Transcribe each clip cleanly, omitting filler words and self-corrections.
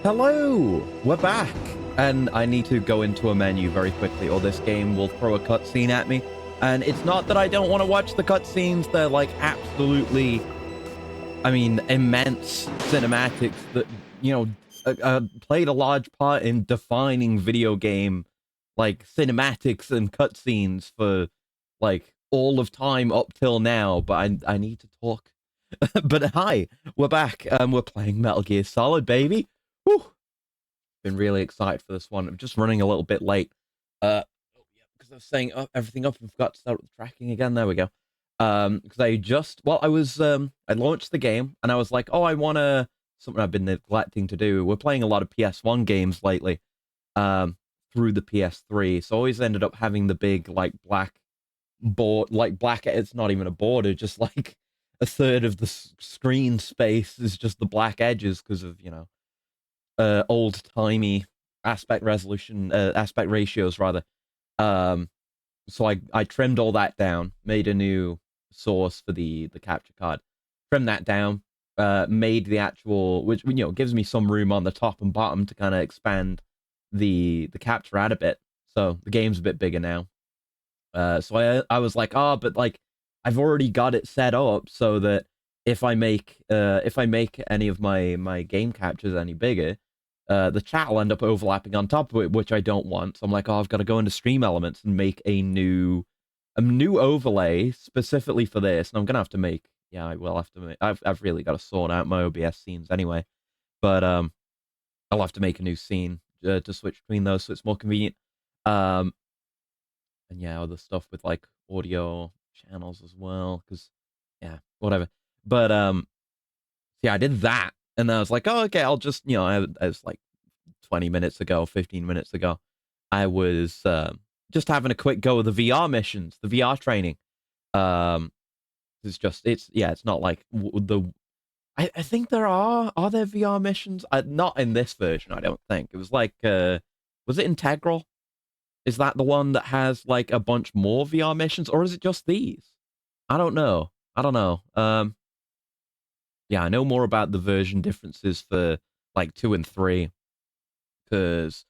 Hello! We're back! And I need to go into a menu very quickly, or this game will throw a cutscene at me. And it's not that I don't want to watch the cutscenes, they're like absolutely, immense cinematics that, played a large part in defining video game, like, cinematics and cutscenes for, like, all of time up till now, but I need to talk. But hi, we're back, and we're playing Metal Gear Solid, baby! Whew. Been really excited for this one. I'm just running a little bit late. Because I was saying everything up and forgot to start with the tracking again. There we go. Because I launched the game and I was like, oh, I want to, something I've been neglecting to do. We're playing a lot of PS1 games lately, through the PS3. So I always ended up having the big, like, black board, like, black, it's not even a border, just like a third of the screen space is just the black edges because of, old-timey aspect ratios rather. So I trimmed all that down, made a new source for the capture card, trimmed that down, made the actual, which gives me some room on the top and bottom to kind of expand the capture out a bit. So the game's a bit bigger now. So I was like, but like I've already got it set up so that if I make any of my game captures any bigger, the chat will end up overlapping on top of it, which I don't want. So I'm like, I've got to go into Stream Elements and make a new overlay specifically for this. And I'm gonna have to make, I will have to make. I've really got to sort out my OBS scenes anyway, but I'll have to make a new scene to switch between those so it's more convenient. And other stuff with like audio channels as well, because whatever. But I did that. And then I was like, oh, okay, I'll just, I was like 20 minutes ago, 15 minutes ago, I was just having a quick go of the VR missions, the VR training. It's not like I think are there VR missions? Not in this version, I don't think. It was like, was it Integral? Is that the one that has like a bunch more VR missions, or is it just these? I don't know. I know more about the version differences for like 2 and 3. Because,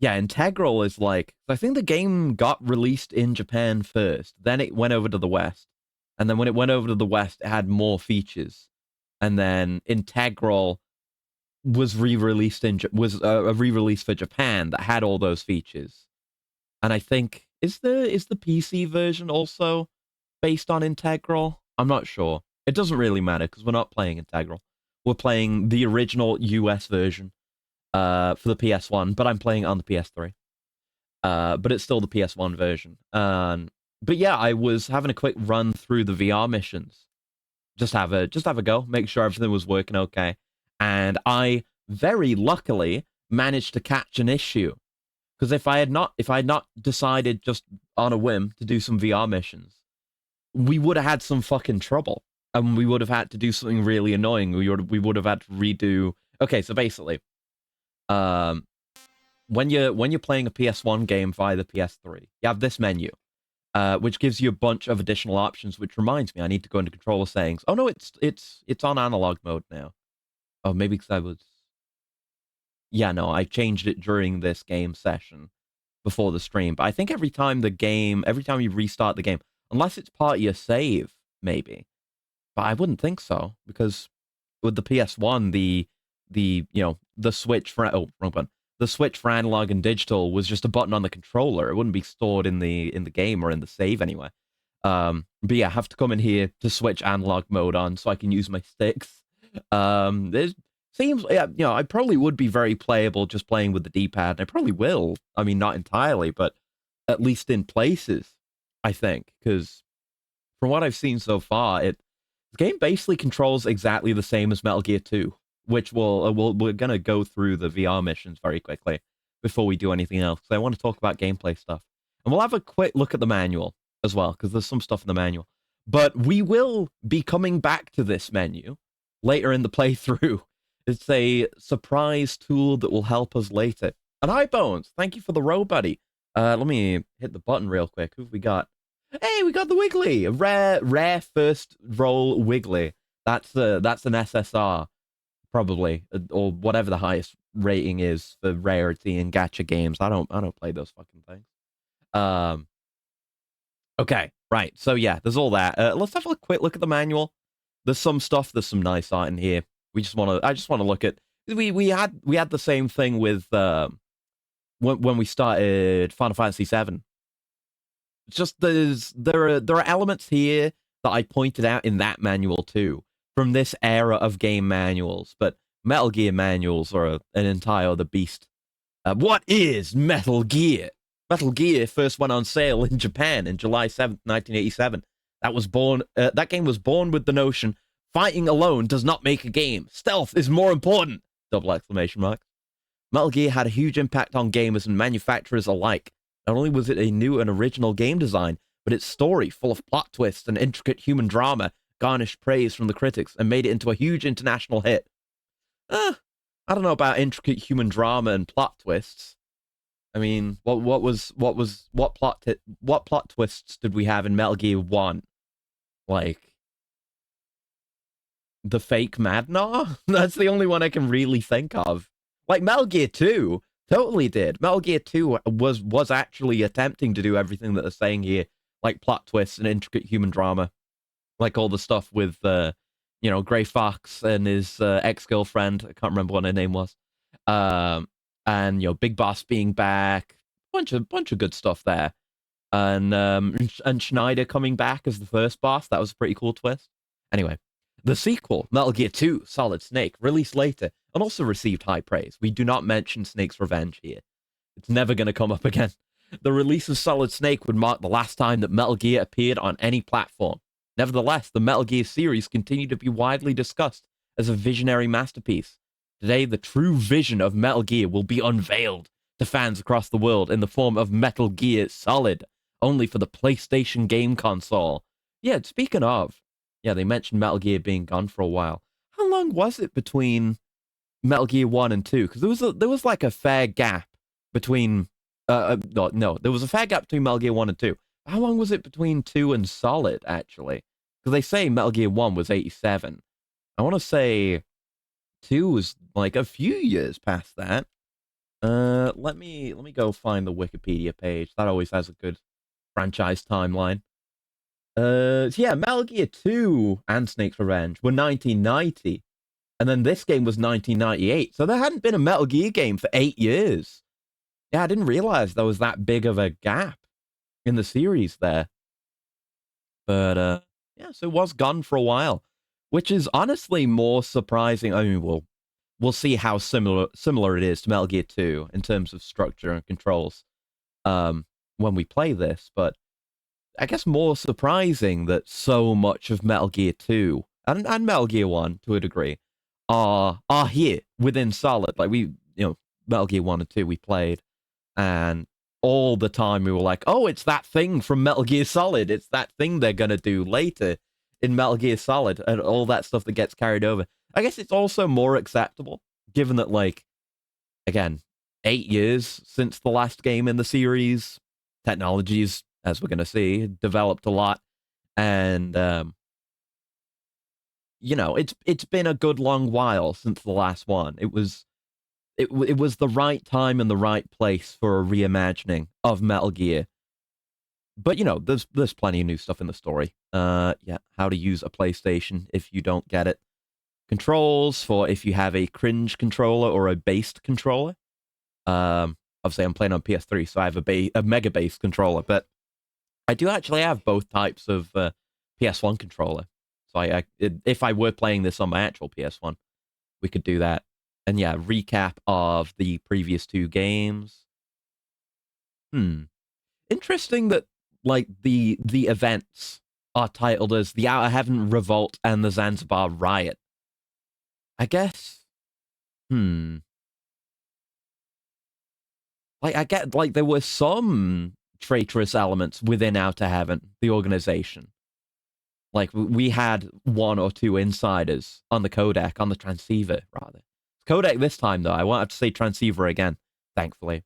Integral is like, I think the game got released in Japan first, then it went over to the West. And then when it went over to the West, it had more features. And then Integral was re-released was a re-release for Japan that had all those features. And I think, is the PC version also based on Integral? I'm not sure. It doesn't really matter because we're not playing Integral. We're playing the original US version for the PS1, but I'm playing it on the PS3. But it's still the PS1 version. But I was having a quick run through the VR missions. Just have a go, make sure everything was working okay. And I very luckily managed to catch an issue. Because if I had not decided just on a whim to do some VR missions, we would have had some fucking trouble. And we would have had to do something really annoying. We would have had to redo. Okay, so basically, when you're playing a PS1 game via the PS3, you have this menu, which gives you a bunch of additional options. Which reminds me, I need to go into controller settings. Oh no, it's on analog mode now. Oh, maybe because I was. Yeah, no, I changed it during this game session before the stream. But I think every time you restart the game, unless it's part of your save, maybe. But I wouldn't think so, because with the PS1, the switch for wrong button. The switch for analog and digital was just a button on the controller. It wouldn't be stored in the game or in the save anyway. But I have to come in here to switch analog mode on so I can use my sticks. There's seems, I probably would be very playable just playing with the D-pad, and I probably will. I mean, not entirely, but at least in places, I think, because from what I've seen so far, the game basically controls exactly the same as Metal Gear 2, which we're gonna go through the VR missions very quickly before we do anything else, because I want to talk about gameplay stuff. And we'll have a quick look at the manual as well, because there's some stuff in the manual. But we will be coming back to this menu later in the playthrough. It's a surprise tool that will help us later. And hi, Bones. Thank you for the row, buddy. Let me hit the button real quick. Who have we got? Hey, we got the Wiggly. A rare first roll Wiggly. That's an SSR, probably, or whatever the highest rating is for rarity in gacha games. I don't play those fucking things. Okay, right. So yeah, there's all that. Let's have a quick look at the manual. There's some stuff. There's some nice art in here. I just want to look at. We had the same thing with when we started Final Fantasy VII. It's just there are elements here that I pointed out in that manual too, from this era of game manuals. But Metal Gear manuals are an entire other beast. What is Metal Gear? Metal Gear first went on sale in Japan in July 7th, 1987. That game was born with the notion, fighting alone does not make a game. Stealth is more important! Double exclamation mark. Metal Gear had a huge impact on gamers and manufacturers alike. Not only was it a new and original game design, but its story, full of plot twists and intricate human drama, garnished praise from the critics and made it into a huge international hit. I don't know about intricate human drama and plot twists. I mean, what plot twists did we have in Metal Gear 1? Like the fake Madnar? That's the only one I can really think of. Like Metal Gear 2 totally did. Metal Gear 2 was actually attempting to do everything that they're saying here, like plot twists and intricate human drama, like all the stuff with Gray Fox and his ex-girlfriend. I can't remember what her name was. And Big Boss being back, bunch of good stuff there, and Schneider coming back as the first boss. That was a pretty cool twist. Anyway, the sequel, Metal Gear 2: Solid Snake, released later and also received high praise. We do not mention Snake's Revenge here. It's never going to come up again. The release of Solid Snake would mark the last time that Metal Gear appeared on any platform. Nevertheless, the Metal Gear series continued to be widely discussed as a visionary masterpiece. Today, the true vision of Metal Gear will be unveiled to fans across the world in the form of Metal Gear Solid, only for the PlayStation game console. Yeah, speaking of, they mentioned Metal Gear being gone for a while. How long was it between Metal Gear 1 and 2? Because there was like a fair gap between... there was a fair gap between Metal Gear 1 and 2. How long was it between 2 and Solid, actually? Because they say Metal Gear 1 was 87. I want to say 2 was like a few years past that. Let me go find the Wikipedia page. That always has a good franchise timeline. Metal Gear 2 and Snake's Revenge were 1990. And then this game was 1998. So there hadn't been a Metal Gear game for 8 years. Yeah, I didn't realize there was that big of a gap in the series there. But, so it was gone for a while, which is honestly more surprising. I mean, we'll see how similar it is to Metal Gear 2 in terms of structure and controls when we play this, but I guess more surprising that so much of Metal Gear 2 and Metal Gear 1 to a degree are here within Solid. Like Metal Gear 1 and 2 we played, and all the time we were like, oh, it's that thing from Metal Gear Solid. It's that thing they're going to do later in Metal Gear Solid, and all that stuff that gets carried over. I guess it's also more acceptable, given that, like, again, 8 years since the last game in the series, technologies, as we're going to see, developed a lot, and, it's been a good long while since the last one. It was the right time and the right place for a reimagining of Metal Gear. But, there's plenty of new stuff in the story. How to use a PlayStation if you don't get it. Controls for if you have a cringe controller or a based controller. Obviously, I'm playing on PS3, so I have a mega based controller, but I do actually have both types of PS1 controller. So if I were playing this on my actual PS1, we could do that. And recap of the previous 2 games. Interesting that, like, the events are titled as the Outer Heaven Revolt and the Zanzibar Riot. I guess, like, I get, like, there were some traitorous elements within Outer Heaven, the organization. Like, we had 1 or 2 insiders on the codec, on the transceiver, rather. Codec this time, though. I won't have to say transceiver again, thankfully.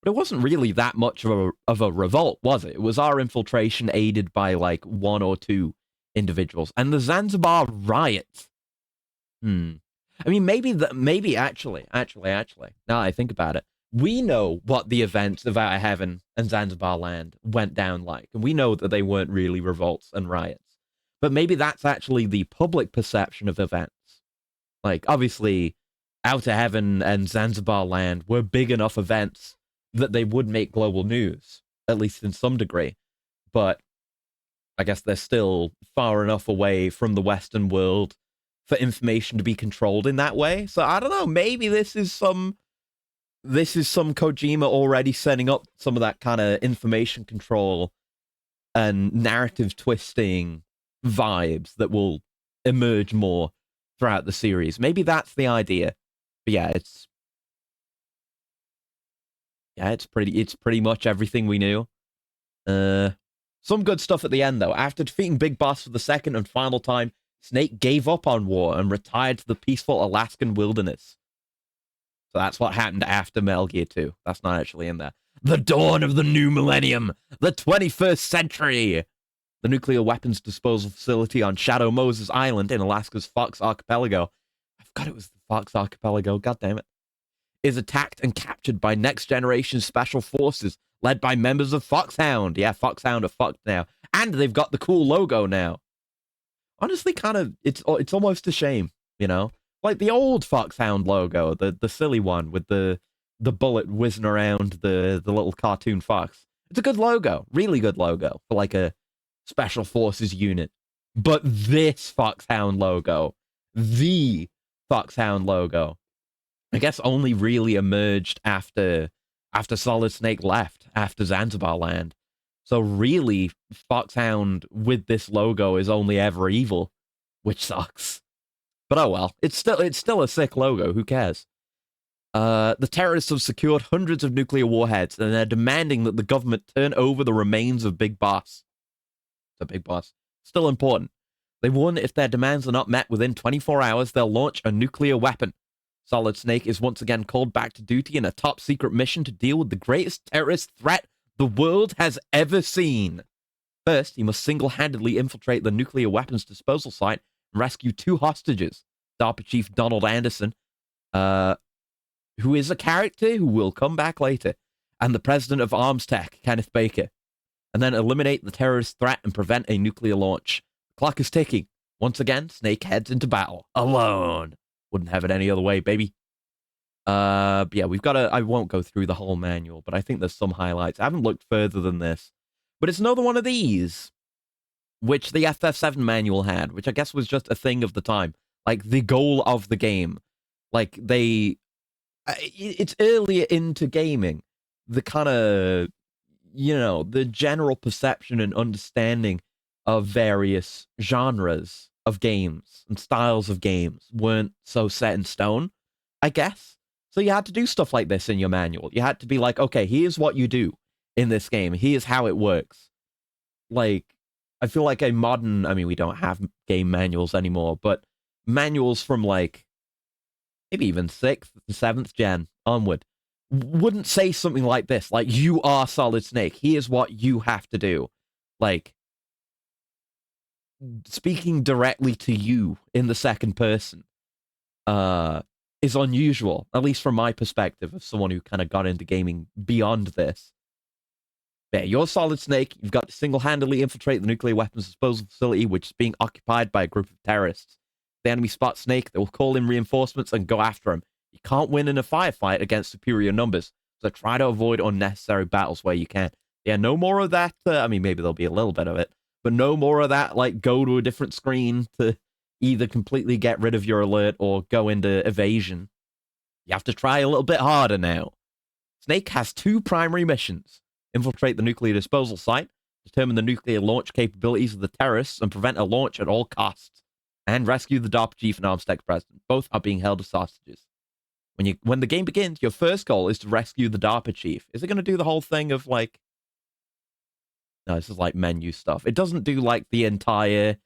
But it wasn't really that much of a revolt, was it? It was our infiltration aided by, like, 1 or 2 individuals. And the Zanzibar Riot. I mean, maybe actually, now I think about it, we know what the events of Out of Heaven and Zanzibar Land went down like, and we know that they weren't really revolts and riots. But maybe that's actually the public perception of events. Like, obviously, Out of Heaven and Zanzibar Land were big enough events that they would make global news, at least in some degree. But I guess they're still far enough away from the Western world for information to be controlled in that way. So I don't know, maybe this is some Kojima already setting up some of that kind of information control and narrative twisting vibes that will emerge more throughout the series. Maybe that's the idea. But yeah, it's pretty much everything we knew. Some good stuff at the end though. After defeating Big Boss for the second and final time, Snake gave up on war and retired to the peaceful Alaskan wilderness. So that's what happened after Metal Gear 2. That's not actually in there. The dawn of the new millennium, the 21st century. The nuclear weapons disposal facility on Shadow Moses Island in Alaska's Fox Archipelago. I forgot it was the Fox Archipelago. God damn it. Is attacked and captured by next generation special forces led by members of Foxhound. Yeah, Foxhound are fucked now. And they've got the cool logo now. Honestly, kind of, it's almost a shame, you know? Like the old Foxhound logo, the silly one with the bullet whizzing around the little cartoon fox. It's a good logo, really good logo for like a special forces unit. But this Foxhound logo, the Foxhound logo, I guess only really emerged after Solid Snake left, after Zanzibar Land. So really, Foxhound with this logo is only ever evil, which sucks. But oh well, it's still a sick logo. Who cares? The terrorists have secured hundreds of nuclear warheads, and they're demanding that the government turn over the remains of Big Boss. The Big Boss. Still important. They warn that if their demands are not met within 24 hours, they'll launch a nuclear weapon. Solid Snake is once again called back to duty in a top-secret mission to deal with the greatest terrorist threat the world has ever seen. First, he must single-handedly infiltrate the nuclear weapons disposal site and rescue 2 hostages. DARPA Chief Donald Anderson, who is a character who will come back later, and the president of Arms Tech, Kenneth Baker. And then eliminate the terrorist threat and prevent a nuclear launch. The clock is ticking. Once again, Snake heads into battle. Alone. Wouldn't have it any other way, baby. Yeah, we've got I won't go through the whole manual, but I think there's some highlights. I haven't looked further than this. But it's another one of these, which the FF7 manual had, which I guess was just a thing of the time. Like, the goal of the game. Like, it's earlier into gaming. The kind of, the general perception and understanding of various genres of games and styles of games weren't so set in stone, I guess. So you had to do stuff like this in your manual. You had to be like, okay, here's what you do in this game. Here's how it works. Like, I feel like a modern, I mean, we don't have game manuals anymore, but manuals from like maybe even 6th and 7th gen onward wouldn't say something like this. Like, you are Solid Snake. Here's what you have to do. Like, speaking directly to you in the second person is unusual, at least from my perspective, of someone who kind of got into gaming beyond this. Yeah, you're Solid Snake. You've got to single-handedly infiltrate the nuclear weapons disposal facility, which is being occupied by a group of terrorists. If the enemy spots Snake, they will call in reinforcements and go after him. You can't win in a firefight against superior numbers, so try to avoid unnecessary battles where you can. Yeah, no more of that. I mean, maybe there'll be a little bit of it, but no more of that, like, go to a different screen to either completely get rid of your alert or go into evasion. You have to try a little bit harder now. Snake has 2 primary missions. Infiltrate the nuclear disposal site, determine the nuclear launch capabilities of the terrorists, and prevent a launch at all costs. And rescue the DARPA chief and Arms Tech president. Both are being held as hostages. When the game begins, your first goal is to rescue the DARPA chief. Is it going to do the whole thing of, like... No, this is like menu stuff. It doesn't do, like, the entire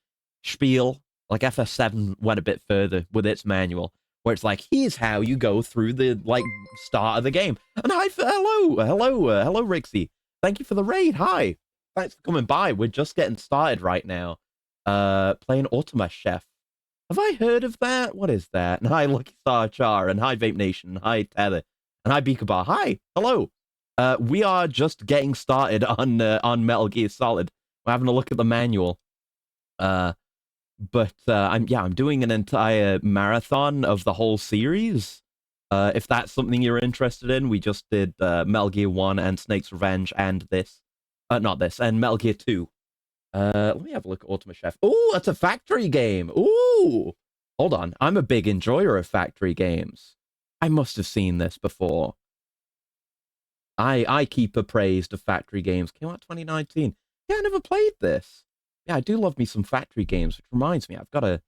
spiel. Like, FF7 went a bit further with its manual, where it's like, here's how you go through the, like, start of the game. And hello, Rixie. Thank you for the raid. Hi. Thanks for coming by. We're just getting started right now. Playing Ultima Chef. Have I heard of that? What is that? And hi, Lucky Star Char, and hi, Vape Nation, hi, Tether, and hi, Beaker Bar. Hi, hello. We are just getting started on Metal Gear Solid. We're having a look at the manual. But I'm doing an entire marathon of the whole series. If that's something you're interested in, we just did Metal Gear 1 and Snake's Revenge and this. Not this, and Metal Gear 2. Let me have a look at Ultima Chef. Oh, that's a factory game. Ooh. Hold on. I'm a big enjoyer of factory games. I must have seen this before. I keep appraised of factory games. Came out 2019. Yeah, I never played this. Yeah, I do love me some factory games, which reminds me, I've got to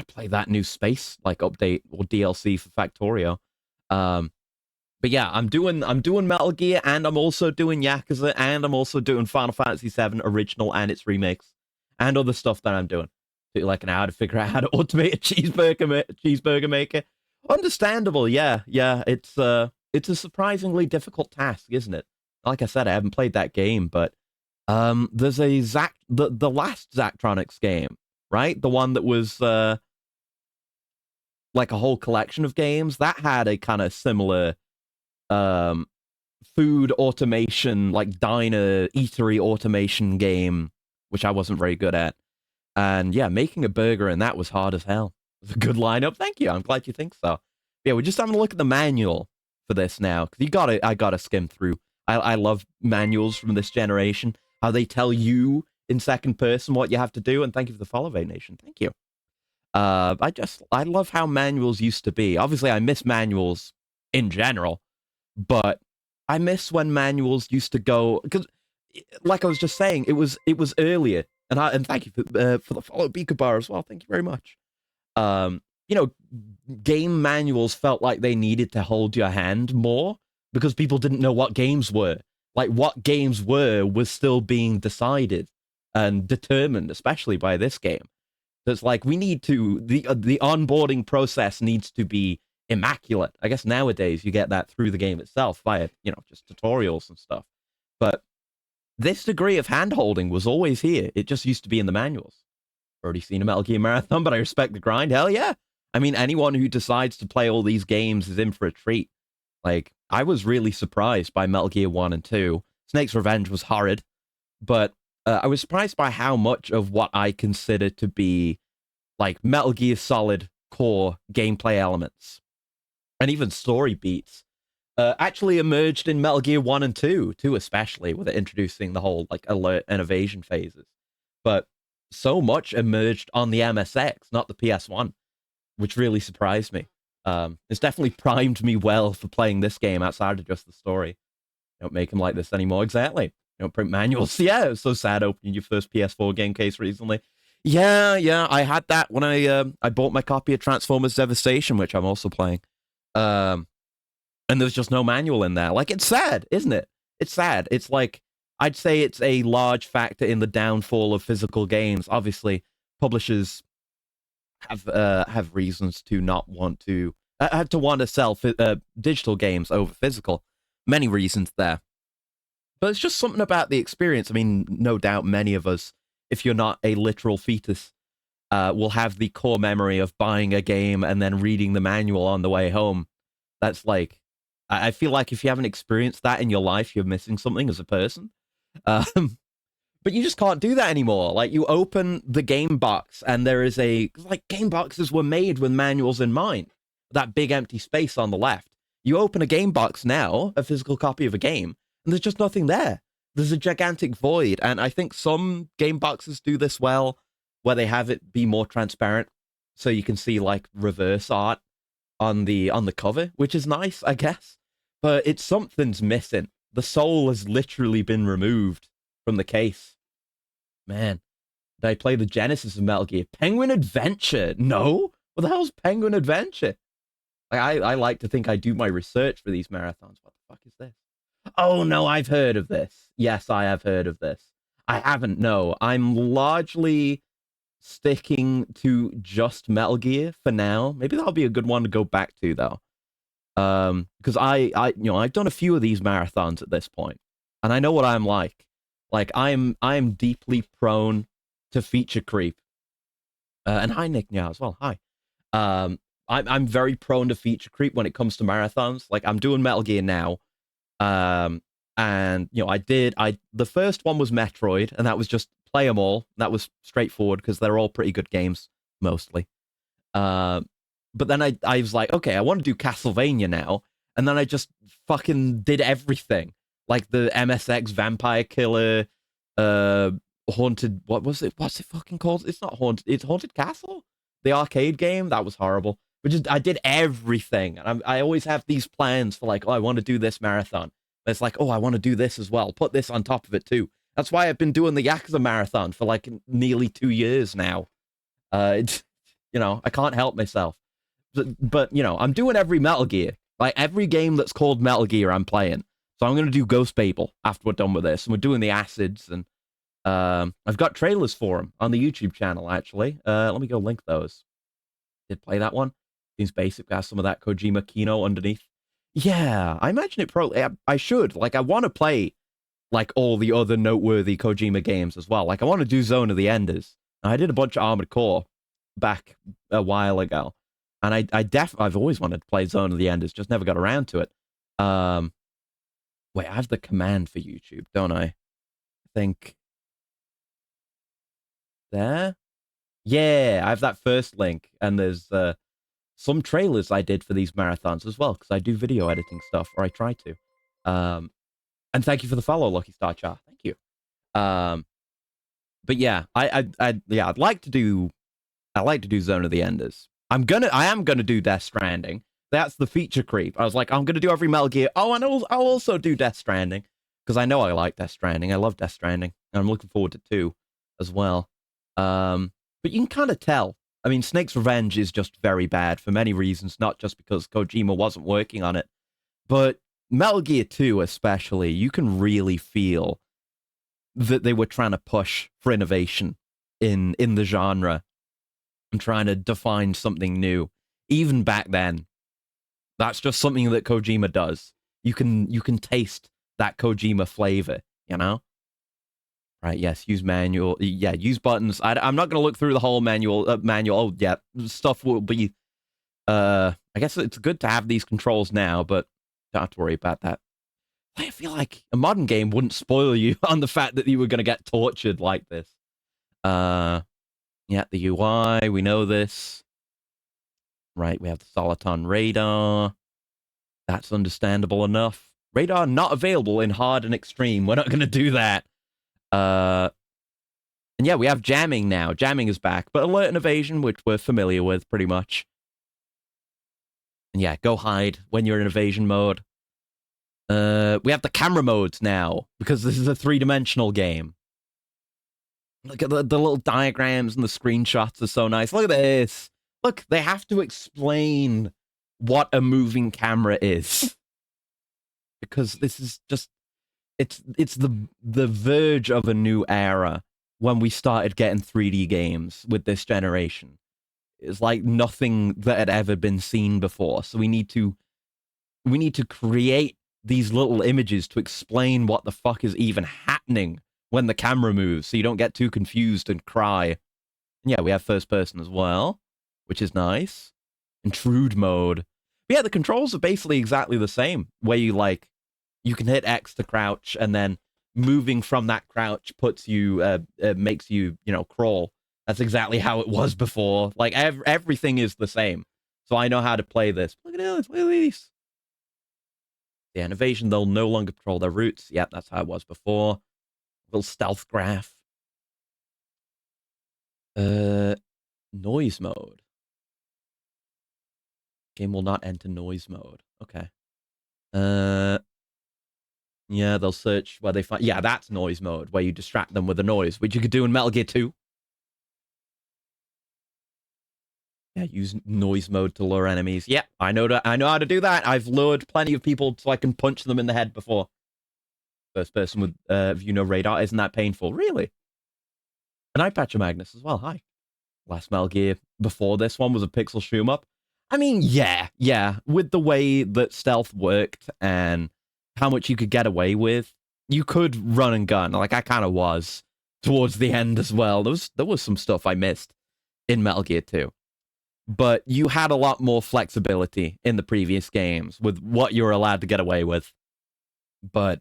play that new space like update or DLC for Factorio. But yeah, I'm doing Metal Gear, and I'm also doing Yakuza, and I'm also doing Final Fantasy VII Original and its remakes, and other stuff that I'm doing. Like an hour to figure out how to automate a cheeseburger maker. Understandable, yeah. It's a surprisingly difficult task, isn't it? Like I said, I haven't played that game, but there's a the last Zachtronics game, right? The one that was like a whole collection of games that had a kind of similar food automation, like diner eatery automation game, which I wasn't very good at. And yeah, making a burger in that was hard as hell. It was a good lineup. Thank you. I'm glad you think so. Yeah, we're just having a look at the manual for this now, because I gotta skim through. I love manuals from this generation, how they tell you in second person what you have to do. And thank you for the follow, Vape Nation. Thank you. I love how manuals used to be. Obviously, I miss manuals in general, but I miss when manuals used to go, because, like I was just saying, it was earlier. And thank you for the follow, Beaker Bar, as well. Thank you very much. You know, game manuals felt like they needed to hold your hand more because people didn't know what games were. Like, what games were was still being decided and determined, especially by this game. So it's like, we need to, the onboarding process needs to be immaculate. I guess nowadays you get that through the game itself via, just tutorials and stuff. But this degree of hand-holding was always here. It just used to be in the manuals. Already seen a Metal Gear Marathon, but I respect the grind. Hell yeah. I mean, anyone who decides to play all these games is in for a treat. Like, I was really surprised by Metal Gear 1 and 2. Snake's Revenge was horrid, but I was surprised by how much of what I consider to be, like, Metal Gear Solid core gameplay elements, and even story beats, actually emerged in Metal Gear 1 and 2, especially, with it introducing the whole, like, alert and evasion phases. But so much emerged on the MSX, not the PS1, which really surprised me. It's definitely primed me well for playing this game outside of just the story. Don't make them like this anymore. Exactly. Don't print manuals. Yeah, it was so sad opening your first PS4 game case recently. Yeah, I had that when I bought my copy of Transformers Devastation, which I'm also playing. And there's just no manual in there. Like, it's sad, isn't it? It's sad. It's like, I'd say it's a large factor in the downfall of physical games. Obviously, publishers have reasons to not want to sell digital games over physical. Many reasons there, but it's just something about the experience. I mean, no doubt many of us, if you're not a literal fetus, will have the core memory of buying a game and then reading the manual on the way home. That's like, I feel like if you haven't experienced that in your life, you're missing something as a person. But you just can't do that anymore. Like, you open the game box and there is game boxes were made with manuals in mind. That big empty space on the left. You open a game box now, a physical copy of a game, and there's just nothing there. There's a gigantic void. And I think some game boxes do this well, where they have it be more transparent, so you can see, like, reverse art on the cover, which is nice, I guess. But something's missing. The soul has literally been removed from the case. Man, did I play the genesis of Metal Gear? Penguin Adventure? No? What the hell's Penguin Adventure? I like to think I do my research for these marathons. What the fuck is this? Oh, no, I've heard of this. Yes, I have heard of this. I haven't, no. I'm largely sticking to just Metal Gear for now. Maybe that'll be a good one to go back to, though. Because I've done a few of these marathons at this point, and I know what I'm like. Like, I'm deeply prone to feature creep. And hi, Nick Nya as well. Hi. I'm very prone to feature creep when it comes to marathons. Like I'm doing Metal Gear now, and the first one was Metroid, and that was just play them all. That was straightforward because they're all pretty good games mostly. But then I was like, okay, I want to do Castlevania now, and then I just fucking did everything, like the MSX Vampire Killer, Haunted. What was it? What's it fucking called? It's not Haunted. It's Haunted Castle, the arcade game. That was horrible. But just I did everything, and I always have these plans for like, oh, I want to do this marathon. But it's like, oh, I want to do this as well. Put this on top of it too. That's why I've been doing the Yakuza marathon for like nearly 2 years now. It's I can't help myself. But I'm doing every Metal Gear. Like every game that's called Metal Gear, I'm playing. So I'm gonna do Ghost Babel after we're done with this, and we're doing the acids, and I've got trailers for them on the YouTube channel. Actually, let me go link those. Did play that one? Seems basic. Has some of that Kojima Kino underneath. Yeah, I imagine it probably. I should. Like, I want to play like all the other noteworthy Kojima games as well. Like, I want to do Zone of the Enders. I did a bunch of Armored Core back a while ago, and I've always wanted to play Zone of the Enders, just never got around to it. Wait, I have the command for YouTube, don't I? I think there. Yeah, I have that first link, and there's some trailers I did for these marathons as well, because I do video editing stuff, or I try to. And thank you for the follow, Lucky Star Char. Thank you. But yeah, I'd like to do Zone of the Enders. I am gonna do Death Stranding. That's the feature creep. I was like, I'm gonna do every Metal Gear. Oh, and I'll also do Death Stranding because I know I like Death Stranding. I love Death Stranding, and I'm looking forward to 2 as well. But you can kind of tell. I mean, Snake's Revenge is just very bad for many reasons, not just because Kojima wasn't working on it, but Metal Gear 2 especially, you can really feel that they were trying to push for innovation in the genre and trying to define something new. Even back then, that's just something that Kojima does. You can taste that Kojima flavor, Right, yes, use manual. Yeah, use buttons. I'm not going to look through the whole manual. Oh, yeah, stuff will be... I guess it's good to have these controls now, but don't have to worry about that. I feel like a modern game wouldn't spoil you on the fact that you were going to get tortured like this. Yeah, the UI, we know this. Right, we have the Soliton radar. That's understandable enough. Radar not available in hard and extreme. We're not going to do that. And yeah, we have jamming now. Jamming is back, but alert and evasion, which we're familiar with pretty much. And yeah, go hide when you're in evasion mode. We have the camera modes now because this is a 3-dimensional game. Look at the little diagrams and the screenshots are so nice. Look at this. Look, they have to explain what a moving camera is because this is just it's the verge of a new era when we started getting 3D games with this generation. It's like nothing that had ever been seen before. So we need to create these little images to explain what the fuck is even happening when the camera moves, so you don't get too confused and cry. And yeah, we have first person as well, which is nice. Intrude mode. But yeah, the controls are basically exactly the same, where you can hit X to crouch, and then moving from that crouch puts you, makes you, crawl. That's exactly how it was before. Like, everything is the same. So I know how to play this. Look at this. Look at these. Yeah, innovation, they'll no longer control their routes. Yep, that's how it was before. Little stealth graph. Noise mode. Game will not enter noise mode. Okay. Yeah, they'll search where they find... Yeah, that's noise mode, where you distract them with a noise, which you could do in Metal Gear 2. Yeah, use noise mode to lure enemies. Yeah, I know how to do that. I've lured plenty of people so I can punch them in the head before. First person with radar. Isn't that painful? Really? And Eye Patcher Magnus as well. Hi. Last Metal Gear before this one was a pixel shoot up. I mean, yeah. With the way that stealth worked and how much you could get away with, you could run and gun. Like I kind of was towards the end as well. There was some stuff I missed. in Metal Gear 2. But you had a lot more flexibility in the previous games with what you were allowed to get away with. But,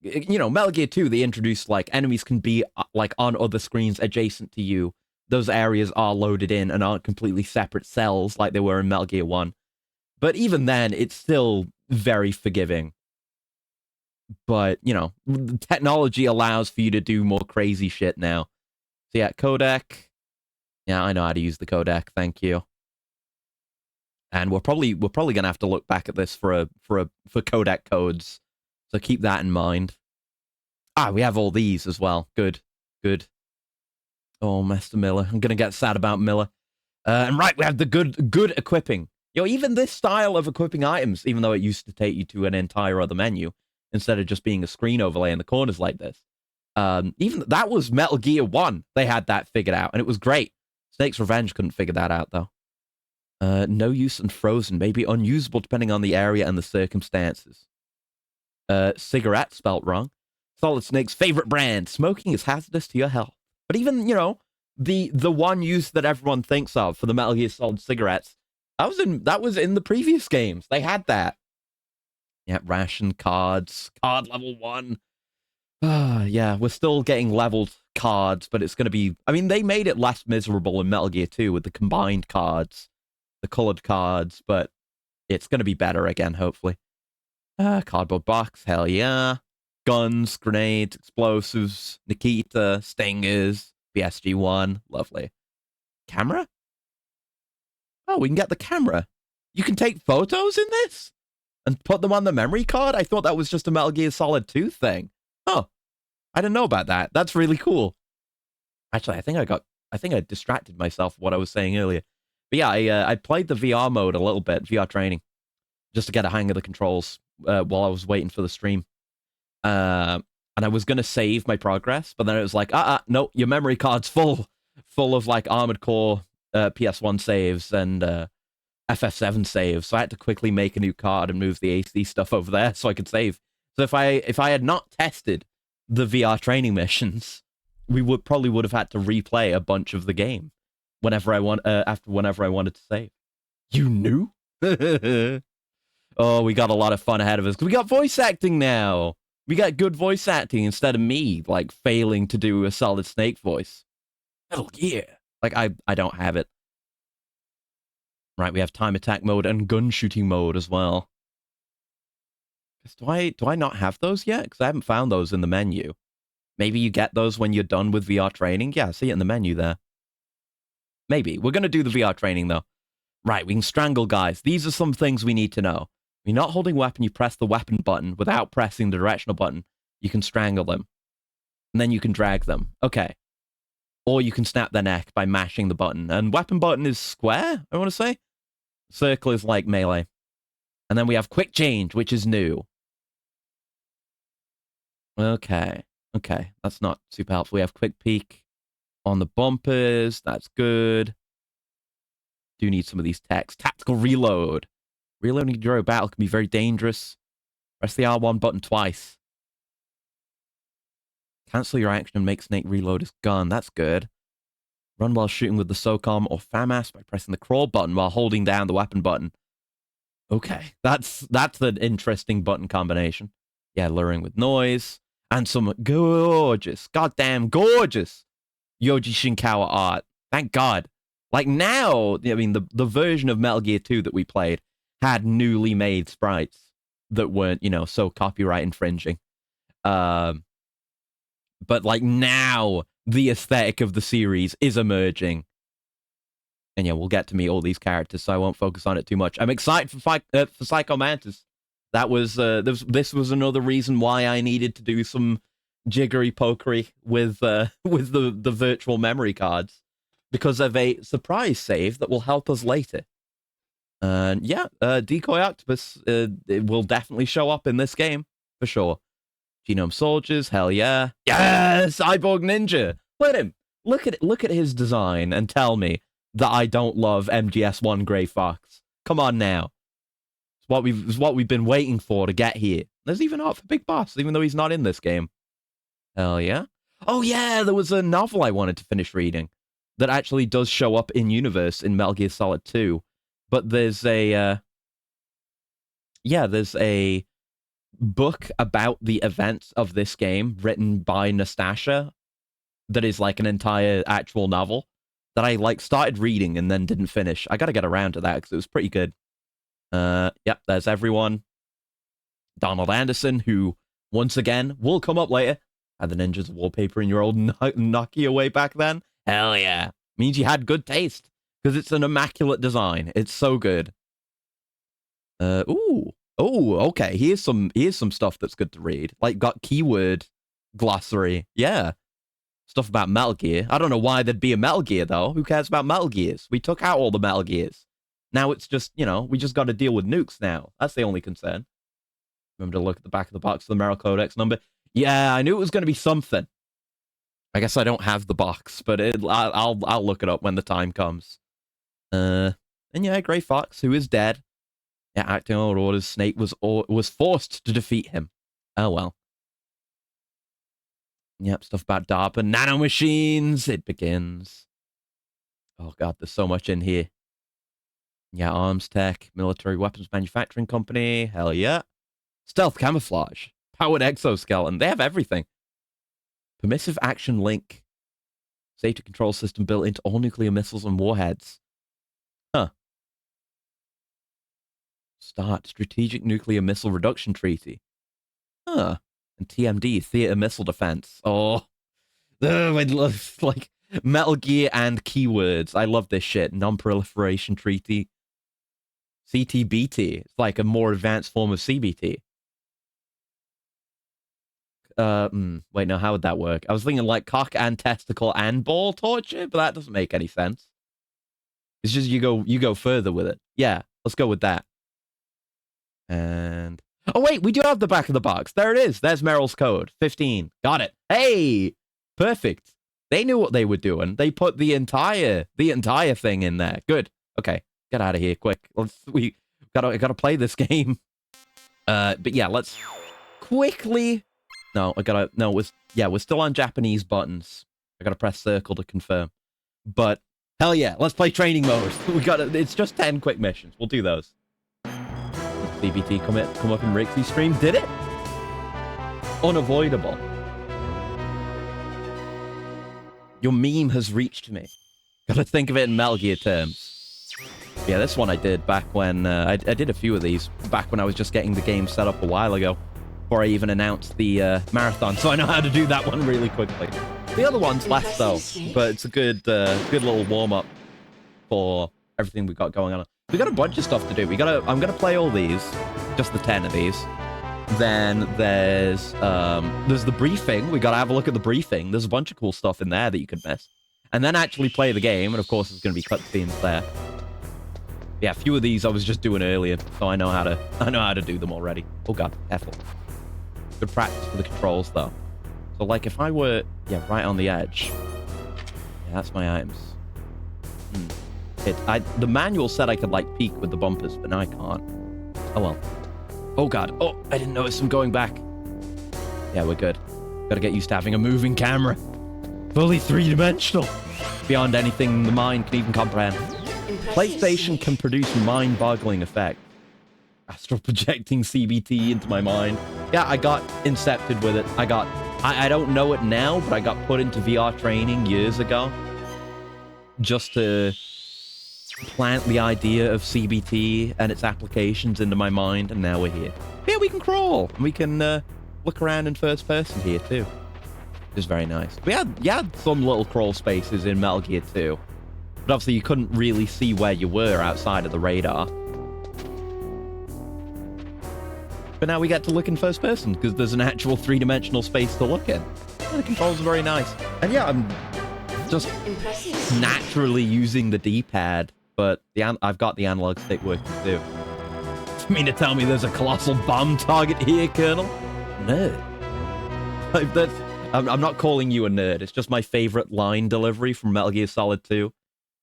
you know, Metal Gear 2, they introduced, like, enemies can be, like, on other screens adjacent to you. Those areas are loaded in and aren't completely separate cells like they were in Metal Gear 1. But even then, it's still very forgiving. But, you know, the technology allows for you to do more crazy shit now. So yeah, codec. Yeah, I know how to use the codec, thank you. And we're probably gonna have to look back at this for codec codes. So keep that in mind. Ah, we have all these as well. Good. Oh, Master Miller. I'm gonna get sad about Miller. And right, we have the good equipping. Yo, even this style of equipping items, even though it used to take you to an entire other menu, instead of just being a screen overlay in the corners like this. Even that was Metal Gear 1. They had that figured out, and it was great. Snake's Revenge couldn't figure that out, though. No use and frozen, maybe unusable depending on the area and the circumstances. Cigarette, spelt wrong. Solid Snake's favorite brand. Smoking is hazardous to your health. But even, you know, the one use that everyone thinks of for the Metal Gear Solid cigarettes, that was in the previous games. They had that. Yeah, ration cards. Card level 1. Yeah, we're still getting leveled cards, but it's going to be... I mean, they made it less miserable in Metal Gear 2 with the combined cards, the colored cards, but it's going to be better again, hopefully. Cardboard box, hell yeah. Guns, grenades, explosives, Nikita, stingers, PSG-1, lovely. Camera? Oh, we can get the camera. You can take photos in this? And put them on the memory card? I thought that was just a Metal Gear Solid 2 thing. Oh, I didn't know about that. That's really cool. Actually, I think I distracted myself with what I was saying earlier. But yeah, I played the VR mode a little bit, VR training, just to get a hang of the controls while I was waiting for the stream. And I was going to save my progress, but then it was like, no, your memory card's full of like Armored Core PS1 saves and FF7 saves. So I had to quickly make a new card and move the AC stuff over there so I could save. So if I had not tested the VR training missions, we probably would have had to replay a bunch of the game whenever I wanted to save. You knew? Oh, we got a lot of fun ahead of us. We got voice acting now. We got good voice acting instead of me, like, failing to do a Solid Snake voice. Metal Gear. Like, I don't have it. Right, we have time attack mode and gun shooting mode as well. Do I not have those yet? Because I haven't found those in the menu. Maybe you get those when you're done with VR training? Yeah, I see it in the menu there. Maybe. We're going to do the VR training, though. Right, we can strangle guys. These are some things we need to know. When you're not holding weapon, you press the weapon button without pressing the directional button. You can strangle them. And then you can drag them. Okay. Or you can snap their neck by mashing the button. And weapon button is square, I want to say. Circle is like melee. And then we have quick change, which is new. Okay. That's not super helpful. We have quick peek on the bumpers. That's good. Do need some of these techs. Tactical reload. Reloading during battle can be very dangerous. Press the R1 button twice. Cancel your action and make Snake reload his gun. That's good. Run while shooting with the SOCOM or FAMAS by pressing the crawl button while holding down the weapon button. Okay, that's an interesting button combination. Yeah, luring with noise. And some gorgeous, goddamn gorgeous Yoji Shinkawa art. Thank God. Like now, I mean, the version of Metal Gear 2 that we played had newly made sprites that weren't, you know, so copyright infringing. But like now, the aesthetic of the series is emerging. And yeah, we'll get to meet all these characters, so I won't focus on it too much. I'm excited for Psycho Mantis. That was this was another reason why I needed to do some jiggery pokery with the virtual memory cards, because of a surprise save that will help us later. And yeah, Decoy Octopus it will definitely show up in this game for sure. Genome Soldiers, hell yeah, yes, Cyborg Ninja. Look at him. Look at his design and tell me that I don't love MGS1 Grey Fox. Come on now. It's what we've been waiting for to get here. There's even art for Big Boss, even though he's not in this game. Hell yeah. Oh yeah, there was a novel I wanted to finish reading. that actually does show up in universe in Metal Gear Solid 2. But there's a there's a book about the events of this game written by Nastasha that is like an entire actual novel that I like started reading and then didn't finish. I got to get around to that because it was pretty good. Yep, there's everyone. Donald Anderson, who once again will come up later. Had the Ninjas wallpaper in your old Nokia way back then. Hell yeah, means you had good taste because it's an immaculate design. It's so good. Okay. Here's some stuff that's good to read. Like got keyword glossary. Yeah. Stuff about Metal Gear. I don't know why there'd be a Metal Gear, though. Who cares about Metal Gears? We took out all the Metal Gears. Now it's just, we just got to deal with nukes now. That's the only concern. Remember to look at the back of the box of the Meryl Codex number. Yeah, I knew it was going to be something. I guess I don't have the box, but I'll look it up when the time comes. And yeah, Gray Fox, who is dead. Yeah, acting on orders, Snake was forced to defeat him. Oh well. Yep, stuff about DARPA, nanomachines. It begins. Oh god, there's so much in here. Yeah, arms tech, military weapons manufacturing company. Hell yeah. Stealth camouflage, powered exoskeleton. They have everything. Permissive action link. Safety control system built into all nuclear missiles and warheads. Huh. Start strategic nuclear missile reduction treaty. Huh. And TMD, theater missile defense. Oh, I love like Metal Gear and keywords. I love this shit. Non-proliferation treaty. CTBT. It's like a more advanced form of CBT. Wait, no, how would that work? I was thinking like cock and testicle and ball torture, but that doesn't make any sense. It's just you go further with it. Yeah, let's go with that. And oh wait, we do have the back of the box. There it is. There's Meryl's code. 15. Got it. Hey, perfect. They knew what they were doing. They put the entire thing in there. Good. Okay, get out of here quick. We gotta play this game. But yeah, let's quickly. No, we're still on Japanese buttons. I gotta press circle to confirm. But hell yeah, let's play training mode. It's just 10 quick missions. We'll do those. CBT come up in Rixie's stream. Did it? Unavoidable. Your meme has reached me. Gotta think of it in Metal Gear terms. Yeah, this one I did back when I did a few of these back when I was just getting the game set up a while ago. Before I even announced the marathon, so I know how to do that one really quickly. The other one's less though, but it's a good little warm-up for everything we've got going on. We got a bunch of stuff to do. I'm gonna play all these, just the 10 of these. Then there's the briefing. We gotta have a look at the briefing. There's a bunch of cool stuff in there that you could miss. And then actually play the game, and of course there's gonna be cutscenes there. Yeah, a few of these I was just doing earlier, so I know how to do them already. Oh god, careful. Good practice for the controls though. So like if I were right on the edge. Yeah, that's my items. The manual said I could like peek with the bumpers, but now I can't. Oh well. Oh god. Oh, I didn't notice them going back. Yeah, we're good. Gotta get used to having a moving camera. Fully three-dimensional. Beyond anything the mind can even comprehend. PlayStation can produce mind-boggling effects. Astral projecting CBT into my mind. Yeah, I got incepted with it. I don't know it now, but I got put into VR training years ago. Just to plant the idea of CBT and its applications into my mind, and now we're here. Yeah, we can crawl. We can look around in first person here too. Which is very nice. We had some little crawl spaces in Metal Gear 2. But obviously you couldn't really see where you were outside of the radar. But now we get to look in first person, because there's an actual three-dimensional space to look in. And the controls are very nice. And yeah, I'm just naturally using the D-pad, but I've got the analog stick working too. You mean to tell me there's a colossal bomb target here, Colonel? Nerd. Like, I'm not calling you a nerd. It's just my favorite line delivery from Metal Gear Solid 2.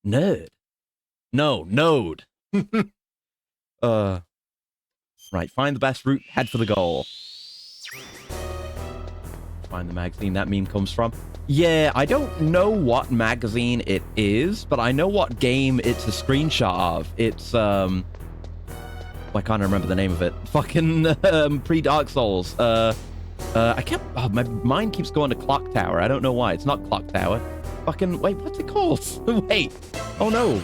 Nerd. No, node. Right, find the best route, head for the goal. find the magazine that meme comes from. Yeah, I don't know what magazine it is, but I know what game it's a screenshot of. It's, I can't remember the name of it. Fucking, pre-Dark Souls. I can't, my mind keeps going to Clock Tower. I don't know why. It's not Clock Tower. Fucking, wait, what's it called? Wait. Oh, no.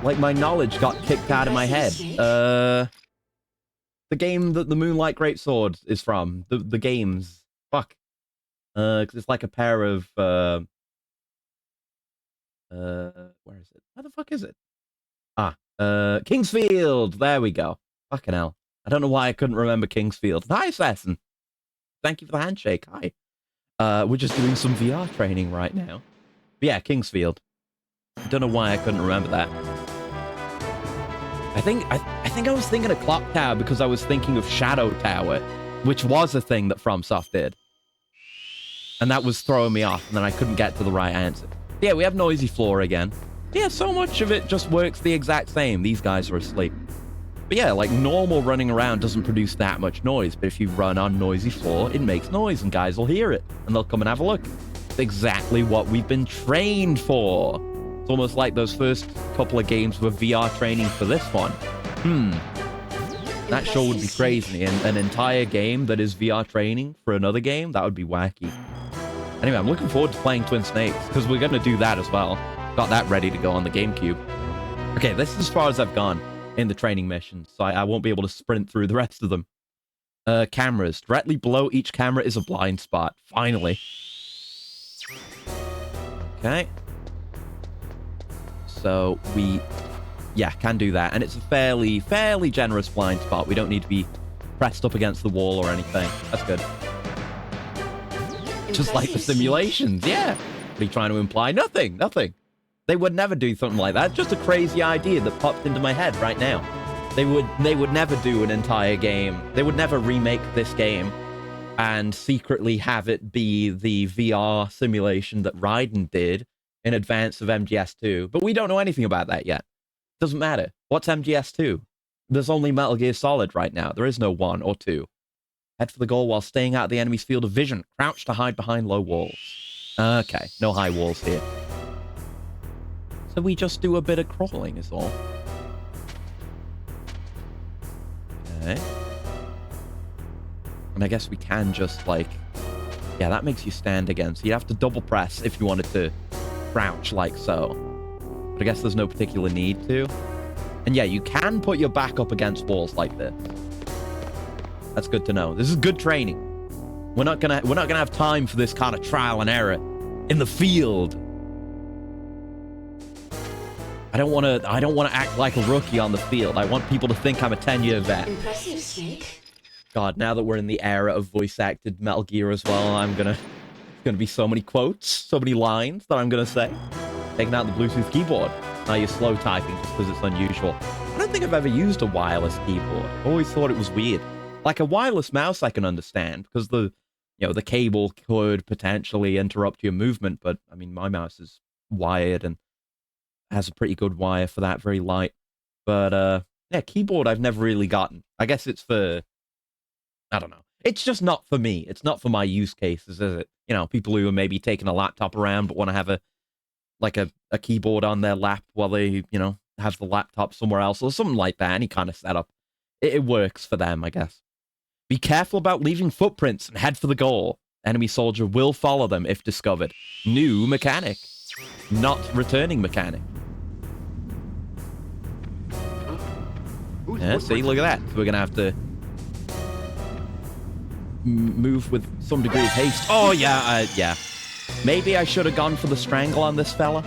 Like, my knowledge got kicked out of my head. The game that the Moonlight Greatsword is from. The games. Fuck. Because it's like a pair of, where is it? Where the fuck is it? Kingsfield! There we go. Fucking hell. I don't know why I couldn't remember Kingsfield. Hi, Assassin. Thank you for the handshake. Hi. We're just doing some VR training right now. But yeah, Kingsfield. I don't know why I couldn't remember that. I think I was thinking of Clock Tower because I was thinking of Shadow Tower, which was a thing that FromSoft did. And that was throwing me off, and then I couldn't get to the right answer. Yeah, we have Noisy Floor again. Yeah, so much of it just works the exact same. These guys are asleep. But yeah, like, normal running around doesn't produce that much noise, but if you run on Noisy Floor, it makes noise, and guys will hear it, and they'll come and have a look. It's exactly what we've been trained for. It's almost like those first couple of games were VR training for this one. That sure would be crazy. And an entire game that is VR training for another game, that would be wacky. Anyway, I'm looking forward to playing Twin Snakes, because we're going to do that as well. Got that ready to go on the GameCube. Okay, this is as far as I've gone in the training missions, so I won't be able to sprint through the rest of them. Cameras. Directly below each camera is a blind spot. Finally. Okay. So we, yeah, can do that. And it's a fairly generous blind spot. We don't need to be pressed up against the wall or anything. That's good. Just like the simulations, yeah. What are you trying to imply? Nothing. They would never do something like that. Just a crazy idea that popped into my head right now. They would never do an entire game. They would never remake this game and secretly have it be the VR simulation that Raiden did in advance of MGS2. But we don't know anything about that yet. Doesn't matter. What's MGS2? There's only Metal Gear Solid right now. There is no 1 or 2. Head for the goal while staying out of the enemy's field of vision. Crouch to hide behind low walls. Okay, no high walls here. So we just do a bit of crawling is all. Okay. And I guess we can just, like... Yeah, that makes you stand again. So you have to double press if you wanted to crouch like so. But I guess there's no particular need to. And yeah, you can put your back up against walls like this. That's good to know. This is good training. We're not gonna have time for this kind of trial and error in the field. I don't want to act like a rookie on the field. I want people to think I'm a 10-year vet. Impressive, Snake. God, now that we're in the era of voice-acted Metal Gear as well, it's gonna be so many quotes, so many lines that I'm gonna say. Taking out the Bluetooth keyboard. Now you're slow typing just because it's unusual. I don't think I've ever used a wireless keyboard. I always thought it was weird. Like a wireless mouse I can understand, because the cable could potentially interrupt your movement, but I mean, my mouse is wired and has a pretty good wire for that, very light. But yeah, keyboard I've never really gotten. I guess it's for, I don't know. It's just not for me. It's not for my use cases, is it? You know, people who are maybe taking a laptop around but want to have a keyboard on their lap while they, have the laptop somewhere else or something like that. Any kind of setup. It works for them, I guess. Be careful about leaving footprints and head for the goal. Enemy soldier will follow them if discovered. New mechanic. Not returning mechanic. Yeah, see, look at that. So we're going to have to move with some degree of haste. Oh, yeah, yeah. Maybe I should have gone for the strangle on this fella.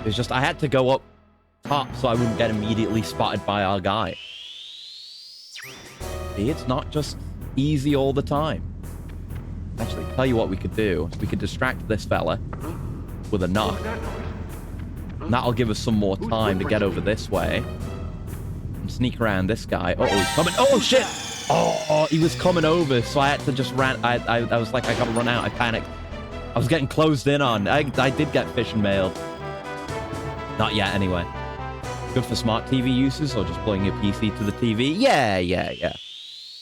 It's just, I had to go up top so I wouldn't get immediately spotted by our guy. See, it's not just easy all the time. Actually, tell you what we could do. We could distract this fella with a knock. And that'll give us some more time to get over this way. And sneak around this guy. Uh-oh, he's coming. Oh, shit! Oh, he was coming over, so I had to just run. I was like, I gotta run out. I panicked. I was getting closed in on. I did get fish and mailed. Not yet, anyway. Good for smart TV uses or just plugging your PC to the TV? Yeah.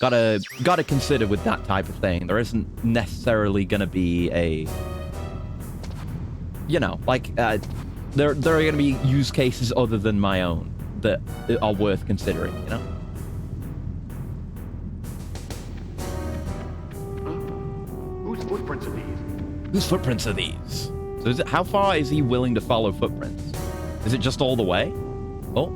Gotta consider with that type of thing. There isn't necessarily gonna be a, you know, like there are gonna be use cases other than my own that are worth considering. You know. Whose footprints are these? Whose footprints are these? So is it, how far is he willing to follow footprints? Is it just all the way? Oh.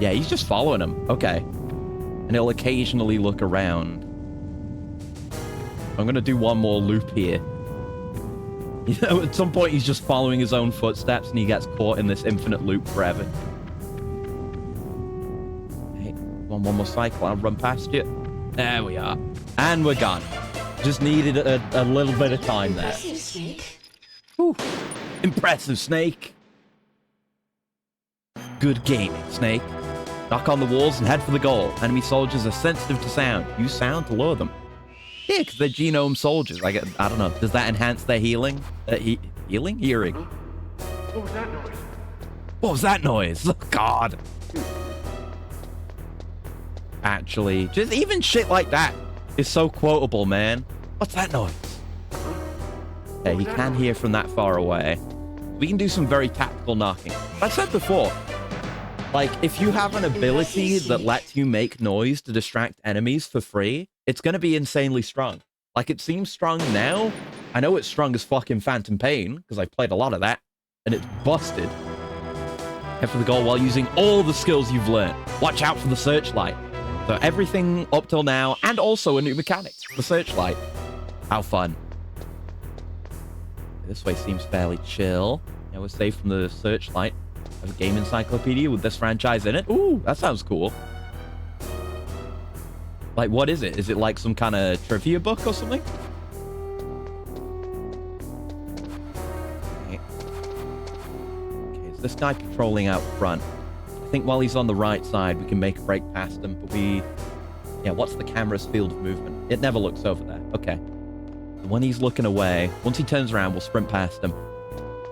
Yeah, he's just following them. Okay. And he'll occasionally look around. I'm going to do one more loop here. You know, at some point he's just following his own footsteps and he gets caught in this infinite loop forever. Hey, one more cycle. I'll run past you. There we are. And we're gone. Just needed a little bit of time there. Impressive, Snake. Whew. Impressive, Snake. Good gaming, Snake. Knock on the walls and head for the goal. Enemy soldiers are sensitive to sound. Use sound to lure them. Yeah, because they're genome soldiers. I don't know. Does that enhance their healing? Healing? Hearing. What was that noise? What was that noise? Oh, God. Actually, just even shit like that is so quotable, man. What's that noise? Okay, he can hear from that far away. We can do some very tactical knocking. I said before, like, if you have an ability that lets you make noise to distract enemies for free, it's going to be insanely strong. Like, it seems strong now. I know it's strong as fucking Phantom Pain, because I played a lot of that, and it's busted. Head for the goal while using all the skills you've learned. Watch out for the searchlight. So everything up till now, and also a new mechanic, the searchlight. How fun. This way seems fairly chill. Yeah, we're safe from the searchlight. Have a game encyclopedia with this franchise in it. Ooh, that sounds cool. Like, what is it? Is it like some kind of trivia book or something? Okay. Okay, is this guy patrolling out front? I think while he's on the right side, we can make a break past him, but yeah, what's the camera's field of movement? It never looks over there. Okay. When he's looking away, once he turns around, we'll sprint past him.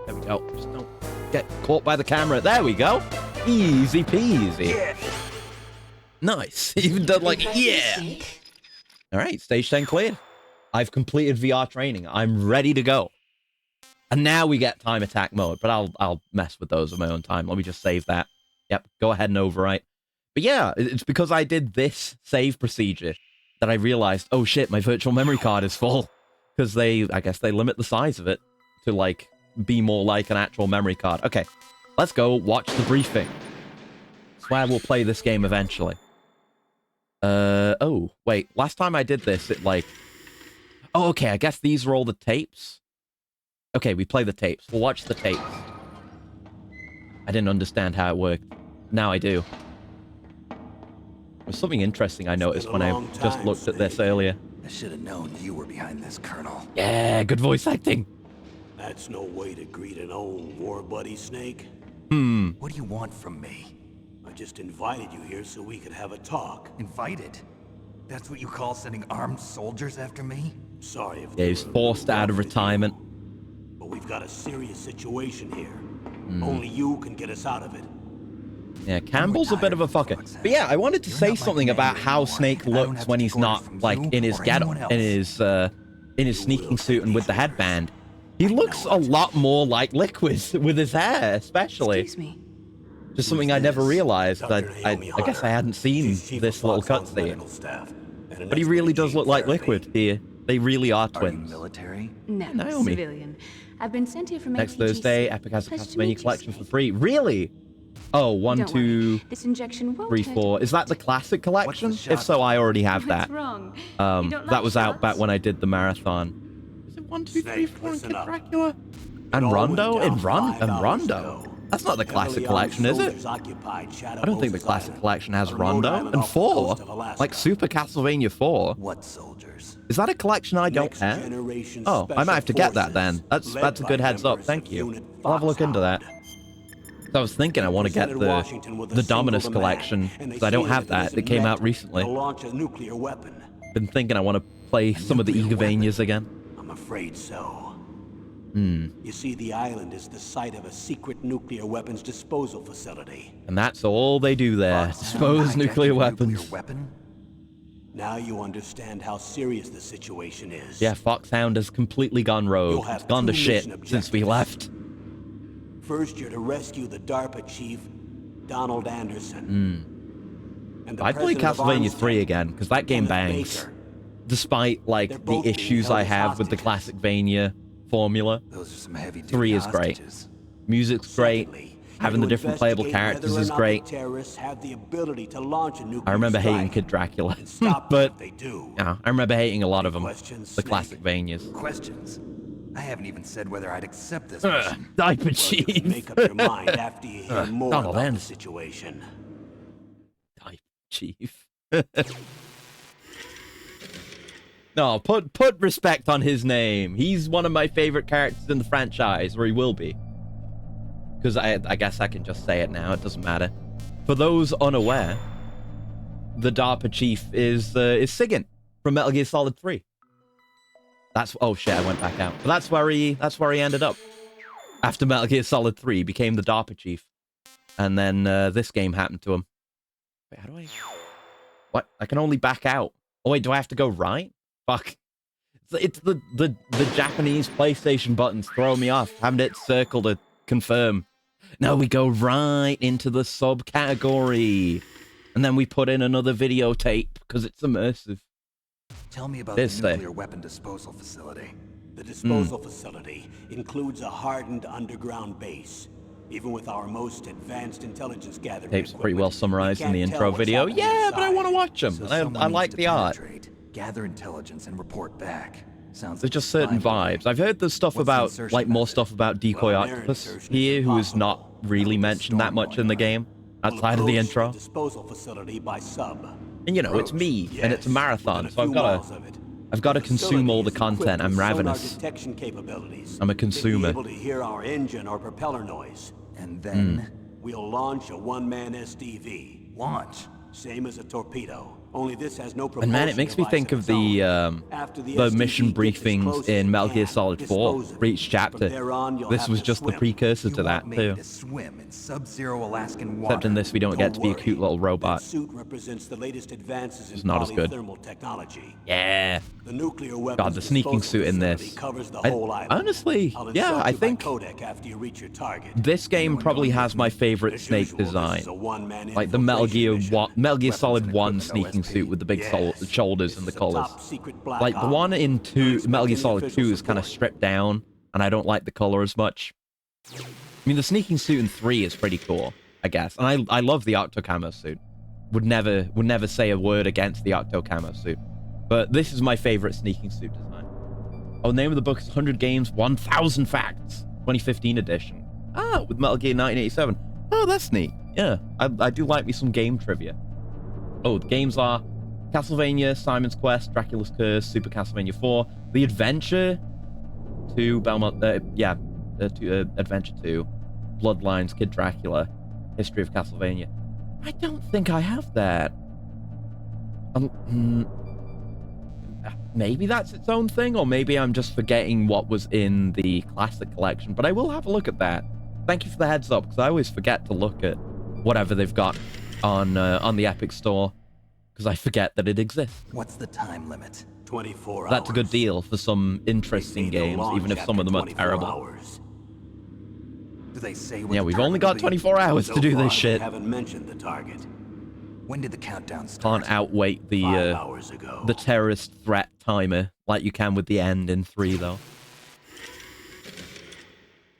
There we go. Just don't get caught by the camera. There we go. Easy peasy. Yeah. Nice. Even done like, yeah. All right, stage 10 cleared. I've completed VR training. I'm ready to go. And now we get time attack mode, but I'll mess with those at my own time. Let me just save that. Yep, go ahead and overwrite. But yeah, it's because I did this save procedure that I realized, oh shit, my virtual memory card is full. Because I guess they limit the size of it to, like, be more like an actual memory card. Okay, let's go watch the briefing. Swear we'll play this game eventually. Oh, wait, last time I did this, it, like... Oh, okay, I guess these are all the tapes. Okay, we play the tapes. We'll watch the tapes. I didn't understand how it worked. Now I do. There's something interesting I noticed when I just looked at this earlier. I should have known you were behind this, Colonel. Yeah, good voice acting. That's no way to greet an old war buddy, Snake. What do you want from me? I just invited you here so we could have a talk. Invited? That's what you call sending armed soldiers after me? Sorry if Yeah, he's forced out of retirement. but we've got a serious situation here. Only you can get us out of it. Yeah, Campbell's a bit of a fucker. But yeah, I wanted to say something about how Snake looks when he's not, like, in his getup, in his sneaking suit and with the headband. He looks a lot more like Liquid with his hair, especially. Excuse me. Just something I never realized. I guess I hadn't seen this little cutscene. But he really does look like Liquid here. They really are Are you twins. military? No, Naomi. civilian. I've been sent here from Next APGC. Thursday, Epic has a Pleasure to Castlevania meet you, collection for Snake. free. Really? Oh, one, Don't two, worry. This injection won't 3, hurt 4. you. Is that the classic collection? What's the If so, I already have What's that. wrong? You That don't like was out back shots? when I did the marathon. Is it 1, 2, 3, Snake, 4 and listen Kid up. Dracula? And all went Rondo? down And 5 hours Rondo? ago. That's not the classic Heavily collection, armed is it? soldiers occupied Shadow I don't think the Moses classic Island, collection has a remote Rondo. island And off the 4? coast of Alaska. Like Super Castlevania 4? What soldiers? Is that a collection I don't Next have? generation Oh, I might have to get that special then. forces, That's a led good by heads up. members Thank of you. Unit I'll have a look into that. Foxhound. So I was thinking I want to get Presented Washington with a the single Dominus demand, collection, and they because I don't stated have if that. it It came isn't out met, recently. they'll launch a nuclear weapon. Been thinking I want to play some of the nuclear Igavanias again. I'm afraid so. Hmm. You see, the island is the site of a secret nuclear weapons disposal facility. And that's all they do there. Foxhound Dispose hijacked nuclear a weapons. Nuclear weapon? Now you understand how serious the situation is. Yeah, Foxhound has completely gone rogue. You'll have It's gone to two shit mission since we objectives. left. First, you're to rescue the DARPA chief, Donald Anderson. And the I'd play president of Castlevania Armstead, 3 again, because that game Kenneth bangs. Baker. Despite, like, They're the both being issues held I as have with the hostages. classic Vania formula. Those are some heavy-duty 3 is great. hostages. Music's great. Secondly, Having the you're to different playable investigate characters whether or is not great. The terrorists have the ability to launch a nuclear I remember hating strike Kid Dracula. and stop them but, if they do. yeah, I remember hating a lot of them. Questions, The Snake? classic Vanias. Questions? I haven't even said whether I'd accept this Ugh, mission. Diaper Well, you can Chief. make up your mind after you hear more Donald about the Anderson. situation. Diaper Chief. No, put respect on his name. He's one of my favorite characters in the franchise, or he will be. Because I guess I can just say it now. It doesn't matter. For those unaware, the DARPA chief is Sigint from Metal Gear Solid 3. That's oh shit, I went back out. But that's where he ended up. After Metal Gear Solid 3, he became the DARPA chief, and then this game happened to him. Wait, how do I? What? I can only back out. Oh wait, do I have to go right? Fuck. It's the Japanese PlayStation buttons throw me off. Having it circle to confirm. Now we go right into the subcategory. And then we put in another videotape because it's immersive. Tell me about This the thing. nuclear weapon disposal facility. The disposal facility includes a hardened underground base. Even with our most advanced intelligence gathering Tape's pretty equipment, well we summarized in can't the tell intro what's video. happening Yeah, but I inside. want to watch them. So I someone like needs the to art. penetrate, gather intelligence, and report back. Sounds There's like just a certain spy movie. vibes. I've heard there's stuff What's the about, insertion like, more method? stuff about Decoy Well, their Octopus insertion here, is who is not impossible. really mentioned that much in the game, outside of the We'll intro. approach the disposal facility by sub. And, you know, it's me, and it's a Yes, marathon, within so a I've few got miles to... of it. I've got to The consume all the facility is content. equipped I'm with sonar ravenous. detection capabilities. I'm a To consumer. be able to hear our engine or propeller noise. And then We'll launch a one-man SDV. launch. Same as a torpedo. Only this has no propulsion And man, it makes me device think of of its own. the After the SDV mission gets as briefings close as in it Metal Gear can, Solid 4 dispose of for it. each chapter. From there on, you'll This have was to just the swim. precursor You to that want me too. to swim in sub-zero Alaskan water. Except in this, we don't get to be a worry. cute little That robot. suit represents the latest advances in It's not as good. polythermal technology. Yeah. The nuclear weapons God, the sneaking disposal suit in facility this. covers the I- whole island. honestly, I'll yeah, insert I you by think codec after you reach your target. this game probably has my favorite As snake usual, this design. is a one-man Like the Metal Gear, infiltration mission. Metal Gear Weapons Solid and 1 equipment sneaking OSP. suit with the big Yes, shoulders this and the is a colors. top-secret black Like the ops. one in Don't expect Metal Gear any Solid official 2 is kind of support. stripped down, and I don't like the color as much. I mean, the sneaking suit in 3 is pretty cool, I guess. And I love the Octo Camo suit. Would never say a word against the Octo Camo suit. But this is my favorite sneaking suit design. Oh, the name of the book is 100 Games, 1000 Facts, 2015 edition. Ah, with Metal Gear 1987. Oh, that's neat. Yeah, I do like me some game trivia. Oh, the games are Castlevania, Simon's Quest, Dracula's Curse, Super Castlevania 4, The Adventure 2, Belmont, Adventure 2, Bloodlines, Kid Dracula, History of Castlevania. I don't think I have that. Maybe that's its own thing, or maybe I'm just forgetting what was in the classic collection, but I will have a look at that. Thank you for the heads up, because I always forget to look at whatever they've got on the Epic Store, because I forget that it exists. What's the time limit? 24 That's a good hours. deal for some interesting They say they'll games, launch even if some after of them are 24 terrible. hours. Do they say what Yeah, the we've only target got will be? 24 hours So to do far, this they shit. haven't mentioned the target. When did the countdown start? Can't outweight 5 hours ago. the terrorist threat timer like you can with the end in 3 though.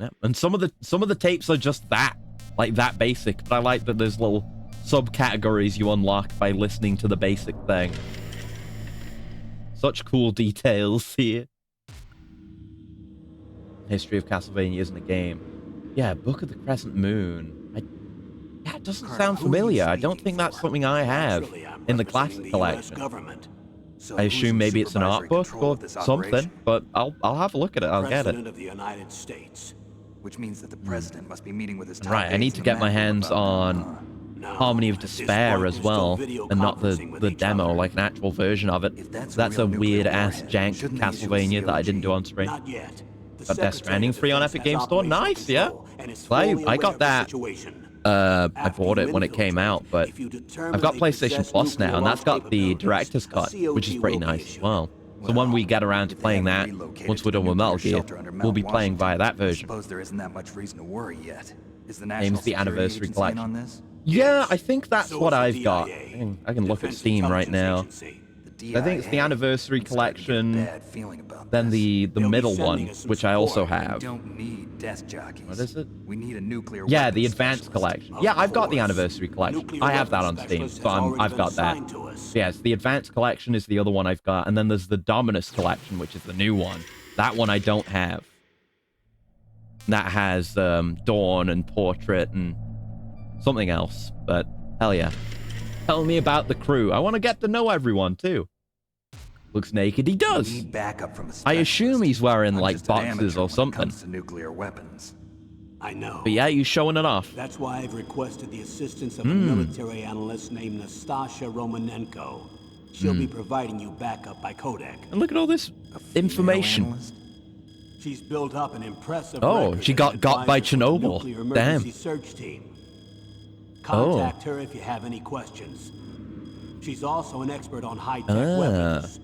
Yeah. And some of the tapes are just that, like that basic, but I like that there's little subcategories you unlock by listening to the basic thing. Such cool details here. History of Castlevania isn't a game. Yeah, Book of the Crescent Moon. Yeah, it doesn't sound Who are you familiar. I don't speaking think that's for? something I have Naturally, I'm in the representing classic the US collection. government. So I who's assume in maybe it's an art supervisory book control or of this something, operation? but I'll have a look at it. I'll get it. President of the United States. Which means that the president must be meeting with his top Right, I need aides to in get my Manhattan hands about on that, huh? No, Harmony of at this Despair point, as they're still well, video and not conferencing with the each demo, other. like an actual version of it. If that's That's a real nuclear weird ass warhead, jank shouldn't they issue a Castlevania that I didn't do COG? on stream. Not yet. The Got Death Secretary Stranding of free on Defense Epic has Games Store. operational Nice, yeah. control and is I fully aware got of the that. situation. I After bought you it when it came infiltrate, out, but if you determine I've got they PlayStation possess Plus now, and nuclear that's got the capabilities, director's a cut, which is COG pretty will be nice as issued. well. So when we get around to If they playing haven't that, relocated once to we're the done with nuclear Metal Gear, shelter under we'll Mount be playing via Washington, that I version. suppose there isn't that much reason to worry yet. Is the Name's National the Security Anniversary Agency in Collection. on this? Yeah, I think that's So what is the I've got. DIA, I can look at Defense Steam right Intelligence now. Agency. The I think it's the DIA. Anniversary I'm starting to get a Collection, bad feeling about then this. the They'll be middle sending one, us some which I also support. We have. don't need desk jockeys. What is it? We need a nuclear Yeah, weapons the Advanced specialist. Collection. Of Yeah, I've got the course. Anniversary Collection. Nuclear I have that on weapons Steam, specialist so has already I've been got that. assigned to us. Yes, the Advanced Collection is the other one I've got, and then there's the Dominus Collection, which is the new one. That one I don't have. That has Dawn and Portrait and something else, but hell yeah. Tell me about the crew. I want to get to know everyone, too. Looks naked. He We does. need backup from a I assume specialist. he's wearing, I'm like, just an boxes amateur or when it something. comes to nuclear weapons. I know. But yeah, he's showing it off. That's why I've requested the assistance of a Hmm. military analyst named Nastasha Romanenko. She'll be providing you backup by Kodak. And look at all this A female information. analyst? She's built up an impressive Oh, record she as got an got by advisor for the Chernobyl. Nuclear Damn. Emergency Search Team. Contact her if you have any questions. She's also an expert on high-tech weapons.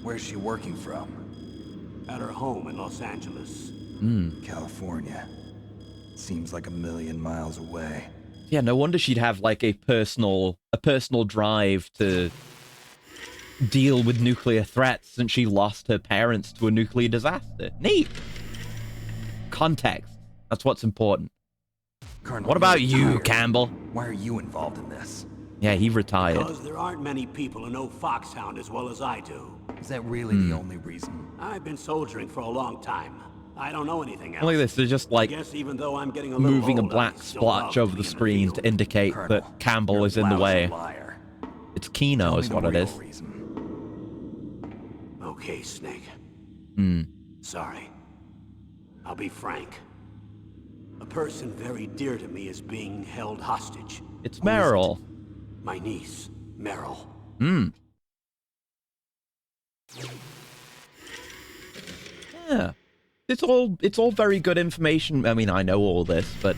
Where's she working from? At her home in Los Angeles. California. Seems like a million miles away. Yeah, no wonder she'd have like a personal drive to deal with nuclear threats since she lost her parents to a nuclear disaster. Neat. Context. That's what's important. Colonel, What about you're you, retired. Campbell? Why are you involved in this? Yeah, he retired. Because there aren't many people who know Foxhound as well as I do. Is that really the only reason? I've been soldiering for a long time. I don't know anything else. Look at this. They're just like I guess even though I'm getting a little moving a older, black I still love splotch to over be the in the screen field. to indicate Colonel, that Campbell you're is a in the lousy way. Liar. It's Kino Tell is me what the it real is. reason. Okay, Snake. Hmm. Sorry. I'll be frank. A person very dear to me is being held hostage. It's Meryl. My niece, Meryl. Hmm. Yeah. It's all very good information. I mean, I know all this, but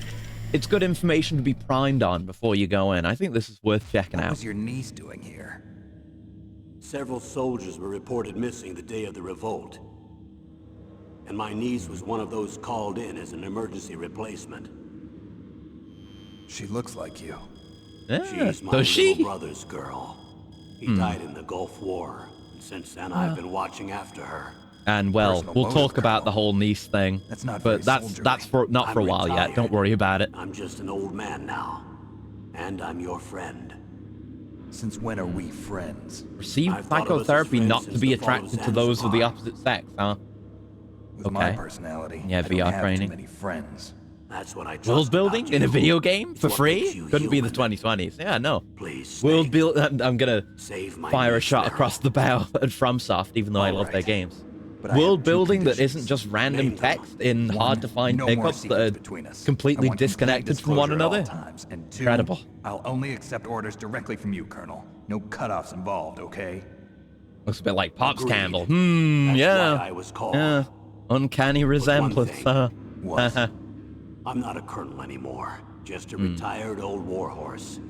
it's good information to be primed on before you go in. I think this is worth checking What out. was your niece doing here? Several soldiers were reported missing the day of the revolt. And my niece was one of those called in as an emergency replacement. She looks like you. Yeah. She's my Does little she? brother's girl. He died in the Gulf War. And since then, I've been watching after her. And well, Personal we'll motive, talk about Colonel. the whole niece thing. That's not but very that's for not for a I'm while yet. retired. Don't worry about it. I'm just an old man now. And I'm your friend. Since when are we friends? Receive I've thought of us as psychotherapy friends not to since be the fall of attracted to those of the Zanzibar. opposite sex, huh? With my Okay. personality, Yeah, I don't VR have training. too many friends. That's what I trust World building about in a you. video game It's for what free? makes you Couldn't be the human. 2020s. Yeah, no. Please, World Snake, build. I'm gonna save my fire a niece, shot Meryl. across the bow at FromSoft, even though I All love their right. games. But I have World two building that conditions. isn't just random Name them. text in One, hard to find no more pickups secrets that are between us. I completely want complete disconnected from one disclosure at all another. times. And two, Incredible. I'll only accept orders directly from you, Colonel. No cutoffs involved, okay? Looks a bit like Pops Agreed. Campbell. That's Yeah. why I was called. Yeah. Uncanny resemblance. thing. What? I'm not a colonel anymore. Just a Hmm. retired old warhorse.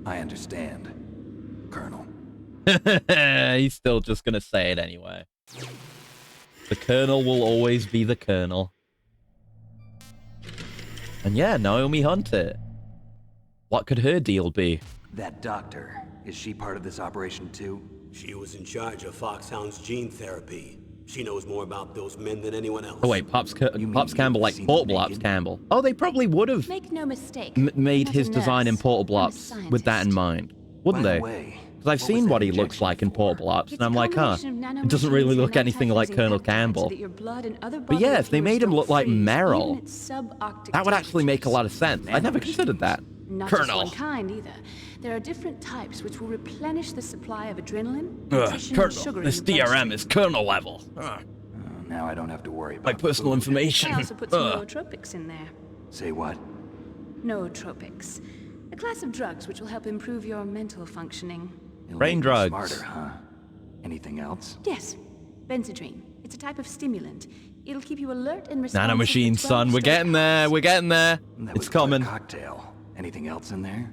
I understand, Colonel. He's still just gonna say it anyway. The Colonel will always be the Colonel. And yeah, Naomi Hunter. What could her deal be? That doctor, is she part of this operation too? She was in charge of Foxhound's gene therapy. She knows more about those men than anyone else. Oh wait, Pops mean Pops Campbell you've like seen Portable them Ops naked? Campbell. Oh, they probably would have Make no mistake. made I'm not his a design in nurse. Portable I'm a Ops with that in scientist. mind, wouldn't By the they? way, Because I've what seen was what that he looks injection like in for? Portable Ops, It's and I'm a like, huh, combination of it doesn't really nanomachines look and anything like anti-fusing Colonel peptides Campbell. so that your blood and other But yeah, bodily if they made fluids him don't look like freeze, Meryl, even at subarctic that would actually make a lot of temperatures. sense. I never considered that. Not Colonel. just one kind either. There are different types which will replenish the supply of adrenaline, Ugh, nutrition, and sugar Colonel, in this your DRM bloodstream. is Colonel level. Now I don't have to worry about My personal food. information. I also put some Ugh. nootropics in there. Say what? Nootropics. A class of drugs which will help improve your mental functioning. It'll Brain make me drugs. Smarter, huh? Anything else? Yes, Benzedrine. It's a type of stimulant. It'll keep you alert and responsive. Nanomachine, for 12 son. We're straight getting there. hours. We're getting there. That It's was quite a coming. cocktail. Anything else in there?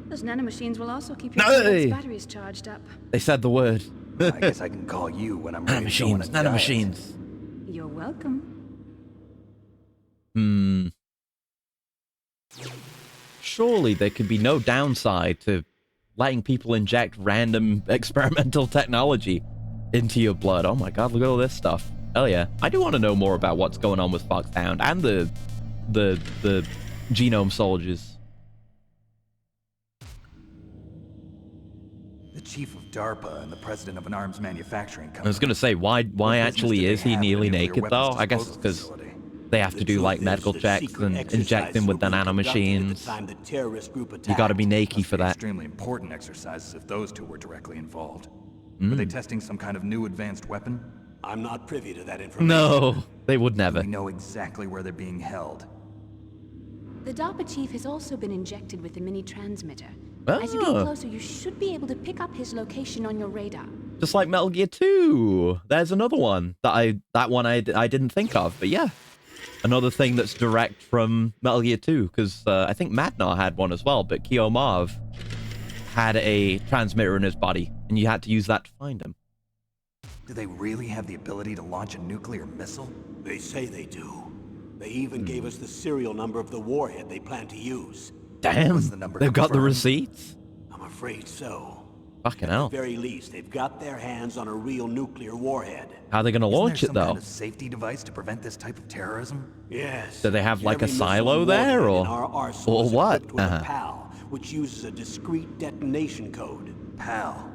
Those nanomachines will also keep your Hey! batteries charged up. They said the word. I guess I can call you when I'm ready to go on a Nanomachines, diet. nanomachines. You're welcome. Surely there could be no downside to letting people inject random experimental technology into your blood. Oh my god, look at all this stuff. Hell yeah. I do want to know more about what's going on with Foxhound and the genome soldiers. The chief of DARPA and the president of an arms manufacturing company. I was gonna say, why What business actually do they is he have in a nearly nuclear naked weapons though? I guess it's disposal because facility? they have to do like medical checks and inject him with the nanomachines. You gotta be naked for that. Extremely important exercises if those two were directly involved. Hmm. Were they testing some kind of new advanced weapon? I'm not privy to that information. No, they would never. We know exactly where they're being held. The DARPA chief has also been injected with a mini transmitter. As you get Oh, closer, you should be able to pick up his location on your radar. just like Metal Gear 2. There's another one that I didn't think of, but yeah. Another thing that's direct from Metal Gear 2, because I think Madnar had one as well, but Kiyomarv had a transmitter in his body, and you had to use that to find him. Do they really have the ability to launch a nuclear missile? They say they do. They even gave us the serial number of the warhead they plan to use. Damn, Was the number they've got the confirmed? receipts? I'm afraid so. Fucking At hell. the very least, they've got their hands on a real nuclear warhead. How are they going to Isn't launch there it, some though? kind of safety device to prevent this type of terrorism? Yes. Do they have, like, a Every missile silo and there, warhead or- in our arsenal or is what? equipped with Uh-huh. a PAL, which uses a discrete detonation code. PAL.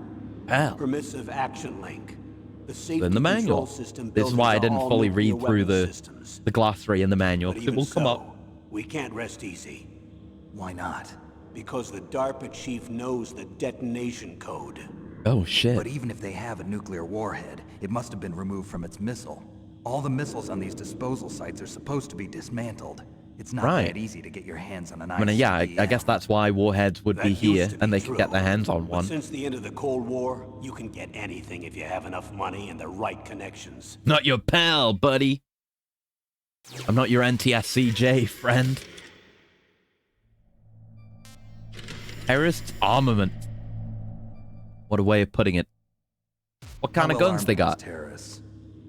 Hell. Permissive Action Link. The safety In the control manual. system This is built why I into didn't all fully nuclear read through weapons systems. the glossary in the manual, But 'cause it even will come so, up. we can't rest easy. Why not? Because the DARPA chief knows the detonation code. Oh, shit. But even if they have a nuclear warhead, it must have been removed from its missile. All the missiles on these disposal sites are supposed to be dismantled. It's not Right. that easy to get your hands on an I mean, yeah, I guess that's why warheads would That be used here, to and be they could get their true. hands on But one. since the end of the Cold War, you can get anything if you have enough money and the right connections. Not your pal, buddy. I'm not your NTSCJ, friend. Terrorist armament. What a way of putting it. What kind of guns they got? Terrorists.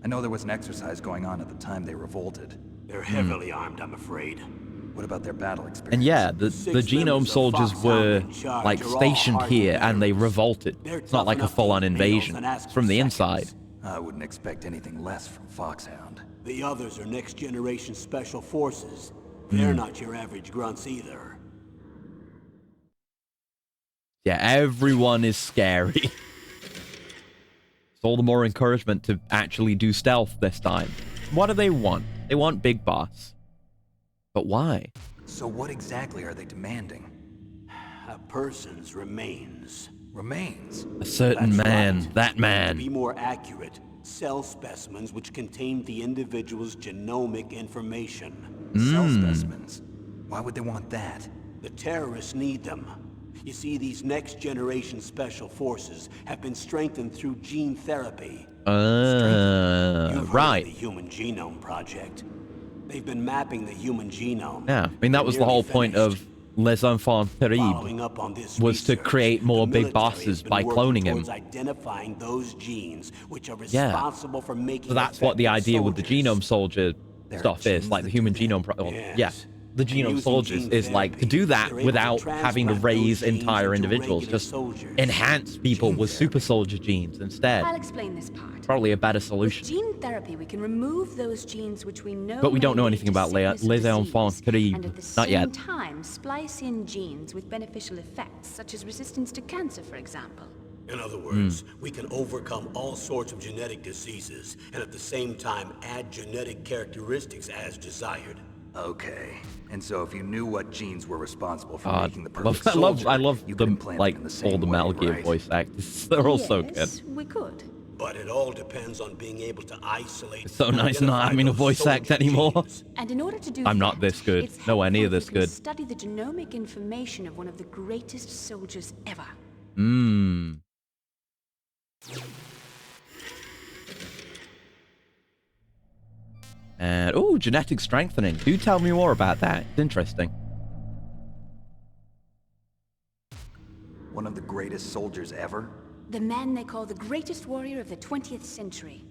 I know there was an exercise going on at the time they revolted. They're heavily armed, I'm afraid. What about their battle experience? And yeah, the Six genome members of soldiers Foxhound were in charge like are all stationed hardened here and they veterans. revolted. They're It's not tough like a enough to full-on eat meals invasion and ask from for the seconds. inside. I wouldn't expect anything less from Foxhound. The others are next generation special forces. They're not your average grunts either. Yeah, everyone is scary. It's all the more encouragement to actually do stealth this time. What do they want? They want Big Boss. But why? So what exactly are they demanding? A person's remains. Remains? A certain That's man, right. that To be man. more accurate, cell specimens which contain the individual's genomic information. Cell specimens? Why would they want that? The terrorists need them. You see, these next-generation special forces have been strengthened through gene therapy. You've heard of Right. the Human Genome Project. They've been mapping the human genome. Yeah, I mean, that They're was the nearly whole point finished. of Les Enfants Terribles. Following up on this was to research, create more the big military bosses has been by working cloning him. towards identifying those genes which are Yeah. responsible for making So that's what the effective idea with the soldiers. genome soldier There are stuff is, genes like the that human do that. genome. Well, Yes. yeah, the And genome using soldiers gene is like to therapy, do that they're able to without having to transplant raise those genes entire into individuals. regular Just soldiers. enhance people Gene with super soldier genes instead. I'll explain this part. Probably a better With solution. gene therapy, we can remove those genes which we know. But we don't may know lead anything to about sickness or Les disease, Enfants Terribles. and at the Not same yet. time splice in genes with beneficial effects, such as resistance to cancer, for example. In other words, we can overcome all sorts of genetic diseases and at the same time add genetic characteristics as desired. Okay. And so if you knew what genes were responsible for God, making the I perfect love soldier, you could the implant like them in the same all the way, Metal Gear right? voice actors. They're all so good. Yes, we could. But it all depends on being able to isolate. It's so and nice not identify having a those voice act soldier anymore. genes. And in order to do I'm not that, this good. it's Nowhere near helpful this if you can good. Study the genomic information of one of the greatest soldiers ever. Mmm. And oh, genetic strengthening. Do tell me more about that. It's interesting. greatest soldiers ever? The man they call the greatest warrior of the 20th century.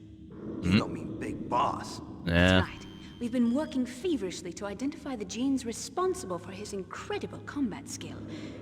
You don't mean Big Boss. Yeah. That's right. We've been working feverishly to identify the genes responsible for his incredible combat skill.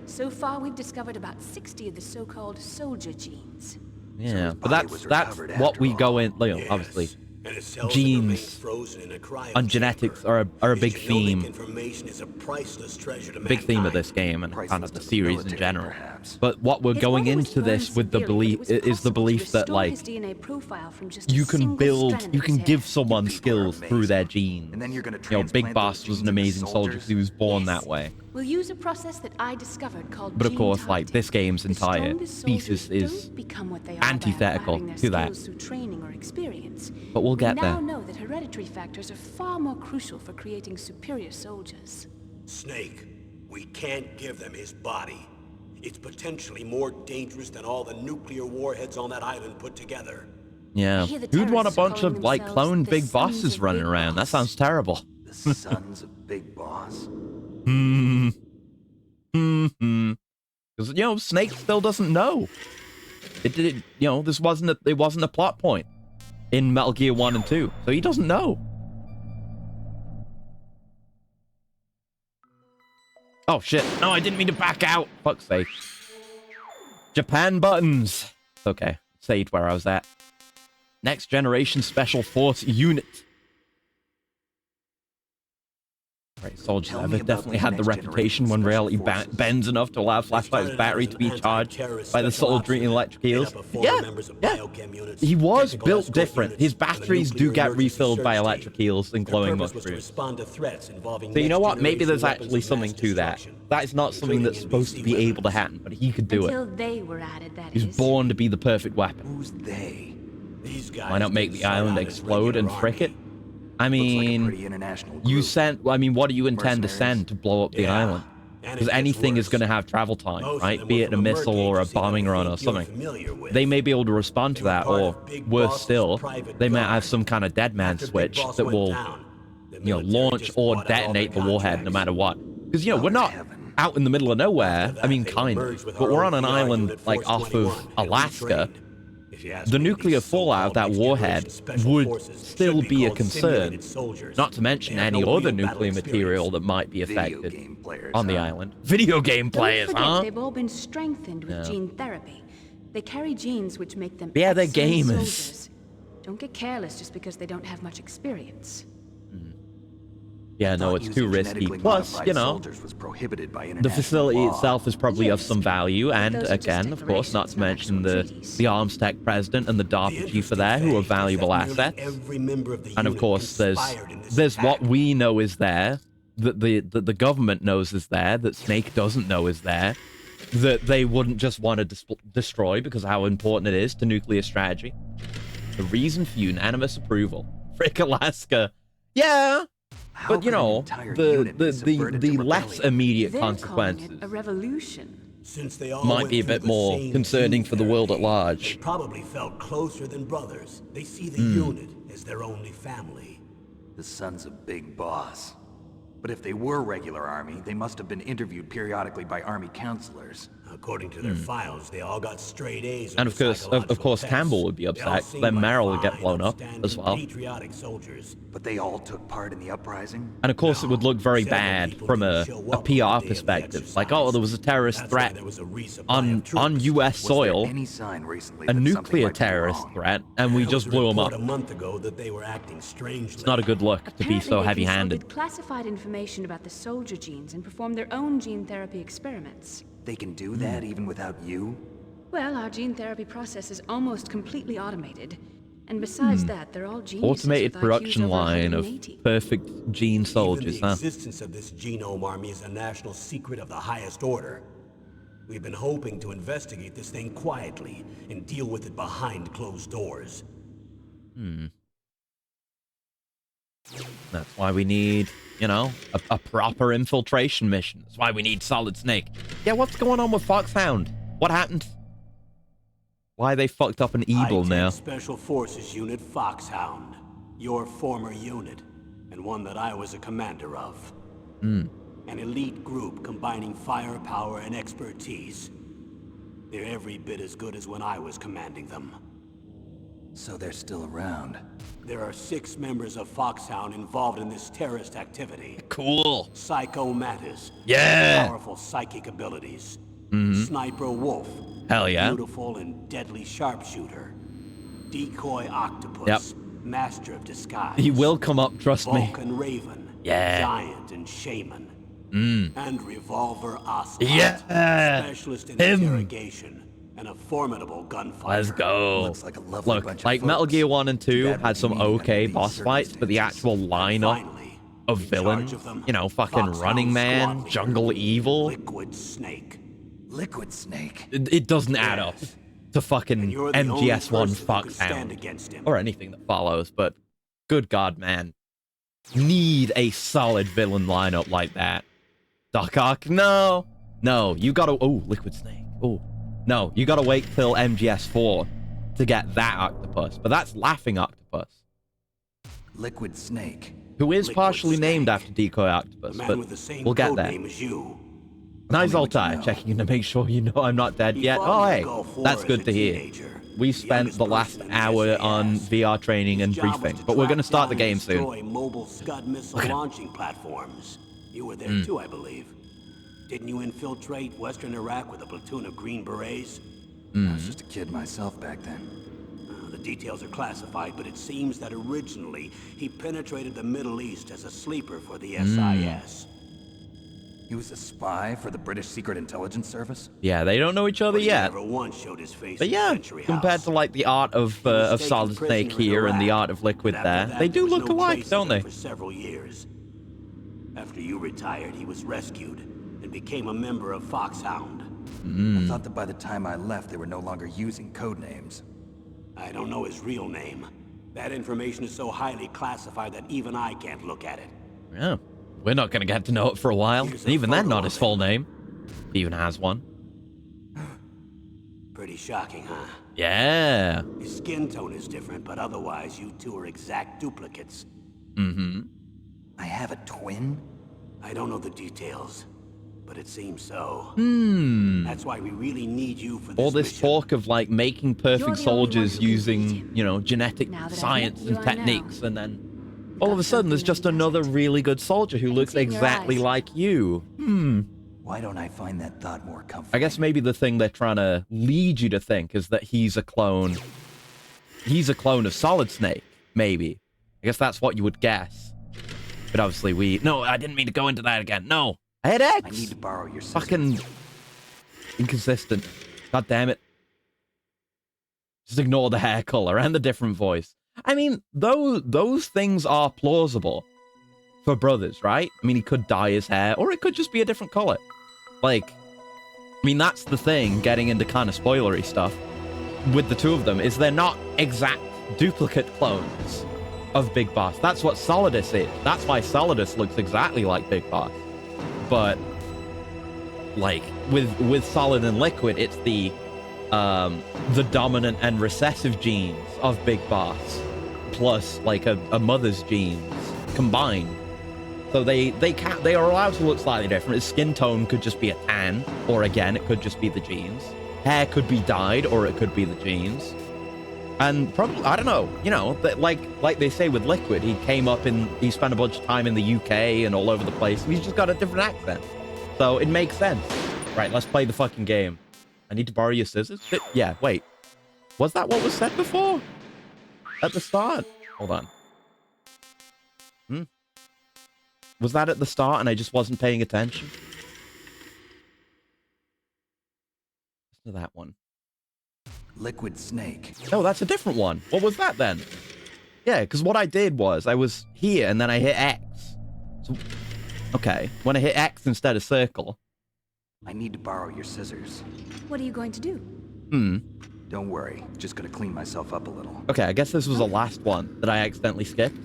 So far, we've discovered about 60 of the so-called soldier genes. Yeah, his but body was that's recovered what after we go all. in, like, Yes, obviously. and his cells have genes remained frozen in a cryo and genetics chamber. are a His big genomic theme. Information is a priceless treasure to Big theme of mankind. this game and kind Priceless of the to the series in military, general. perhaps. But what we're His going body was into this burned with the severely, belief but it was is the possible to belief that restore like his DNA profile from just a you can single build, strand you of can his give hair. someone people are skills through their amazing. genes. And then you're gonna You know, Big transplant Boss those was an genes into amazing soldier. soldiers? He was born Yes. that way. We'll use a process that I discovered called But of gene course, like, targeting. this game's The entire strongest thesis soldiers is don't become what they are by antithetical acquiring their to that. skills through training or experience. But we'll get we there. now know that hereditary factors are far more crucial for creating superior soldiers. Snake, we can't give them his body. It's potentially more dangerous than all the nuclear warheads on that island put together. Yeah. I hear the Who'd want a terrorists are bunch calling of like themselves clone the Big Sons Bosses of running Big around? That Boss. sounds terrible. The sons of Big Boss? Because you know, Snake still doesn't know. It did. You know, this wasn't a plot point in Metal Gear 1 and 2, so he doesn't know. Oh shit! No, I didn't mean to back out. Fuck's sake. Japan buttons. Okay, saved where I was at. Next Generation Special Force Unit. Right, soldiers Tell ever me about definitely these had the Next reputation Generation when Special reality Forces. bends enough to allow Flashlight's battery to be charged by the soldering electric eels. Yeah, he was built different. His batteries do get refilled by electric eels and glowing mushrooms. So you know what? Maybe there's actually something to that. That is not something that's supposed to be able to happen, but he could do Until it. they were added, that He's is. born to be the perfect weapon. Who's they? Why not make the island explode and frick it? I Looks like a mean, pretty international you group. sent. I mean, what do you intend to Mercenaries. send to blow up the Yeah, island? and it Because gets anything is worse. going to have travel time, Most of right? them Be were it a from a merc missile or a agency that I bombing run or think you're something. familiar with. They may be able to respond to They were that, part or of Big worse Boss's still, private they might guard. have some kind of dead man After Big switch Boss that went will, down, the you know, military launch just or bought out all detonate the their warhead no contracts. matter what. Because you know, Oh, we're not heaven. out in the middle of nowhere. After that, I mean, they kind merged of, with but we're on an ROVR island Unit like Force off 21 of and Alaska. retrained. If you ask The me, nuclear these fallout of that so-called warhead Next Generation Special would Forces still should be a called concern. simulated soldiers. Not to mention They have any no other real battle nuclear material experience. that might be Video affected game players, on the huh? island. Video game Don't players, forget, huh? they've all been strengthened with Yeah. gene therapy. They carry genes which make them Yeah, they're excellent gamers. soldiers. Don't get careless just because they don't have much experience. Yeah, no, Thought it's too using risky. genetically Plus, modified you know, soldiers was prohibited by the international facility law. itself is probably of Yes, some value, but and those are just again, of course, not to declarations, mention not the actual treaties. Arms Tech president and the The DARPA chief interesting are there, who thing are is that valuable nearly assets. every member of the And of unit course, conspired in this there's what attack. we know is there, that the government knows is there, that Snake doesn't know is there, that they wouldn't just want to destroy because of how important it is to nuclear strategy. The reason for unanimous approval. Frick Alaska. Yeah, How but you could an know, entire the unit be subverted to less rebellion? immediate They're calling consequences it a revolution. Since they all might went be a through bit the more same concerning gene for the world at therapy, large. They probably felt closer than brothers. They see the Hmm. unit as their only family. The sons of Big Boss. But if they were regular army, they must have been interviewed periodically by army counselors. According to their files, they all got straight A's. Hmm. on And the of course, psychological tests. Campbell would be They all upset. seemed Then like Merrill would get fine, blown up upstanding, as well. patriotic soldiers. But they all took part in the uprising? And of course, it would look very Several bad people from didn't a show up PR on the day of the perspective. Like, exercise. oh, there was a terrorist That's why threat there was a resupply on of troops. U.S. Was there soil, any sign recently a that something nuclear might be terrorist wrong? threat, and we There just was a blew them report up. a month ago that they were acting strangely. It's not a good look to be Apparently, so they heavy-handed. consulted classified information about the soldier genes and performed their own gene therapy experiments. They can do Hmm. that even without you? Well, our gene therapy process is almost completely automated. And besides that, they're all geniuses Hmm. Automated with IQs production over line of 180. perfect gene soldiers, Even the huh? existence of this genome army is a national secret of the highest order. We've been hoping to investigate this thing quietly and deal with it behind closed doors. That's why we need, you know, a proper infiltration mission. That's why we need Solid Snake. Yeah, what's going on with Foxhound? What happened? Why they fucked up an evil I-10 now? Special Forces Unit Foxhound, your former unit, and one that I was a commander of. An elite group combining firepower and expertise. They're every bit as good as when I was commanding them. So they're still around. There are 6 members of Foxhound involved in this terrorist activity. Cool. Psycho Mantis. Yeah. Powerful psychic abilities. Sniper Wolf. Hell yeah. Beautiful and deadly sharpshooter. Decoy Octopus. Master of disguise. He will come up, trust me. Vulcan Raven. Yeah. Giant and Shaman. And Revolver Ocelot. Yeah. Specialist in Him. interrogation. And a formidable gunfighter. Let's go. Looks like a lovely bunch Look, of like Metal folks. Gear 1 and 2 Too bad had we some need them okay in these boss fights, but the actual lineup Finally, of in villains, charge of them, you know, fucking Foxhound Running Man, squad leader, Jungle Evil, Liquid Snake. Liquid Snake. it doesn't add up Yes. to fucking And you're the only MGS1 person who can stand Foxhound against him. or anything that follows, but good God, man. Need a solid villain lineup like that. Doc Ock, no. No, you gotta, oh, Liquid Snake, oh. No, you gotta wait till MGS4 to get that octopus, but that's Laughing Octopus, Liquid Snake. who is Liquid partially named Snake. after Decoy Octopus, The man but with the same we'll get code there. name as you. Nice Tell me what you Altai, know. checking in to make sure you know I'm not dead He yet. fought Oh, in the hey, Gulf War that's as good a to hear. teenager. We The spent youngest the last person in the hour on SAS. VR training and His job was briefing, to but we're track going to start the down game and soon. destroy mobile Scud missile Look at him. launching platforms. You were there Hmm. too, I believe. Didn't you infiltrate Western Iraq with a platoon of Green Berets? I was just a kid myself back then. The details are classified, but it seems that originally he penetrated the Middle East as a sleeper for the SIS. He was a spy for the British Secret Intelligence Service? Yeah, they don't know each other But he yet. never once showed his face But in yeah, Century compared House. to like the art of He was taken Solid Snake prisoner in here and the Iraq, art of Liquid but there, after that, they do there was look no alike, trace don't of they? him for several years. After you retired, he was rescued and became a member of Foxhound. I thought that by the time I left, they were no longer using code names. I don't know his real name. That information is so highly classified that even I can't look at it. Yeah, we're not going to get to know it for a while. Here's And a even then, photo not of his him. full name. If he even has one. Pretty shocking, huh? Yeah. His skin tone is different, but otherwise you two are exact duplicates. Mm-hmm. I have a twin? I don't know the details, but it seems so. Hmm. That's why we really need you for this All this mission. talk of like making perfect You're the only one soldiers who can beat using, him. you know, genetic Now that I've science met you, and I know. techniques, and then You've all got of a sudden there's something just that he another doesn't. really good soldier who looks see it in your exactly eyes. like you. Why don't I find that thought more comforting? I guess maybe the thing they're trying to lead you to think is that he's a clone. He's a clone of Solid Snake, maybe. I guess that's what you would guess. But obviously no, I didn't mean to go into that again. No. I had X. I need to borrow your scissors. Fucking inconsistent. God damn it. Just ignore the hair color and the different voice. I mean, those things are plausible for brothers, right? I mean, he could dye his hair, or it could just be a different color. Like, I mean, that's the thing, getting into kind of spoilery stuff with the two of them, is they're not exact duplicate clones of Big Boss. That's what Solidus is. That's why Solidus looks exactly like Big Boss. But like with Solid and Liquid, it's the dominant and recessive genes of Big Boss plus like a mother's genes combined. So they are allowed to look slightly different. His skin tone could just be a tan, or again, it could just be the genes. Hair could be dyed, or it could be the genes. And probably, I don't know, you know, that like they say with Liquid, he spent a bunch of time in the UK and all over the place, and he's just got a different accent. So it makes sense. Right, let's play the fucking game. I need to borrow your scissors? Yeah, wait. Was that what was said before? At the start? Hold on. Was that at the start and I just wasn't paying attention? Listen to that one. Liquid Snake. No, that's a different one. What was that then? Yeah, because what I did was I was here and then I hit X. So, okay, when I hit X instead of circle. I need to borrow your scissors. What are you going to do? Don't worry, just gonna clean myself up a little. Okay, I guess this was the last one that I accidentally skipped.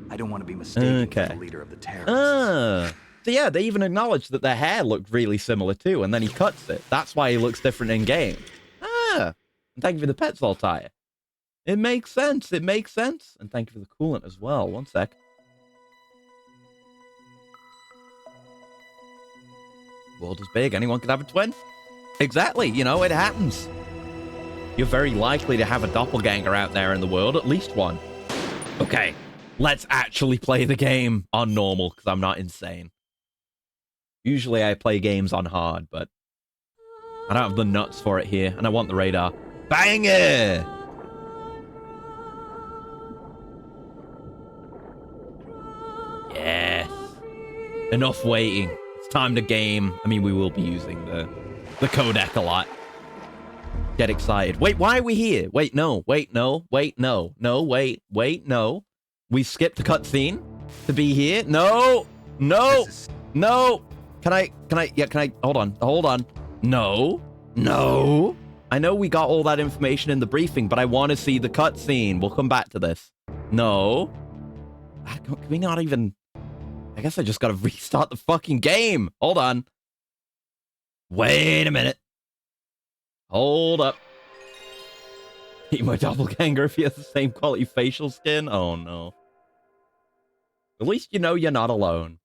I don't want to be mistaken for Okay. the leader of the terrorists. So yeah, they even acknowledged that their hair looked really similar too, and then he cuts it. That's why he looks different in game. And thank you for the pets all tire. It makes sense. It makes sense. And thank you for the coolant as well. One sec. World is big. Anyone could have a twin. Exactly, you know, it happens. You're very likely to have a doppelganger out there in the world, at least one. Okay, let's actually play the game on normal, because I'm not insane. Usually I play games on hard, but I don't have the nuts for it here, and I want the radar. Bang it! Yes. Enough waiting. It's time to game. I mean, we will be using the codec a lot. Get excited. Wait, why are we here? Wait, no. Wait, no. Wait, no. No, wait. Wait, no. We skipped the cutscene to be here? No. No. No. Can I, hold on. No. No. I know we got all that information in the briefing, but I want to see the cutscene. We'll come back to this. No. Can we not even... I guess I just gotta restart the fucking game. Hold on. Wait a minute. Hold up. Eat my doppelganger if he has the same quality facial skin? Oh, no. At least you know you're not alone.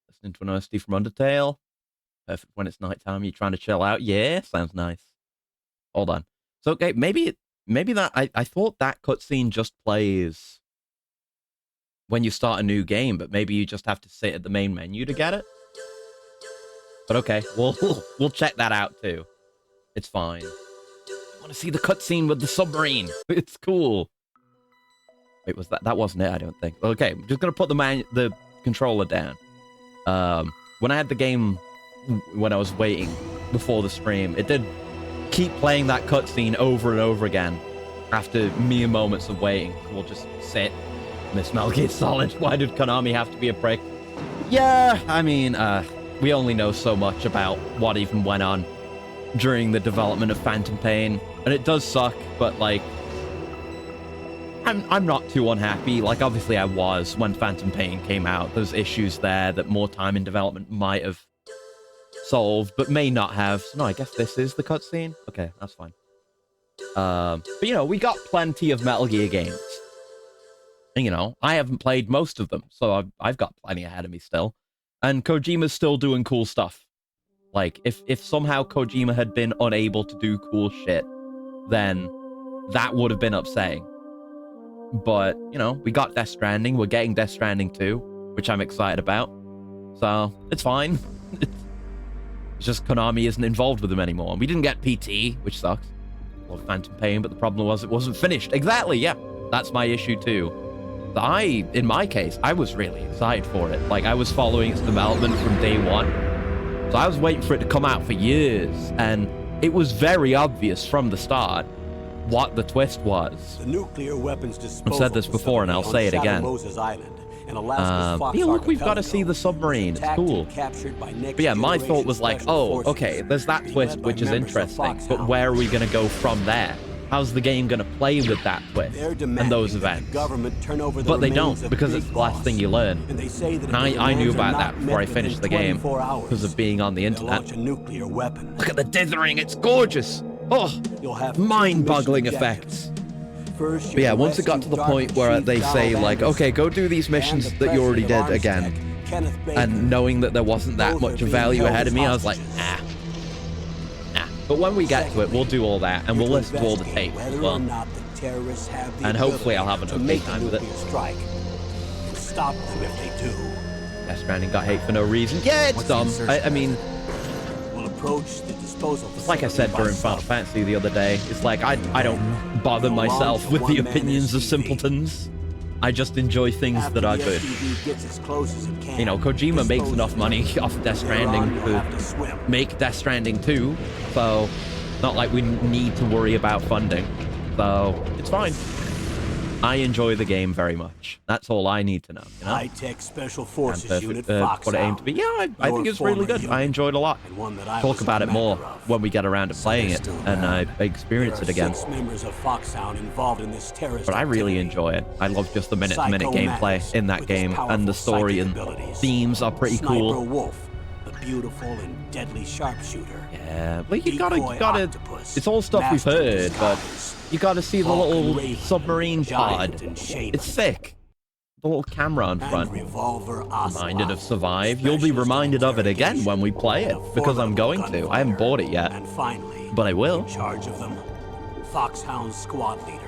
Listening to an OST from Undertale. Perfect when it's nighttime, you're trying to chill out. Yeah, sounds nice. Hold on. So, okay, maybe that... I thought that cutscene just plays when you start a new game, but maybe you just have to sit at the main menu to get it. But okay, we'll check that out too. It's fine. I want to see the cutscene with the submarine. It's cool. Wait, was that wasn't it? I don't think. Okay, I'm just gonna put the controller down. When I had the game, when I was waiting before the stream, it did keep playing that cutscene over and over again after mere moments of waiting. We'll just sit. Miss Metal Gear Solid. Why did Konami have to be a prick? Yeah, I mean, we only know so much about what even went on during the development of Phantom Pain, and it does suck, but like, I'm not too unhappy. Like, obviously I was when Phantom Pain came out. There's issues there that more time in development might have solved, but may not have. So no, I guess this is the cutscene. Okay, that's fine. But you know, we got plenty of Metal Gear games. And, you know, I haven't played most of them, so I've got plenty ahead of me still. And Kojima's still doing cool stuff. Like, if somehow Kojima had been unable to do cool shit, then that would have been upsetting. But, you know, we got Death Stranding. We're getting Death Stranding 2, which I'm excited about. So, it's fine. It's just Konami isn't involved with them anymore. And we didn't get PT, which sucks. Well, Phantom Pain, but the problem was it wasn't finished. Exactly, yeah. That's my issue, too. In my case, I was really excited for it. Like, I was following its development from day one. So I was waiting for it to come out for years. And it was very obvious from the start what the twist was. The nuclear weapons disposal I've said this before, and I'll say it again. Yeah, look, we've got to see the submarine. It's cool. But yeah, my thought was like, oh, okay, there's that twist, which is interesting. But where are we going to go from there? How's the game going to play with that twist and those events? But they don't, because it's the last thing you learn. And I knew about that before I finished the game, because of being on the internet. Look at the dithering, it's gorgeous! Oh, mind-boggling effects. But yeah, once it got to the point where they say, like, okay, go do these missions that you already did again, and knowing that there wasn't that much value ahead of me, I was like, nah. But when we get to it, we'll do all that, and we'll listen to all the tapes as well. And hopefully I'll have an okay time with it. Stop them if they do. Death Stranding got hate for no reason. Yeah, it's dumb. I mean, We'll approach the disposal like I said during Final Fantasy the other day, it's like I don't bother myself with the opinions of simpletons. I just enjoy things that are good. You know, Kojima makes enough money off Death Stranding to make Death Stranding 2, so not like we need to worry about funding. So, it's fine. I enjoy the game very much. That's all I need to know, you know? High-tech special forces unit what it aimed to be. Yeah, I think it's really good. I enjoyed it a lot. Talk about it more when we get around to playing it and I experience it again. But I really enjoy it. I love just the minute-to-minute gameplay in that game, and the story and themes are pretty cool. Wolf, the beautiful and deadly sharpshooter. Yeah, but you gotta. It's all stuff we've heard, but you gotta see the little submarine pod. It's sick. the little camera on And front. revolver Ocelot, Reminded of Survive. You'll be specialist reminded of it again interrogation, when we play it, and a because I'm formidable going to. I haven't gunfighter. bought it yet, And finally, but I will. in charge of them, Foxhound squad leader.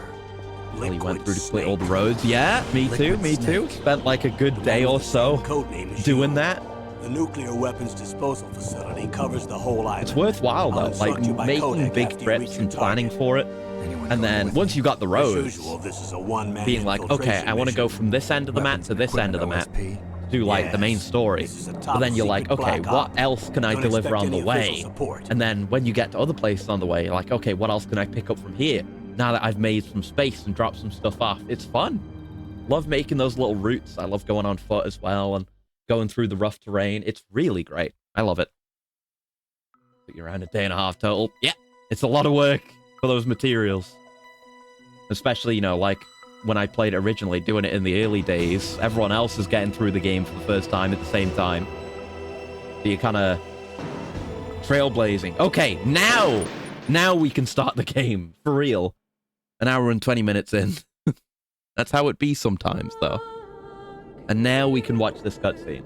Well, he went Liquid through to clear all the Snake. roads. Yeah, me too, Liquid me too. Snake. Spent like a good The day man or with the same so codename as doing you. that. The nuclear weapons disposal facility covers the whole island. It's worthwhile I'll though, like instruct you by making codec big after you reach trips your and planning target. for it. Anyone And going then with once me? you got the As roads, usual, this is a one-man being like, okay, infiltration I want to go mission. from this end of the map Weapons to and this end of the map, equipment do like the main Yes, story. this is a But then you're like, top-secret okay, black what op. else can I Don't deliver expect on the any official way? support. And then when you get to other places on the way, you're like, okay, what else can I pick up from here? Now that I've made some space and dropped some stuff off, it's fun. Love making those little routes. I love going on foot as well and going through the rough terrain. It's really great. I love it. Took you around a day and a half total. Yeah, it's a lot of work for those materials. Especially, you know, like when I played it originally, doing it in the early days, everyone else is getting through the game for the first time at the same time. So you're kind of trailblazing. Okay, now we can start the game for real. An hour and 20 minutes in. That's how it be sometimes, though. And now we can watch this cutscene.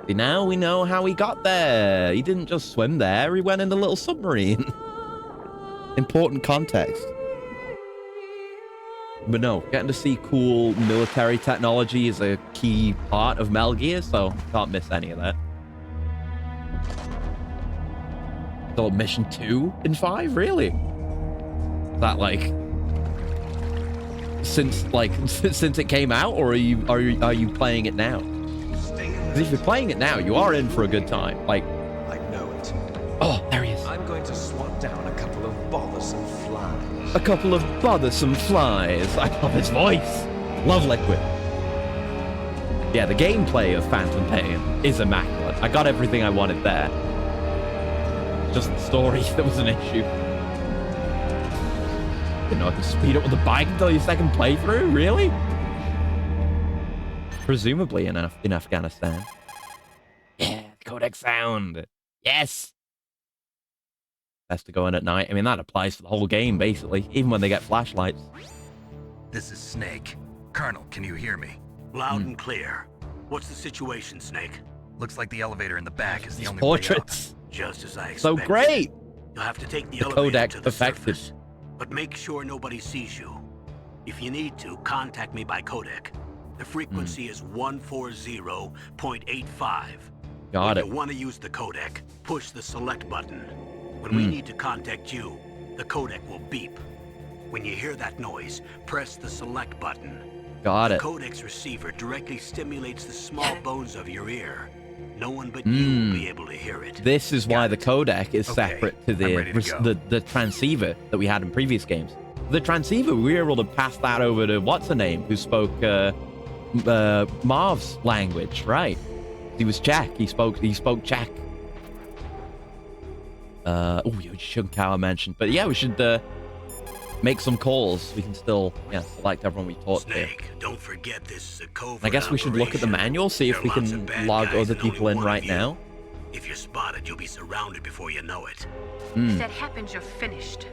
See, now we know how he got there. He didn't just swim there. He went in the little submarine. Important context. But no, getting to see cool military technology is a key part of Metal Gear, so can't miss any of that. So mission 2 in 5, really? That like since it came out, or are you playing it now? Stay in 'Cause if you're playing it now, you are in for a good time. Like, I know it. oh, there he is. I'm going to swat down a couple of bothersome flies. A couple of bothersome flies. I love his voice. Love Liquid. Yeah, the gameplay of Phantom Pain is immaculate. I got everything I wanted there. Just the story that was an issue. Didn't know I could speed up with the bike until your second playthrough? Really? Presumably in Afghanistan. Yeah, codec sound. Yes. Has to go in at night. I mean, that applies to the whole game, basically, even when they get flashlights. This is Snake. Colonel, can you hear me? Loud and clear. What's the situation, Snake? Looks like the elevator in the back is the These only way up. portraits. Just as I expected. So great. You'll have to take the The elevator codec to the perfected. surface. But make sure nobody sees you. If you need to, contact me by codec. The frequency is 140.85. Got When it. you want to use the codec, push the select button. When we need to contact you, the codec will beep. When you hear that noise, press the select button. Got The it. codec's receiver directly stimulates the small bones of your ear. No one but you will be able to hear it. This is why the codec is Okay, separate to I'm ready to go. the transceiver that we had in previous games. The transceiver, we were able to pass that over to what's her name, who spoke Marv's language, right? He was Czech. He spoke Czech. Shunkawa mentioned, but yeah, we should make some calls. We can still select everyone we talked to. Snake, don't forget this is a covert I guess we should look at the operation. manual, see if There we are lots can of bad log guys other and only people in one right of you. now. If you're spotted, you'll be surrounded before you know it. If that happens, you're finished.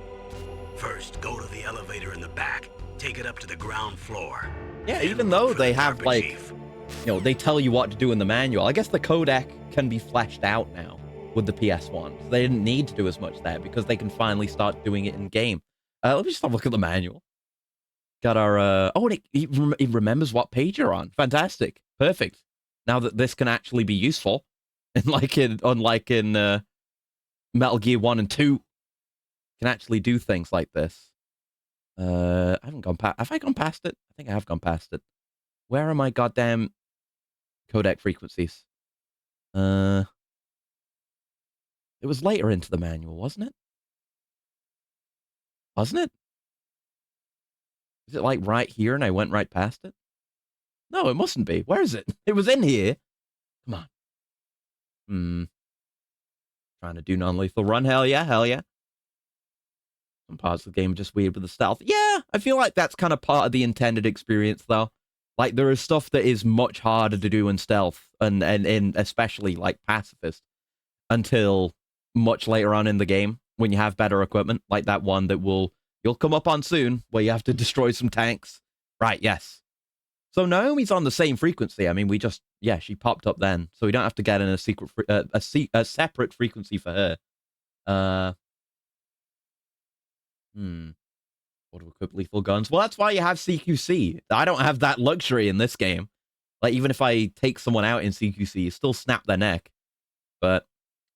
First, go to the elevator in the back. Take it up to the ground floor. Yeah, Then even look though for the they have DARPA like, chief. they tell you what to do in the manual. I guess the codec can be fleshed out now with the PS1. So they didn't need to do as much there because they can finally start doing it in game. Let me just have a look at the manual. Got our and it remembers what page you're on. Fantastic, perfect. Now that this can actually be useful, unlike in Metal Gear 1 and 2, can actually do things like this. I haven't gone past. Have I gone past it? I think I have gone past it. Where are my goddamn codec frequencies? It was later into the manual, wasn't it? Wasn't it? Is it like right here and I went right past it? No, it mustn't be. Where is it? It was in here. Come on. Trying to do non-lethal run. Hell yeah, hell yeah. Some parts of the game are just weird with the stealth. Yeah, I feel like that's kind of part of the intended experience, though. Like, there is stuff that is much harder to do in stealth, and especially, like, pacifist, until much later on in the game, when you have better equipment, like that one that you'll come up on soon, where you have to destroy some tanks. Right, yes. So Naomi's on the same frequency. I mean, we just, yeah, she popped up then. So we don't have to get in a secret, a separate frequency for her. Auto-equip lethal guns. Well, that's why you have CQC. I don't have that luxury in this game. Like, even if I take someone out in CQC, you still snap their neck. But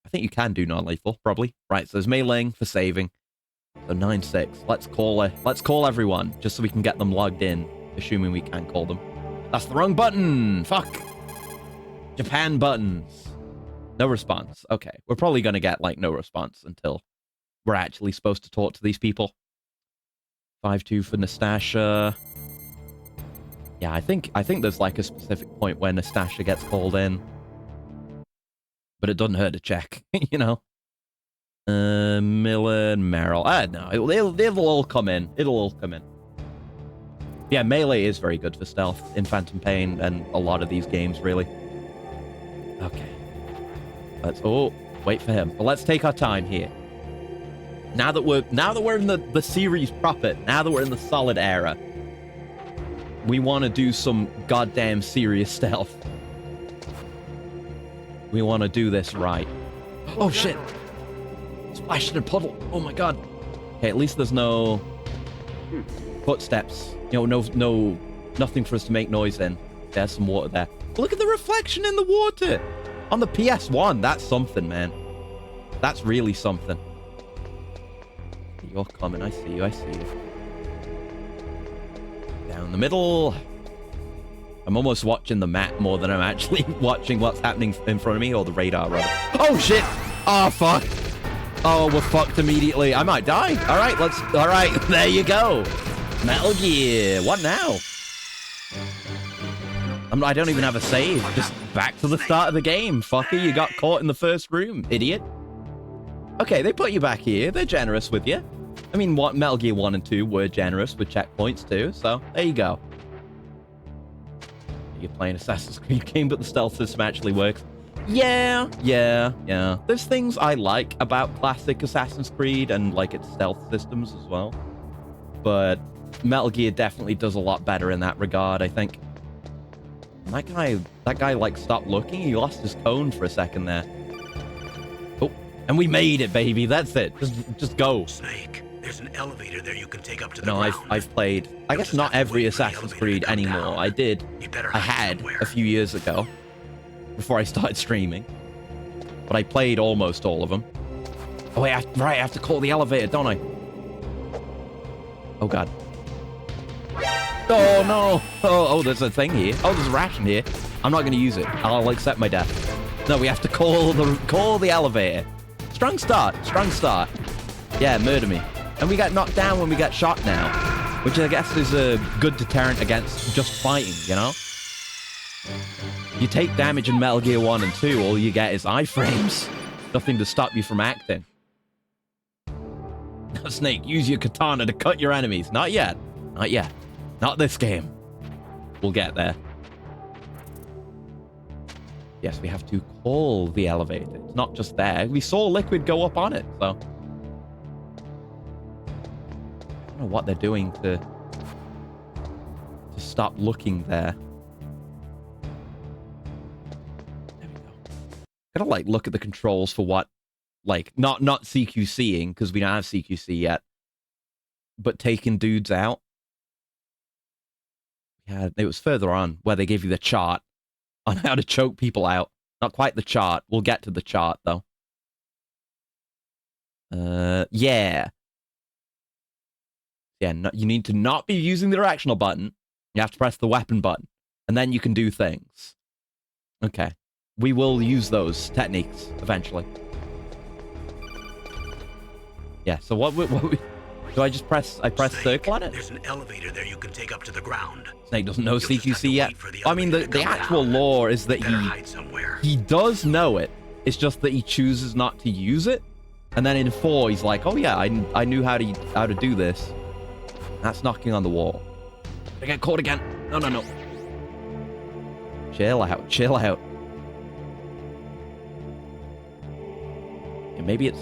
I think you can do non-lethal, probably. Right, so there's meleeing for saving. So 9-6. Let's call everyone, just so we can get them logged in, assuming we can call them. That's the wrong button! Fuck! Japan buttons. No response. Okay, we're probably going to get, like, no response until we're actually supposed to talk to these people. 5-2 for Nastasha. Yeah, I think there's like a specific point where Nastasha gets called in. But it doesn't hurt to check, you know? Miller and Meryl. No, they'll all come in. It'll all come in. Yeah, melee is very good for stealth in Phantom Pain and a lot of these games, really. Okay. Wait for him. But let's take our time here. Now that we're in the series proper, now that we're in the solid era, we want to do some goddamn serious stealth. We want to do this right. Oh shit! Splashed in a puddle. Oh my god. Okay, at least there's no footsteps. You know, nothing for us to make noise in. There's some water there. Look at the reflection in the water on the PS1. That's something, man. That's really something. You're coming. I see you. I see you. Down the middle. I'm almost watching the map more than I'm actually watching what's happening in front of me, or the radar, rather. Oh, shit! Oh, fuck! Oh, we're fucked immediately. I might die. All right, there you go. Metal Gear. What now? I don't even have a save. Just back to the start of the game. Fucker, you got caught in the first room, idiot. Okay, they put you back here. They're generous with you. I mean, Metal Gear 1 and 2 were generous with checkpoints too, so there you go. You're playing Assassin's Creed game, but the stealth system actually works. Yeah. There's things I like about classic Assassin's Creed and like its stealth systems as well. But Metal Gear definitely does a lot better in that regard, I think. And that guy like stopped looking. He lost his cone for a second there. Oh, and we made it, baby. That's it. Just go. Snake, there's an elevator there you can take up to the No, ground. I've played, I guess not every Assassin's Creed anymore. I had a few years ago before I started streaming. But I played almost all of them. Oh wait, I have to call the elevator, don't I? Oh god. Oh no! Oh, there's a thing here. Oh, there's a ration here. I'm not going to use it. I'll accept my death. No, we have to call the elevator. Strong start. Yeah, murder me. And we get knocked down when we get shot now, which I guess is a good deterrent against just fighting, you know? You take damage in Metal Gear 1 and 2, all you get is iframes. Nothing to stop you from acting. Now, Snake, use your katana to cut your enemies. Not yet. Not this game. We'll get there. Yes, we have to call the elevator. It's not just there. We saw Liquid go up on it, so... I don't know what they're doing to stop looking there. There we go. Gotta, like, look at the controls for what... Like, not CQCing, because we don't have CQC yet. But taking dudes out. Yeah, it was further on where they give you the chart on how to choke people out. Not quite the chart. We'll get to the chart, though. Yeah. Yeah, you need to not be using the directional button. You have to press the weapon button. And then you can do things. Okay. We will use those techniques eventually. Yeah, so what do I just press? I press circle on it? There's an elevator there you can take up to the ground. Snake doesn't know CQC yet. I mean, the actual lore is that he does know it. It's just that he chooses not to use it. And then in 4, he's like, oh yeah, I knew how to do this. That's knocking on the wall. I get caught again. No. Chill out. Yeah, maybe it's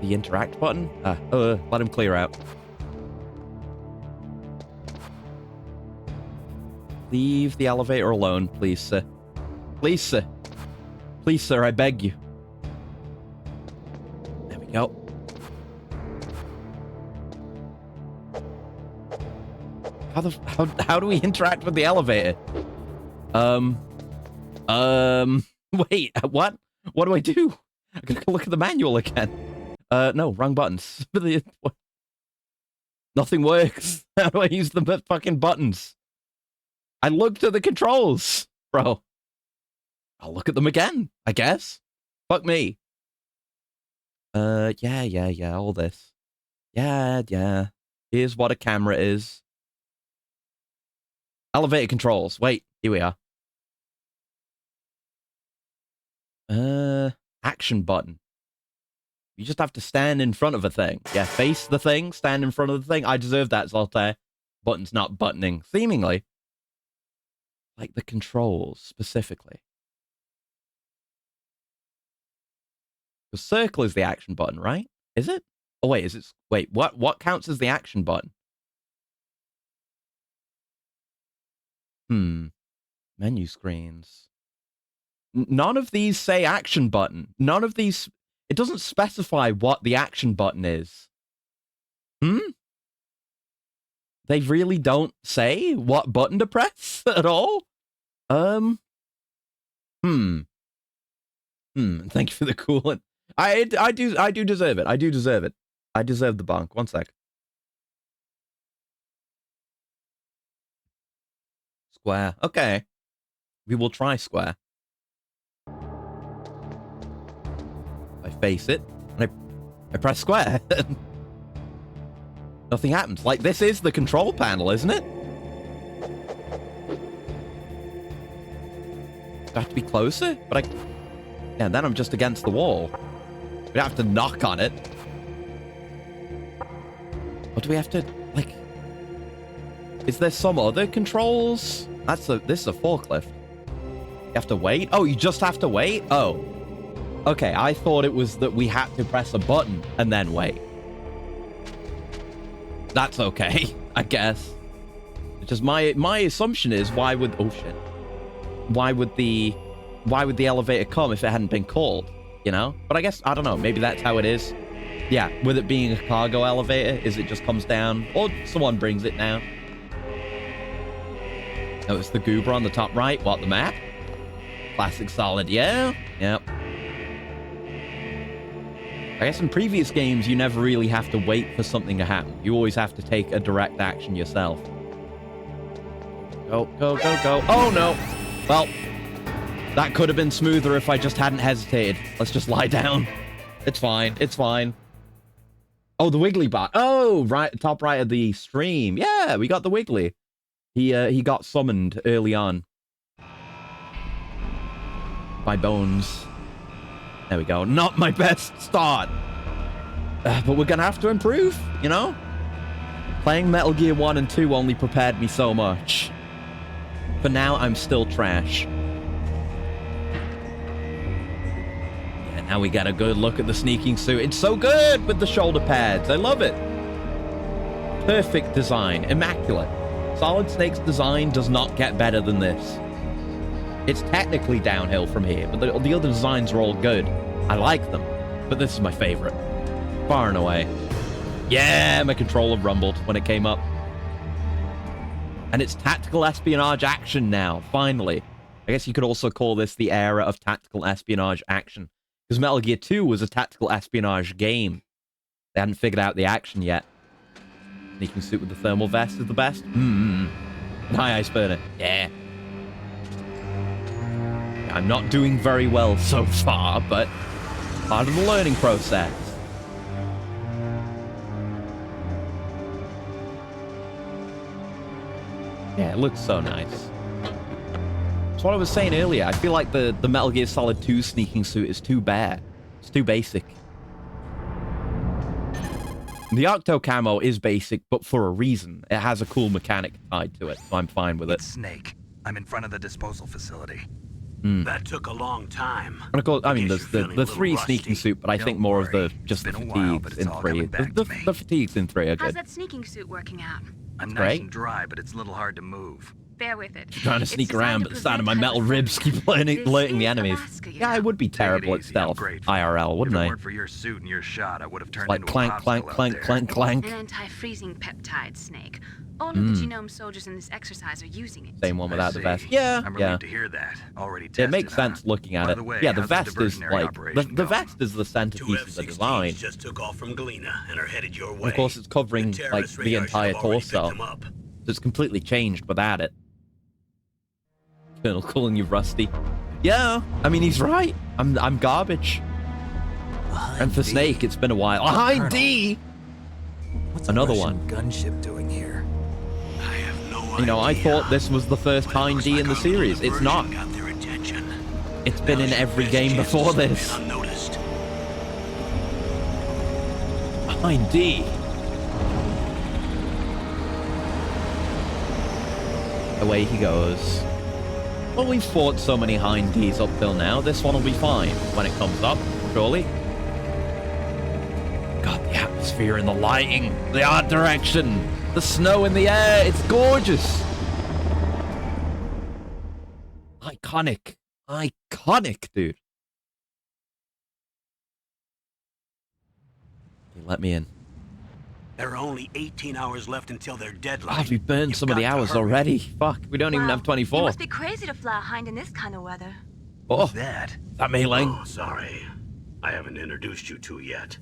the interact button. Let him clear out. Leave the elevator alone, please, sir. Please, sir. Please, sir, I beg you. There we go. How do we interact with the elevator? Wait, what? What do I do? I gotta go look at the manual again. No, wrong buttons. Nothing works. How do I use the fucking buttons? I looked at the controls, bro. I'll look at them again, I guess. Fuck me. Yeah, all this. Yeah. Here's what a camera is. Elevator controls. Wait, here we are. Action button. You just have to stand in front of a thing. Yeah, face the thing, stand in front of the thing. I deserve that, Zoltaire. Button's not buttoning, seemingly. Like the controls, specifically. The circle is the action button, right? Is it? Oh, wait, is it? Wait, what counts as the action button? Menu screens. None of these say action button. None of these... It doesn't specify what the action button is. They really don't say what button to press at all? Thank you for the coolant. I do deserve it. I do deserve it. I deserve the bonk. One sec. Square. Okay. We will try square. I face it, and I press square. Nothing happens. Like, this is the control panel, isn't it? Do I have to be closer? But yeah, and then I'm just against the wall. We have to knock on it. Or do we have to, like... Is there some other controls? This is a forklift. You have to wait? Oh, you just have to wait? Oh. Okay, I thought it was that we had to press a button and then wait. That's okay, I guess. Just my assumption is, why would... Oh, shit. Why would the elevator come if it hadn't been called? You know? But I guess, I don't know, maybe that's how it is. Yeah, with it being a cargo elevator, is it just comes down, or someone brings it down. Oh, it's the goober on the top right. What, the map? Classic solid, yeah? Yep. I guess in previous games, you never really have to wait for something to happen. You always have to take a direct action yourself. Go. Oh, no. Well, that could have been smoother if I just hadn't hesitated. Let's just lie down. It's fine. It's fine. Oh, the Wiggly bot. Oh, right. Top right of the stream. Yeah, we got the Wiggly. He got summoned early on. By Bones. There we go. Not my best start. But we're going to have to improve, you know? Playing Metal Gear 1 and 2 only prepared me so much. For now, I'm still trash. Yeah, now we got a good look at the sneaking suit. It's so good with the shoulder pads. I love it. Perfect design. Immaculate. Solid Snake's design does not get better than this. It's technically downhill from here, but the other designs are all good. I like them, but this is my favorite. Far and away. Yeah, my controller rumbled when it came up. And it's tactical espionage action now, finally. I guess you could also call this the era of tactical espionage action. Because Metal Gear 2 was a tactical espionage game. They hadn't figured out the action yet. Sneaking suit with the thermal vest is the best. High ice burner. Yeah. I'm not doing very well so far, but part of the learning process. Yeah, it looks so nice. That's what I was saying earlier. I feel like the Metal Gear Solid 2 sneaking suit is too bare. It's too basic. The Octo camo is basic, but for a reason. It has a cool mechanic tied to it, so I'm fine with it. It's Snake. I'm in front of the disposal facility. That took a long time. And of course, I mean, Guess there's you're feeling a the little 3 rusty. sneaking suit, but I think Don't more of worry. just the It's been a while, but fatigues it's in all 3. coming back to me. The fatigues in 3 are How's good. that sneaking suit working out? I'm That's nice great. and dry, but it's a little hard to move. bear with it. Trying to It's sneak around, designed but to the sound of my prevent metal ribs hypothermia. keep alerting This the is enemies. Alaska, you Yeah, I know. would be terrible at Take it easy, I'm stealth, grateful. IRL, wouldn't If it I? weren't for your suit and your shot, I would have turned Like into clank, a clank, popsicle clank, out there. clank, clank. An anti-freezing peptide, Snake. All of the genome soldiers in this exercise are using it. Same one I without the see. vest. Yeah, I'm yeah. relieved to hear that. Already It tested, makes huh? sense looking at By it. the way, Yeah, the how's the vest is diversionary like operation the going? vest is the Two centerpiece of the F-16s design. just took off from Galena and are headed your way. And of course, it's covering The like terrorist the radar should entire have already picked torso, them up. so it's completely changed without it. Colonel calling you rusty. Yeah, I mean he's right. I'm garbage. And for Snake, it's been a while. Behind D. What's Another a one. Russian gunship doing here? I have no You know, I idea. thought this was the first But it Hind looks D like in the our series. little It's not. diversion got their attention. It's been in Now's your every best game chance before to slip this. in unnoticed. Hind D. Away he goes. Well, we've fought so many Hind Ds up till now. This one will be fine when it comes up, surely. God, the atmosphere and the lighting, the art direction, the snow in the air, it's gorgeous. Iconic. Iconic, dude. Okay, let me in. There are only 18 hours left until their deadline. God, we burned You've some of the got to hours hurry. already. Fuck, we don't even have You 24. must be crazy to fly a hind in this kind of weather. Oh, That. that Mei Ling. Oh, sorry. I haven't introduced you to yet.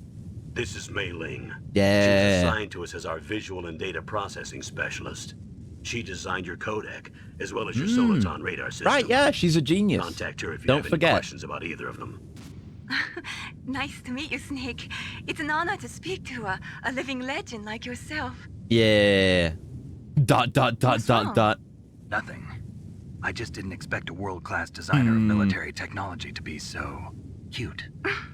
This is Mei Ling. She was Yeah. assigned to us as our visual and data processing specialist. She designed your codec, as well as your Soliton radar system. Right, yeah, she's a genius. Contact her if you Don't have any forget. questions about either of them. Nice to meet you, Snake. It's an honor to speak to a living legend like yourself. Yeah. Dot, dot, dot, What's dot, wrong? dot. Nothing. I just didn't expect a world-class designer of military technology to be so cute.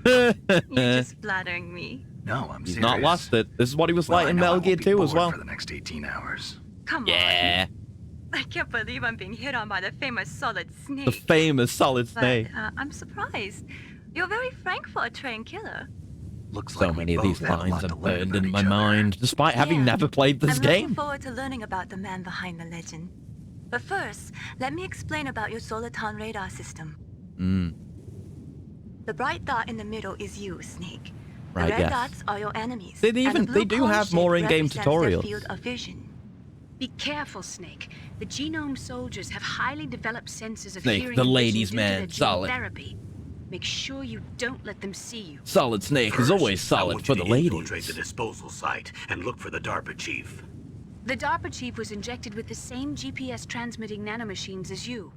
You're just flattering me. No, I'm He's serious. not lost it. This is what he was Well, like I in know I Metal won't Gear be 2 as bored well. for the next 18 hours. Come Yeah. on. I can't believe I'm being hit on by the famous Solid Snake. The famous Solid But Snake. I'm surprised. You're very frank for a trained killer. Looks So like we many of both these have a lines lot are to learn burned about in my each other. mind, despite having Yeah. never played this I'm game. looking forward to learning about the man behind the legend. But first, let me explain about your Soliton radar system. The bright dot in the middle is you, Snake. The Right, red yes. dots are your enemies. They and the even- blue they do cone have shape more in-game represents their tutorials. field of vision. Be careful, Snake. The genome soldiers have highly developed senses of Snake, hearing the and vision ladies' due to man, their gene solid. therapy. Make sure you don't let them see you. Solid Snake is First, always I solid want for you the to infiltrate ladies. the disposal site and look for the DARPA chief. The DARPA chief was injected with the same GPS transmitting nanomachines as you.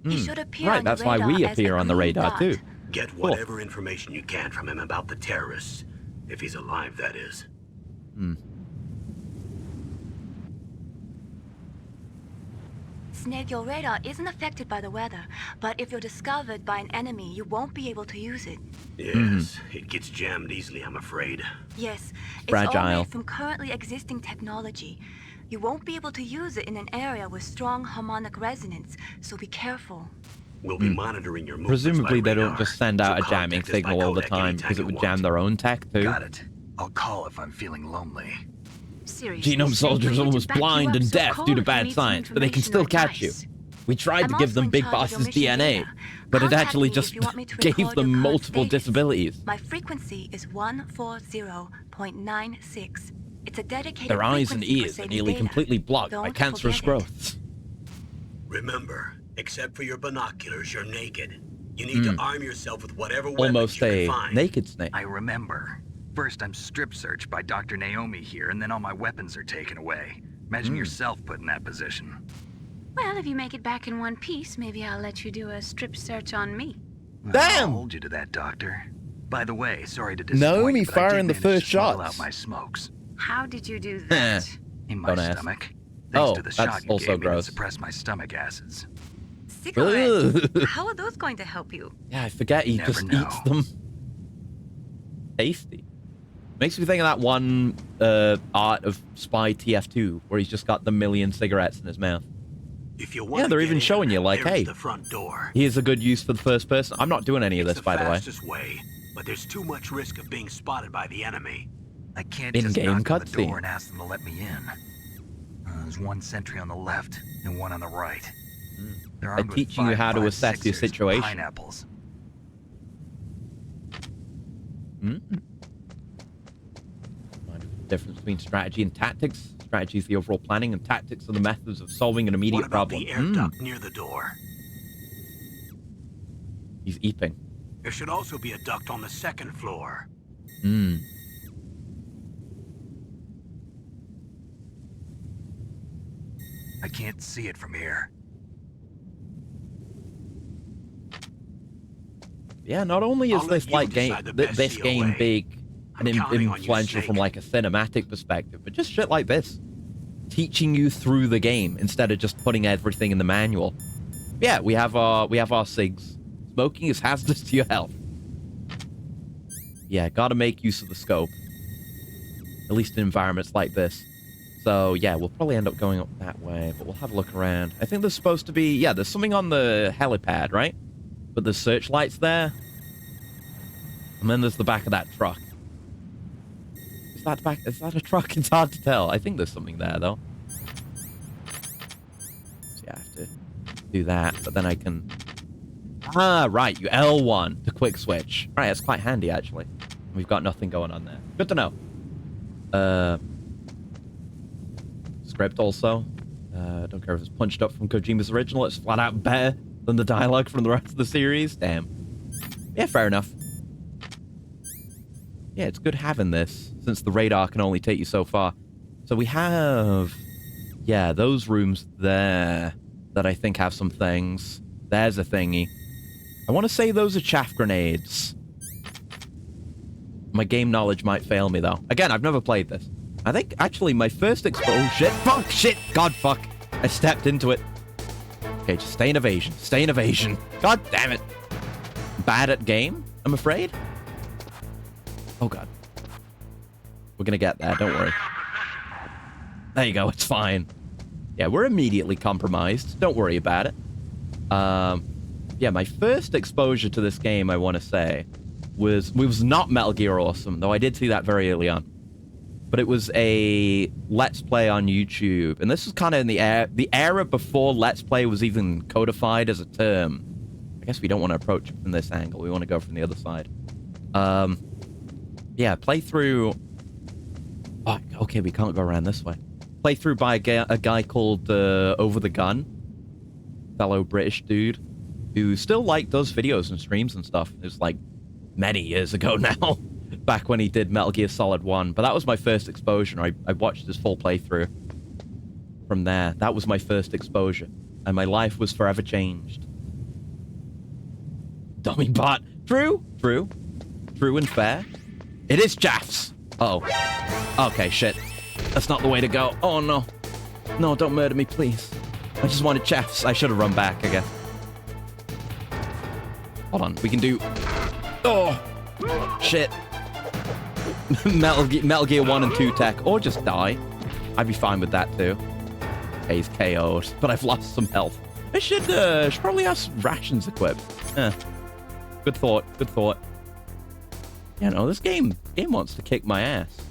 He should appear Right, on the that's why radar we as a appear on the green radar dot. too. Get whatever information you can from him about the terrorists. If he's alive, that is. Snake, your radar isn't affected by the weather, but if you're discovered by an enemy, you won't be able to use it. Yes, it gets jammed easily, I'm afraid. Yes, it's Fragile. all made from currently existing technology. You won't be able to use it in an area with strong harmonic resonance, so be careful. We'll be monitoring your movements Presumably by they don't radar, just send out so a jamming contact us by signal all the codec time anytime because it you would want. jam their own tech too. Got it. I'll call if I'm feeling lonely. Seriously, Genome Snake, soldiers we're here to almost back you blind up, and so deaf call due to if you bad need some science, but they can information still or catch you. advice. We tried I'm to give also them in Big charge of your Boss's mission DNA, data. but it Contact actually me if just you want me to gave record them your code multiple status. disabilities. My frequency is 140.96. It's a dedicated Their eyes and frequency for ears are saving nearly data. completely blocked by Don't cancerous forget it. growths. Remember, except for your binoculars, you're naked. You need to arm yourself with whatever weapons Almost you a can find. naked snake. I remember. First, I'm strip searched by Dr. Naomi here, and then all my weapons are taken away. Imagine yourself put in that position. Well, if you make it back in one piece, maybe I'll let you do a strip search on me. Damn! I'll hold you to that, Doctor. By the way, sorry to disappoint Naomi you, but I did firing the manage first to smuggle shots. out my smokes How did you do that? in my Don't ask. stomach. Thanks Oh, to the that's shot you also gave me gross. to suppress my stomach acids. Cigarettes. Ugh. How are those going to help you? Yeah, I forget he Never just know. eats them. Tasty. Makes me think of that one Art of Spy TF2 where he's just got the million cigarettes in his mouth. If you want they're to even get showing in, you, like, there's hey, the front door. Here's a good use for the first person. I'm not doing any of It's this, by the way. fastest way, but there's too much risk of being spotted by the enemy. I can't just In-game knock on the cutscene. door and ask them to let me in. There's one sentry on the left and one on the right. They're They're armed with teaching you how to 5.56ers assess your and situation. Pineapples. Difference between strategy and tactics. Strategy is the overall planning, and tactics are the methods of solving an immediate What about problem. the air duct near the door? He's eating. There should also be a duct on the second floor. I can't see it from here. Yeah, not only is I'll this let you like game, decide the best this game COA. big and I'm counting on you, influential from Snake. like a cinematic perspective, but just shit like this, teaching you through the game instead of just putting everything in the manual. Yeah, we have our SIGs. Smoking is hazardous to your health. Yeah, gotta make use of the scope, at least in environments like this. So yeah, we'll probably end up going up that way, but we'll have a look around. I think there's supposed to be, yeah, there's something on the helipad, right? But there's searchlights there. And then there's the back of that truck. Is that a truck? It's hard to tell. I think there's something there, though. So yeah, I have to do that, but then I can... Ah, right, you L1 to quick switch. Right, that's quite handy, actually. We've got nothing going on there. Good to know. Script also. Don't care if it's punched up from Kojima's original. It's flat out better than the dialogue from the rest of the series. Damn. Yeah, fair enough. Yeah, it's good having this, since the radar can only take you so far. So we have... Yeah, those rooms there that I think have some things. There's a thingy. I want to say those are chaff grenades. My game knowledge might fail me, though. Again, I've never played this. I think, actually, my first Oh, shit. Fuck, shit. God, fuck. I stepped into it. Okay, just stay in evasion. Stay in evasion. God damn it. Bad at game, I'm afraid. Oh, God. We're gonna get there, don't worry. There you go, it's fine. Yeah, we're immediately compromised. Don't worry about it. Yeah, my first exposure to this game, I want to say, was not Metal Gear Awesome, though I did see that very early on. But it was a Let's Play on YouTube. And this was kind of in the era before Let's Play was even codified as a term. I guess we don't want to approach it from this angle. We want to go from the other side. Yeah, playthrough... Oh, okay, we can't go around this way. Playthrough by a guy called Over the Gun. Fellow British dude. Who still, like, does videos and streams and stuff. It was, like, many years ago now. Back when he did Metal Gear Solid 1. But that was my first exposure. I watched his full playthrough from there. That was my first exposure. And my life was forever changed. Dummy bot. True. True. True and fair. It is Jaffs. Oh. Okay, shit. That's not the way to go. Oh, no. No, don't murder me, please. I just wanted Chaffs. I should have run back, I guess. Hold on. We can do... Oh. Shit. Metal Gear 1 and 2 tech. Or just die. I'd be fine with that, too. Okay, he's KO'd. But I've lost some health. I should probably have some rations equipped. Good thought. Good thought. Yeah, no, this game wants to kick my ass.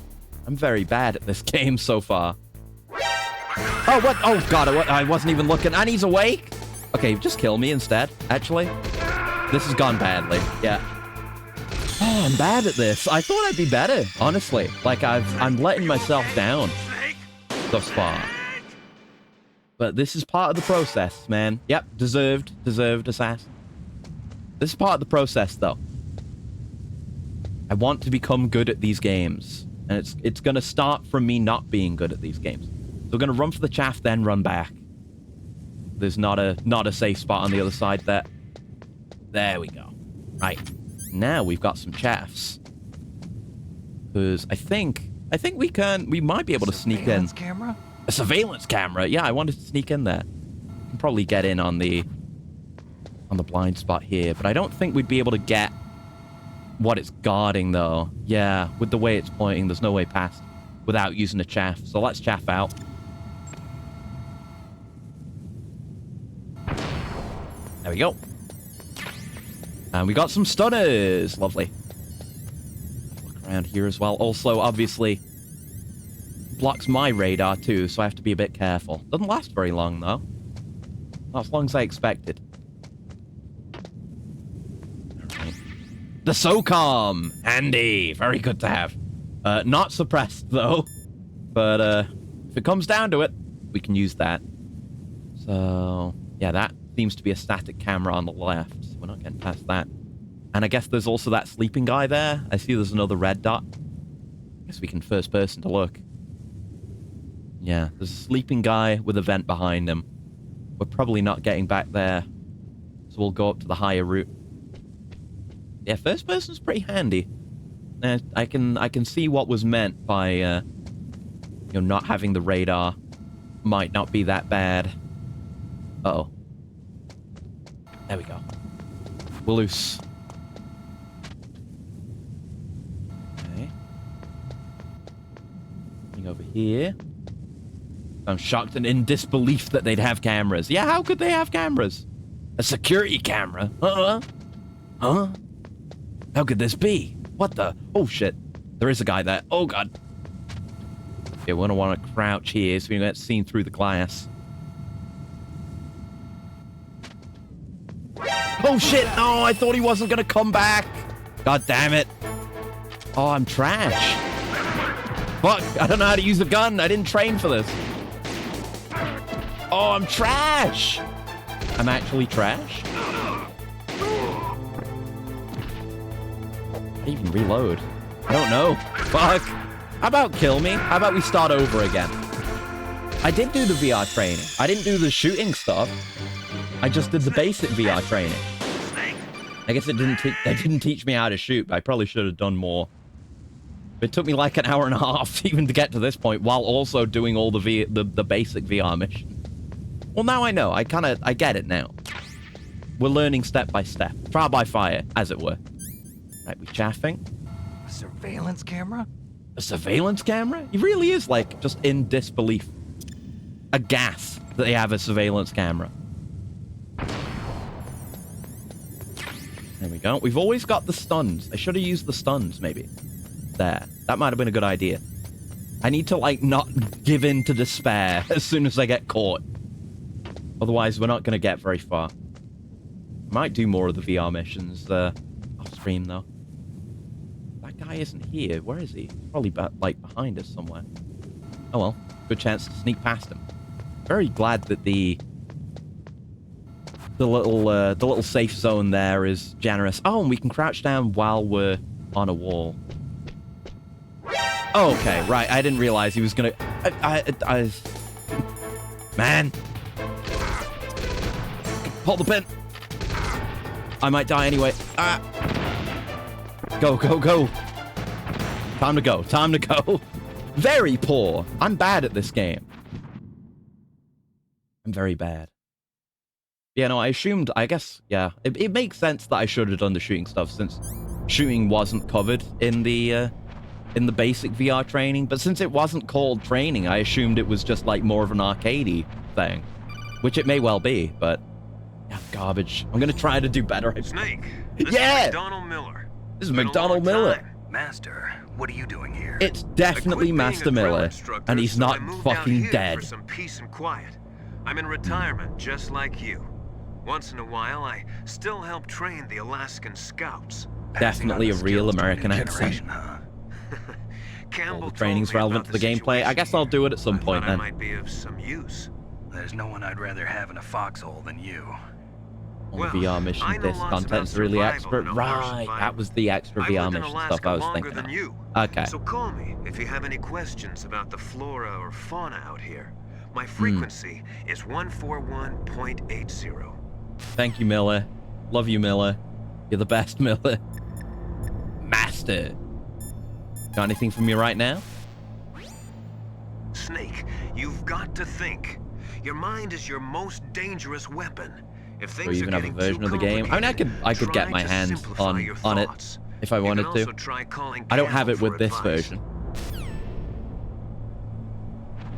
I'm very bad at this game so far. Oh, what? Oh, God, I wasn't even looking. And he's awake? Okay, just kill me instead, actually. This has gone badly. Yeah. Oh, I'm bad at this. I thought I'd be better, honestly. Like, I'm letting myself down thus far. But this is part of the process, man. Yep, deserved assassin. This is part of the process, though. I want to become good at these games. And it's going to start from me not being good at these games. So we're going to run for the chaff, then run back. There's not a safe spot on the other side there. There we go. Right. Now we've got some chaffs. Because I think we might be able to sneak in. Surveillance camera? A surveillance camera. Yeah, I wanted to sneak in there. Can probably get in on the blind spot here, but I don't think we'd be able to get what it's guarding, though. Yeah, with the way it's pointing, there's no way past without using a chaff. So let's chaff out. There we go. And we got some stunners. Lovely. Look around here as well. Also, obviously, blocks my radar too, so I have to be a bit careful. Doesn't last very long, though. Not as long as I expected. Alright. The SOCOM! Handy! Very good to have. Not suppressed, though. But, if it comes down to it, we can use that. So, yeah, that seems to be a static camera on the left. So we're not getting past that. And I guess there's also that sleeping guy there. I see there's another red dot. I guess we can first person to look. Yeah, there's a sleeping guy with a vent behind him. We're probably not getting back there. So we'll go up to the higher route. Yeah, first person's pretty handy. I can see what was meant by, you know, not having the radar. Might not be that bad. Uh-oh. There we go. We're loose. Okay. Coming over here. I'm shocked and in disbelief that they'd have cameras. Yeah, how could they have cameras? A security camera? Huh? How could this be? What the? Oh, shit. There is a guy there. Oh, God. Okay, we're gonna want to crouch here so we don't get seen through the glass. Oh, shit. No, I thought he wasn't gonna come back. God damn it. Oh, I'm trash. Fuck, I don't know how to use a gun. I didn't train for this. Oh, I'm trash. I'm actually trash. How do you even reload? I don't know. Fuck. How about kill me? How about we start over again? I did do the VR training. I didn't do the shooting stuff. I just did the basic VR training. I guess it didn't teach me how to shoot, but I probably should have done more. It took me like an hour and a half even to get to this point, while also doing all the basic VR mission. Well, now I know. I get it now. We're learning step by step. Trial by fire, as it were. Right, we chaffing. A surveillance camera? A surveillance camera? He really is, like, just in disbelief. Aghast that they have a surveillance camera. There we go. We've always got the stuns. I should have used the stuns, maybe. There. That might have been a good idea. I need to, like, not give in to despair as soon as I get caught. Otherwise, we're not going to get very far. Might do more of the VR missions off stream, though. That guy isn't here. Where is he? He's probably, like, behind us somewhere. Oh, well. Good chance to sneak past him. Very glad that the little safe zone there is generous. Oh, and we can crouch down while we're on a wall. Oh, okay, right. I didn't realize he was gonna... Man. Pull the pin. I might die anyway. Ah. Go, go, go. Time to go. Time to go. Very poor. I'm bad at this game. I'm very bad. Yeah, no, I assumed... I guess, yeah. It makes sense that I should have done the shooting stuff, since shooting wasn't covered in the basic VR training. But since it wasn't called training, I assumed it was just, like, more of an arcadey thing. Which it may well be, but... Yeah, garbage. I'm gonna try to do better. Snake, this is McDonald Miller. This is McDonald Miller. Master, what are you doing here? It's definitely Master Miller, and he's not fucking dead. For some peace and quiet. I'm in retirement, just like you. Once in a while, I still help train the Alaskan Scouts. Definitely a real American accent. Huh? Campbell All the training's told me relevant about to the gameplay. I guess I'll do it at some point I then. might be of some use. There's no one I'd rather have in a foxhole than you. On Well, the VR mission, I know this lots content's about really survival expert. and how to Right, survive. that was the extra I've VR lived in mission Alaska stuff I was longer thinking than of. you. Okay. So call me if you have any questions about the flora or fauna out here. My frequency is 141.80. Thank you, Miller. Love you, Miller. You're the best, Miller. Master. Got anything for me right now? Snake, you've got to think. Your mind is your most dangerous weapon. If Or things you even are have a getting version too of the game. I mean, I could get try my to hands simplify your on it thoughts. if I You wanted can to. also try calling I don't have it Campbell with for this advice. version.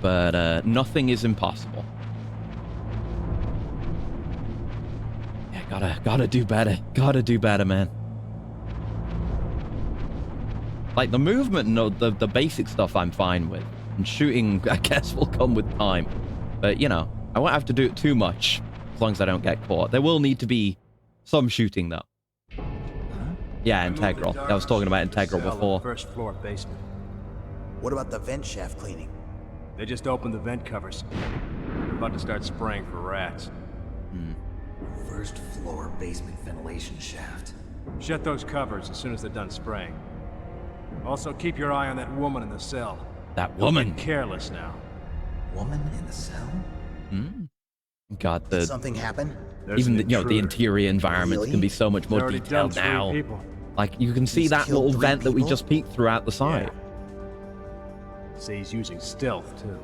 But nothing is impossible. Yeah, gotta do better. Gotta do better, man. Like the movement, no, the basic stuff I'm fine with. And shooting, I guess, will come with time. But, you know, I won't have to do it too much as long as I don't get caught. There will need to be some shooting, though. Yeah, Integral. I was talking about Integral before. First floor basement. What about the vent shaft cleaning? They just opened the vent covers. They're about to start spraying for rats. First floor basement ventilation shaft. Shut those covers as soon as they're done spraying. Also, keep your eye on that woman in the cell. That woman. Get careless now. Woman in the cell? God, Did something happen? There's even an the, you know, the intruder. interior environments Really? can be so much They've more already detailed done 3 now. people. Like, you can see He's that killed little 3 vent that we people? just peeked through out the side. Say he's using stealth, too.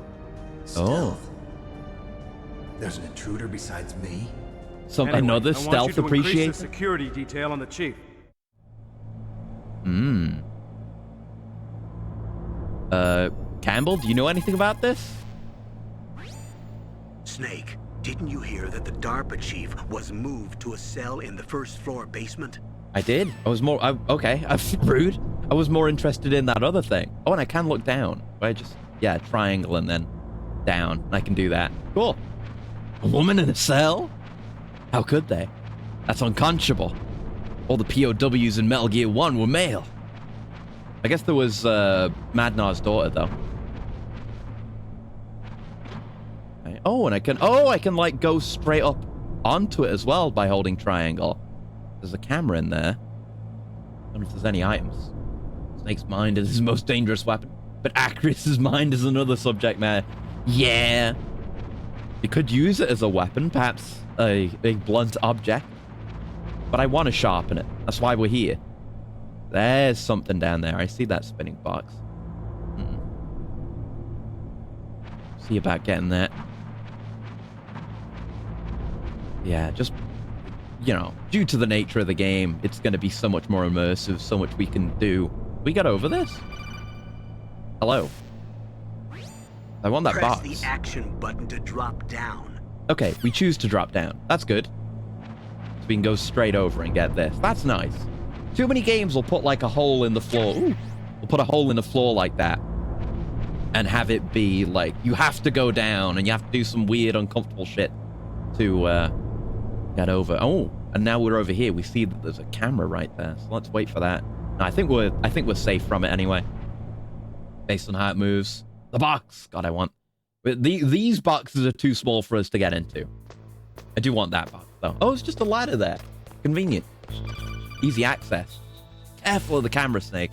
Stealth? There's an intruder besides me? Anyway, Another I want stealth you to increase appreciator? the security detail on the chief. Campbell, do you know anything about this? Snake, didn't you hear that the DARPA chief was moved to a cell in the first floor basement? I did. I was more... okay, rude. I was more interested in that other thing. Oh, and I can look down. I just... Yeah, triangle and then down. I can do that. Cool. A woman in a cell? How could they? That's unconscionable. All the POWs in Metal Gear 1 were male. I guess there was Madnar's daughter, though. Okay. Oh, and I can like go straight up onto it as well by holding triangle. There's a camera in there. I don't know if there's any items. Snake's mind is his most dangerous weapon. But Acris's mind is another subject matter. Yeah. You could use it as a weapon, perhaps a blunt object. But I want to sharpen it. That's why we're here. There's something down there. I see that spinning box. See about getting that. Yeah, just, you know, due to the nature of the game, it's going to be so much more immersive, so much we can do. We got over this? Hello. I want that Press box. the action button to drop down. Okay, we choose to drop down. That's good. So we can go straight over and get this. That's nice. Too many games will put like a hole in the floor. Ooh. We'll put a hole in the floor like that. And have it be like, you have to go down and you have to do some weird, uncomfortable shit to get over. Oh, and now we're over here. We see that there's a camera right there. So let's wait for that. No, I think we're safe from it anyway. Based on how it moves. The box. God, I want... These boxes are too small for us to get into. I do want that box, though. Oh, it's just a ladder there. Convenient. Easy access. Careful of the camera, Snake.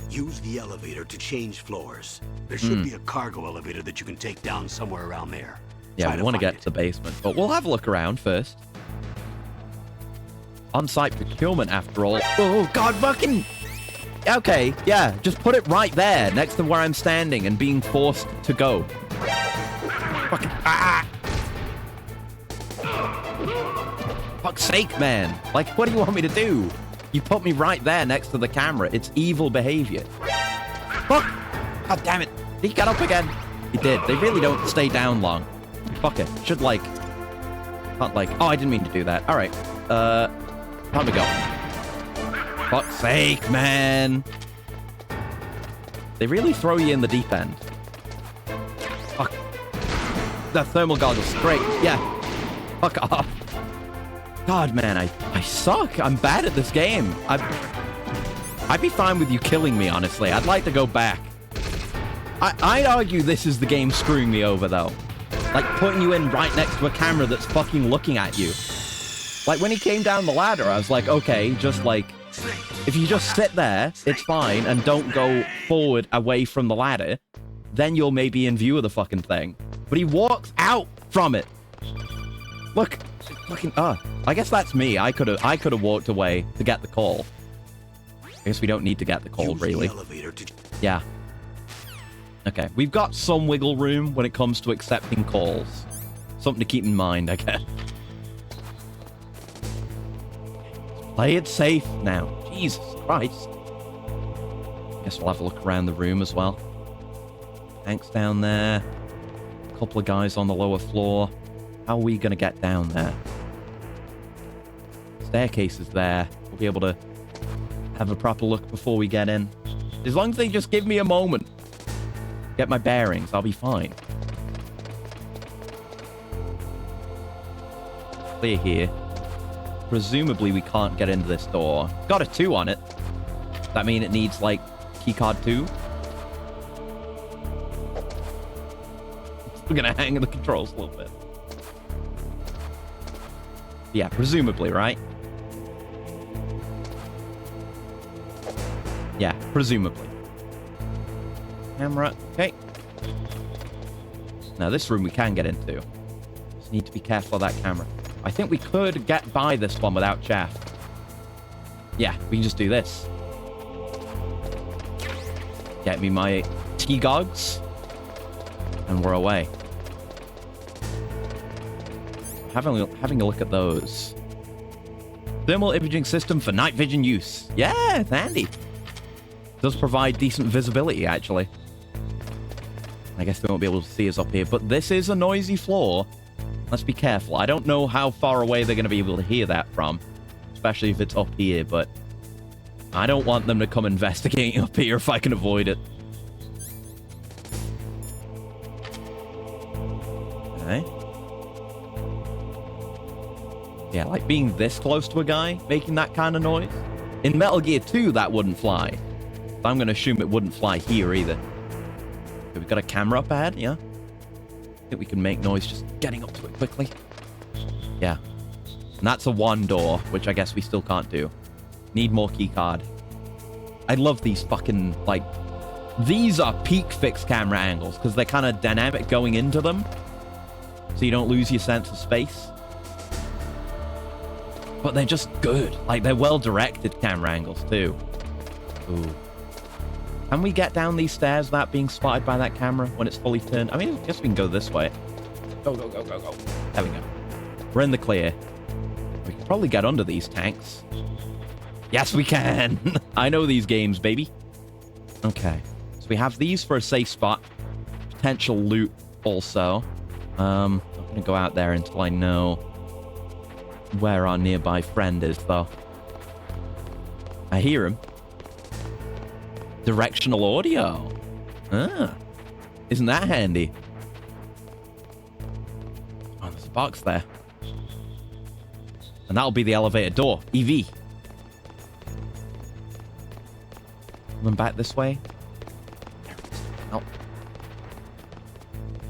Use the elevator to change floors. There should be a cargo elevator that you can take down somewhere around there. Yeah, Try we want to find get to the basement, but we'll have a look around first. On-site procurement, after all. Oh, God, fucking... Okay, yeah, just put it right there, next to where I'm standing and being forced to go. Fucking... Ah! Fuck's sake, man. Like, what do you want me to do? You put me right there next to the camera. It's evil behavior. Fuck! God damn it. He got up again. He did. They really don't stay down long. Fuck it. Should, like... Can't, like... Oh, I didn't mean to do that. Alright. Time to go. Fuck's sake, man. They really throw you in the deep end. Fuck. The thermal goggles. Great. Yeah. Fuck off. God, man, I suck. I'm bad at this game. I'd be fine with you killing me, honestly. I'd like to go back. I'd argue this is the game screwing me over, though. Like, putting you in right next to a camera that's fucking looking at you. Like, when he came down the ladder, I was like, okay, just like... If you just sit there, it's fine, and don't go forward away from the ladder, then you'll maybe in view of the fucking thing. But he walks out from it. Look, fucking, I guess that's me. I could have walked away to get the call. I guess we don't need to get the call, really. Yeah. Okay, we've got some wiggle room when it comes to accepting calls. Something to keep in mind, I guess. Play it safe now. Jesus Christ. Guess we'll have a look around the room as well. Tanks down there. A couple of guys on the lower floor. How are we going to get down there? Staircase is there. We'll be able to have a proper look before we get in. As long as they just give me a moment. Get my bearings. I'll be fine. Clear here. Presumably we can't get into this door. Got a 2 on it. Does that mean it needs, like, keycard 2? We're gonna hang the controls a little bit. Yeah, presumably, right? Yeah, presumably. Camera, okay. Now this room we can get into. Just need to be careful of that camera. I think we could get by this one without chaff. Yeah, we can just do this. Get me my T-Gogs. And we're away. Having a look at those. Thermal imaging system for night vision use. Yeah, it's handy. Does provide decent visibility, actually. I guess they won't be able to see us up here, but this is a noisy floor. Let's be careful. I don't know how far away they're going to be able to hear that from, especially if it's up here, but I don't want them to come investigating up here if I can avoid it. Okay. Yeah, like being this close to a guy making that kind of noise. In Metal Gear 2, that wouldn't fly. So I'm going to assume it wouldn't fly here either. Okay, we've got a camera up ahead, yeah? I think we can make noise just getting up to it quickly. Yeah. And that's a 1 door, which I guess we still can't do. Need more keycard. I love these fucking, like... These are peak fixed camera angles, because they're kind of dynamic going into them. So you don't lose your sense of space. But they're just good. Like, they're well-directed camera angles, too. Ooh. Can we get down these stairs without being spotted by that camera when it's fully turned? I mean, I guess we can go this way. Go, go, go, go, go. There we go. We're in the clear. We can probably get under these tanks. Yes, we can. I know these games, baby. Okay. So we have these for a safe spot. Potential loot also. I'm not going to go out there until I know where our nearby friend is, though. I hear him. Directional audio. Ah. Isn't that handy? Oh, there's a box there. And that'll be the elevator door. EV. Coming back this way. Oh.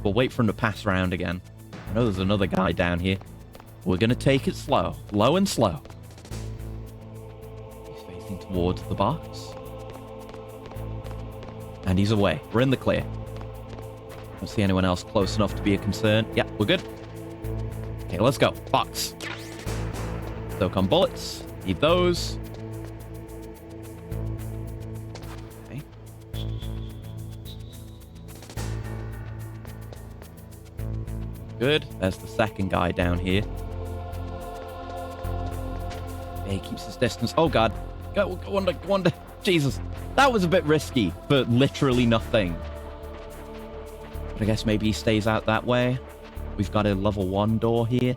We'll wait for him to pass around again. I know there's another guy down here. We're going to take it slow. Low and slow. He's facing towards the box. And he's away. We're in the clear. Don't see anyone else close enough to be a concern. Yeah, we're good. Okay, let's go. Box. So come bullets. Need those. Okay. Good. There's the second guy down here. Yeah, he keeps his distance. Oh, God. Go under, go under. Jesus. That was a bit risky, but literally nothing. But I guess maybe he stays out that way. We've got a level 1 door here.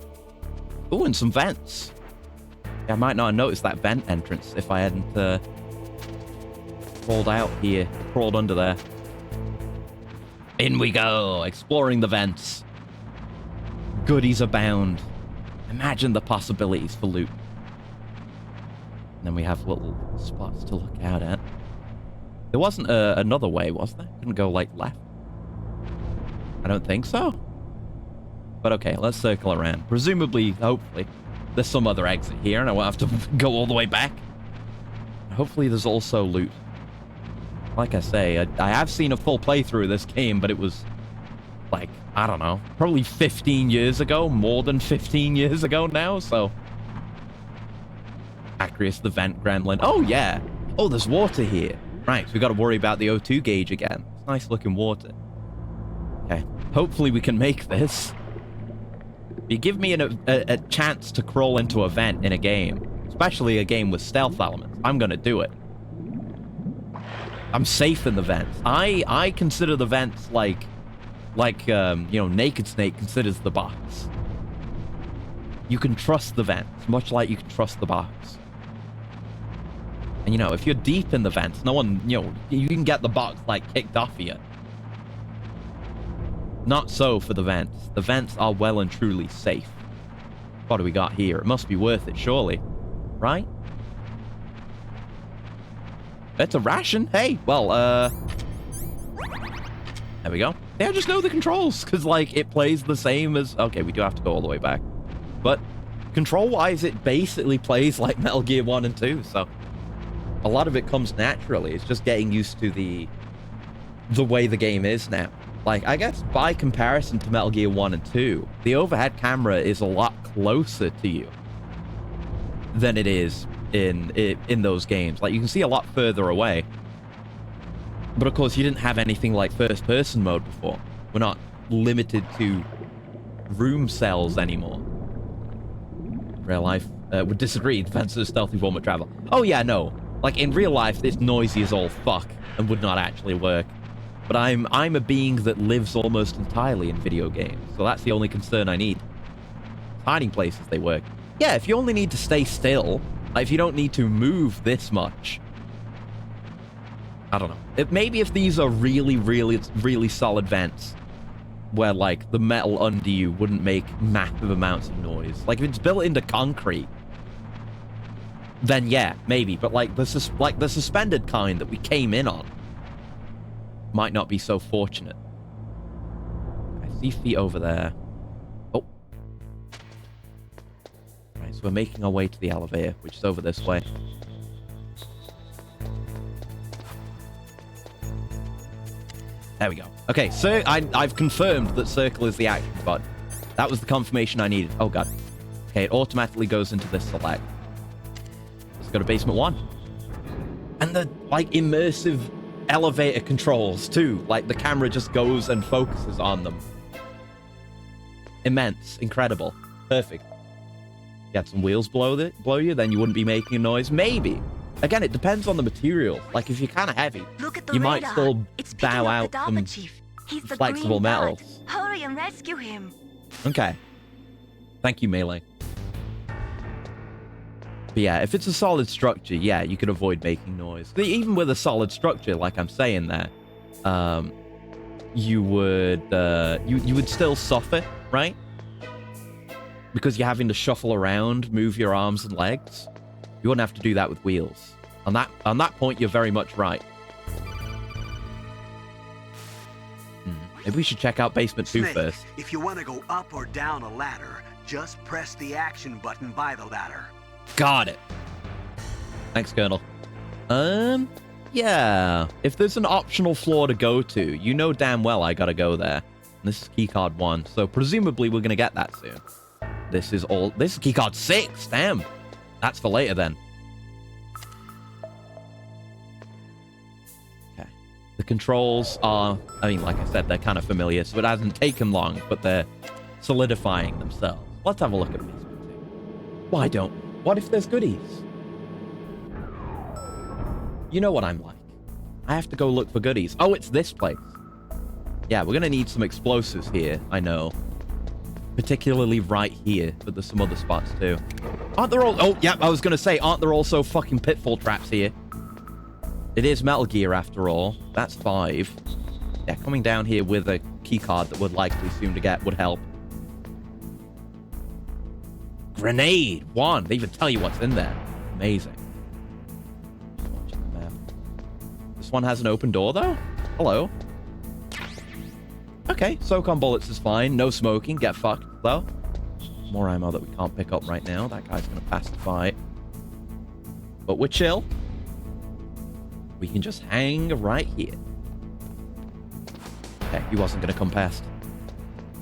Ooh, and some vents. Yeah, I might not have noticed that vent entrance if I hadn't crawled out here, crawled under there. In we go, exploring the vents. Goodies abound. Imagine the possibilities for loot. And then we have little spots to look out at. There wasn't another way, was there? Couldn't go, like, left? I don't think so. But okay, let's circle around. Presumably, hopefully, there's some other exit here, and I won't have to go all the way back. Hopefully there's also loot. Like I say, I have seen a full playthrough of this game, but it was, like, I don't know, probably 15 years ago, more than 15 years ago now, so... Acrius, the vent gremlin. Oh, yeah. Oh, there's water here. Right, so we've got to worry about the O2 gauge again. It's nice looking water. Okay, hopefully we can make this. You give me a chance to crawl into a vent in a game, especially a game with stealth elements, I'm going to do it. I'm safe in the vents. I consider the vents like you know, Naked Snake considers the box. You can trust the vents, much like you can trust the box. And, you know, if you're deep in the vents, no one, you know, you can get the box, like, kicked off of you. Not so for the vents. The vents are well and truly safe. What do we got here? It must be worth it, surely. Right? It's a ration. Hey, well, there we go. Yeah, I just know the controls, because, like, it plays the same as... Okay, we do have to go all the way back. But control-wise, it basically plays like Metal Gear 1 and 2, so... A lot of it comes naturally. It's just getting used to the way the game is now. Like, I guess by comparison to Metal Gear 1 and 2, the overhead camera is a lot closer to you than it is in those games. Like, you can see a lot further away. But of course, you didn't have anything like first-person mode before. We're not limited to room cells anymore. Real life would disagree. Defense of stealthy form of travel. Oh yeah, no. Like, in real life, it's noisy as all fuck and would not actually work. But I'm a being that lives almost entirely in video games, so that's the only concern I need. Hiding places, they work. Yeah, if you only need to stay still, like, if you don't need to move this much, I don't know. Maybe if these are really, really, really solid vents, where, like, the metal under you wouldn't make massive amounts of noise. Like, if it's built into concrete, then yeah, maybe. But, like, the suspended kind that we came in on might not be so fortunate. I see feet over there. Oh. Right, so we're making our way to the elevator, which is over this way. There we go. Okay, so I've confirmed that circle is the action button. That was the confirmation I needed. Oh, God. Okay, it automatically goes into this select. Let's go to basement 1. And the, like, immersive elevator controls, too. Like, the camera just goes and focuses on them. Immense. Incredible. Perfect. You had some wheels blow you, then you wouldn't be making a noise. Maybe. Again, it depends on the material. Like, if you're kind of heavy, you might still bow out some flexible metals. Hurry and rescue him. Okay. Thank you, Melee. But yeah, if it's a solid structure, yeah, you could avoid making noise. Even with a solid structure, like I'm saying there, you would still suffer, right? Because you're having to shuffle around, move your arms and legs. You wouldn't have to do that with wheels. On that point, you're very much right. Maybe we should check out basement 2 Snake, first. If you want to go up or down a ladder, just press the action button by the ladder. Got it. Thanks, Colonel. Yeah. If there's an optional floor to go to, you know damn well I gotta go there. And this is keycard 1, so presumably we're gonna get that soon. This is keycard 6, damn. That's for later then. Okay. The controls are, I mean, like I said, they're kind of familiar, so it hasn't taken long, but they're solidifying themselves. Let's have a look at basement 2. Why don't we? What if there's goodies? You know what I'm like. I have to go look for goodies. Oh, it's this place. Yeah, we're gonna need some explosives here, I know. Particularly right here, but there's some other spots too. Aren't there all... Oh, yeah, I was gonna say, aren't there also fucking pitfall traps here? It is Metal Gear after all. That's 5. Yeah, coming down here with a keycard that would likely soon to get would help. Grenade 1. They even tell you what's in there. Amazing. Just watching the map. This one has an open door though? Hello. Okay, SOCOM bullets is fine. No smoking. Get fucked though. More ammo that we can't pick up right now. That guy's gonna pass the fight. But we're chill. We can just hang right here. Okay, he wasn't gonna come past.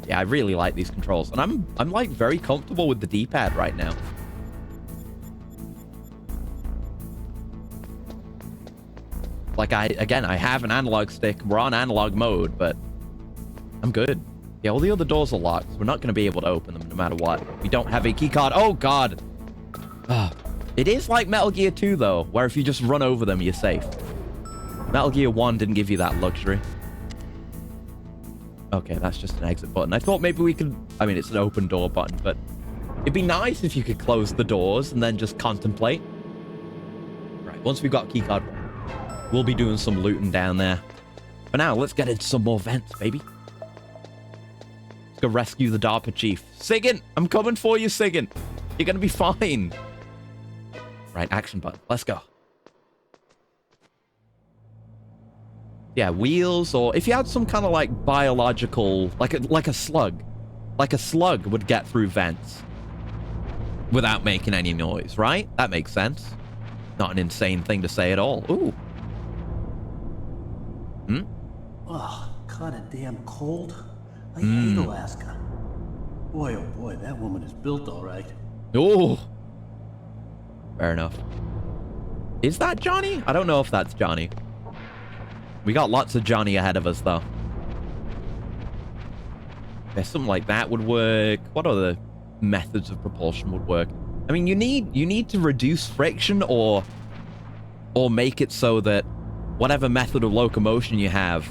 Yeah, I really like these controls. And I'm like very comfortable with the D-pad right now. Like I have an analog stick. We're on analog mode, but I'm good. Yeah, all the other doors are locked. So we're not going to be able to open them no matter what. We don't have a key card. Oh, God. It is like Metal Gear 2, though, where if you just run over them, you're safe. Metal Gear 1 didn't give you that luxury. Okay, that's just an exit button. I thought maybe we could... I mean, it's an open door button, but it'd be nice if you could close the doors and then just contemplate. Right, once we've got keycard 1, we'll be doing some looting down there. For now, let's get into some more vents, baby. Let's go rescue the DARPA chief. Sigyn, I'm coming for you, Sigyn. You're gonna be fine. Right, action button. Let's go. Yeah, wheels, or if you had some kind of like biological, like a slug. Like a slug would get through vents without making any noise, right? That makes sense. Not an insane thing to say at all. Ooh. Oh, kinda damn cold. I hate Alaska. Boy, oh boy, that woman is built all right. Oh. Fair enough. Is that Johnny? I don't know if that's Johnny. We got lots of Johnny ahead of us, though. Yeah, something like that would work. What other methods of propulsion would work? I mean, you need to reduce friction or make it so that whatever method of locomotion you have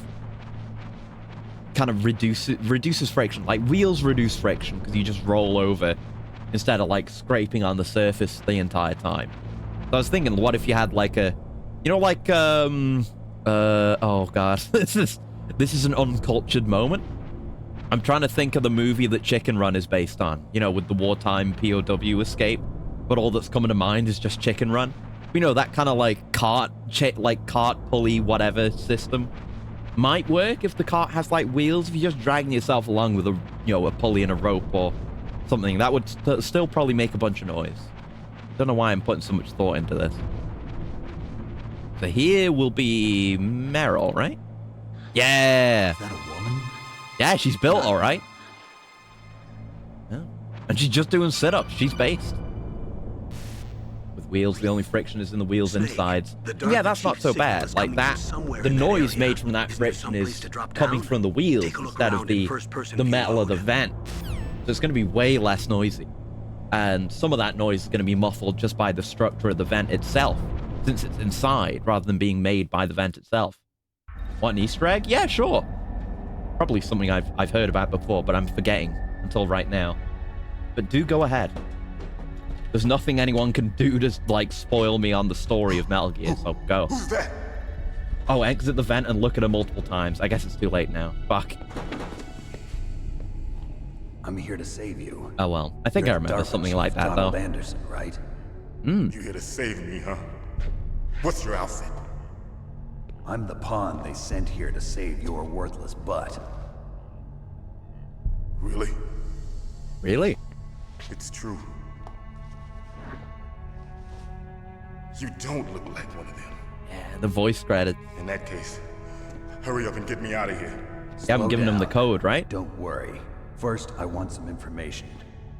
kind of reduces friction. Like wheels reduce friction because you just roll over instead of like scraping on the surface the entire time. So I was thinking, what if you had like a, you know, like oh god, this is an uncultured moment. I'm trying to think of the movie that Chicken Run is based on, you know, with the wartime POW escape, but all that's coming to mind is just Chicken Run. You know, that kind of like cart pulley whatever system might work if the cart has like wheels. If you're just dragging yourself along with a, you know, a pulley and a rope or something, that would still probably make a bunch of noise. Don't know why I'm putting so much thought into this. So here will be Meryl, right? Yeah. Is that a woman? Yeah, she's built all right. Yeah. And she's just doing sit-ups. She's based. With wheels, the only friction is in the wheels insides. Yeah, that's not so bad. Like that, the noise made from that friction is coming from the wheels instead of the metal of the vent. So it's going to be way less noisy. And some of that noise is going to be muffled just by the structure of the vent itself, since it's inside rather than being made by the vent itself. Want an Easter egg? Yeah, sure. Probably something I've heard about before, but I'm forgetting until right now. But do go ahead. There's nothing anyone can do to like spoil me on the story of Metal Gear, so go. Who's that? Oh, exit the vent and look at her multiple times. I guess it's too late now. Fuck. I'm here to save you. Oh well. I think I remember something like that though. Donald Anderson, right? You here to save me, huh? What's your outfit? I'm the pawn they sent here to save your worthless butt. Really? Really? It's true. You don't look like one of them. Yeah, the voice credit. In that case, hurry up and get me out of here. You haven't given him the code, right? Don't worry. First, I want some information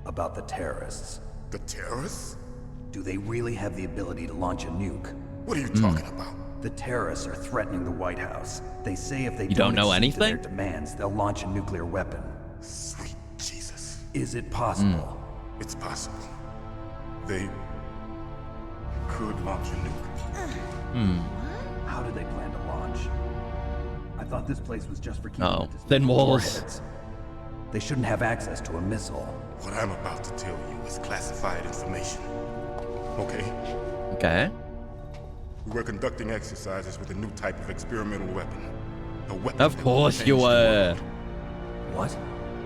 about the terrorists. The terrorists? Do they really have the ability to launch a nuke? What are you talking about? The terrorists are threatening the White House. They say if they don't know accede to their anything? demands, they'll launch a nuclear weapon. Sweet Jesus. Is it possible? It's possible. They could launch a nuke. How do they plan to launch? I thought this place was just for keeping the thin disposable walls. warheads. They shouldn't have access to a missile. What I'm about to tell you is classified information. Okay? Okay. We were conducting exercises with a new type of experimental weapon. A weapon Of that course will you change the were. world. What?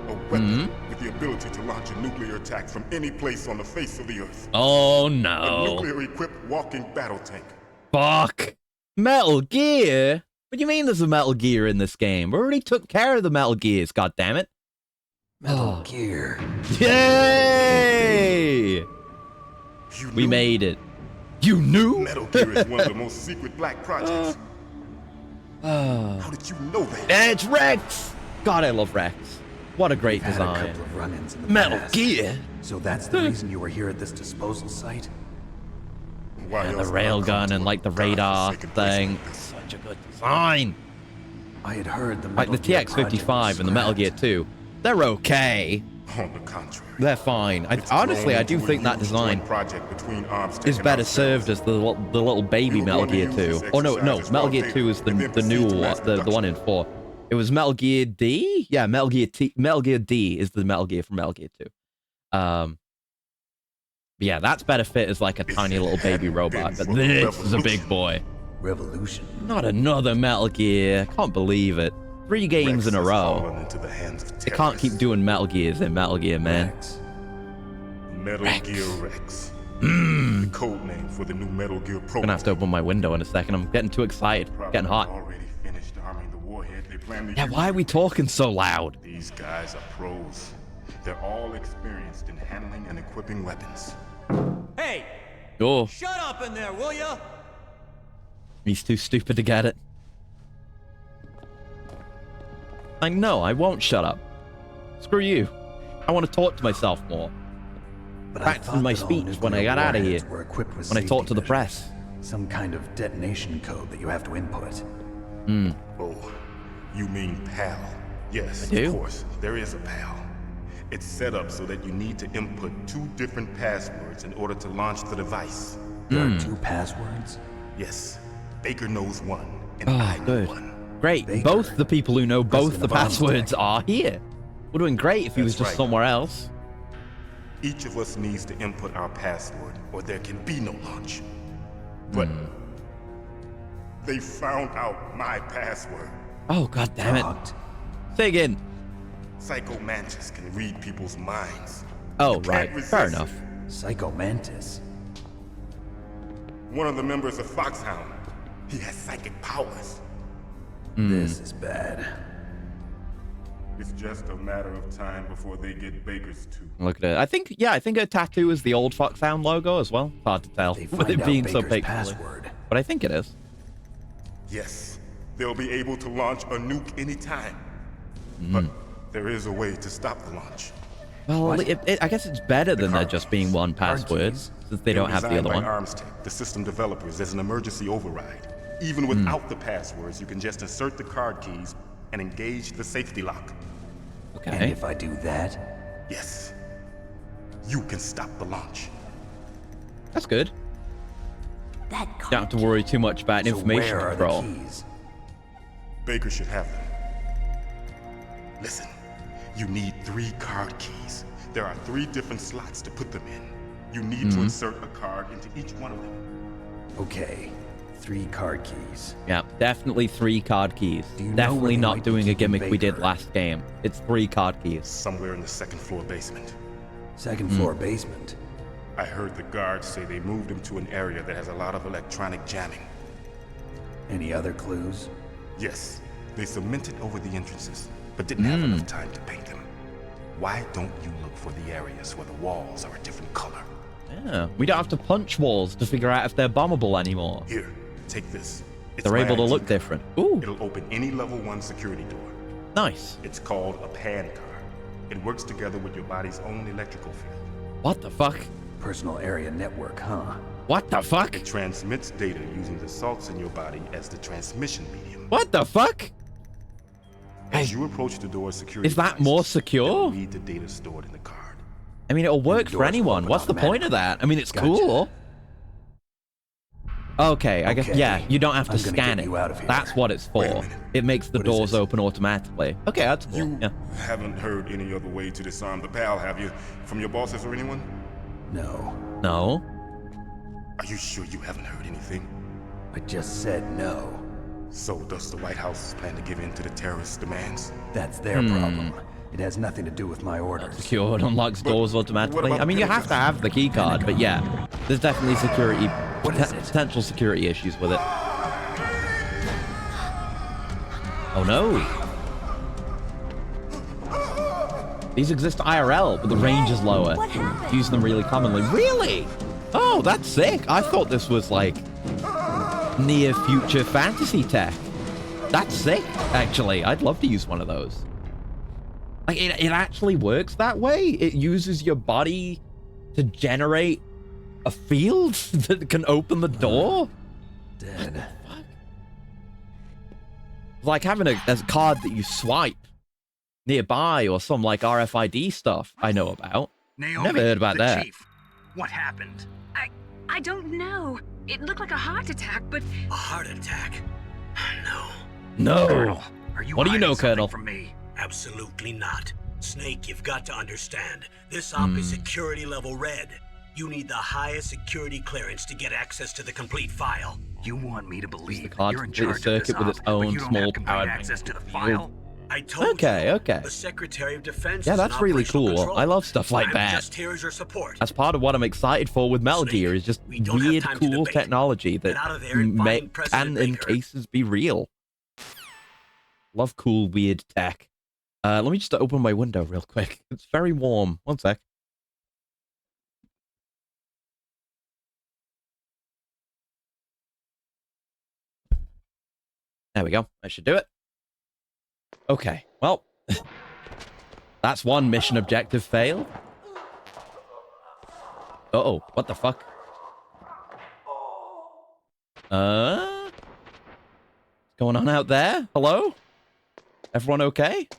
A weapon with the ability to launch a nuclear attack from any place on the face of the Earth. Oh A no. nuclear-equipped walking battle tank. Fuck. Metal Gear? What do you mean there's a Metal Gear in this game? We already took care of the Metal Gears, goddammit. Metal Gear. Yay! We made it. You knew? Metal Gear is one of the most secret black projects. How did you know that? It's Rex! God, I love Rex. What a great Had a design. couple of run-ins in the Metal past. Gear? So that's the reason you were here at this disposal site? Why And the else would I come railgun to and a like the radar godforsaken place thing. like this? Such a good design. I had heard the Like Metal the Gear project was TX-55 and the Metal Gear scrapped. 2. They're okay. On the contrary. They're fine. It's Honestly, I grown do into a think that huge design joint project between Armstead is and better ourselves. served as the little baby We were Metal going to Gear use 2. this Oh no, exercise as Metal raw Gear data 2 is the and then new proceed to one, mass the one in production. 4. It was Metal Gear D? Yeah, Metal Gear D is the Metal Gear from Metal Gear 2. But yeah, that's better fit as like a tiny little baby robot, but this is a big boy. Revolution. Not another Metal Gear. Can't believe it. 3 games in a has row. fallen into the hands of They can't keep terrorists. doing Metal Gears in Metal Gear, man. Rex. Metal Rex. Gear Rex. The code name for the new Metal Gear I'm program. gonna have to open my window in a second. I'm getting too excited. Probably Getting hot. already finished arming the warhead they plan to Yeah, use. why are we talking so loud? These guys are pros. They're all experienced in handling and equipping weapons. Hey! Oh, Shut up in there, will ya? he's too stupid to get it. Like, no, I won't shut up. Screw you. I want to talk to myself more. But I Practicing thought my that all speech when I nuclear got out of here. warheads were equipped with When I safety talk to the measures. press. Some kind of detonation code that you have to input. Oh, you mean PAL? Yes, I do. of course. There is a PAL. It's set up so that you need to input 2 different passwords in order to launch the device. There are 2 passwords? Yes, Baker knows one, and Oh, I know good. one. Great. Baker, Both the people who know both the President of passwords Armstrong. are here. Would have been great if he was That's just right. somewhere else. Each of us needs to input our password, or there can be no launch. But they found out my password. Oh, god damn it. Fucked. Say again. Psycho Mantis can read people's minds. Oh, You can't right. Fair resist. enough. Psycho Mantis. One of the members of Foxhound. He has psychic powers. This is bad. It's just a matter of time before they get Baker's too. Look at it. I think her tattoo is the old Foxhound logo as well. Hard to tell They with find it out being so Baker's big. password. But I think it is. Yes, they'll be able to launch a nuke anytime. But there is a way to stop the launch. Well, I guess it's better than there card just being keys. one Card password, keys. since they don't have the Designed other by one. Armstech, the system developers, as an emergency override. Even without the passwords, you can just insert the card keys and engage the safety lock. And Okay. if I do that, Yes, you can stop the launch. That's good. That Don't have to worry too much about so information where are control. the keys? Baker should have them. Listen, you need 3 card keys. There are 3 different slots to put them in. You need to insert a card into each one of them. Okay, 3 card keys. Yeah, definitely 3 card keys. Do you know Definitely where they not might be doing a keeping gimmick we did Baker? last game. It's 3 card keys. Somewhere in the 2nd floor basement. Second floor basement. I heard the guards say they moved him to an area that has a lot of electronic jamming. Any other clues? Yes, they cemented over the entrances, but didn't have enough time to paint them. Why don't you look for the areas where the walls are a different color? Yeah, we don't have to punch walls to figure out if they're bombable anymore. Here, take this. It's They're my able to ID look card. different. Ooh, It'll open any level 1 security door. nice. It's called a PAN card. It works together with your body's own electrical field. What the fuck? Personal area network, huh? What the fuck? It transmits data using the salts in your body as the transmission medium. What the fuck? As you approach the door's security Is that more devices, secure? they'll read the data stored in the card. I mean, it'll work for doors anyone. open What's the point of that? I mean, it's Gotcha. cool. Okay, I guess, Okay, yeah, you don't have to I'm gonna scan get it. you out of here. That's what it's Wait a for. minute. It makes the What is doors this? open automatically. Okay, that's cool. You Yeah. haven't heard any other way to disarm the PAL, have you? From your bosses or anyone? No. No? Are you sure you haven't heard anything? I just said no. So does the White House plan to give in to the terrorists' demands? That's their problem. It has nothing to do with my orders. Secured, unlocks doors automatically. about I mean, you have to have the key card, but yeah, there's definitely security, What is it? potential security issues with it. Oh no! These exist IRL, but the range is lower. What happened? Use them really commonly. Really? Oh, that's sick. I thought this was like near future fantasy tech. That's sick, actually. I'd love to use one of those. Like, it actually works that way. It uses your body to generate a field that can open the door. Dead. It's like having a card that you swipe nearby or some like RFID stuff I know about. Naomi, Never heard about the that. Chief. What happened? I don't know. It looked like a heart attack, but A heart attack? No, No. Colonel, are you What do you hiding know, something Colonel? from me? absolutely not. Snake, you've got to understand. This op is security level red. You need the highest security clearance to get access to the complete file. You want me to believe that card you're in to complete a charge of this circuit with op, its own but you don't small have complete powered access to the magnetic file? I told Okay, you. okay. The Secretary of Defense Yeah, is in that's really operational cool. control. I love stuff like I'm that. just here as your support. That's part of what I'm excited for with Metal Gear is just we don't have weird, time to cool debate. technology that Get out of there and find President can, in Baker. cases, be real. Love cool, weird tech. Let me just open my window real quick. It's very warm. One sec. There we go. I should do it. Okay, well, that's one mission objective failed. Uh-oh, what the fuck? What's going on out there? Hello? Everyone okay?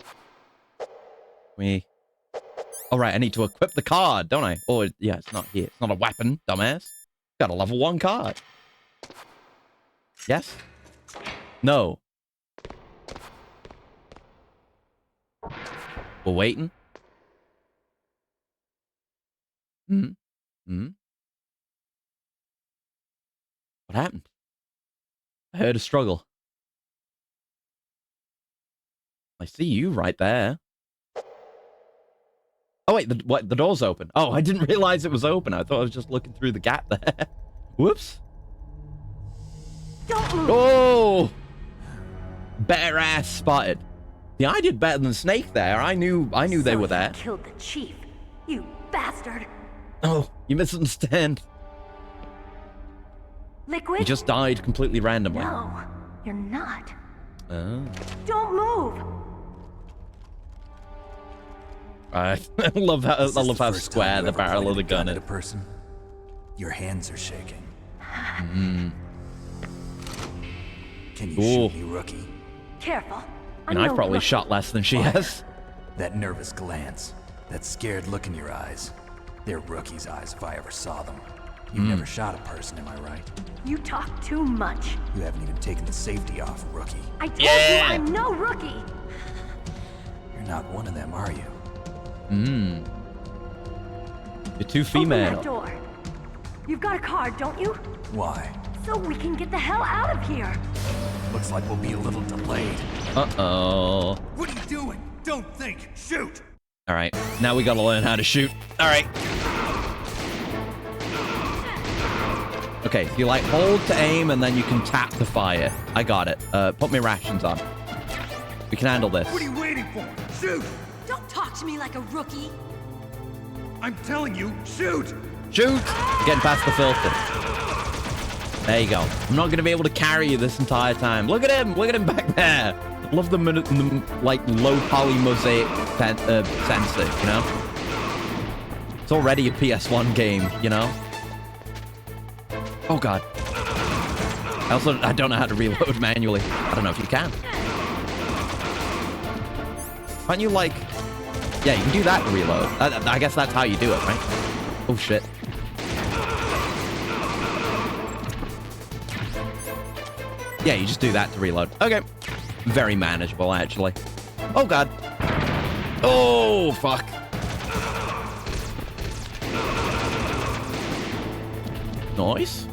All right, I need to equip the card, don't I? Oh, yeah, it's not here. It's not a weapon, dumbass. Got a level 1 card. Yes? No. We're waiting. What happened? I heard a struggle. I see you right there. Oh wait, the door's open. Oh, I didn't realize it was open. I thought I was just looking through the gap there. Whoops. Don't move. Oh! Better ass spotted. Yeah, I did better than Snake there. I knew they were there. Killed the chief. You bastard. Oh, you misunderstand. Liquid? He just died completely randomly. No, you're not. Oh. Don't move. I love how square the barrel of the gun is. A person. Your hands are shaking. Can you shoot me, rookie? Careful. And I've probably shot less than she has. That nervous glance, that scared look in your eyes. They're rookie's eyes if I ever saw them. You've never shot a person, am I right? You talk too much. You haven't even taken the safety off, rookie. I told you I'm no rookie. You're not one of them, are you? You're too Open female. that door. You've got a card, don't you? Why? So we can get the hell out of here. Looks like we'll be a little delayed. Uh-oh. What are you doing? Don't think. Shoot. All right, now we gotta learn how to shoot. All right. Okay, you like hold to aim and then you can tap to fire. I got it. Put my rations on. We can handle this. What are you waiting for? Shoot. Don't talk to me like a rookie. I'm telling you, shoot. Shoot! Getting past the filter. There you go. I'm not gonna be able to carry you this entire time. Look at him! Look at him back there! Love the like low poly mosaic sensor, you know? It's already a PS1 game, you know? Oh god. I don't know how to reload manually. I don't know if you can. Can't you like... Yeah, you can do that to reload. I guess that's how you do it, right? Oh shit. Yeah, you just do that to reload. Okay. Very manageable, actually. Oh, God. Oh, fuck. Nice.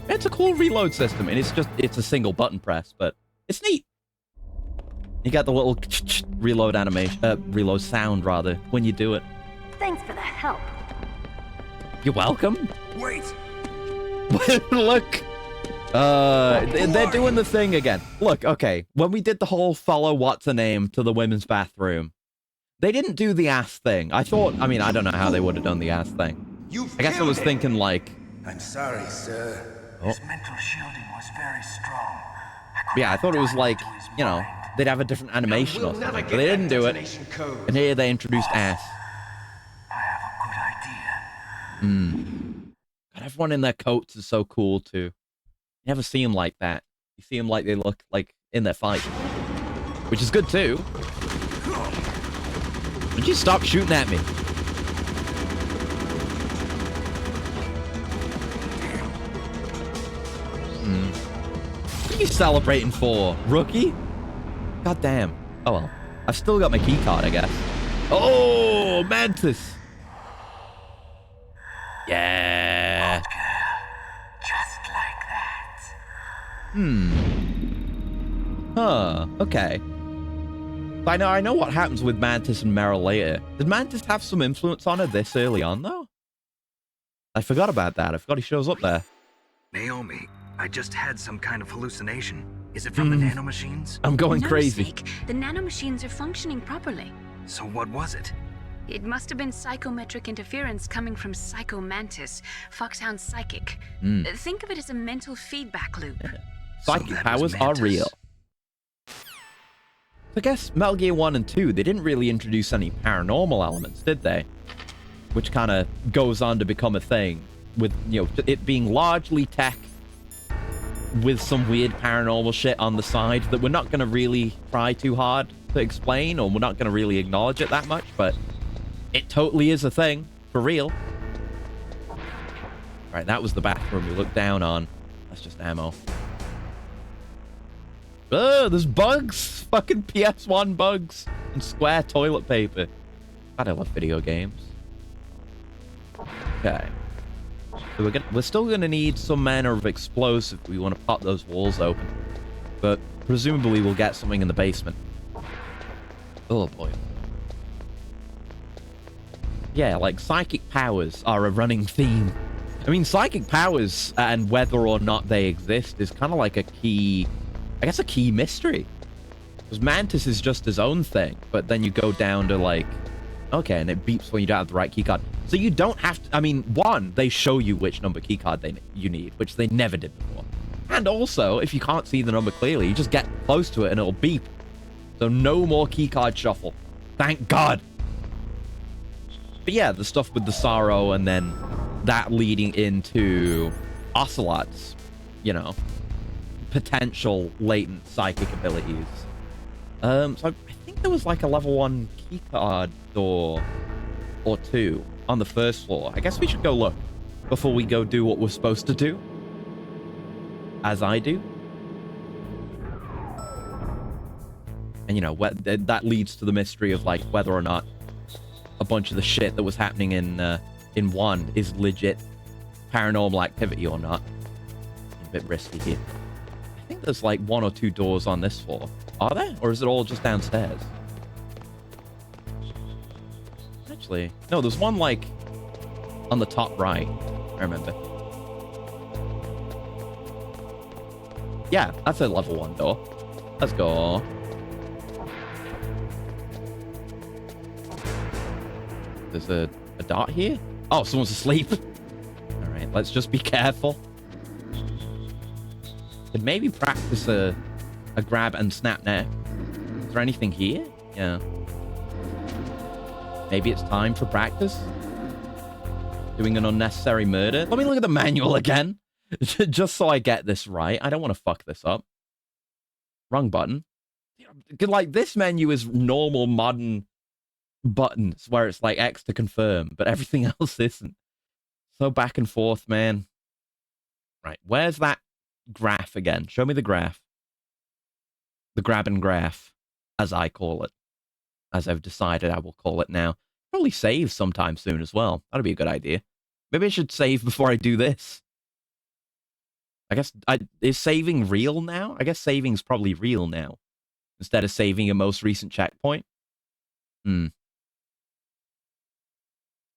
It's a cool reload system, and it's a single button press, but it's neat. You got the little reload animation, reload sound, rather, when you do it. Thanks for the help. You're welcome. Wait. Look. They're doing the thing again. Look, okay. When we did the whole follow what's-her-name to the women's bathroom, they didn't do the ass thing. I mean, I don't know how they would have done the ass thing. I guess I was thinking like... I'm sorry, sir. Oh. His mental shielding was very strong. Yeah, I thought it was like, you know, they'd have a different animation or something, but they didn't do it. And here they introduced ass. I have a good idea. God, everyone in their coats is so cool too. You never see them like that. You see them like they look like in their fight, which is good too. Would you stop shooting at me? What are you celebrating for, rookie? God damn. Oh well. I've still got my key card, I guess. Oh, Mantis. Yeah. Just like that. Huh, okay. I know what happens with Mantis and Meryl later. Did Mantis have some influence on her this early on, though? I forgot about that. I forgot he shows up there. Naomi, I just had some kind of hallucination. Is it from the nanomachines? I'm going No crazy. mistake. The nanomachines are functioning properly. So what was it? It must have been psychometric interference coming from Psycho Mantis, Foxhound's psychic. Think of it as a mental feedback loop. Psychic that powers was are Mantis. real. I guess Metal Gear 1 and 2, they didn't really introduce any paranormal elements, did they? Which kind of goes on to become a thing, with, you know, it being largely tech with some weird paranormal shit on the side that we're not going to really try too hard to explain, or we're not going to really acknowledge it that much, but it totally is a thing, for real. Alright, that was the bathroom we looked down on. That's just ammo. Oh, there's bugs! Fucking PS1 bugs! And square toilet paper. God, I love video games. Okay. So we're still gonna need some manner of explosive if we want to pop those walls open. But presumably we'll get something in the basement. Oh boy. Yeah, like psychic powers are a running theme. I mean, psychic powers and whether or not they exist is kind of like a key... I guess a key mystery. Because Mantis is just his own thing, but then you go down to like, okay, and it beeps when you don't have the right keycard. So you don't have to, I mean, one, they show you which number keycard you need, which they never did before. And also, if you can't see the number clearly, you just get close to it and it'll beep. So no more keycard shuffle. Thank God. But yeah, the stuff with the sorrow and then that leading into Ocelot's, you know, potential latent psychic abilities. So I think there was like a level 1 keycard door or two on the first floor. I guess we should go look before we go do what we're supposed to do. As I do. And you know, that leads to the mystery of like whether or not a bunch of the shit that was happening in 1 is legit paranormal activity or not. A bit risky here. I think there's like 1 or 2 doors on this floor. Are there? Or is it all just downstairs? Actually, no, there's one like on the top right. I remember. Yeah, that's a level 1 door. Let's go. There's a dot here? Oh, someone's asleep. All right, let's just be careful. Could maybe practice a grab and snap neck. Is there anything here? Yeah. Maybe it's time for practice? Doing an unnecessary murder? Let me look at the manual again. Just so I get this right. I don't want to fuck this up. Wrong button. Like, this menu is normal modern buttons where it's like X to confirm, but everything else isn't. So back and forth, man. Right, where's that graph again? Show me the graph. The grab and graph, as I call it. As I've decided I will call it now. Probably save sometime soon as well. That'd be a good idea. Maybe I should save before I do this. I guess, is saving real now? I guess saving's probably real now. Instead of saving a most recent checkpoint.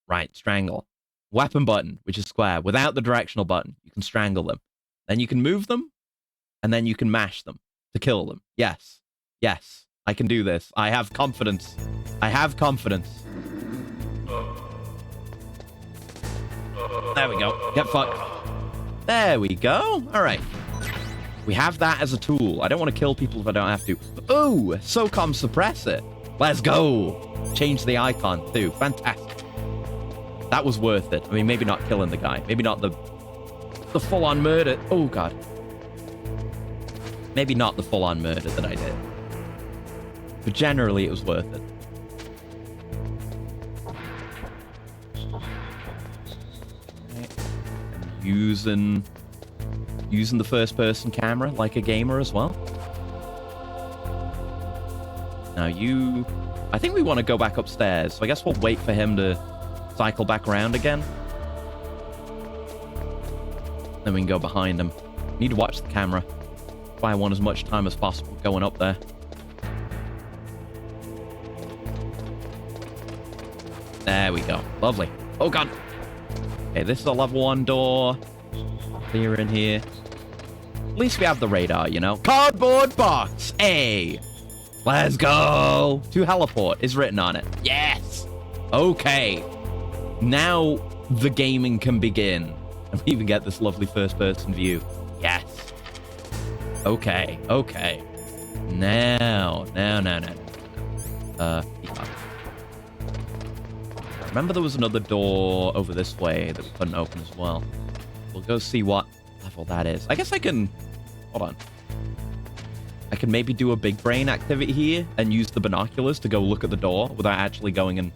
Right, strangle. Weapon button, which is square. Without the directional button, you can strangle them. Then you can move them, and then you can mash them to kill them. Yes. Yes, I can do this. I have confidence. I have confidence. There we go. Get fucked. There we go. All right. We have that as a tool. I don't want to kill people if I don't have to. Ooh, SOCOM suppressor. Let's go. Change the icon too. Fantastic. That was worth it. I mean, maybe not killing the guy. Maybe not the full-on murder. Oh, God. Maybe not the full-on murder that I did. But generally, it was worth it. Using the first-person camera like a gamer as well. Now I think we want to go back upstairs, so I guess we'll wait for him to cycle back around again. Then we can go behind him. Need to watch the camera. That's why I want as much time as possible going up there. There we go. Lovely. Oh, God. Okay, this is a level 1 door. Clear in here. At least we have the radar, you know? Cardboard box! Hey! Let's go! To heliport is written on it. Yes! Okay. Now the gaming can begin. And we even get this lovely first-person view. Yes. Okay. Okay. Now. Remember there was another door over this way that we couldn't open as well. We'll go see what level that is. I guess I can... Hold on. I can maybe do a big brain activity here and use the binoculars to go look at the door without actually going and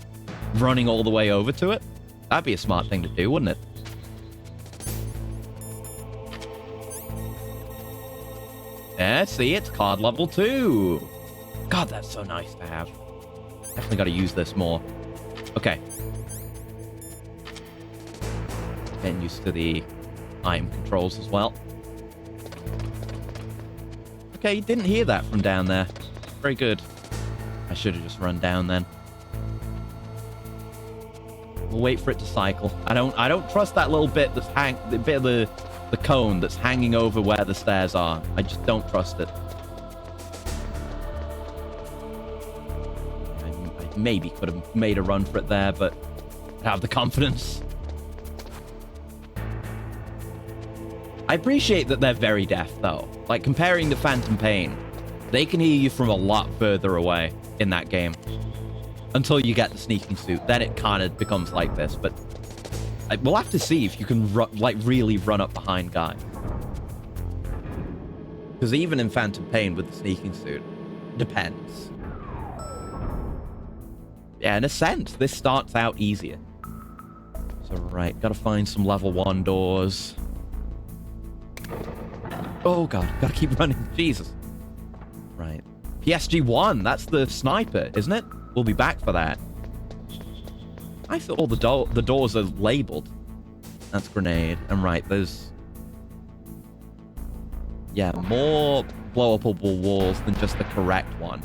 running all the way over to it. That'd be a smart thing to do, wouldn't it? Yeah, see, it's card level 2. God, that's so nice to have. Definitely got to use this more. Okay. Getting used to the aim controls as well. Okay, you didn't hear that from down there. Very good. I should have just run down then. We'll wait for it to cycle. I don't trust that little bit that's the bit of the cone that's hanging over where the stairs are. I just don't trust it. I maybe could have made a run for it there, but I have the confidence. I appreciate that they're very deaf, though. Like, comparing to Phantom Pain, they can hear you from a lot further away in that game. Until you get the sneaking suit. Then it kind of becomes like this, but... we'll have to see if you can, really run up behind guys. Because even in Phantom Pain with the sneaking suit, it depends. Yeah, in a sense, this starts out easier. So, right, gotta find some level 1 doors. Oh, God. Gotta keep running. Jesus. Right. PSG-1. That's the sniper, isn't it? We'll be back for that. I thought all the doors are labeled. That's grenade. And right, there's... Yeah, more blow-upable walls than just the correct one.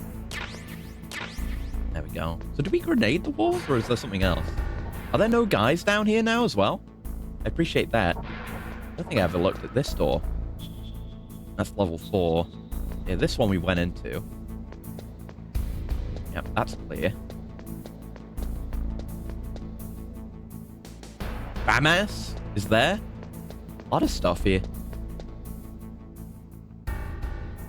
There we go. So do we grenade the walls, or is there something else? Are there no guys down here now as well? I appreciate that. I don't think I ever looked at this door. That's level 4. Yeah, this one we went into. Yep, that's clear. FAMAS is there. A lot of stuff here.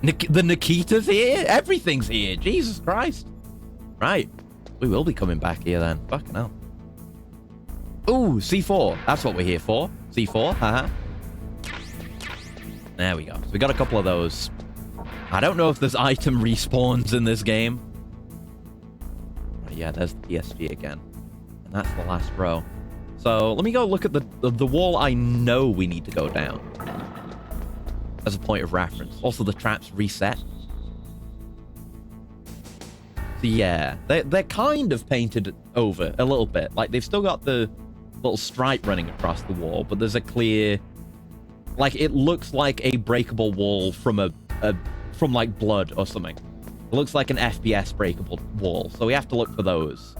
The Nikita's here. Everything's here. Jesus Christ. Right. We will be coming back here then. Fucking hell. Ooh, C4. That's what we're here for. C4. Haha. There we go. So we got a couple of those. I don't know if there's item respawns in this game. Yeah, there's the PSG again. And that's the last row. So let me go look at the wall I know we need to go down. As a point of reference. Also, the traps reset. So yeah, they're kind of painted over a little bit. Like, they've still got the little stripe running across the wall, but there's a clear... Like, it looks like a breakable wall from from like blood or something. It looks like an FPS breakable wall, so we have to look for those.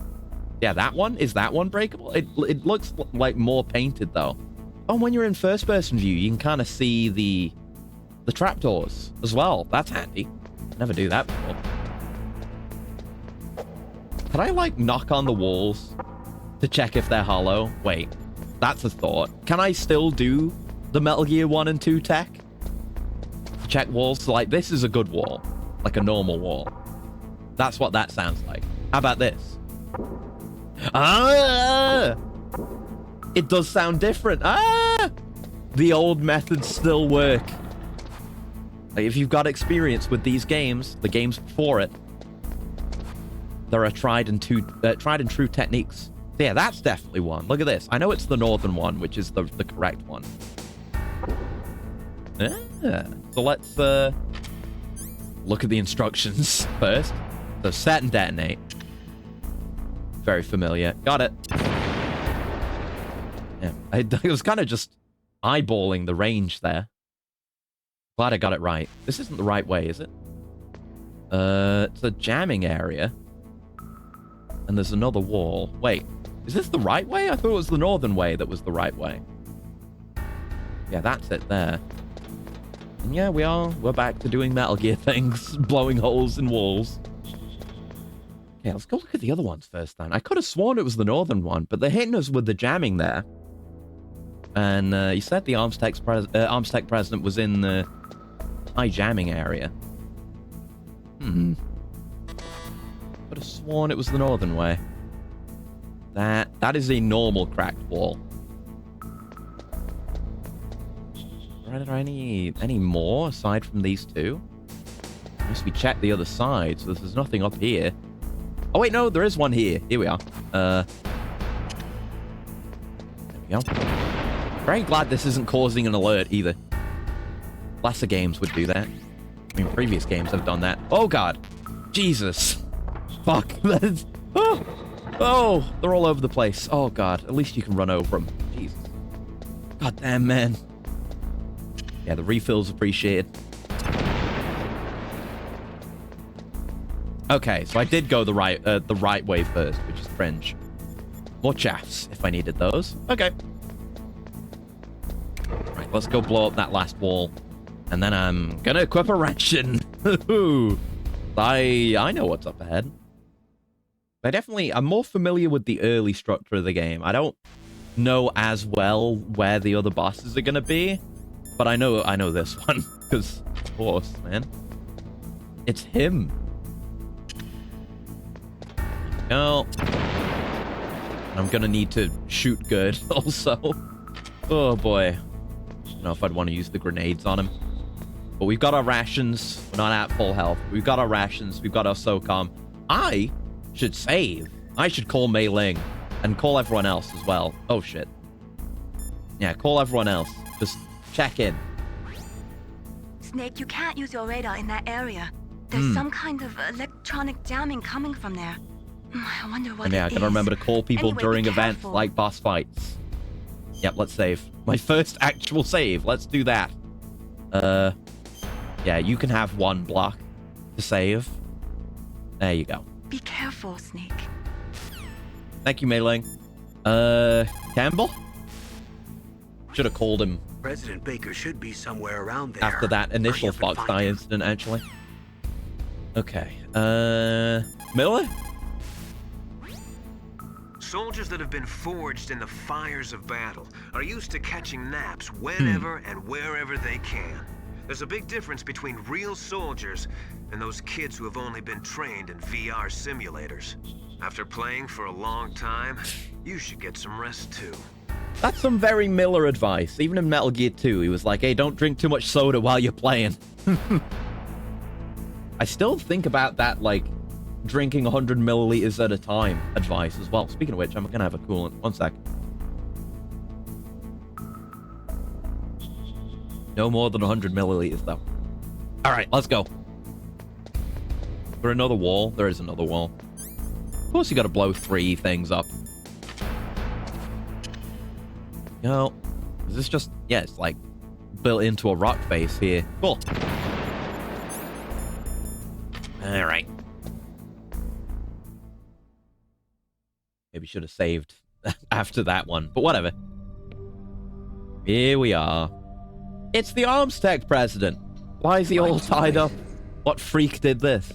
Yeah, that one? Is that one breakable? It looks like more painted, though. Oh, when you're in first-person view, you can kind of see the trapdoors as well. That's handy. Never do that before. Can I, like, knock on the walls to check if they're hollow? Wait, that's a thought. Can I still do the Metal Gear 1 and 2 tech? Check walls. So, like, this is a good wall. Like a normal wall. That's what that sounds like. How about this? Ah! It does sound different. Ah! The old methods still work. Like, if you've got experience with these games, the games before it, there are tried and true techniques. So yeah, that's definitely one. Look at this. I know it's the northern one, which is the correct one. Yeah. So let's look at the instructions first. So set and detonate. Very familiar. Got it. Yeah, I was kind of just eyeballing the range there. Glad I got it right. This isn't the right way, is it? It's a jamming area. And there's another wall. Wait, is this the right way? I thought it was the northern way that was the right way. Yeah, that's it there. And yeah, we're back to doing Metal Gear things, blowing holes in walls. Okay, let's go look at the other ones first then. I could have sworn it was the northern one, but they're hitting us with the jamming there. And you said the Armstech president was in the high jamming area. Could have sworn it was the northern way. That is a normal cracked wall. Are there any more aside from these two? Unless we check the other side, so there's nothing up here. Oh wait, no, there is one here. Here we are. There we go. Very glad this isn't causing an alert either. Lesser games would do that. I mean, previous games have done that. Oh god. Jesus. Fuck. Oh, they're all over the place. Oh god. At least you can run over them. Jesus. God damn, man. Yeah, the refill's appreciated. Okay, so I did go the right way first, which is cringe. More chaffs if I needed those. Okay. Right, let's go blow up that last wall. And then I'm gonna equip a ration. I know what's up ahead. I'm more familiar with the early structure of the game. I don't know as well where the other bosses are gonna be. But I know this one, because, of course, man. It's him. No. I'm gonna need to shoot good, also. Oh, boy. I don't know if I'd want to use the grenades on him. But we've got our rations. We're not at full health. We've got our rations. We've got our SOCOM. I should save. I should call Mei Ling and call everyone else as well. Oh, shit. Yeah, call everyone else. Just check in. Snake, you can't use your radar in that area. There's some kind of electronic jamming coming from there. I wonder what And yeah, I gotta remember to call people Anyway, during be events careful. like boss fights. Yep, let's save. My first actual save. Let's do that. Yeah, you can have one block to save. There you go. Be careful, Snake. Thank you, Mei Ling. Campbell? Should have called him President Baker should be somewhere around there. after that initial Hurry up and Fox find Die him. incident, actually. Okay. Miller? Soldiers that have been forged in the fires of battle are used to catching naps whenever and wherever they can. There's a big difference between real soldiers and those kids who have only been trained in VR simulators. After playing for a long time, you should get some rest too. That's some very Miller advice. Even in Metal Gear 2, he was like, hey, don't drink too much soda while you're playing. I still think about that, like, drinking 100 milliliters at a time advice as well. Speaking of which, I'm gonna have a coolant. One sec. No more than 100 milliliters, though. All right, let's go. Is there another wall? There is another wall. Of course, you got to blow 3 things up. No, is this just... Yeah, it's like built into a rock face here. Cool. All right. Maybe should have saved after that one, but whatever. Here we are. It's the Armstech president. Why is he all tied up? What freak did this?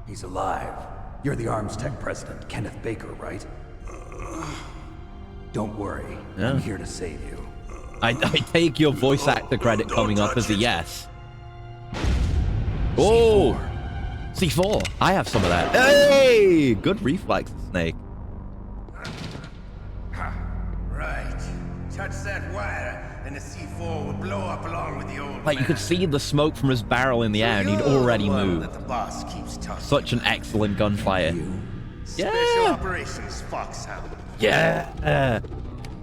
He's alive. You're the Armstech president, Kenneth Baker, right? Don't worry. Yeah. I'm here to save you. I take your voice actor credit coming up as a yes. Oh! C4. I have some of that. Hey! Good reflexes, Snake. Right. Touch that wire, and the C4 will blow up along with the old Like, you could man. see the smoke from his barrel in the air, and he'd You're the already one moved. that the boss keeps talking Such an excellent gunfire. Special Yeah! Operations Foxhound. Yeah!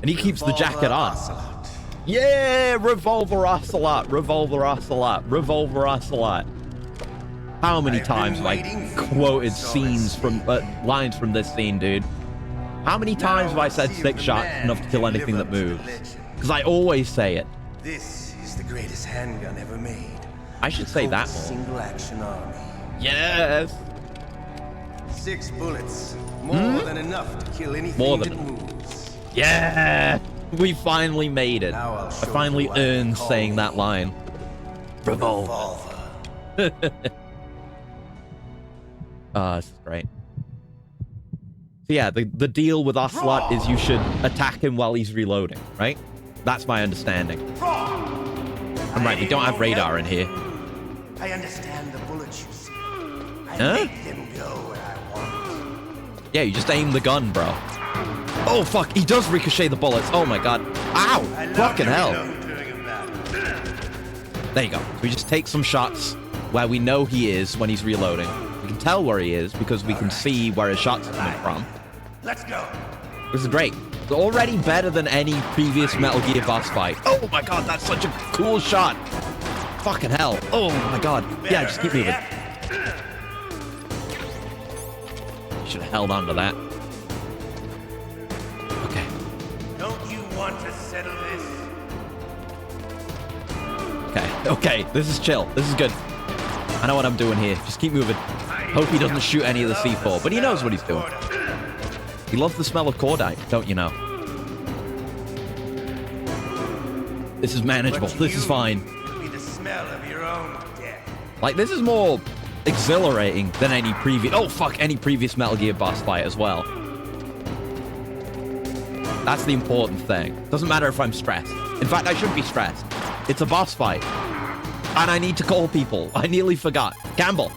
And he keeps the jacket Revolver on. Ocelot. Yeah! Revolver Ocelot! Revolver Ocelot! Revolver Ocelot! How many I've been times have I waiting for you quoted to scenes from lines from this scene, dude? How many times have I said 6 shots enough to kill anything that moves? Because I always say it. This is the greatest handgun ever made. I should say that more. Single action army. Yes. 6 bullets. More than enough to kill anything that moves. Yeah. We finally made it. I finally earned saying that line. Revolver. This is great. So yeah, the deal with Ocelot is you should attack him while he's reloading, right? That's my understanding. I'm right, we don't have radar in here. I understand the bullets you see. I make them go where I want. Yeah, you just aim the gun, bro. Oh, fuck, he does ricochet the bullets. Oh my god. Ow! Fucking hell. There you go. So we just take some shots where we know he is when he's reloading. We can tell where he is because we can see where his shots are coming from. Let's go. This is great. It's already better than any previous Metal Gear boss fight. Oh my god, that's such a cool shot. Fucking hell. Oh my god. Yeah, just keep moving. Should have held on to that. Okay. Don't you want to settle this? Okay, this is chill. This is good. I know what I'm doing here. Just keep moving. Hope he doesn't shoot any of the C4, but he knows what he's doing. He loves the smell of cordite, don't you know? This is manageable. This is fine. Be the smell of your own death. Like, this is more exhilarating than any previous... Oh, fuck, any previous Metal Gear boss fight as well. That's the important thing. Doesn't matter if I'm stressed. In fact, I should be stressed. It's a boss fight. And I need to call people. I nearly forgot. Campbell.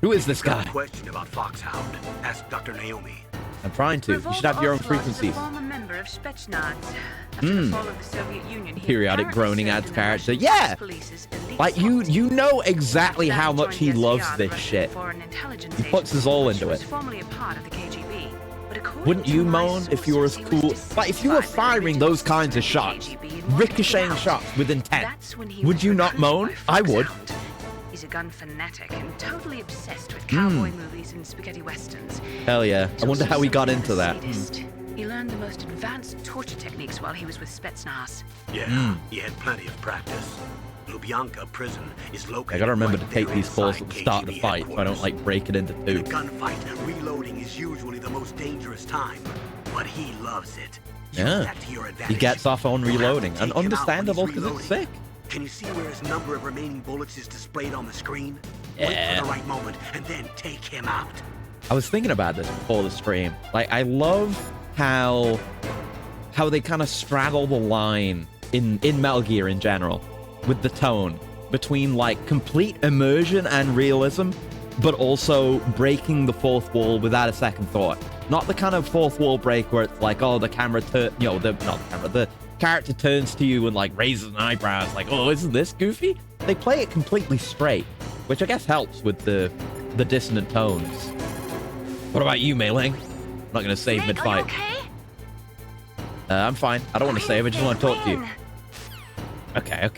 Who is this guy? Question about Foxhound. Ask Dr. Naomi. I'm trying to. You should have your own frequencies. Member of Spetsnaz. After the fall of the Soviet Union, he Periodic groaning adds character. Yeah! Like, you know exactly how much he loves this shit. He puts his all into it. Wouldn't you moan if you were as cool? Like, if you were firing those kinds of shots, ricocheting shots with intent, would you not moan? I would. He's a gun fanatic and totally obsessed with cowboy movies and spaghetti westerns. Hell yeah. I wonder how he got into that. He learned the most advanced torture techniques while he was with Spetsnaz. Yeah, he had plenty of practice. Lubyanka prison is located. I gotta remember to take these calls at the start of the fight so I don't, like, break it into two. In a gunfight, reloading is usually the most dangerous time, but he loves it. Yeah. He gets off on reloading, and understandable because it's sick. Can you see where his number of remaining bullets is displayed on the screen? Yeah. Wait for the right moment, and then take him out. I was thinking about this before the stream. Like, I love how they kind of straddle the line in Metal Gear in general with the tone between, like, complete immersion and realism, but also breaking the fourth wall without a second thought. Not the kind of fourth wall break where it's like, oh, the camera the character turns to you and, like, raises an eyebrow. It's like, oh, isn't this goofy? They play it completely straight, which I guess helps with the dissonant tones. What about you, Mei Ling? I'm not gonna save mid-fight. Okay? I'm fine. I don't want to save. I just want to talk to you. Okay.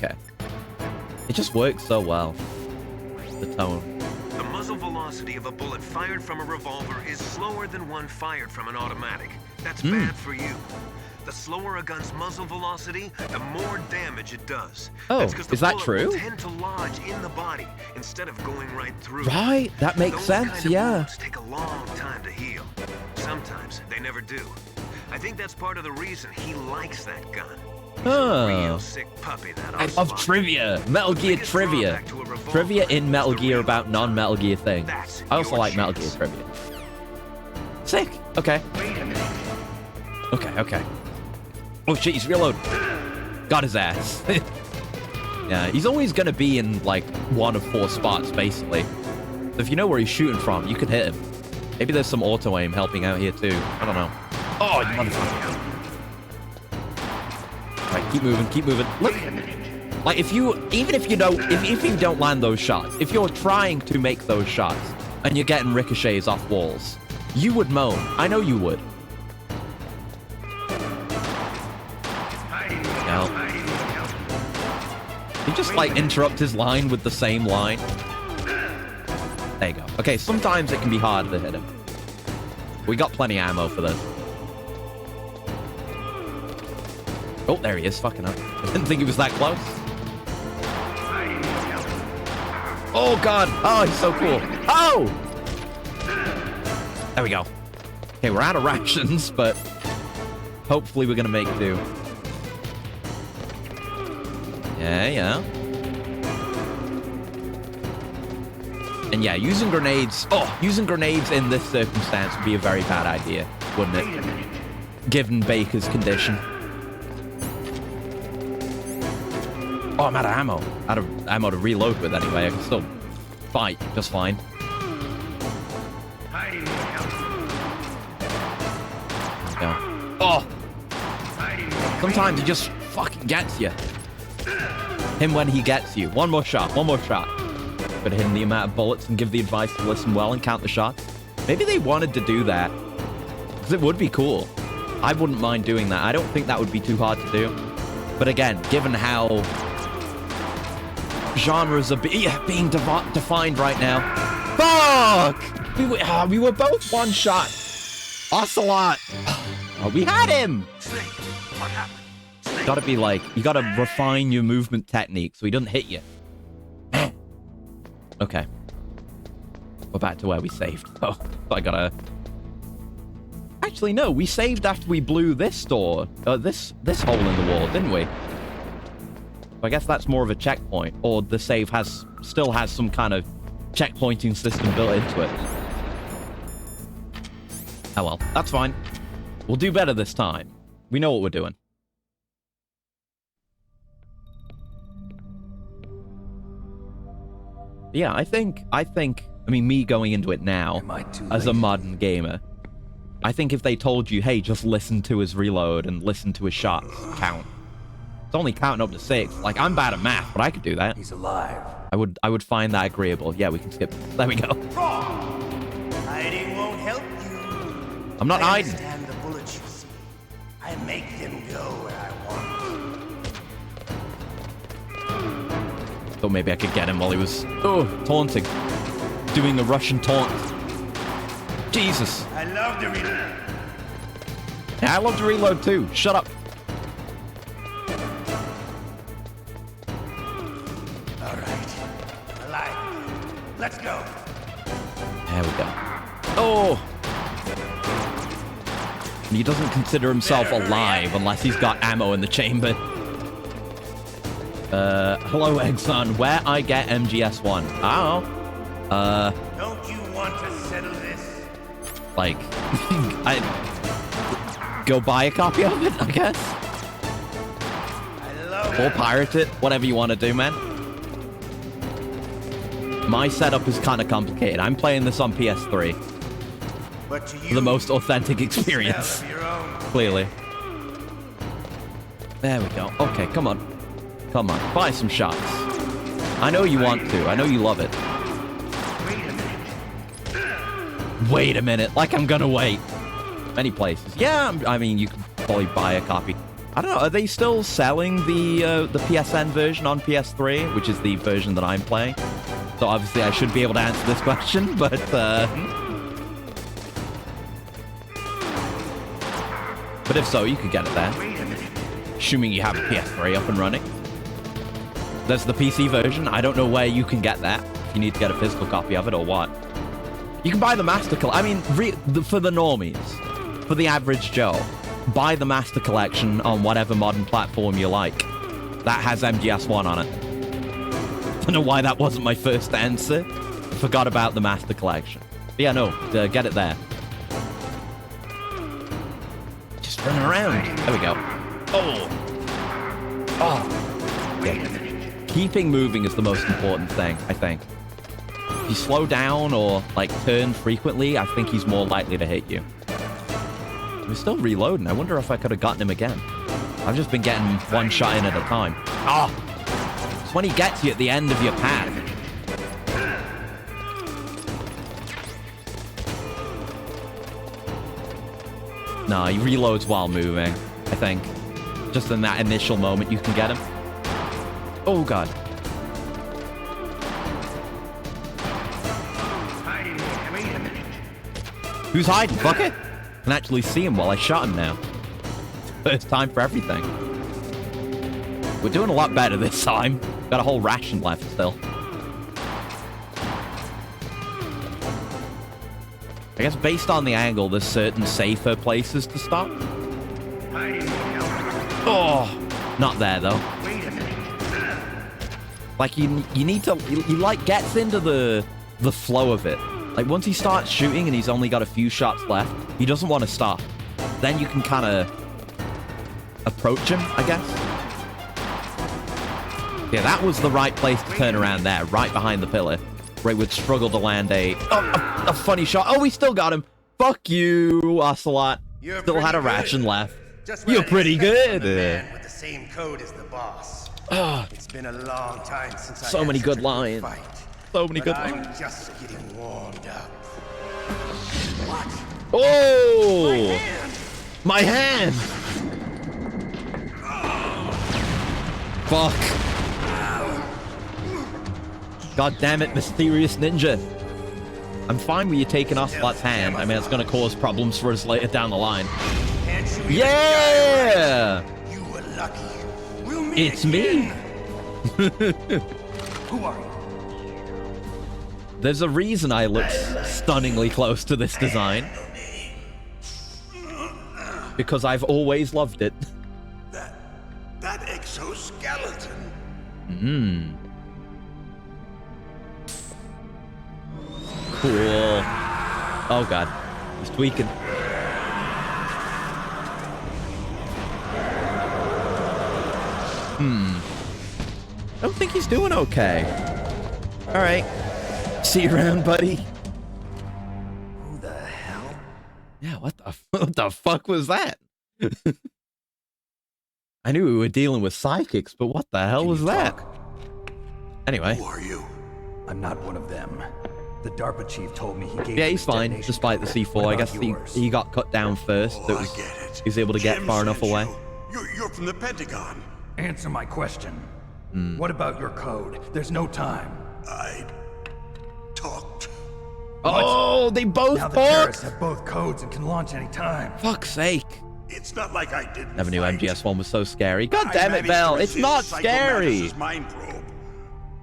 It just works so well. The tone. The muzzle velocity of a bullet fired from a revolver is slower than one fired from an automatic. That's bad for you. The slower a gun's muzzle velocity, the more damage it does. Oh, that's 'cause the is that bullet true? will tend to lodge in the body instead of going right through. Right, that makes Those sense, kind of yeah. wounds take a long time to heal. Sometimes they never do. I think that's part of the reason he likes that gun. He's a real sick puppy, that I love trivia. Metal Gear trivia. Trivia in Metal Gear about non-Metal Gear things. I also like Metal Gear trivia. Sick. Okay. Okay. Oh shit, he's reloading. Got his ass. Yeah, he's always gonna be in, like, one of 4 spots, basically. So if you know where he's shooting from, you could hit him. Maybe there's some auto-aim helping out here, too. I don't know. Oh, you motherfucker. Right, keep moving. Look. Like, even if you don't land those shots, if you're trying to make those shots, and you're getting ricochets off walls, you would moan. I know you would. You just, like, interrupt his line with the same line. There you go. Okay, sometimes it can be hard to hit him. We got plenty of ammo for this. Oh, there he is. Fucking up. I didn't think he was that close. Oh, God. Oh, he's so cool. Oh! There we go. Okay, we're out of rations, but hopefully we're going to make do. Yeah. And yeah, using grenades... Oh, using grenades in this circumstance would be a very bad idea, wouldn't it? Given Baker's condition. Oh, I'm out of ammo. Out of ammo to reload with anyway. I can still fight just fine. Yeah. Oh! Sometimes he just fucking gets you. Him when he gets you. One more shot. One more shot. Could hit him the amount of bullets and give the advice to listen well and count the shots. Maybe they wanted to do that. Because it would be cool. I wouldn't mind doing that. I don't think that would be too hard to do. But again, given how genres are being defined right now. Fuck! We were both one shot. Ocelot. Oh, we had him. What happened? Gotta be like, you gotta refine your movement technique so he doesn't hit you. Okay. We're back to where we saved. Oh, I gotta... Actually, no. We saved after we blew this door. This hole in the wall, didn't we? I guess that's more of a checkpoint. Or the save still has some kind of checkpointing system built into it. Oh well, that's fine. We'll do better this time. We know what we're doing. Yeah, I think, I mean, me going into it now, as a modern gamer, I think if they told you, hey, just listen to his reload and listen to his shots count. It's only counting up to 6. Like, I'm bad at math, but I could do that. He's alive. I would find that agreeable. Yeah, we can skip. There we go. Hiding won't help you. I'm not hiding. I understand the bullets you see. I make them go where I want. Thought maybe I could get him while he was, taunting. Doing a Russian taunt. Jesus. I love to reload. Yeah, I love to reload too. Shut up. All right. Alive. Let's go. There we go. Oh! And he doesn't consider himself alive unless he's got ammo in the chamber. Hello, Exxon. Where I get MGS1? Oh. Don't you want to settle this? Like, I go buy a copy of it, I guess. I love or pirate it, whatever you want to do, man. My setup is kind of complicated. I'm playing this on PS3. But to you, for the most authentic experience. Clearly. There we go. Okay, come on. Come on, buy some shots. I know you want to. I know you love it. Wait a minute. Like I'm gonna wait. Many places. Yeah, I mean, you can probably buy a copy. I don't know. Are they still selling the PSN version on PS3, which is the version that I'm playing? So obviously I should be able to answer this question, but if so, you could get it there. Assuming you have a PS3 up and running. There's the PC version. I don't know where you can get that. If you need to get a physical copy of it or what. You can buy the Master Collection. I mean, for the normies, for the average Joe, buy the Master Collection on whatever modern platform you like. That has MGS1 on it. Don't know why that wasn't my first answer. Forgot about the Master Collection. But yeah, no, get it there. Just running around. There we go. Oh. Oh. Yeah. Keeping moving is the most important thing, I think. If you slow down or, like, turn frequently, I think he's more likely to hit you. We're still reloading. I wonder if I could have gotten him again. I've just been getting one shot in at a time. Oh! It's when he gets you at the end of your path. No, he reloads while moving, I think. Just in that initial moment, you can get him. Oh, God. Who's hiding? Fuck it. I can actually see him while I shot him now. First time for everything. We're doing a lot better this time. Got a whole ration left still. I guess based on the angle, there's certain safer places to stop. Oh, not there though. Like you need to, you like gets into the flow of it. Like once he starts shooting and he's only got a few shots left, he doesn't want to stop. Then you can kind of approach him, I guess. Yeah, that was the right place to turn around there, right behind the pillar, where he would struggle to land a funny shot. Oh, we still got him. Fuck you, Ocelot. Still had a ration left. You're pretty good. Man with the same code as the boss. It's been a long time since So many good lines. So many good I'm lines. just getting warmed up. Oh! My hand! Fuck. God damn it, mysterious ninja. I'm fine with you taking Ocelot's hand. I mean, it's gonna cause problems for us later down the line. Yeah! You were lucky. We'll meet It's me! Who are you? There's a reason I look stunningly close to this design. Because I've always loved it. That exoskeleton. Cool. Oh god. He's tweaking. I don't think he's doing okay. Alright. See you around, buddy. Who the hell? Yeah, what the fuck was that? I knew we were dealing with psychics, but what the hell was that? Anyway. Who are you? I'm not one of them. The DARPA chief told me he gave Yeah, me he's the fine, detonation despite the code. C4. What I about guess yours? he got cut down first. He was able to get Jim far enough sent away. You're from the Pentagon. Answer my question. What about your code? There's no time. I talked. Oh, they both Now the talked? terrorists have both codes and can launch any time. Fuck's sake. It's not like I didn't. Never knew fight. MGS1 was so scary. God I damn it, managed Bell. to It's resist not Psycho scary. Mantis's mind probe.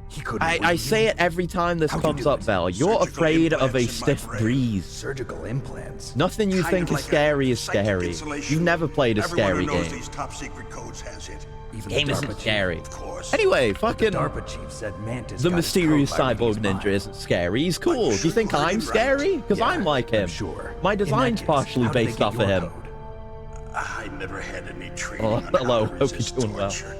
He couldn't I say it every time this comes up, Bell. You're afraid of a stiff breeze. Surgical implants. Nothing you Kind think of is like scary a is psychic scary. insulation. You've never played a Everyone scary who knows game. these top secret codes has it. Even Game the isn't DARPA chief, scary. Of course. Anyway, The fucking DARPA chief said Mantis the got his mysterious code by reading cyborg his mind. ninja isn't scary. He's cool. Do you sure think you heard I'm him scary? Because Yeah, I'm like him. I'm sure. My In that design's case, partially how did they based get off of your him. code? I never had any training Oh, on hello. how to Hope you're resist doing well. torture.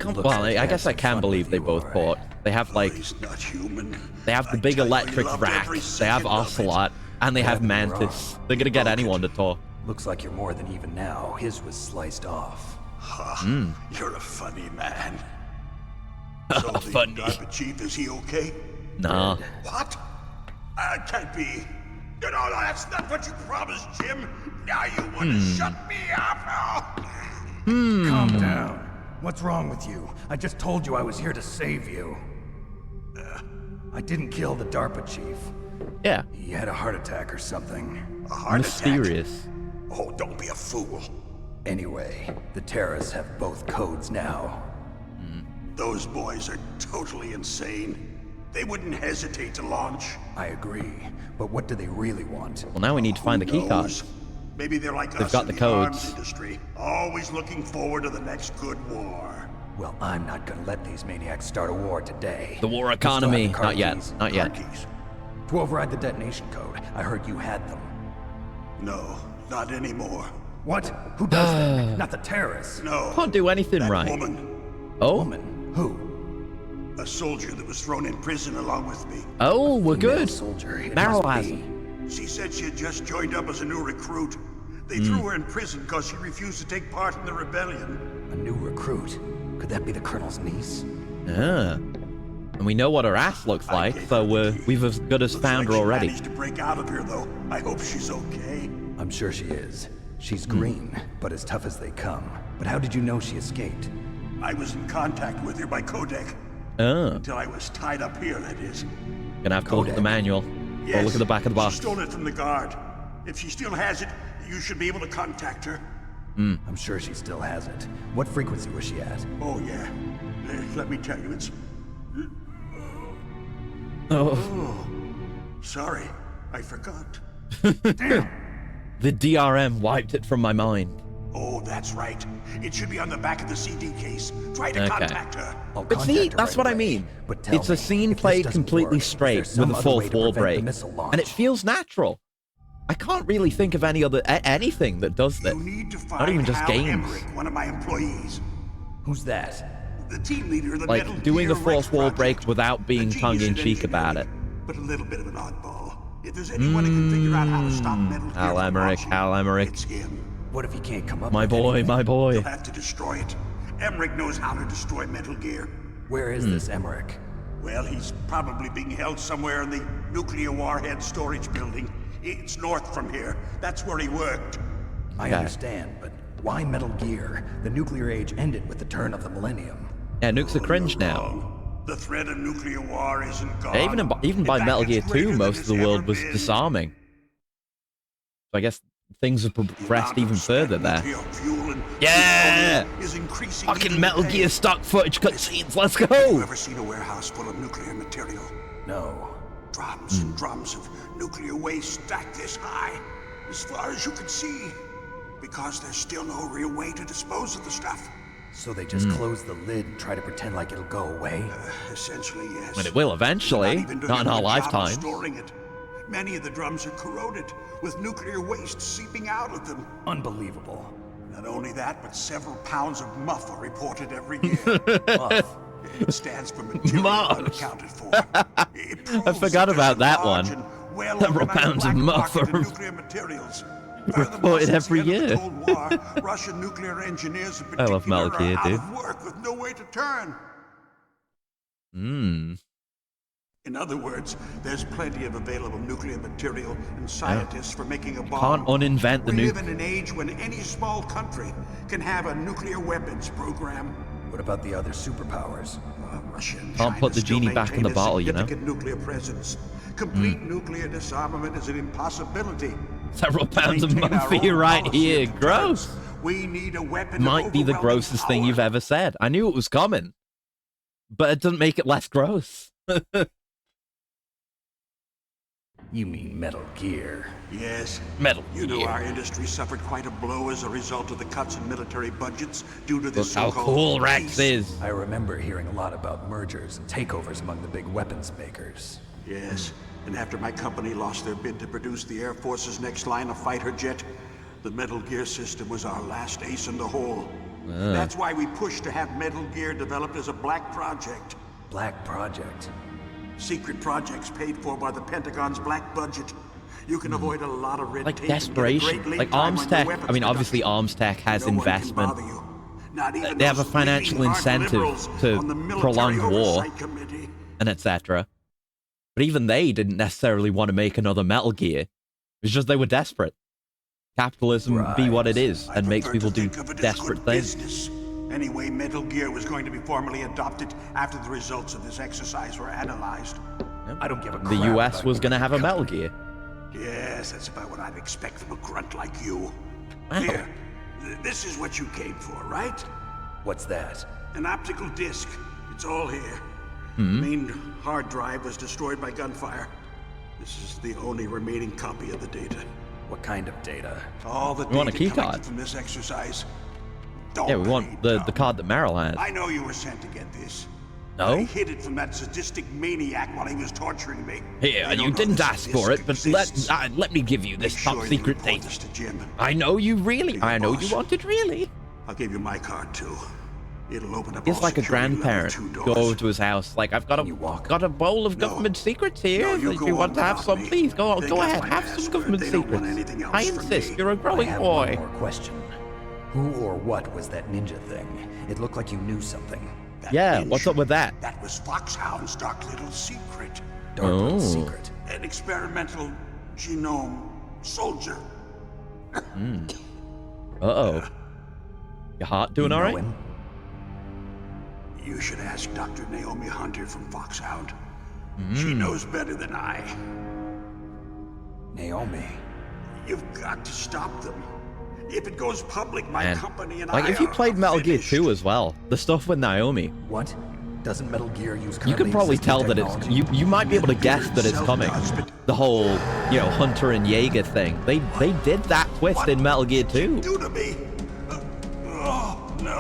Looks Well, like I you guess had I some can fun believe with they you, both all right. port. They have like He's not human. they have the I big tell you, electric loved rack. every They have second of it. Ocelot, and they have Correct me if I'm Mantis. wrong. They're gonna get anyone to talk. Looks like you're more than even now. His was sliced off. You're a funny man. So the Funny. DARPA chief, is he okay? Nah. What? Can't be. No, that's not what you promised, Jim. Now you want to shut me up? Calm down. What's wrong with you? I just told you I was here to save you. I didn't kill the DARPA chief. Yeah. He had a heart attack or something. A heart attack? Mysterious. Oh, don't be a fool. Anyway, the terrorists have both codes now. Those boys are totally insane. They wouldn't hesitate to launch. I agree, but what do they really want? Well, now we need to find the key card. Knows? Maybe they're like They've us got in the arms codes. industry, always looking forward to the next good war. Well, I'm not gonna let these maniacs start a war today. The war You still have economy. the card Not yet. keys? Not yet. Car keys? To override the detonation code. I heard you had them. No, not anymore. What? Who does that? Not the terrorists. No. Can't do anything that right. woman, Oh. Woman. Who? a soldier that was thrown in prison along with me. Oh, we're Female good. soldier. It Meryl must has be. She said she had just joined up as a new recruit. They threw her in prison because she refused to take part in the rebellion. A new recruit. Could that be the colonel's niece? Ah. And we know what her ass looks like, so we've as good as found her She already. managed to break out of here, though. I hope she's okay. I'm sure she is. She's green, but as tough as they come. But how did you know she escaped? I was in contact with her by codec. Oh. Until I was tied up here, that is. Gonna have to look at the manual. Yes, Oh, look at the back of the box. She stole it from the guard. If she still has it, you should be able to contact her. I'm sure she still has it. What frequency was she at? Oh, yeah. Let me tell you, it's... Oh. Sorry, I forgot. Damn! The DRM wiped it from my mind. Oh, that's right. It should be on the back of the CD case. Try to contact her. But see, that's what I mean. It's a scene played completely straight with a fourth wall break, and it feels natural. I can't really think of any other anything that does this. Not even just Hal games. Emmerich, one of my employees. Who's that? The team leader of the Metal Like, doing Gear a fourth wall Rex break project. without being A genius tongue-in-cheek in about it. engineering, but a little bit of an oddball. If there's anyone who can figure out how to stop Metal Gear Hal from Emmerich, launching, Hal Emmerich. it's him. What if he can't come up My with boy, anything? my boy. You'll have to destroy it. Emmerich knows how to destroy Metal Gear. Where is this Emmerich? Well, he's probably being held somewhere in the nuclear warhead storage building. It's north from here. That's where he worked. I understand, but why Metal Gear? The nuclear age ended with the turn of the millennium. Yeah, nukes are cringe now. The threat of nuclear war isn't gone. Yeah, even by In fact, Metal it's Gear greater 2, than most of it's the world ever was been. disarming. So I guess things have progressed even further there. Yeah! Is increasing Fucking even Metal today. Gear stock footage cutscenes, let's Have you go! ever seen a warehouse full of nuclear material? No. Drums and drums of nuclear waste stacked this high, as far as you can see. Because there's still no real way to dispose of the stuff. So they just close the lid and try to pretend like it'll go away? Essentially, yes. But it will eventually, They're even doing not in a our good job of lifetimes. storing it. Many of the drums are corroded, with nuclear waste seeping out of them. Unbelievable. Not only that, but several pounds of muff are reported every year. Muff. It stands for material Muff. unaccounted for. I forgot about that one. Several pounds of muff are nuclear materials. reported every year. Cold War, Russian nuclear engineers in I love particular Metal Gear, are out dude. of work with no way to turn. Mmm. In other words, there's plenty of available nuclear material and scientists for making a bomb. Can't uninvent the We live nuke. in an age when any small country can have a nuclear weapons program. What about the other superpowers? Russia and Can't China put the still genie back in the maintain a bottle, you know? significant nuclear presence. Complete nuclear disarmament is an impossibility. Several pounds of Maintain muff our for you own right policy here. of Gross. deterrence. We need a weapon of Might be the overwhelming grossest thing power. you've ever said. I knew it was coming. But it doesn't make it less gross. You mean Metal Gear? Yes. Metal You know Gear. our industry suffered quite a blow as a result of the cuts in military budgets due to Look this how so-called cool Rex peace. is. I remember hearing a lot about mergers and takeovers among the big weapons makers. Yes, and after my company lost their bid to produce the Air Force's next line of fighter jet, the Metal Gear system was our last ace in the hole. That's why we pushed to have Metal Gear developed as a black project. Black Project. Secret projects paid for by the Pentagon's black budget. You can avoid a lot of red Like tape and get a desperation. great lead Like time Arms on your Tech. weapons I mean, obviously production. Arms Tech has No one can investment. bother you. Not even They have a those financial bleeding heart incentive liberals to on the military prolong war. oversight committee. And etc. But even they didn't necessarily want to make another Metal Gear. It's just they were desperate. Capitalism be what it is I and makes prefer people to do think of it as desperate good things. business. Anyway, Metal Gear was going to be formally adopted after the results of this exercise were analyzed. I don't give a The crap US about was your going to have a Metal company. Gear. Yes, that's about what I'd expect from a grunt like you. Wow. Here, this is what you came for, right? What's that? An optical disc. It's all here. Hmm? The main hard drive was destroyed by gunfire. This is the only remaining copy of the data. What kind of data? All the We want a data key collected card. from this exercise. Don't Yeah, we want play the dumb. card that Meryl has. I know you were sent to get this. No? I hid it from that sadistic maniac while he was torturing me. Here, They don't you know didn't this ask for disc it, but exists. let me give you this Make top sure you secret report data. this to Jim. I know you really. Your I know boss. you wanted really. I'll give you my card too. It'll open up It's all like a security level grandparent. 2 Go doors. over to his house. Like, I've got a bowl of No. government secrets here. No, you If go you want on to have without some, me. please go They go got ahead. my Have some password. government They don't want secrets. anything else I from insist. me. You're a I growing have boy. one more question. Who or what was that ninja thing? It looked like you knew something. That Yeah, ninja, what's up with that? That was Foxhound's dark little secret. Dark Oh. little secret. An experimental genome soldier. Uh-oh. Your heart doing You all know right? him? You should ask Dr. Naomi Hunter from Foxhound. She knows better than I. Naomi. You've got to stop them. If it goes public, my Man. company and Like, I if you are played Metal Gear finished. 2 as well, the stuff with Naomi, What? Doesn't Metal Gear use you can probably tell that it's... You might be able to guess that it's coming. The whole, you know, Hunter and Jaeger thing. They did that twist in Metal Gear 2. Do to me? Oh, no.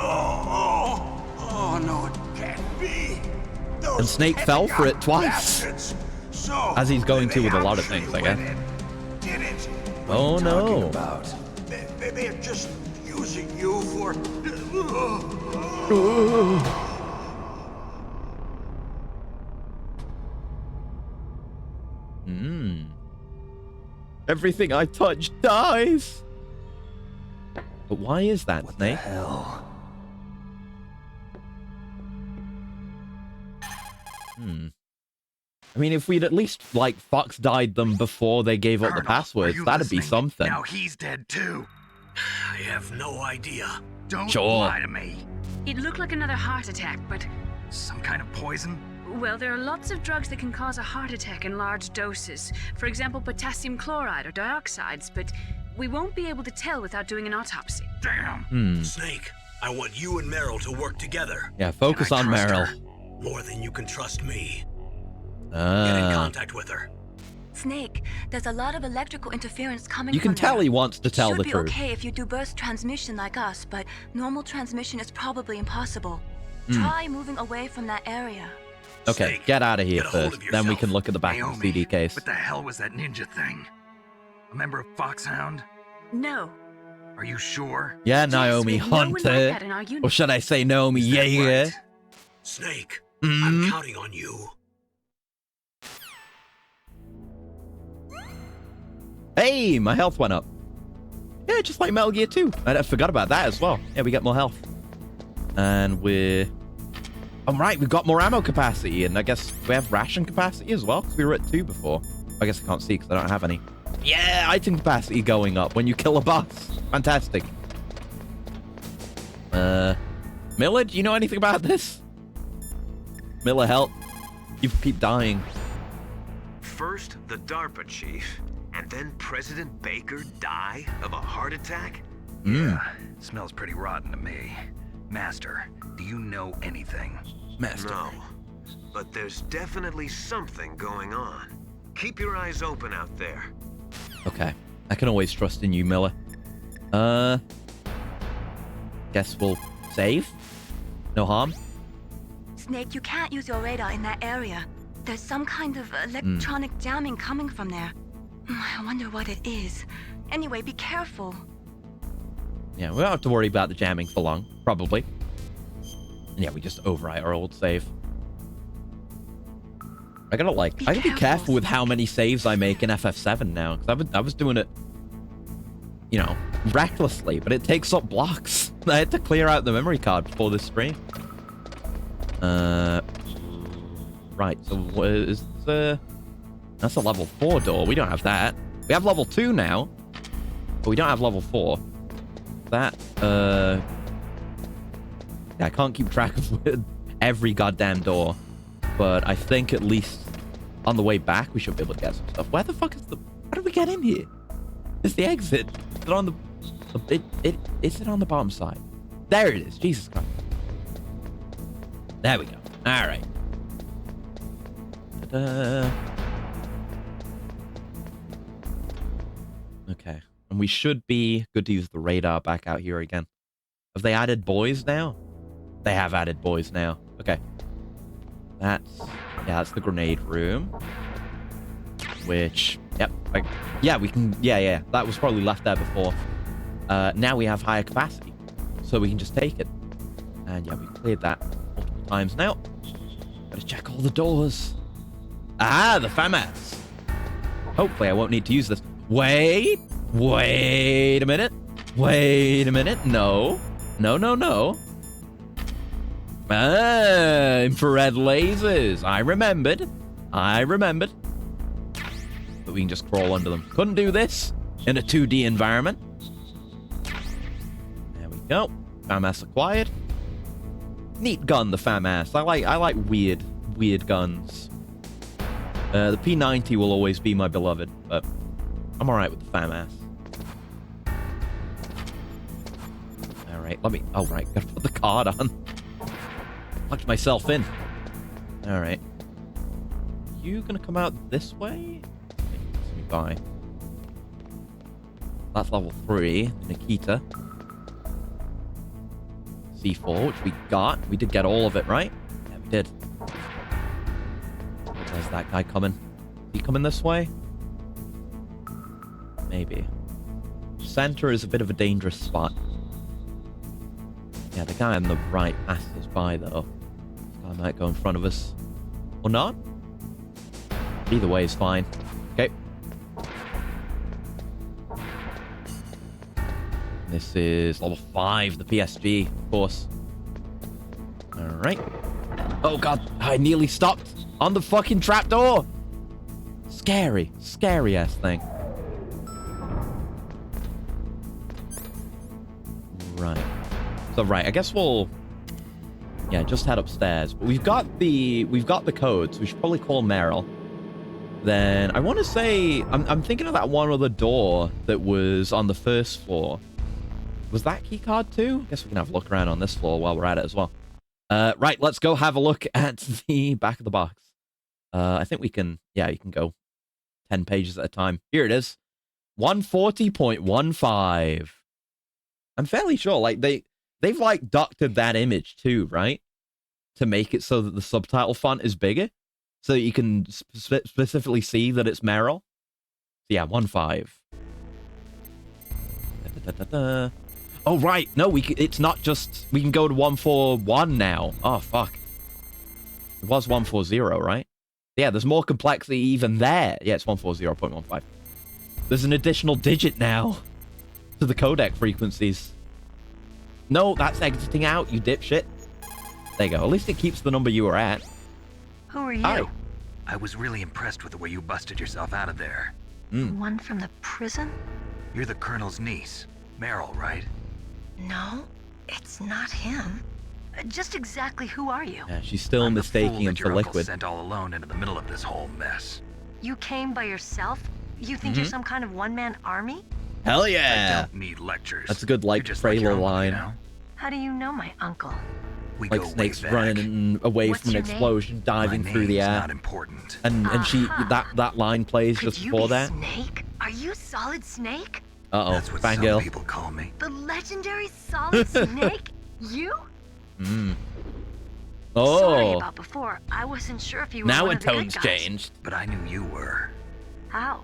Oh, no, it can't be. Those And Snake fell for it twice. bastards. So, As he's going to they with a lot of actually things, I went guess. in, Did it? Oh no. They're just using you for... Everything I touch dies. But why is that, Snake? Hell. I mean, if we'd at least, like, Fox died them before they gave up the passwords, that'd be something. Now he's dead too. I have no idea. Don't Sure. lie to me. It looked like another heart attack, but... Some kind of poison? Well, there are lots of drugs that can cause a heart attack in large doses. For example, potassium chloride or dioxides, but we won't be able to tell without doing an autopsy. Damn. Snake, I want you and Meryl to work together. Yeah, focus on trust Meryl. her? More than you can trust me. Get in contact with her. Snake, there's a lot of electrical interference coming You can from tell there. he wants to tell Should the be truth. okay if you do burst transmission like us, but normal transmission is probably impossible. Hmm. Try moving away from that area. Okay, Snake, get out of here get a hold first. of Then we yourself. can look at the back of Naomi, the CD case. what the hell was that ninja thing? A member of Foxhound? No. Are you sure? Yeah, Yes, Naomi we have no one like Hunter. that in our unit. Or should I say Naomi Is that Jaeger? right? Snake, Mhm. I'm counting on you. Hey, my health went up. Yeah, just like Metal Gear 2. I forgot about that as well. Yeah, we get more health. And we're... I'm right, we've got more ammo capacity, and I guess we have ration capacity as well, because we were at 2 before. I guess I can't see because I don't have any. Yeah, item capacity going up when you kill a boss. Fantastic. Miller, do you know anything about this? Miller, help. You keep dying. First, the DARPA chief, and then President Baker die of a heart attack? Yeah, smells pretty rotten to me. Master, do you know anything? Master. No. But there's definitely something going on. Keep your eyes open out there. Okay. I can always trust in you, Miller. Guess we'll save? No harm? Snake, you can't use your radar in that area. There's some kind of electronic jamming coming from there. I wonder what it is. Anyway, be careful. Yeah, we don't have to worry about the jamming for long, probably. And yeah, we just overwrite our old save. I gotta be careful with how many saves I make in FF7 now, because I was doing it, you know, recklessly, but it takes up blocks. I had to clear out the memory card before this stream. Right, so what is that's a level 4 door. We don't have that. We have level 2 now, but we don't have level 4. That, yeah, I can't keep track of every goddamn door, but I think at least on the way back we should be able to get some stuff. Where the fuck is the... How do we get in here? Is the exit? Is it on the... Is it on the bottom side? There it is. Jesus Christ. There we go. All right. Ta-da. Okay. And we should be good to use the radar back out here again. Have they added boys now? They have added boys now. Okay. That's the grenade room. Which, yep. Yeah, we can, yeah. That was probably left there before. Now we have higher capacity. So we can just take it. And yeah, we cleared that multiple times now. Gotta check all the doors. Ah, the FAMAS. Hopefully I won't need to use this. Wait a minute. No. Infrared lasers. I remembered. But we can just crawl under them. Couldn't do this in a 2D environment. There we go. FAMAS acquired. Neat gun, the FAMAS. I like weird guns. The P90 will always be my beloved, but I'm alright with the FAMAS. Alright, let me... Oh, right. Gotta put the card on. Locked myself in. Alright. You gonna come out this way? Okay, let me buy. That's level 3. Nikita. C4, which we got. We did get all of it, right? Yeah, we did. There's that guy coming. Is he coming this way? Maybe. Center is a bit of a dangerous spot. Yeah, the guy on the right passed us by, though. This guy might go in front of us. Or not? Either way is fine. Okay. This is level 5, the PSG, of course. Alright. Oh god, I nearly stopped on the fucking trapdoor! Scary, scary ass thing. Right. So right, I guess we'll just head upstairs. But we've got the codes. We should probably call Meryl. Then I want to say I'm thinking of that one other door that was on the first floor. Was that key card too? I guess we can have a look around on this floor while we're at it as well. Right, let's go have a look at the back of the box. I think we can, yeah, you can go 10 pages at a time. Here it is. 140.15. I'm fairly sure, like, they've like doctored that image too, right? To make it so that the subtitle font is bigger. So that you can specifically see that it's Meryl. So yeah, 1.5. Oh, right. No, it's not just... We can go to 141 now. Oh, fuck. It was 140, right? Yeah, there's more complexity even there. Yeah, it's 140.15. There's an additional digit now to the codec frequencies. No, that's exiting out, you dipshit. There you go. At least it keeps the number you were at. Who are you? Hi. I was really impressed with the way you busted yourself out of there. One from the prison? You're the Colonel's niece, Meryl, right? No, it's not him. Just exactly who are you? Yeah, she's still I'm mistaking the fool him that for your uncle Liquid. sent all alone into the middle of this whole mess. You came by yourself? You think you're some kind of one-man army? Hell yeah! I don't need lectures. That's a good, like, You're just like your trailer uncle, line. you know? How do you know my uncle? We Like go snakes way back. running away What's from an your name? explosion, diving My through the name's air. not important. And she that line plays Could just you before be that. Snake? Are you Solid Snake? Uh-oh, That's what some fangirl. people call me. The legendary Solid Snake? You? Sorry Oh, about before. I wasn't sure if you were now one her of the good tone's guys. changed. But I knew you were. How?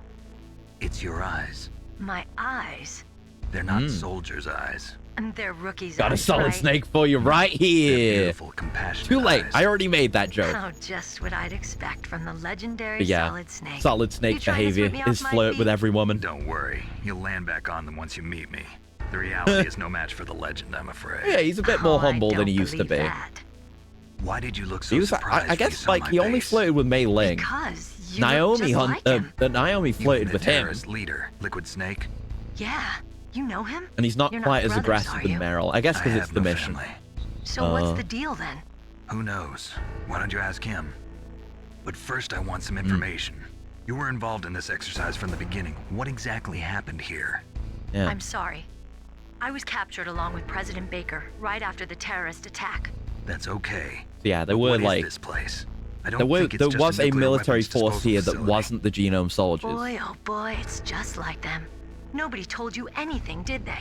It's your eyes. My eyes. They're not soldiers' eyes. And they're rookies' Got a eyes, solid right? snake for you right They're here. beautiful, compassionate Too late. eyes. I already made that joke. Oh, just what I'd expect from the legendary But yeah, Solid Snake. solid snake You trying to behavior sweep me off is my flirt feet? with every woman. Don't worry. You'll land back on them once you meet me. The reality is no match for the legend, I'm afraid. Yeah, he's a bit more Oh, humble I than he don't used to be. believe that. Why did you look so He was, surprised I when you guess, saw like my he only base? flirted with Mei Ling. Because you Naomi look just like him. Naomi You mean flirted the with him, terrorist leader, Liquid Snake? Yeah, you know him? and he's not You're quite as brothers, aggressive are than you? Meryl. I guess I because it's have the no mission. family. So what's the deal then? Who knows? Why don't you ask him? But first I want some information. You were involved in this exercise from the beginning. What exactly happened here? Yeah. I'm sorry. I was captured along with President Baker right after the terrorist attack. That's okay. So yeah, there But were what is like this place? I don't there think it's there just was a nuclear military weapons force disposal here that facility. wasn't the Genome Soldiers. Boy, oh boy, it's just like them. Nobody told you anything, did they?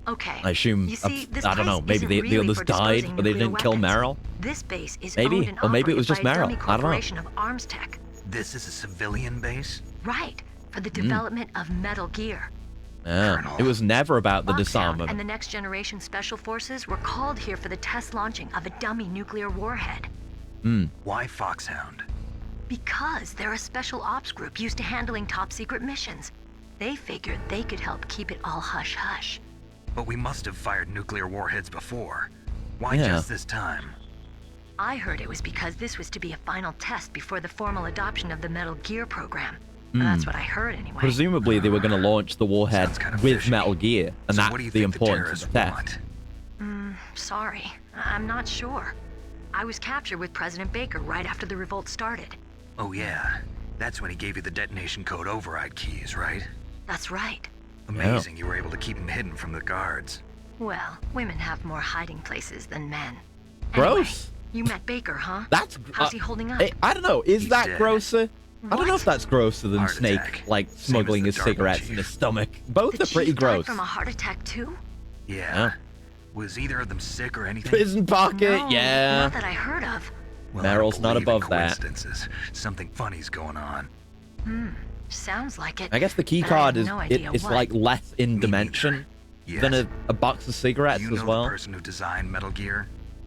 Okay. I assume You see, this I don't know. place Maybe isn't the really others for died, disposing but they nuclear didn't kill weapons. Meryl. This base is Maybe. owned and Or maybe it was operated just by a Meryl. dummy I don't know. corporation of Arms Tech. This is a civilian base? Right, for the development of Metal Gear. Yeah. It was never about the Foxhound disarmament. and the next generation special forces were called here for the test launching of a dummy nuclear warhead. Why Foxhound? Because they're a special ops group used to handling top secret missions. They figured they could help keep it all hush-hush. But we must have fired nuclear warheads before. Why Yeah. just this time? I heard it was because this was to be a final test before the formal adoption of the Metal Gear program. That's what I heard anyway. Presumably, they were going to launch the warhead Sounds kind of with fishy. Metal Gear, and So that's what do you the think the importance of the terrorists test. want? Sorry, I'm not sure. I was captured with President Baker right after the revolt started. Oh yeah, that's when he gave you the detonation code override keys, right? That's right. Amazing you were able to keep him hidden from the guards. Well, women have more hiding places than men. Gross. Anyway, you met Baker, huh? That's How's he holding up? I don't know. Is He's that dead. grosser? I don't know if that's grosser than Heart Snake, attack. like Same as smuggling the his DARPA cigarettes chief. in his stomach. Both The are pretty chief died gross. from a heart attack too? Yeah. Was either of them sick or anything? Prison pocket, No, yeah. not that I heard of. Well, I don't Meryl's not believe in above that. coincidences. Something funny's going on. Sounds like it. I guess the key but I card have is no idea it's what. like less in dimension Yes. than a box of cigarettes you know as well. the person who designed Metal Gear?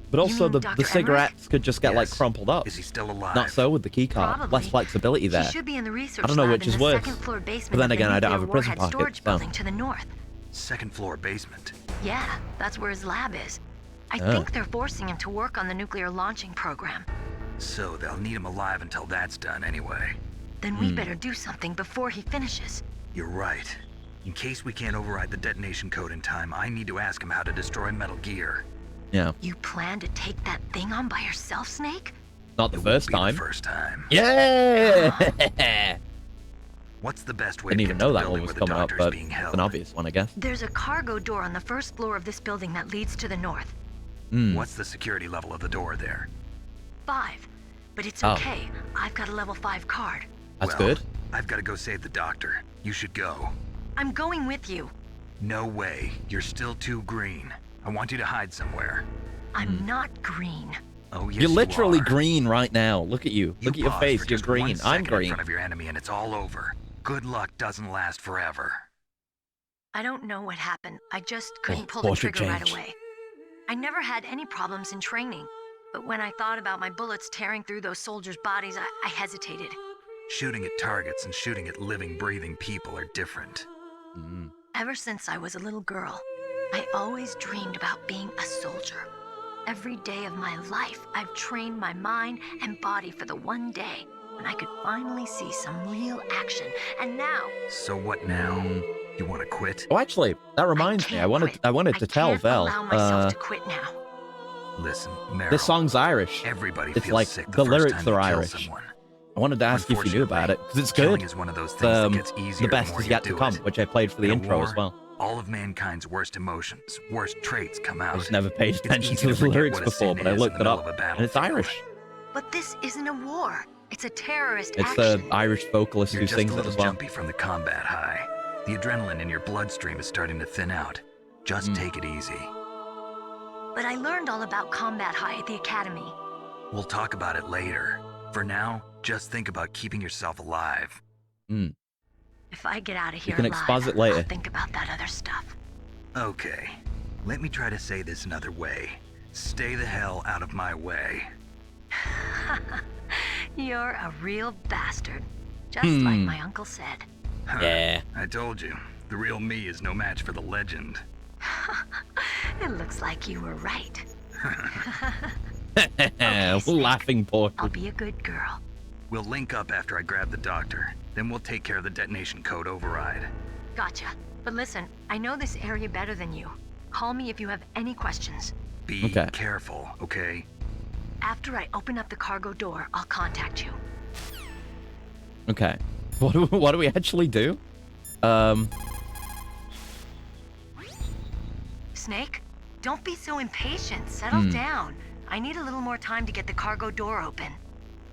But also mean the Dr. cigarettes could just get like Yes. crumpled up. Is he still alive? Not so with the key card. Probably. Less flexibility there. He should be in the research I don't know lab which in is the worse. second floor basement But then of the again, I don't have a nuclear prison warhead pocket, storage so. building to the north. Second floor basement. Yeah, that's where his lab is. I Oh. think they're forcing him to work on the nuclear launching program. So they'll need him alive until that's done anyway. Then we better do something before he finishes. You're right. In case we can't override the detonation code in time, I need to ask him how to destroy Metal Gear. Yeah. You plan to take that thing on by yourself, Snake? Not the It first won't be time. the first time. Yeah. What's the best way Didn't to even get to know the that building one was where the coming up, doctor's but being it's held? an obvious one, I guess. There's a cargo door on the first floor of this building that leads to the north. What's the security level of the door there? 5. But it's Oh. okay. I've got a level 5 card. That's Well, good. I've got to go save the doctor. You should go. I'm going with you. No way. You're still too green. I want you to hide somewhere. I'm not green. Oh, yes, You're literally you are. green right now. Look at you. Look at your pause face. for You're just 1 green. I'm second in green. front of your enemy and it's all over. Good luck doesn't last forever. I don't know what happened. I just couldn't pull thought the should trigger right change. away. I never had any problems in training. But when I thought about my bullets tearing through those soldiers' bodies, I hesitated. Shooting at targets and shooting at living, breathing people are different. Ever since I was a little girl, I always dreamed about being a soldier. Every day of my life, I've trained my mind and body for the one day when I could finally see some real action. And now, So what now? You want to quit? Oh, actually, that reminds me. I wanted to tell can't Vel. allow myself to quit now. Listen, Meryl. This song's Irish. Everybody It's feels like sick the the first lyrics time you are kill Irish. someone. I wanted to ask you if you knew about it because it's Killing good. is one of those It's, things that gets easier the best the more is you yet to do come, it. which I played for the In a intro war, as well. All of mankind's worst emotions, worst traits come out. I just never paid It's attention easy to the forget lyrics what a before, sin but I is in looked the it middle up, of a and it's battlefield. Irish. But this isn't a war. It's a terrorist It's the action. Irish vocalist You're who just sings a it little as well. jumpy from the combat high. The adrenaline in your bloodstream is starting to thin out. Just take it easy. But I learned all about combat high at the academy. We'll talk about it later. For now, just think about keeping yourself alive. If I get out of here can alive, exposit later. I'll think about that other stuff. Okay, let me try to say this another way. Stay the hell out of my way. You're a real bastard. Just like my uncle said. Yeah. I told you, the real me is no match for the legend. It looks like you were right. Laughing portal. I'll be a good girl. We'll link up after I grab the doctor. Then we'll take care of the detonation code override. Gotcha. But listen, I know this area better than you. Call me if you have any questions. Be Okay. careful, okay? After I open up the cargo door, I'll contact you. Okay. What do we actually do? Snake, don't be so impatient. Settle down. I need a little more time to get the cargo door open.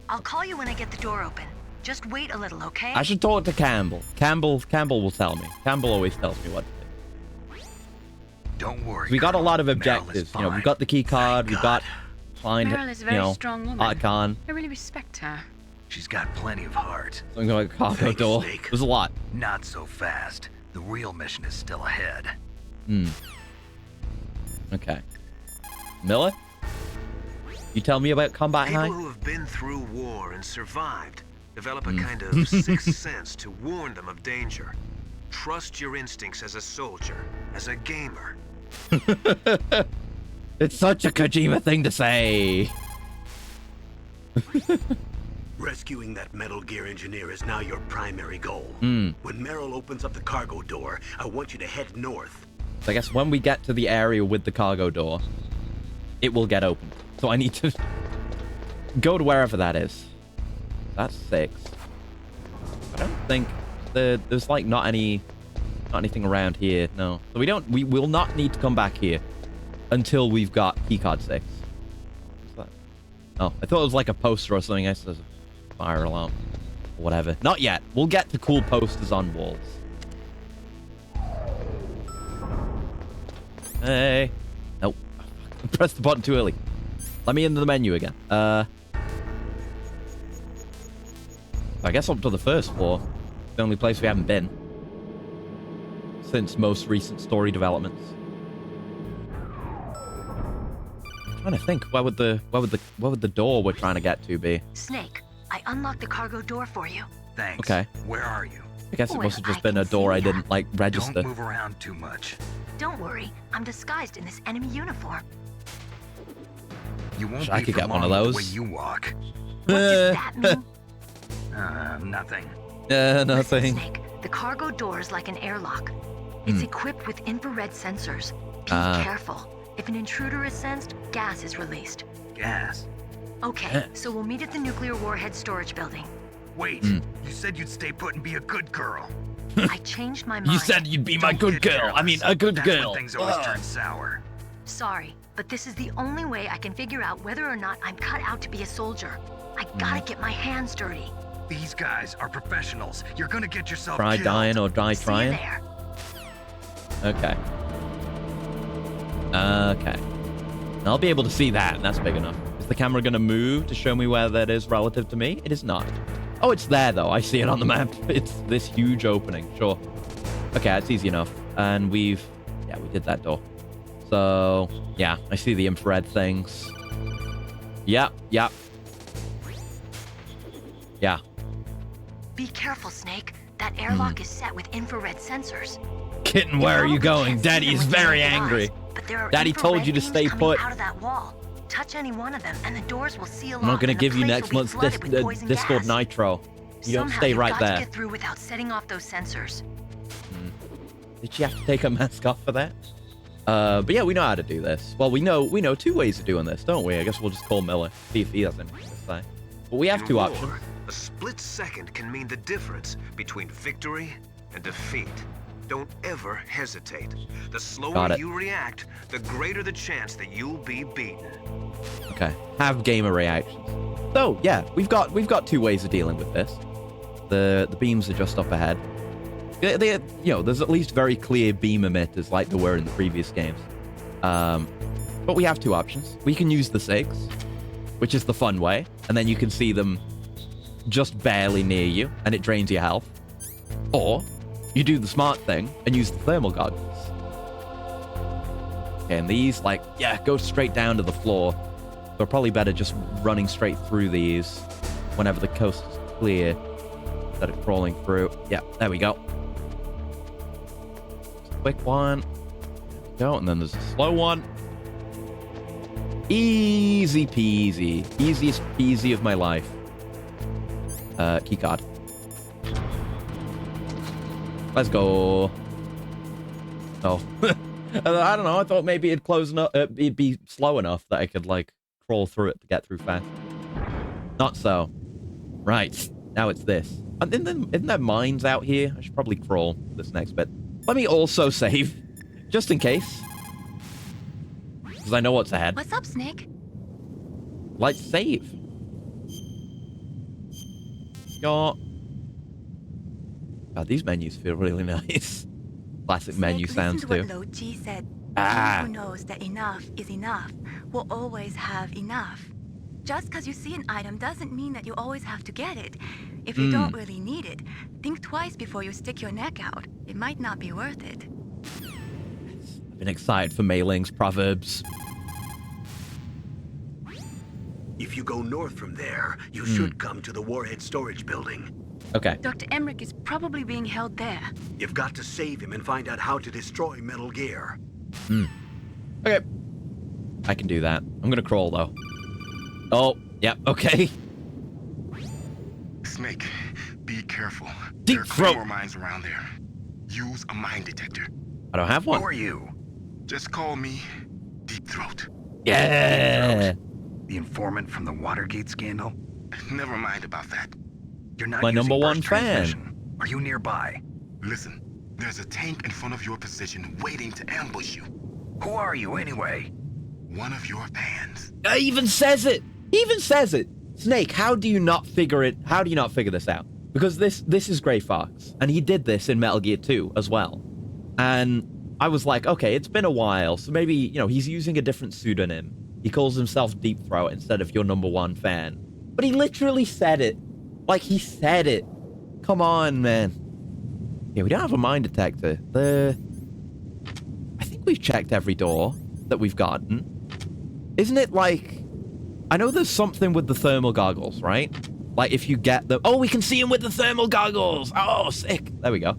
I'll call you when I get the door open. Just wait a little, okay? I should talk to Campbell. Campbell will tell me. Campbell always tells me what to do. Don't worry. We got a Colonel. lot of Meryl is objectives. You know, we fine. got the key card. We Thank got God. find, Meryl is a you very know, strong woman. Archon. I really respect her. She's got plenty of heart. Something like a cargo Thanks, door. Snake. There's a lot. Not so fast. The real mission is still ahead. Okay. Miller? You tell me about Combat People High? who have been through war and survived develop a kind of sixth sense to warn them of danger. Trust your instincts as a soldier, as a gamer. It's such a Kojima thing to say. Rescuing that Metal Gear engineer is now your primary goal. When Meryl opens up the cargo door, I want you to head north. So I guess when we get to the area with the cargo door, it will get opened. So I need to go to wherever that is. That's 6. I don't think there's like not any Not anything around here, no. So we will not need to come back here until we've got keycard 6. What's that? Oh, I thought it was like a poster or something. I guess there's a fire alarm. Or whatever. Not yet. We'll get to cool posters on walls. Hey. Nope. I pressed the button too early. Let me into the menu again. I guess up to the first floor. The only place we haven't been since most recent story developments. I'm trying to think, where would the door we're trying to get to be? Snake, I unlocked the cargo door for you. Thanks. Okay. Where are you? I guess it must have just been a door I didn't like register. Don't move around too much. Don't worry, I'm disguised in this enemy uniform. You won't I be could for get one of long those. The way you walk. What does that mean? Nothing. Nothing. Snake, the cargo door is like an airlock. It's equipped with infrared sensors. Be careful. If an intruder is sensed, gas is released. Gas? Okay, so we'll meet at the nuclear warhead storage building. Wait, you said you'd stay put and be a good girl. I changed my mind. You said you'd be my good girl. I mean, a good That's girl. when things always turn sour. Sorry, but this is the only way I can figure out whether or not I'm cut out to be a soldier. I gotta get my hands dirty. These guys are professionals. You're gonna get yourself Try killed. dying or die See you trying? there. Okay. Okay. I'll be able to see that, and that's big enough. Is the camera going to move to show me where that is relative to me? It is not. Oh, it's there, though. I see it on the map. It's this huge opening. Sure. Okay, that's easy enough. And we did that door. So, yeah, I see the infrared things. Yep. Yeah. Be careful, Snake. That airlock is set with infrared sensors. Kitten, where are you going? Daddy is very angry. But there are Daddy told you to stay put. Out of that wall. Touch any one of them, and the doors will seal off. I'm not going to give you next month's Discord Nitro. You don't stay right there. To get through without setting off those sensors. Did she have to take her mask off for that? But yeah, we know how to do this. Well, we know 2 ways of doing this, don't we? I guess we'll just call Miller. See if he has anything to say. But we have 2 options. A split second can mean the difference between victory and defeat. Don't ever hesitate. The slower you react, the greater the chance that you'll be beaten. Okay. Have gamer reactions. So yeah, we've got 2 ways of dealing with this. The beams are just up ahead. There's at least very clear beam emitters like there were in the previous games. But we have 2 options. We can use the 6, which is the fun way, and then you can see them just barely near you, and it drains your health. Or you do the smart thing and use the thermal goggles. Okay, and these, go straight down to the floor. So probably better just running straight through these whenever the coast is clear instead of crawling through. Yeah, there we go. Quick one. There we go, and then there's a slow one. Easy peasy. Easiest peasy of my life. Keycard. Let's go. Oh. I don't know. I thought maybe it'd close enough. It'd be slow enough that I could, crawl through it to get through fast. Not so. Right. Now it's this. And isn't there mines out here? I should probably crawl this next bit. Let me also save. Just in case. Because I know what's ahead. What's up, Snake? Let's save. God, these menus feel really nice. Classic menu sounds too. Listen to what Lo Ji said. Anyone who knows that enough is enough will always have enough. Just because you see an item doesn't mean that you always have to get it. If you don't really need it, think twice before you stick your neck out. It might not be worth it. I've been excited for Mei Ling's proverbs. If you go north from there, you should come to the warhead storage building. Okay. Dr. Emmerich is probably being held there. You've got to save him and find out how to destroy Metal Gear. Okay. I can do that. I'm gonna crawl, though. Oh, yeah, okay. Snake, be careful. Deep there are throat. more mines around there. Use a mine detector. I don't have one. Who are you? Just call me Deep Throat. Yeah. The informant from the Watergate scandal? Never mind about that. You're not My using #1 burst fan. transmission. Are you nearby? Listen, There's a tank in front of your position waiting to ambush you. Who are you, anyway? One of your fans. He even says it. He even says it. Snake, how do you not figure this out? Because this is Gray Fox, and he did this in Metal Gear 2 as well. And I was like, okay, it's been a while, so maybe, you know, he's using a different pseudonym. He calls himself Deep Throat instead of your #1 fan. But he literally said it. Like, he said it. Come on, man. Yeah, we don't have a mine detector. I think we've checked every door that we've gotten. Isn't it like... I know there's something with the thermal goggles, right? Like, if you get them... Oh, we can see him with the thermal goggles! Oh, sick! There we go.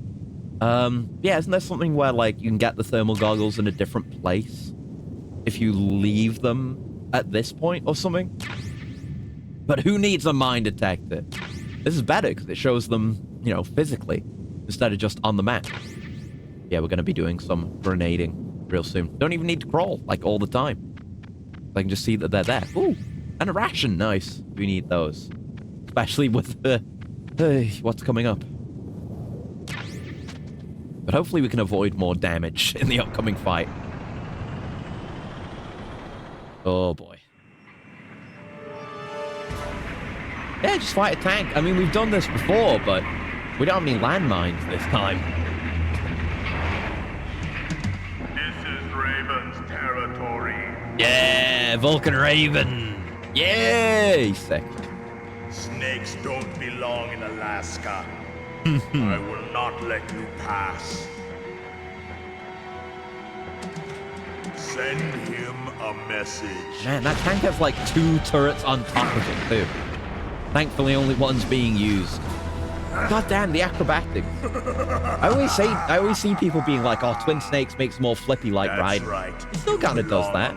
Yeah, isn't there something where, like, you can get the thermal goggles in a different place if you leave them at this point or something? But who needs a mine detector? This is better because it shows them, you know, physically instead of just on the map. Yeah, we're going to be doing some grenading real soon. Don't even need to crawl, like, all the time. I can just see that they're there. Ooh, and a ration. Nice. We need those. Especially with the... what's coming up. But hopefully we can avoid more damage in the upcoming fight. Oh, boy. Yeah, just fight a tank. I mean, we've done this before, but we don't have any landmines this time. This is Raven's territory. Yeah, Vulcan Raven. Yay! Sick. Snakes don't belong in Alaska. I will not let you pass. Send him a message. Man, that tank has like 2 turrets on top of it, too. Thankfully, only one's being used. God damn, the acrobatics. I always see people being like, oh, Twin Snakes makes more flippy-like riding. Right. It still kind of does that.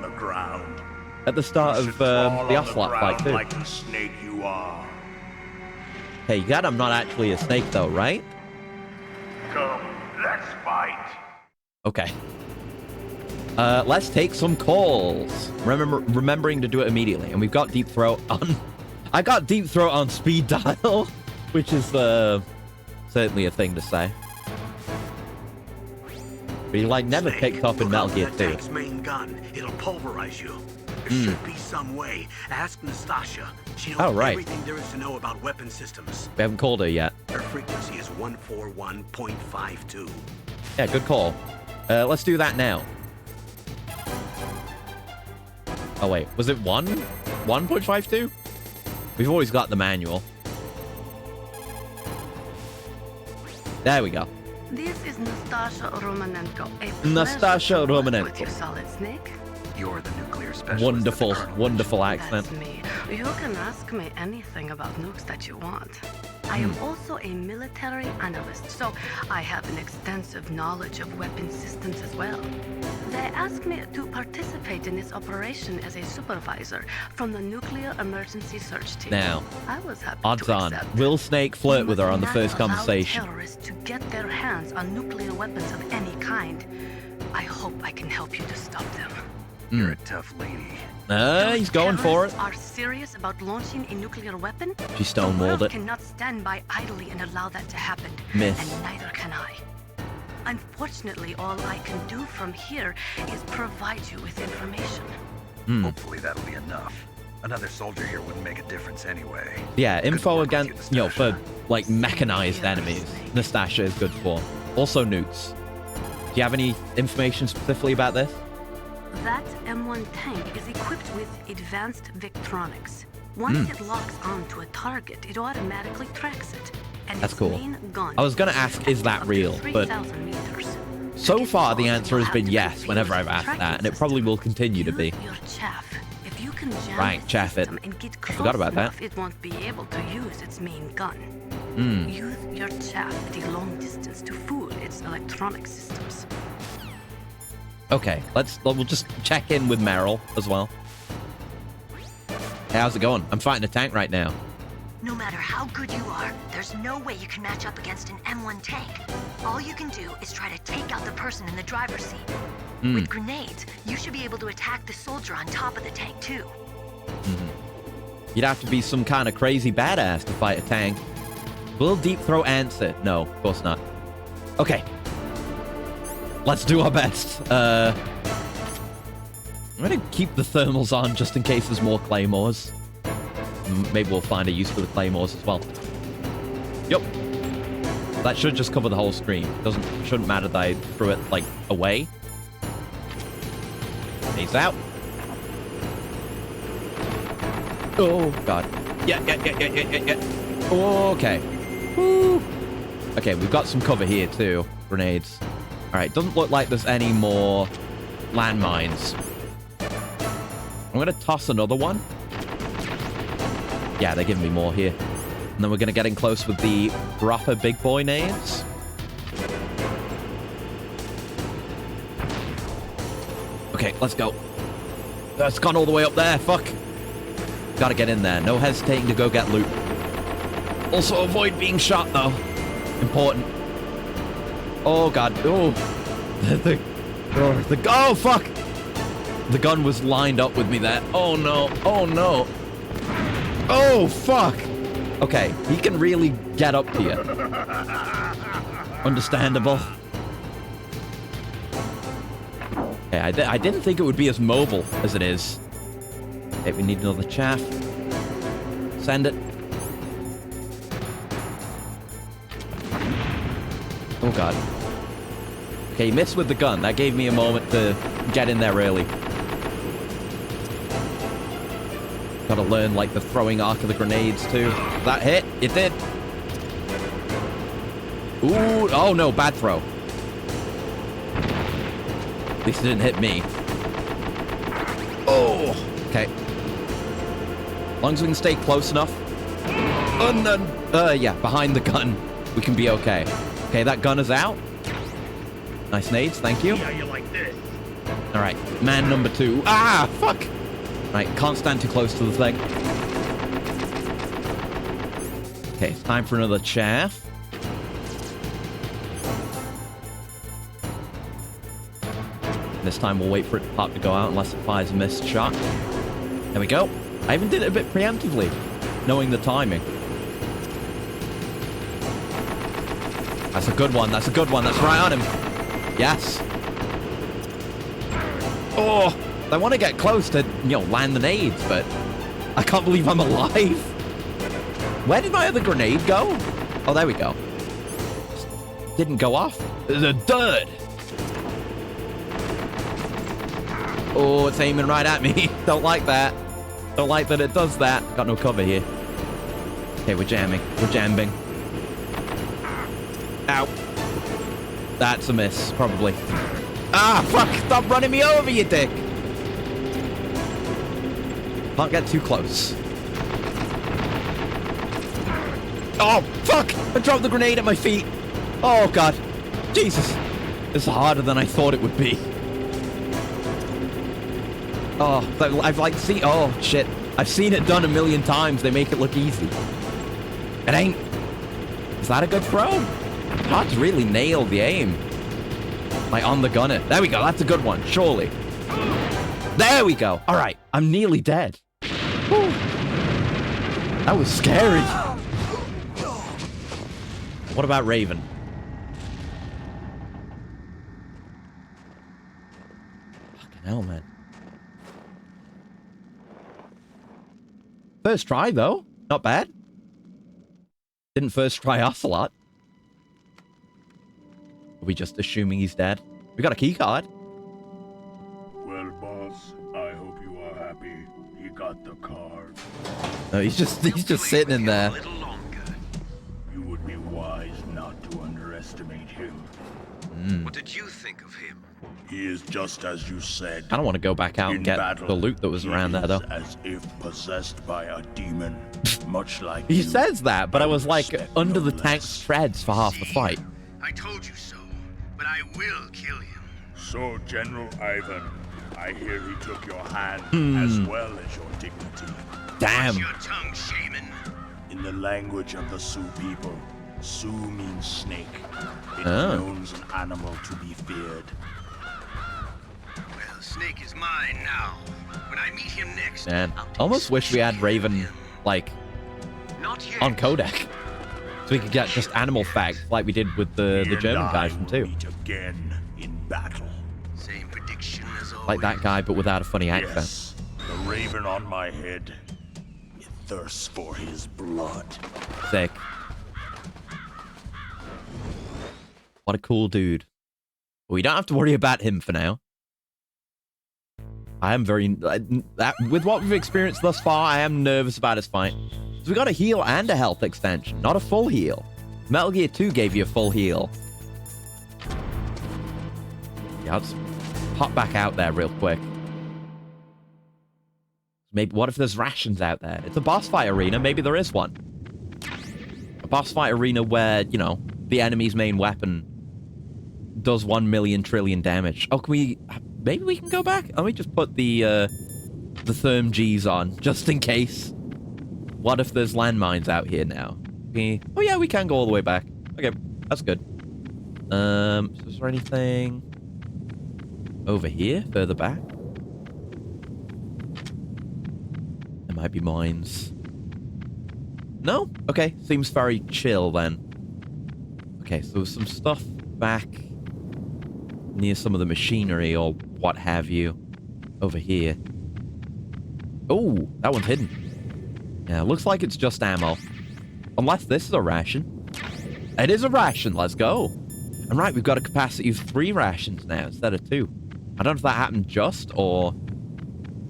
At the start of the Ocelot fight, too. Like the snake you are. Hey, God, I'm not actually a snake, though, right? Come, let's fight. Okay. Let's take some calls. Remembering to do it immediately. And we've got Deep Throat on... I got Deep Throat on speed dial, which is certainly a thing to say. But he, like, never picked up in Metal Gear 2. Tank's main gun. It'll pulverize you. There should be some way. Ask Nastasha. She knows everything there is to know about weapon systems. We haven't called her yet. Her frequency is 141.52. Yeah, good call. Let's do that now. Oh, wait. Was it 1.52? We've always got the manual. There we go. This is Nastasha Romanenko. Nastasha Romanenko. With you, Solid Snake. You're the nuclear specialist. Wonderful, wonderful accent. That's me. You can ask me anything about nukes that you want. I am also a military analyst, so I have an extensive knowledge of weapon systems as well. They asked me to participate in this operation as a supervisor from the Nuclear Emergency Search Team. Now, I was happy odds to on, accept. will Snake flirt with her on the first Allow conversation? terrorists to get their hands on nuclear weapons of any kind. I hope I can help you to stop them. You're a tough lady. He's going for it. Are serious about launching a nuclear weapon? She stonewalled The world it. cannot stand by idly and allow that to happen. Miss. And neither can I. Unfortunately, all I can do from here is provide you with information. Hopefully that'll be enough. Another soldier here wouldn't make a difference anyway. Yeah, info against, you know, for, like, mechanized enemies. Nastasha is good for. Also nukes. Do you have any information specifically about this? That M1 tank is equipped with advanced Victronics. Once it locks onto a target, it automatically tracks it. And That's its cool. main gun I was going to ask, is that real? But 3,000 meters. so far, the answer has been yes whenever I've asked that, and it probably will continue to be. Your chaff. If you can jam Right, the chaff it. system and get I forgot about close that. enough, it won't be able to use its main gun. Use your chaff at a long distance to fool its electronic systems. Okay, we'll just check in with Meryl as well. Hey, how's it going? I'm fighting a tank right now. No matter how good you are, there's no way you can match up against an M1 tank. All you can do is try to take out the person in the driver's seat. With grenades, you should be able to attack the soldier on top of the tank too. You'd have to be some kind of crazy badass to fight a tank. Will Deep Throat answer? No, of course not. Okay, let's do our best. I'm gonna keep the thermals on just in case there's more claymores. Maybe we'll find a use for the claymores as well. Yup. That should just cover the whole screen. Shouldn't matter that I threw it, like, away. He's out. Oh, God. Yeah. Okay. Woo. Okay, we've got some cover here, too. Grenades. Alright, doesn't look like there's any more landmines. I'm gonna toss another one. Yeah, they're giving me more here. And then we're gonna get in close with the proper big boy nades. Okay, let's go. That's gone all the way up there. Fuck. Gotta get in there. No hesitating to go get loot. Also, avoid being shot, though. Important. Oh, God. Oh. Oh, fuck. The gun was lined up with me there. Oh, no. Oh, no. Oh, fuck. Okay, he can really get up here. Understandable. Okay, I didn't think it would be as mobile as it is. Okay, we need another chaff. Send it. Oh, God. Okay, he missed with the gun. That gave me a moment to get in there early. Gotta learn, like, the throwing arc of the grenades, too. That hit? It did. Ooh, oh, no, bad throw. At least it didn't hit me. Oh, okay. As long as we can stay close enough. And then, yeah, behind the gun, we can be okay. Okay, that gun is out. Nice nades, thank you. Yeah, you like this. All right, man number 2. Ah, fuck. Right, can't stand too close to the thing. Okay, it's time for another chaff. This time we'll wait for it to pop to go out unless it fires a missed shot. There we go. I even did it a bit preemptively, knowing the timing. That's a good one. That's a good one. That's right on him. Yes. Oh, I want to get close to, you know, land the nades, but I can't believe I'm alive. Where did my other grenade go? Oh, there we go. Didn't go off. The dirt. Oh, it's aiming right at me. Don't like that. Don't like that it does that. Got no cover here. Okay, we're jamming. We're jamming. Ow. That's a miss, probably. Ah, fuck! Stop running me over, you dick! Can't get too close. Oh, fuck! I dropped the grenade at my feet. Oh, God. Jesus. This is harder than I thought it would be. Oh, I've like seen... Oh, shit. I've seen it done a million times. They make it look easy. It ain't. Is that a good throw? Hard to really nail the aim. Like on the gunner. There we go. That's a good one. Surely. There we go. All right. I'm nearly dead. Whew. That was scary. What about Raven? Fucking hell, man. First try, though. Not bad. Didn't first try Ocelot. Are we just assuming he's dead? We got a key card. Well, boss, I hope you are happy. He got the card. No, he's just sitting in there. You would be wise not to underestimate him. What did you think of him? He is just as you said. I don't want to go back out and get battle, the loot that was around there, though. As if possessed by a demon, much like He you. says that, but I was like under the tank's treads for half the fight. I told you so, but I will kill him. So, General Ivan, I hear he took your hand as well as your dignity. Damn. Watch your tongue, shaman. In the language of the Sioux people, Sioux means snake. It means an animal to be feared. Well, snake is mine now. When I meet him next, Man, almost wish we had Raven, like, on codec. So we could get just animal facts like we did with the German guy from 2. Again in battle. Same prediction as always. Like that guy, but without a funny accent. Yes, the raven on my head. It thirsts for his blood. Sick. What a cool dude. We don't have to worry about him for now. I am very... with what we've experienced thus far, I am nervous about his fight. So we got a heal and a health extension, not a full heal. Metal Gear 2 gave you a full heal. Yeah, I'll just pop back out there real quick. Maybe, what if there's rations out there? It's a boss fight arena. Maybe there is one. A boss fight arena where, you know, the enemy's main weapon does 1 million trillion damage. Oh, can we... Maybe we can go back? Let me just put the Therm Gs on, just in case. What if there's landmines out here now? Oh yeah, we can go all the way back. Okay, that's good. So is there anything over here, further back? There might be mines. No? Okay, seems very chill then. Okay, so there's some stuff back near some of the machinery or what have you over here. Oh, that one's hidden. Yeah, looks like it's just ammo. Unless this is a ration. It is a ration, let's go. And right, we've got a capacity of 3 rations now instead of 2. I don't know if that happened just or...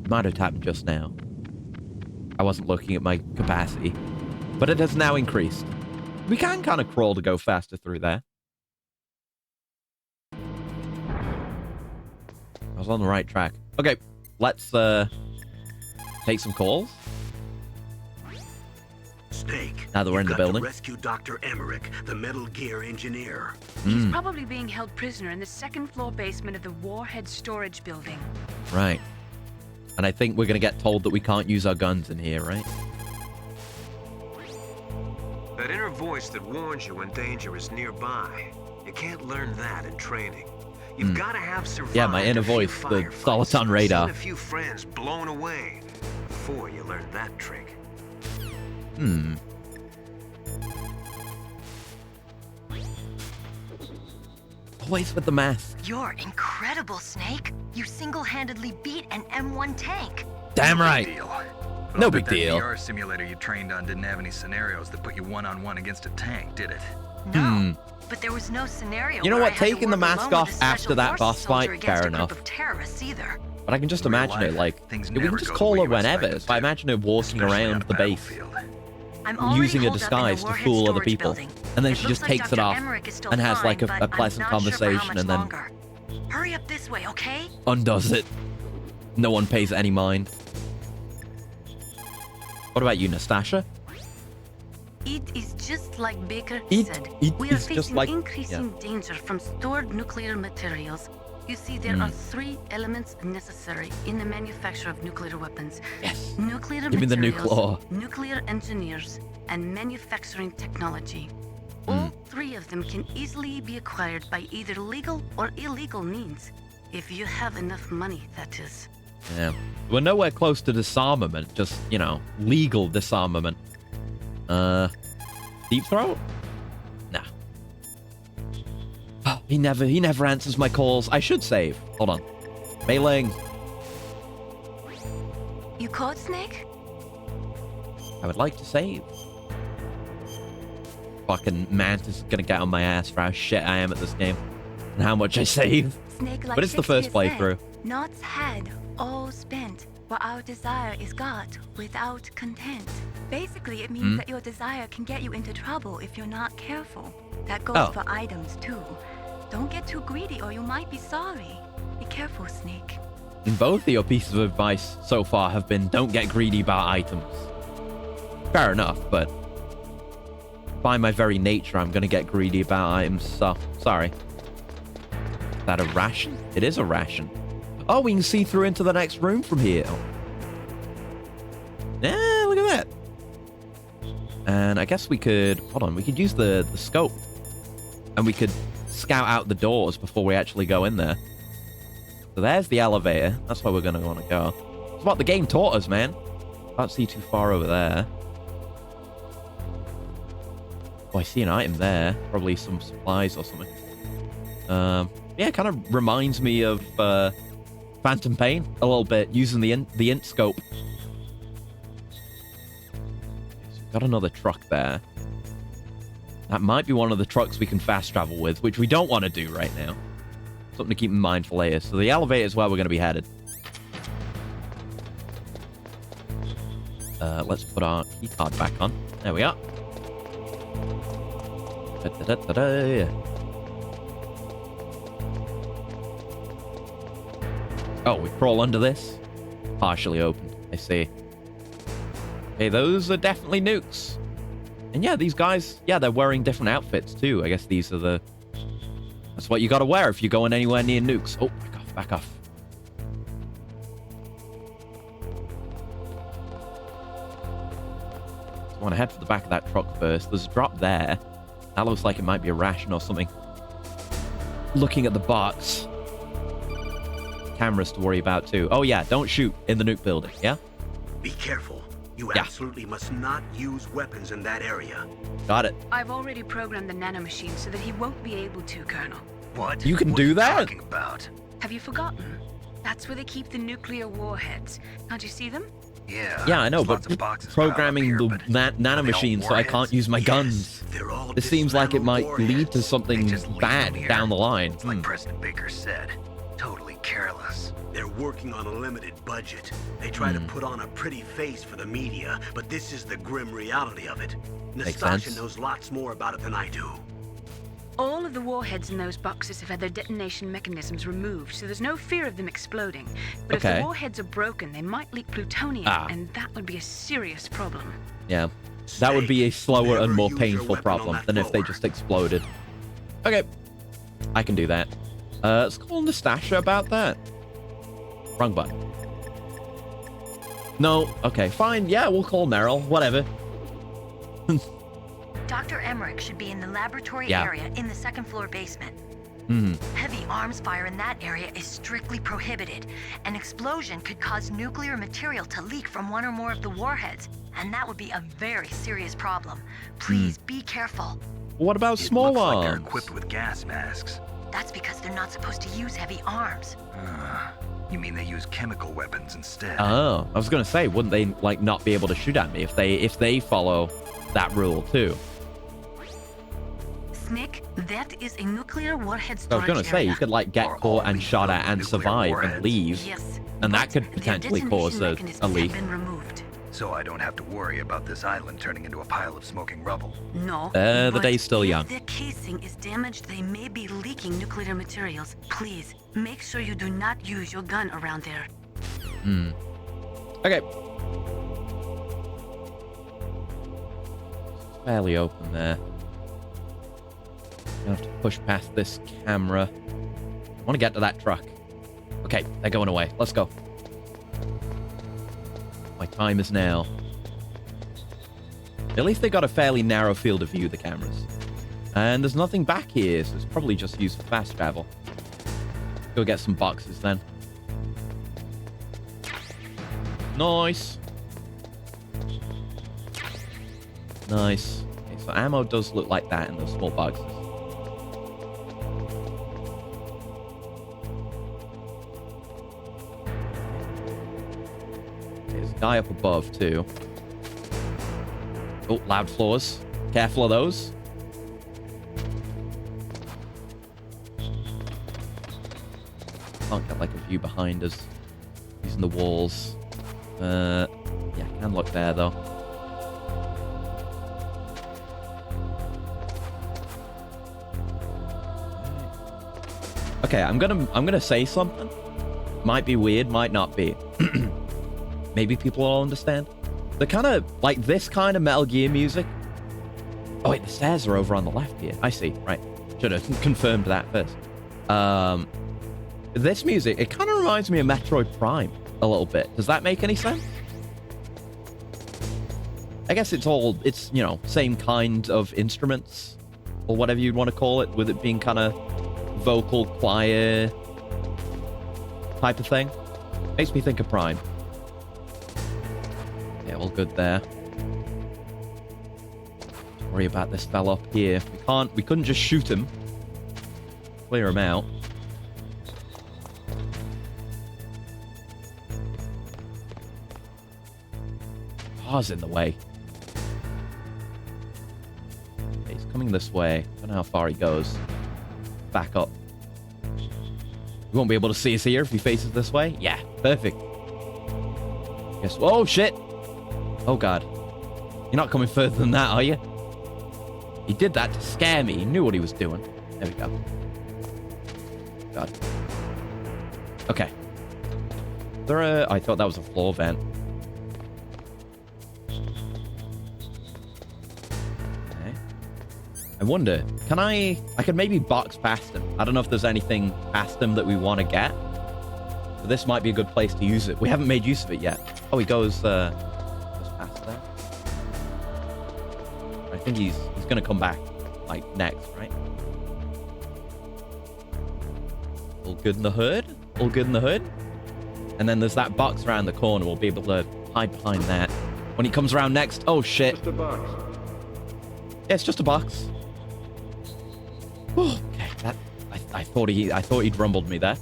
It might have happened just now. I wasn't looking at my capacity. But it has now increased. We can kind of crawl to go faster through there. I was on the right track. Okay, let's take some calls. Snake, now that we're in the building. Rescue Dr. Emmerich, the Metal Gear engineer. He's probably being held prisoner in the second floor basement of the Warhead storage building. Right. And I think we're going to get told that we can't use our guns in here, right? That inner voice that warns you when danger is nearby. You can't learn that in training. You've got to have survived. Yeah, my inner voice, the Soliton radar. Seen a few friends blown away before you learned that trick. Always with the mask. You're incredible, Snake. You single-handedly beat an M1 tank. Damn right. No big That deal. VR simulator you trained on didn't have any scenarios that put you one-on-one against a tank, did it? No, but there was no scenario. You know where what? I had to Taking the work mask alone off with a after special that forces boss soldier fight, against fair a group enough. of terrorists either. But I can just imagine it like we can just call her whenever. If I imagine her walking around the base, using a disguise to fool other people, and then she just takes it off and has like a pleasant conversation, and then Hurry up this way, okay? undoes it. No one pays any mind. What about you, Nastasha? It is just like Baker It said. is We are just facing like- increasing yeah. danger from stored nuclear materials. You see, there are 3 elements necessary in the manufacture of nuclear weapons. Yes. Nuclear Give me the materials, nuclear. nuclear engineers, and manufacturing technology. All 3 of them can easily be acquired by either legal or illegal means. If you have enough money, that is. Yeah. We're nowhere close to disarmament, just, you know, legal disarmament. Deep throat? Nah. Oh, he never answers my calls. I should save. Hold on. Mei-Ling. You called Snake? I would like to save. Fucking Mantis is gonna get on my ass for how shit I am at this game. And how much I save. Snake, like But it's the first Shakespeare playthrough. said, Nought's had, all spent, while our desire is got without content. Basically, it means that your desire can get you into trouble if you're not careful. That goes Oh. for items too. Don't get too greedy or you might be sorry. Be careful, Snake. And both of your pieces of advice so far have been don't get greedy about items. Fair enough, but by my very nature, I'm gonna get greedy about items, so sorry. Is that a ration? It is a ration. Oh, we can see through into the next room from here. Yeah, look at that. And I guess we could, hold on, we could use the scope. And we could scout out the doors before we actually go in there. So there's the elevator. That's where we're going to want to go. It's what the game taught us, man. Can't see too far over there. Oh, I see an item there. Probably some supplies or something. Yeah, it kind of reminds me of Phantom Pain a little bit, using the int scope. So we've got another truck there. That might be one of the trucks we can fast travel with, which we don't want to do right now. Something to keep in mind for later. So the elevator is where we're going to be headed. Let's put our key card back on. There we are. Oh, we crawl under this? Partially open. I see. Okay, those are definitely nukes. And yeah, these guys, yeah, they're wearing different outfits too. I guess these are the... That's what you gotta wear if you're going anywhere near nukes. Oh, back off, back off. So I want to head for the back of that truck first. There's a drop there. That looks like it might be a ration or something. Looking at the box. Cameras to worry about too. Oh yeah, don't shoot in the nuke building, yeah? Be careful. You absolutely must not use weapons in that area. Got it. I've already programmed the nanomachine so that he won't be able to, Colonel. What? You can do that? Talking about? Have you forgotten? That's where they keep the nuclear warheads. Can't you see them? Yeah. Yeah, I know, but programming the nanomachine so I can't use my guns. This seems like it might lead to something bad down the line. Like President Baker said, totally careless. They're working on a limited budget. They try to put on a pretty face for the media, but this is the grim reality of it. Nastasha knows lots more about it than I do. All of the warheads in those boxes have had their detonation mechanisms removed, so there's no fear of them exploding. But if the warheads are broken, they might leak plutonium, and that would be a serious problem. Yeah, that would be a slower and more painful problem than if they just exploded. Okay, I can do that. Let's call Nastasha about that. Wrong button. No, okay, fine. Yeah, we'll call Meryl. Whatever. Dr. Emmerich should be in the laboratory area in the second floor basement. Heavy arms fire in that area is strictly prohibited. An explosion could cause nuclear material to leak from one or more of the warheads, and that would be a very serious problem. Please be careful. What about small arms? Like they're equipped with gas masks. That's because they're not supposed to use heavy arms. You mean they use chemical weapons instead? Oh, I was gonna say, wouldn't they like not be able to shoot at me if they follow that rule too? Snick, that is a nuclear warhead I storage was gonna say, area. you could like get caught and shot at and survive and leave, Yes, and that could potentially cause a leak. So I don't have to worry about this island turning into a pile of smoking rubble. No. The but day's still young. If the casing is damaged, they may be leaking nuclear materials. Please, make sure you do not use your gun around there. Okay. Fairly open there. Gonna have to push past this camera. I want to get to that truck. Okay, they're going away. Let's go. My time is now. At least they got a fairly narrow field of view, the cameras. And there's nothing back here, so it's probably just used for fast travel. Go get some boxes then. Nice. Nice. Okay, so ammo does look like that in those small boxes. Okay, there's a guy up above too. Oh, loud floors. Careful of those. Can't get like a view behind us. Using the walls. Yeah, can look there though. Okay, I'm gonna say something. Might be weird, might not be. Maybe people will understand. The kind of like this kind of Metal Gear music. Oh wait, the stairs are over on the left here. I see. Right, should have confirmed that first. This music, it kind of reminds me of Metroid Prime a little bit. Does that make any sense? I guess it's you know, same kind of instruments or whatever you'd want to call it, with it being kind of vocal choir type of thing. Makes me think of Prime. Yeah, all good there. Don't worry about this fella up here. We couldn't just shoot him. Clear him out. car's in the way. Okay, he's coming this way. I don't know how far he goes. Back up. You won't be able to see us here if he faces this way? Yeah, perfect. Guess. Oh, shit! Oh, God. You're not coming further than that, are you? He did that to scare me. He knew what he was doing. There we go. God. Okay. I thought that was a floor vent. Okay. I wonder, can I could maybe box past him. I don't know if there's anything past him that we want to get. But this might be a good place to use it. We haven't made use of it yet. Oh, he goes past there. I think he's going to come back, like, next, right? All good in the hood? All good in the hood? And then there's that box around the corner. We'll be able to hide behind that. When he comes around next... Oh, shit. Just a box. Yeah, it's just a box. Oh, okay. I thought he'd rumbled me there.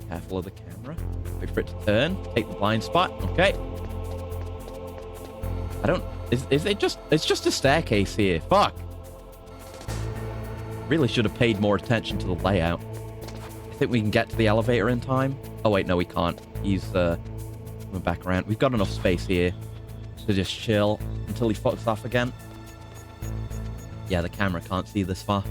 Careful of the camera. Wait for it to turn. Take the blind spot. Okay. I don't... Is it just... It's just a staircase here. Fuck. Really should have paid more attention to the layout. I think we can get to the elevator in time. Oh, wait, no, we can't. He's coming back around. We've got enough space here to just chill until he fucks off again. Yeah, the camera can't see this far.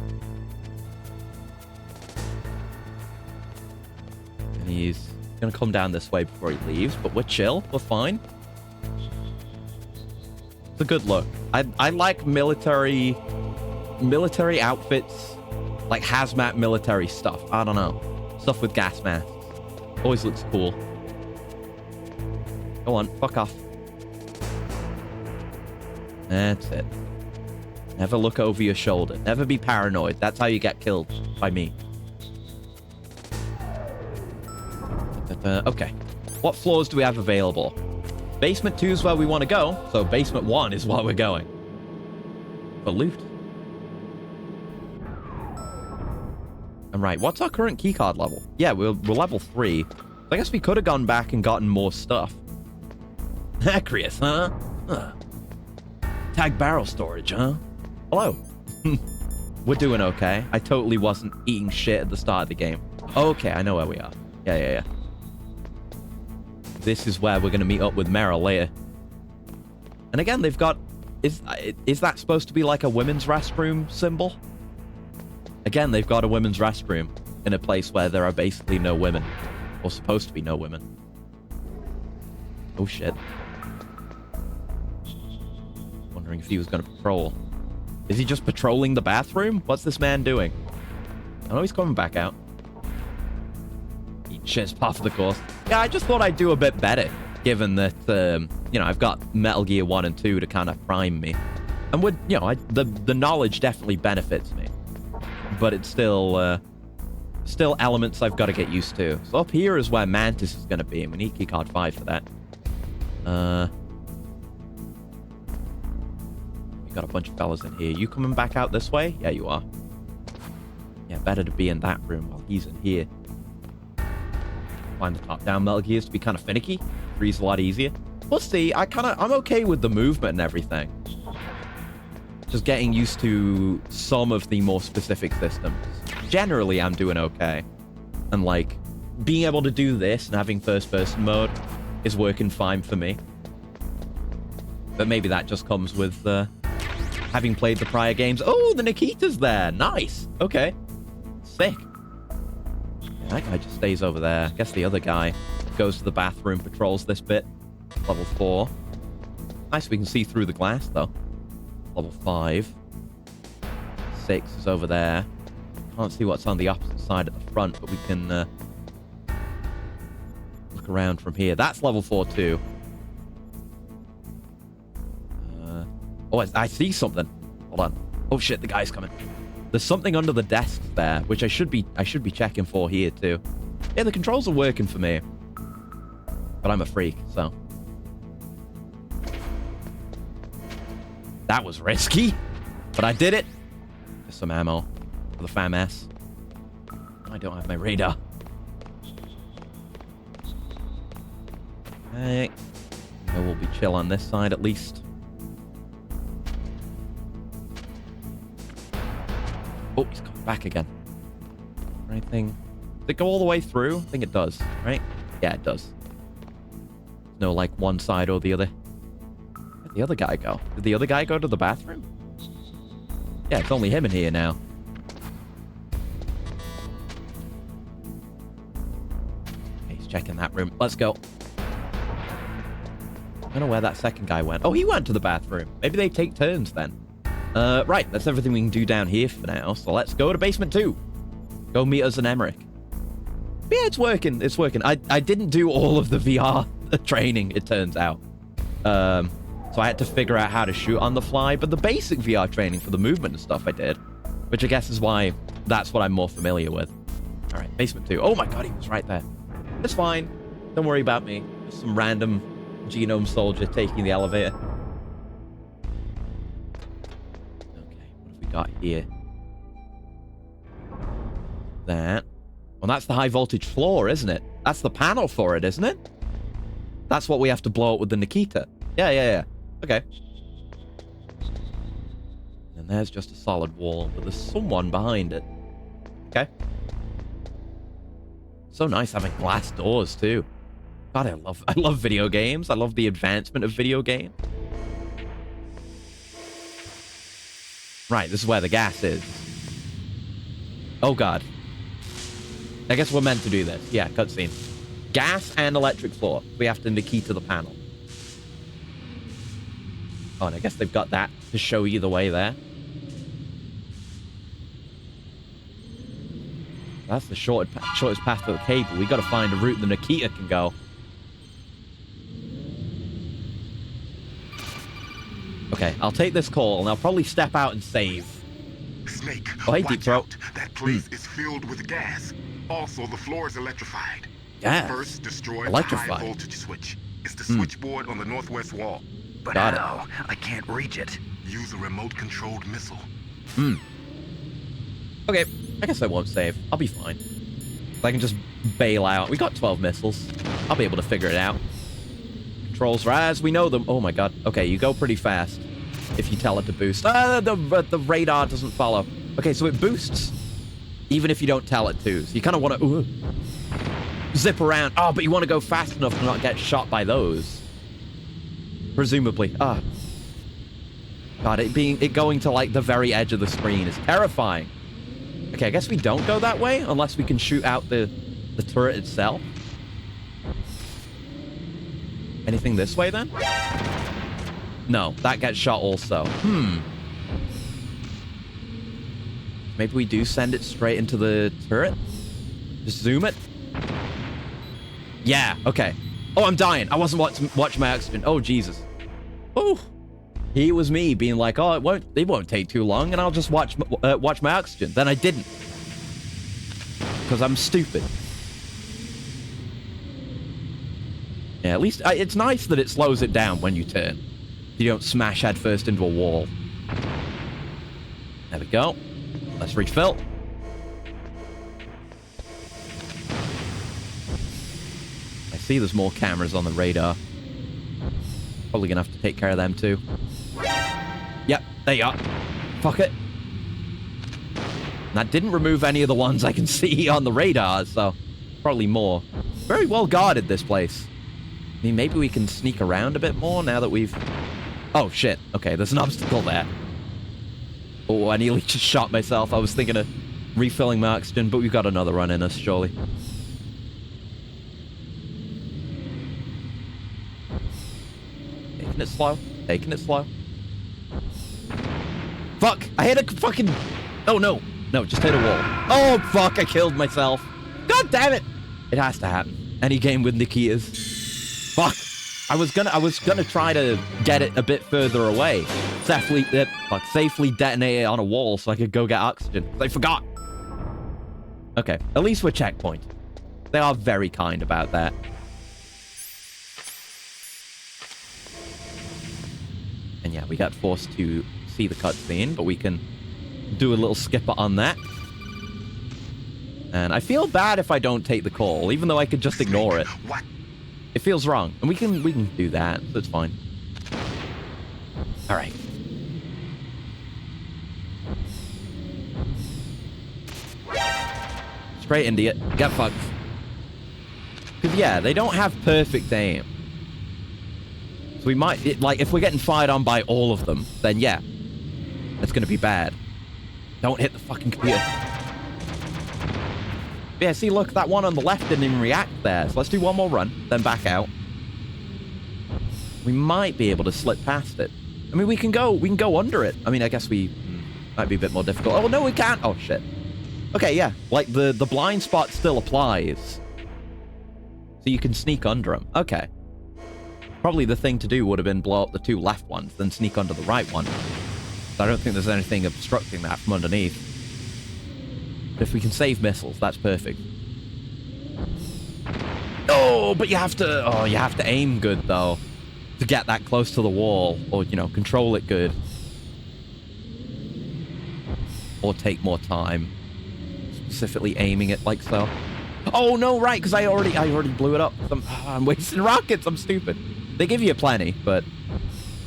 And he's going to come down this way before he leaves, but we're chill. We're fine. It's a good look. I like military outfits, like hazmat military stuff. I don't know. Stuff with gas masks. Always looks cool. Go on, fuck off. That's it. Never look over your shoulder. Never be paranoid. That's how you get killed by me. Okay. What floors do we have available? Basement 2 is where we want to go, so basement 1 is where we're going. For loot. And right, what's our current keycard level? Yeah, we're level 3. So I guess we could have gone back and gotten more stuff. Acrius, huh? Tag barrel storage, huh? Hello. We're doing okay. I totally wasn't eating shit at the start of the game. Okay, I know where we are. Yeah. This is where we're going to meet up with Meryl later. And again, they've got... Is that supposed to be like a women's restroom symbol? Again, they've got a women's restroom in a place where there are basically no women. Or supposed to be no women. Oh, shit. Wondering if he was going to patrol. Is he just patrolling the bathroom? What's this man doing? I know he's coming back out. Eat shit's part of the course. Yeah, I just thought I'd do a bit better, given that, you know, I've got Metal Gear 1 and 2 to kind of prime me. And would, you know, the knowledge definitely benefits me. But it's still elements I've got to get used to. So up here is where Mantis is going to be, and we need keycard 5 for that. We got a bunch of fellas in here. You coming back out this way? Yeah, you are. Yeah, better to be in that room while he's in here. Find the top-down Metal Gears to be kind of finicky. Freeze a lot easier. We'll see. I'm okay with the movement and everything. Just getting used to some of the more specific systems. Generally, I'm doing okay. And, like, being able to do this and having first-person mode is working fine for me. But maybe that just comes with having played the prior games. Oh, the Nikita's there. Nice. Okay. Sick. Yeah, that guy just stays over there. I guess the other guy goes to the bathroom, patrols this bit. Level 4. Nice, we can see through the glass, though. Level 5. 6 is over there. Can't see what's on the opposite side at the front, but we can look around from here. That's level 4 too. Oh, I see something. Hold on. Oh shit, the guy's coming. There's something under the desk there, which I should be checking for here too. Yeah, the controls are working for me. But I'm a freak, so. That was risky, but I did it. Just some ammo for the FAMAS. I don't have my radar. Okay. So we'll be chill on this side at least. Oh, he's coming back again. Anything? Does it go all the way through? I think it does, right? Yeah, it does. No, like one side or the other. Where'd the other guy go? Did the other guy go to the bathroom? Yeah, it's only him in here now. Okay, he's checking that room. Let's go. I don't know where that second guy went. Oh, he went to the bathroom. Maybe they take turns then. Right, that's everything we can do down here for now. So let's go to basement 2. Go meet us in Emmerich. But yeah, it's working. It's working. I didn't do all of the VR training, it turns out. So I had to figure out how to shoot on the fly. But the basic VR training for the movement and stuff I did. Which I guess is why that's what I'm more familiar with. All right, basement 2. Oh my god, he was right there. It's fine. Don't worry about me. Just some random genome soldier taking the elevator. Got here. That. Well, that's the high voltage floor, isn't it? That's the panel for it, isn't it? That's what we have to blow up with the Nikita. Yeah. Okay. And there's just a solid wall, but there's someone behind it. Okay. So nice having glass doors too. God, I love video games. I love the advancement of video games. Right, this is where the gas is. Oh, God. I guess we're meant to do this. Yeah, cutscene. Gas and electric floor. We have to Nikita the panel. Oh, and I guess they've got that to show you the way there. That's the shortest path to the cable. We got to find a route the Nikita can go. Okay, I'll take this call, and I'll probably step out and save. Snake, oh, hey, watch out. That place is filled with gas. Also, the floor is electrified. Gas? First, destroy the high voltage switch. It's the switchboard on the northwest wall. But how? I can't reach it. Use a remote-controlled missile. Okay, I guess I won't save. I'll be fine. I can just bail out. We got 12 missiles. I'll be able to figure it out. Controls are as we know them. Oh my god. Okay, you go pretty fast if you tell it to boost. The radar doesn't follow. Okay, so it boosts even if you don't tell it to. So you kind of want to zip around. Oh, but you want to go fast enough to not get shot by those. Presumably. God, it going to like the very edge of the screen is terrifying. Okay, I guess we don't go that way unless we can shoot out the turret itself. Anything this way, then? No, that gets shot also. Maybe we do send it straight into the turret? Just zoom it? Yeah, okay. Oh, I'm dying. I wasn't watching my oxygen. Oh, Jesus. Oh, here was me being like, oh, it won't take too long, and I'll just watch my oxygen. Then I didn't. Because I'm stupid. Yeah, at least it's nice that it slows it down when you turn. You don't smash headfirst into a wall. There we go. Let's refill. I see there's more cameras on the radar. Probably gonna have to take care of them too. Yep, there you are. Fuck it. That didn't remove any of the ones I can see on the radar, so probably more. Very well guarded, this place. I mean, maybe we can sneak around a bit more now that we've... Oh, shit. Okay, there's an obstacle there. Oh, I nearly just shot myself. I was thinking of refilling my oxygen, but we've got another run in us, surely. Taking it slow. Taking it slow. Fuck! I hit a fucking... Oh, no. No, just hit a wall. Oh, fuck! I killed myself. God damn it! It has to happen. Any game with Nikitas. Fuck! I was gonna try to get it a bit further away. Safely detonate it on a wall so I could go get oxygen. I forgot. Okay, at least we're checkpoint. They are very kind about that. And yeah, we got forced to see the cutscene, but we can do a little skipper on that. And I feel bad if I don't take the call, even though I could just ignore it. What? It feels wrong, and we can do that. That's fine. All right. Straight into it. Get fucked. Because, yeah, they don't have perfect aim. So we might... like, if we're getting fired on by all of them, then, yeah. It's going to be bad. Don't hit the fucking computer. Yeah, see, look, that one on the left didn't even react there. So let's do one more run, then back out. We might be able to slip past it. I mean, we can go under it. I mean, I guess we... might be a bit more difficult. Oh, no, we can't. Oh, shit. Okay, yeah. Like, the blind spot still applies. So you can sneak under them. Okay. Probably the thing to do would have been blow up the two left ones, then sneak under the right one. So I don't think there's anything obstructing that from underneath. But if we can save missiles, that's perfect. Oh, but you have to aim good, though, to get that close to the wall, or, you know, control it good. Or take more time. Specifically aiming it like so. Oh, no, right, because I already blew it up. I'm wasting rockets. I'm stupid. They give you plenty, but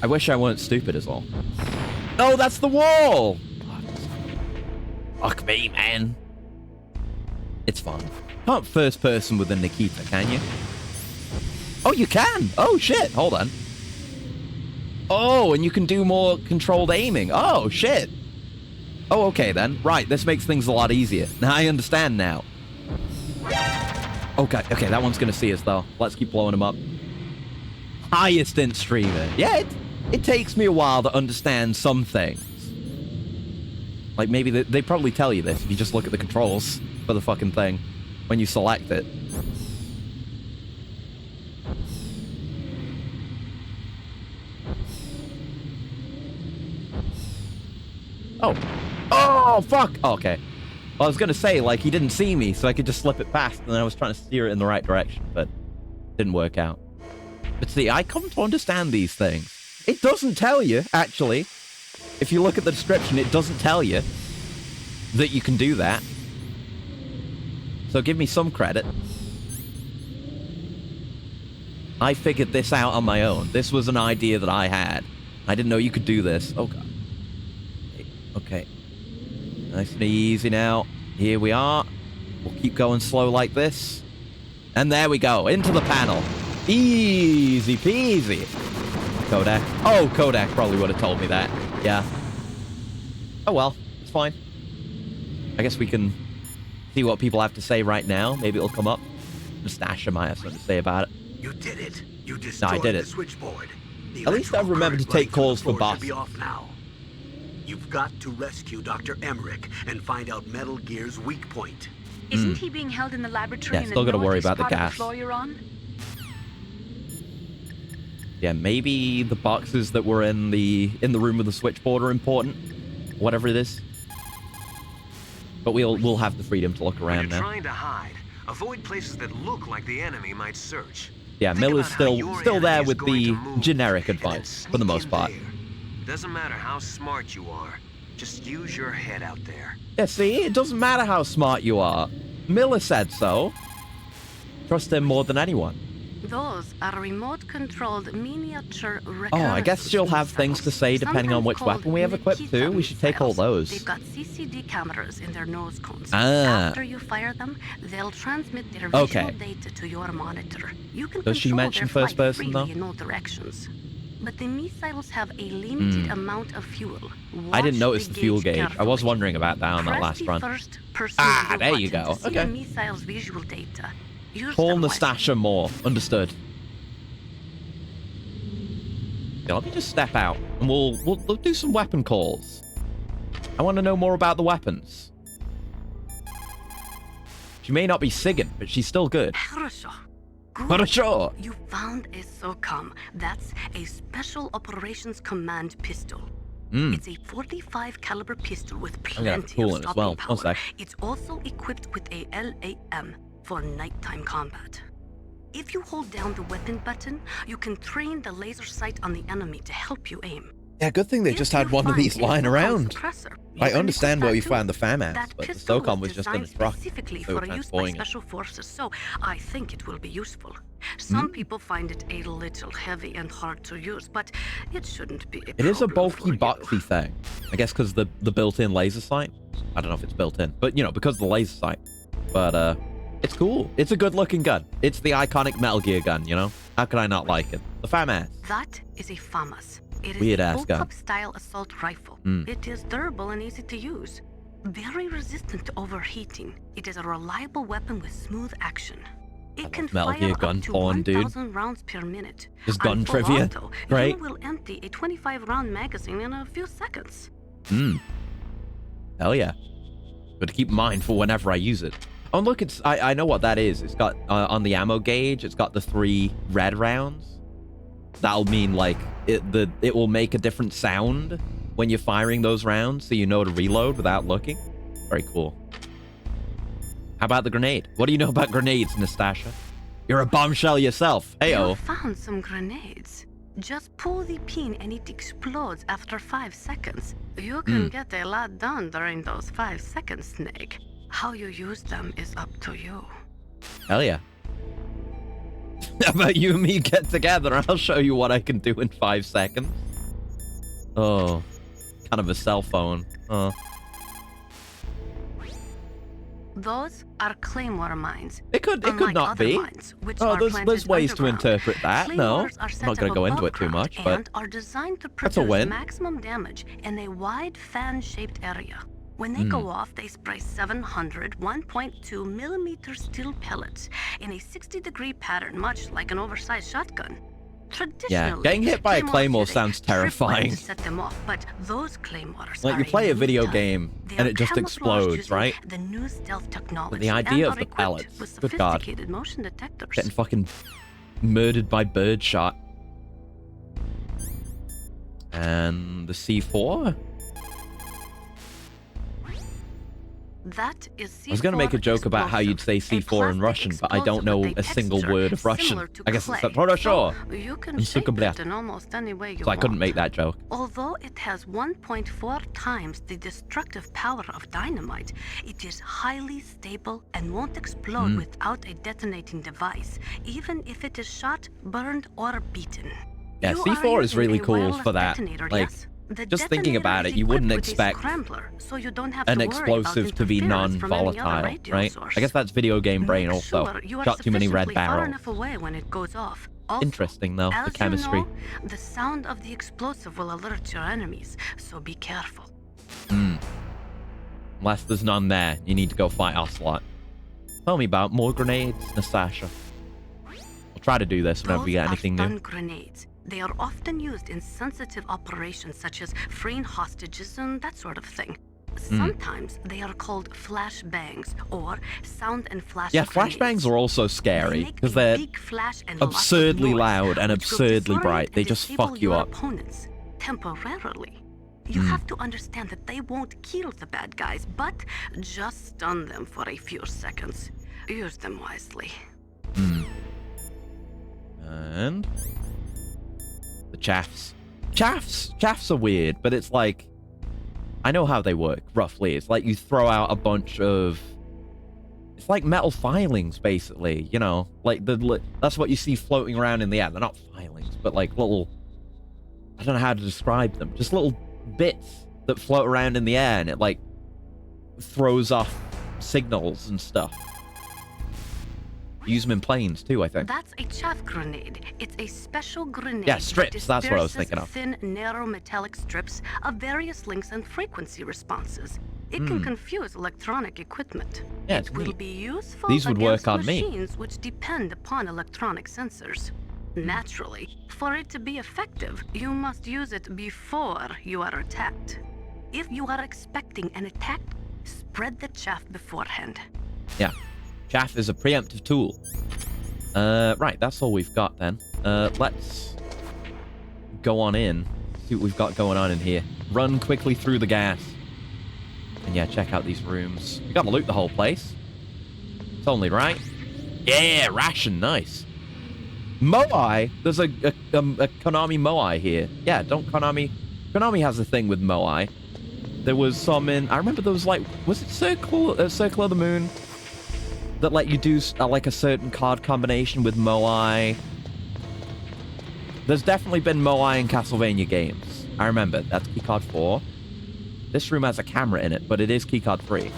I wish I weren't stupid is all. No, that's the wall! Fuck me, man. It's fine. Can't first person with a Nikita, can you? Oh, you can! Oh, shit! Hold on. Oh, and you can do more controlled aiming. Oh, shit! Oh, okay then. Right, this makes things a lot easier. Now I understand now. Okay, that one's gonna see us though. Let's keep blowing them up. Highest in streamer. Yeah, it takes me a while to understand some things. Like maybe they probably tell you this if you just look at the controls for the fucking thing when you select it. Oh, fuck! Oh, okay. Well, I was gonna say, like, he didn't see me, so I could just slip it past, and then I was trying to steer it in the right direction, but didn't work out. But see, I come to understand these things. It doesn't tell you, actually. If you look at the description, it doesn't tell you that you can do that. So give me some credit. I figured this out on my own. This was an idea that I had. I didn't know you could do this. Oh, God. Okay. Nice and easy now. Here we are. We'll keep going slow like this. And there we go. Into the panel. Easy peasy. Kodak. Oh, Kodak probably would have told me that. Yeah. Oh, well. It's fine. I guess we can see what people have to say right now. Maybe it'll come up. Nastasha might have something to say about it. You did it. You destroyed the switchboard. At least I've remembered to take calls for boss. Be off now. You've got to rescue Dr. Emmerich and find out Metal Gear's weak point. Isn't he being held in the laboratory? Yeah, still gotta worry about the gas. Floor you're on? Yeah, maybe the boxes that were in the room with the switchboard are important. Whatever it is. But we'll have the freedom to look around now. Trying to hide. Avoid places that look like the enemy might search. Yeah, Miller's still there with the generic advice for the most part. Doesn't matter how smart you are. Just use your head out there. Yeah, see, it doesn't matter how smart you are. Miller said so. Trust him more than anyone. Those are remote-controlled miniature Oh, I guess she'll have things to say depending on which weapon we have equipped too. We should take all those. They've got CCD cameras in their nose cones. Ah. After you fire them, they'll transmit their visual data to your monitor. You can Does she mention first person though? In all directions. But the missiles have a limited amount of fuel. I didn't notice the fuel gauge. I was wondering about that on that last run. There you go. Okay. Missiles visual data. Call Nastasha more. Understood. Yeah, let me just step out and we'll do some weapon calls. I want to know more about the weapons. She may not be SIGINT, but she's still good. Хорошо. You found a SOCOM. That's a Special Operations Command pistol. It's a 45 caliber pistol with plenty of stopping power. It's also equipped with a LAM for nighttime combat. If you hold down the weapon button, you can train the laser sight on the enemy to help you aim. Yeah, good thing they just had one of these lying around. I understand where you found the FAMAS, but the SOCOM was just in a truck. Specifically They were for use by transporting it. special forces, so I think it will be useful. Some people find it a little heavy and hard to use, but it shouldn't be. It is a bulky, boxy thing. I guess because the built-in laser sight. I don't know if it's built in, but you know, because of the laser sight. But it's cool. It's a good-looking gun. It's the iconic Metal Gear gun. You know, how could I not like it? The FAMAS. That is a FAMAS. It is Weird a ass gun. bullpup style assault rifle. It is durable and easy to use. Very resistant to overheating. It is a reliable weapon with smooth action. It can Metal fire Gear up gun to porn, dude. 1,000 rounds per minute. Just gun And full trivia. auto, Great. You will empty a 25-round magazine in a few seconds. Hell yeah. But to keep in mind for whenever I use it. Oh, look, it's I know what that is. It's got, on the ammo gauge, it's got the 3 red rounds. That'll mean, like, it will make a different sound when you're firing those rounds, so you know to reload without looking. Very cool. How about the grenade? What do you know about grenades, Nastasha? You're a bombshell yourself. Heyo. You found some grenades. Just pull the pin and it explodes after 5 seconds. You can get a lot done during those 5 seconds, Snake. How you use them is up to you. Hell yeah. How about you and me get together? I'll show you what I can do in 5 seconds. Oh, kind of a cell phone. Those are claymore mines. It could not be. There's ways to interpret that. No, I'm not going to go into it too much, but and are designed to that's a produce win. maximum damage in a wide fan-shaped area. When they go off, they spray 700 1.2 millimeter steel pellets in a 60-degree pattern, much like an oversized shotgun. Yeah, getting hit by a claymore sounds terrifying. To set them off, but those claymores Like, you play a video game and it just explodes, right? The new stealth technology But the idea and of the are equipped pellets, with good god. sophisticated motion detectors. Getting fucking murdered by birdshot. And the C4? That is C4 I was going to make a joke about how you'd say C4 in Russian, but I don't know a single word of Russian. I guess it's so you can shape it in almost any way you So I couldn't want. make that joke. Although it has 1.4 times the destructive power of dynamite, it is highly stable and won't explode without a detonating device, even if it is shot, burned, or beaten. Yeah, You C4 are is using really a cool wireless for that. detonator, Like, yes. The just thinking detonator about is it, you wouldn't equipped with a expect scrambler, so you don't have an to worry about explosive to be interference from any other non-volatile, radio right? source. I guess that's video game brain Make also. sure you are Shot too many red sufficiently far barrels. enough away when it goes off. Also, Interesting, though, the as chemistry. You know, the sound of the explosive will alert your enemies, so be careful. Unless there's none there, you need to go fight Ocelot. Tell me about more grenades, Nastasha. We'll try to do this whenever we get anything Those are new. stun grenades. They are often used in sensitive operations such as freeing hostages and that sort of thing. Sometimes they are called flashbangs or sound and flash Yeah, grenades. flashbangs are also scary because They they're make a big flash and lots of absurdly noise, loud and which will absurdly disorient bright. They and just disable fuck you your up. opponents temporarily. You have to understand that they won't kill the bad guys, but just stun them for a few seconds. Use them wisely. And the chaffs. Chaffs are weird, but it's like, I know how they work, roughly. It's like you throw out a bunch of, it's like metal filings, basically, you know? Like, that's what you see floating around in the air. They're not filings, but like little, I don't know how to describe them. Just little bits that float around in the air, and it like throws off signals and stuff. Use them in planes too, I think. That's a chaff grenade. It's a special grenade. Yeah, strips, that that's what I was disperses thinking of. Thin, narrow metallic strips of various lengths and frequency responses. It can confuse electronic equipment. Yeah, it will be useful These would work against on me. machines which depend upon electronic sensors. Naturally, for it to be effective, you must use it before you are attacked. If you are expecting an attack, spread the chaff beforehand. Yeah. Chaff is a preemptive tool. Right, that's all we've got then. Let's go on in. See what we've got going on in here. Run quickly through the gas. And yeah, check out these rooms. We gotta loot the whole place. It's only right. Yeah, ration, nice. Moai, there's a Konami Moai here. Yeah, don't Konami Konami has a thing with Moai. There was some in... I remember there was like... Was it Circle of the Moon? That let you do like a certain card combination with Moai. There's definitely been Moai in Castlevania games. I remember. That's keycard 4. This room has a camera in it, but it is keycard 3.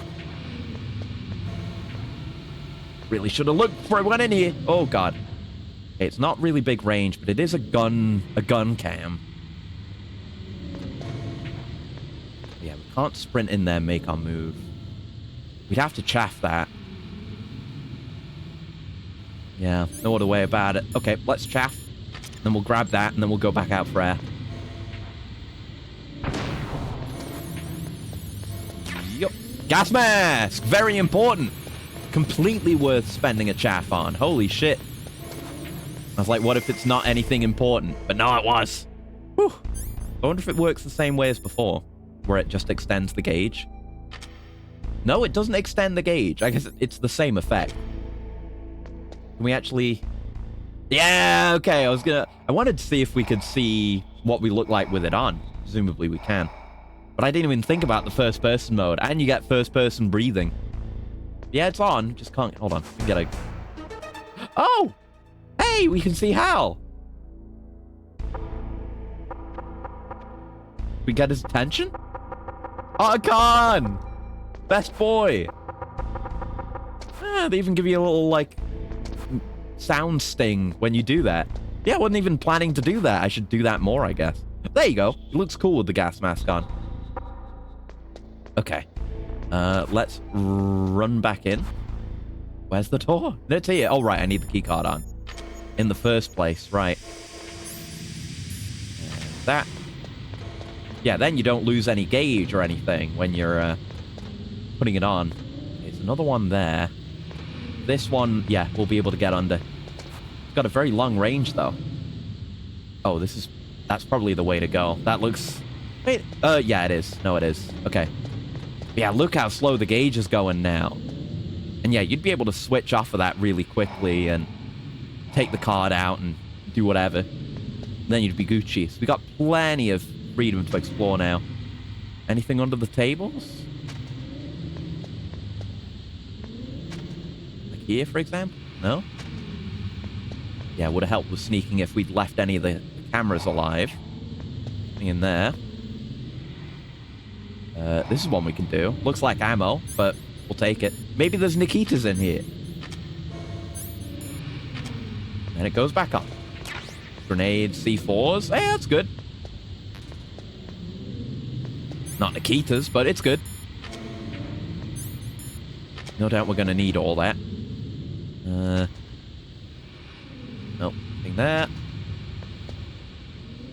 Really should have looked before I went in here. Oh, God. Okay, it's not really big range, but it is a gun cam. Yeah, we can't sprint in there and make our move. We'd have to chaff that. Yeah, no other way about it. Okay, let's chaff. Then we'll grab that, and then we'll go back out for air. Yup. Gas mask! Very important. Completely worth spending a chaff on. Holy shit. I was like, what if it's not anything important? But no, it was. Whew. I wonder if it works the same way as before, where it just extends the gauge. No, it doesn't extend the gauge. I guess it's the same effect. Can we actually... Yeah, okay, I wanted to see if we could see what we look like with it on. Presumably we can. But I didn't even think about the first-person mode, and you get first-person breathing. Yeah, it's on, just can't... Hold on, we get a... Oh! Hey, we can see Hal! We get his attention? Archon! Best boy! They even give you a little, like... sound sting when you do that. Yeah, I wasn't even planning to do that. I should do that more, I guess. There you go. It looks cool with the gas mask on. Okay. Let's run back in. Where's the door? It's here. Oh, right. I need the key card on. In the first place. Right. That. Yeah, then you don't lose any gauge or anything when you're putting it on. There's another one there. This one, yeah, we'll be able to get under. It's got a very long range, though. Oh, that's probably the way to go. That looks... Wait, yeah, it is. No, it is. Okay. Yeah, look how slow the gauge is going now. And yeah, you'd be able to switch off of that really quickly and take the card out and do whatever. Then you'd be Gucci. So we got plenty of freedom to explore now. Anything under the tables? Like here, for example? No? Yeah, would have helped with sneaking if we'd left any of the cameras alive. Nothing in there. This is one we can do. Looks like ammo, but we'll take it. Maybe there's Nikitas in here. And it goes back up. Grenades, C4s. Hey, that's good. Not Nikitas, but it's good. No doubt we're going to need all that. Nope, nothing there.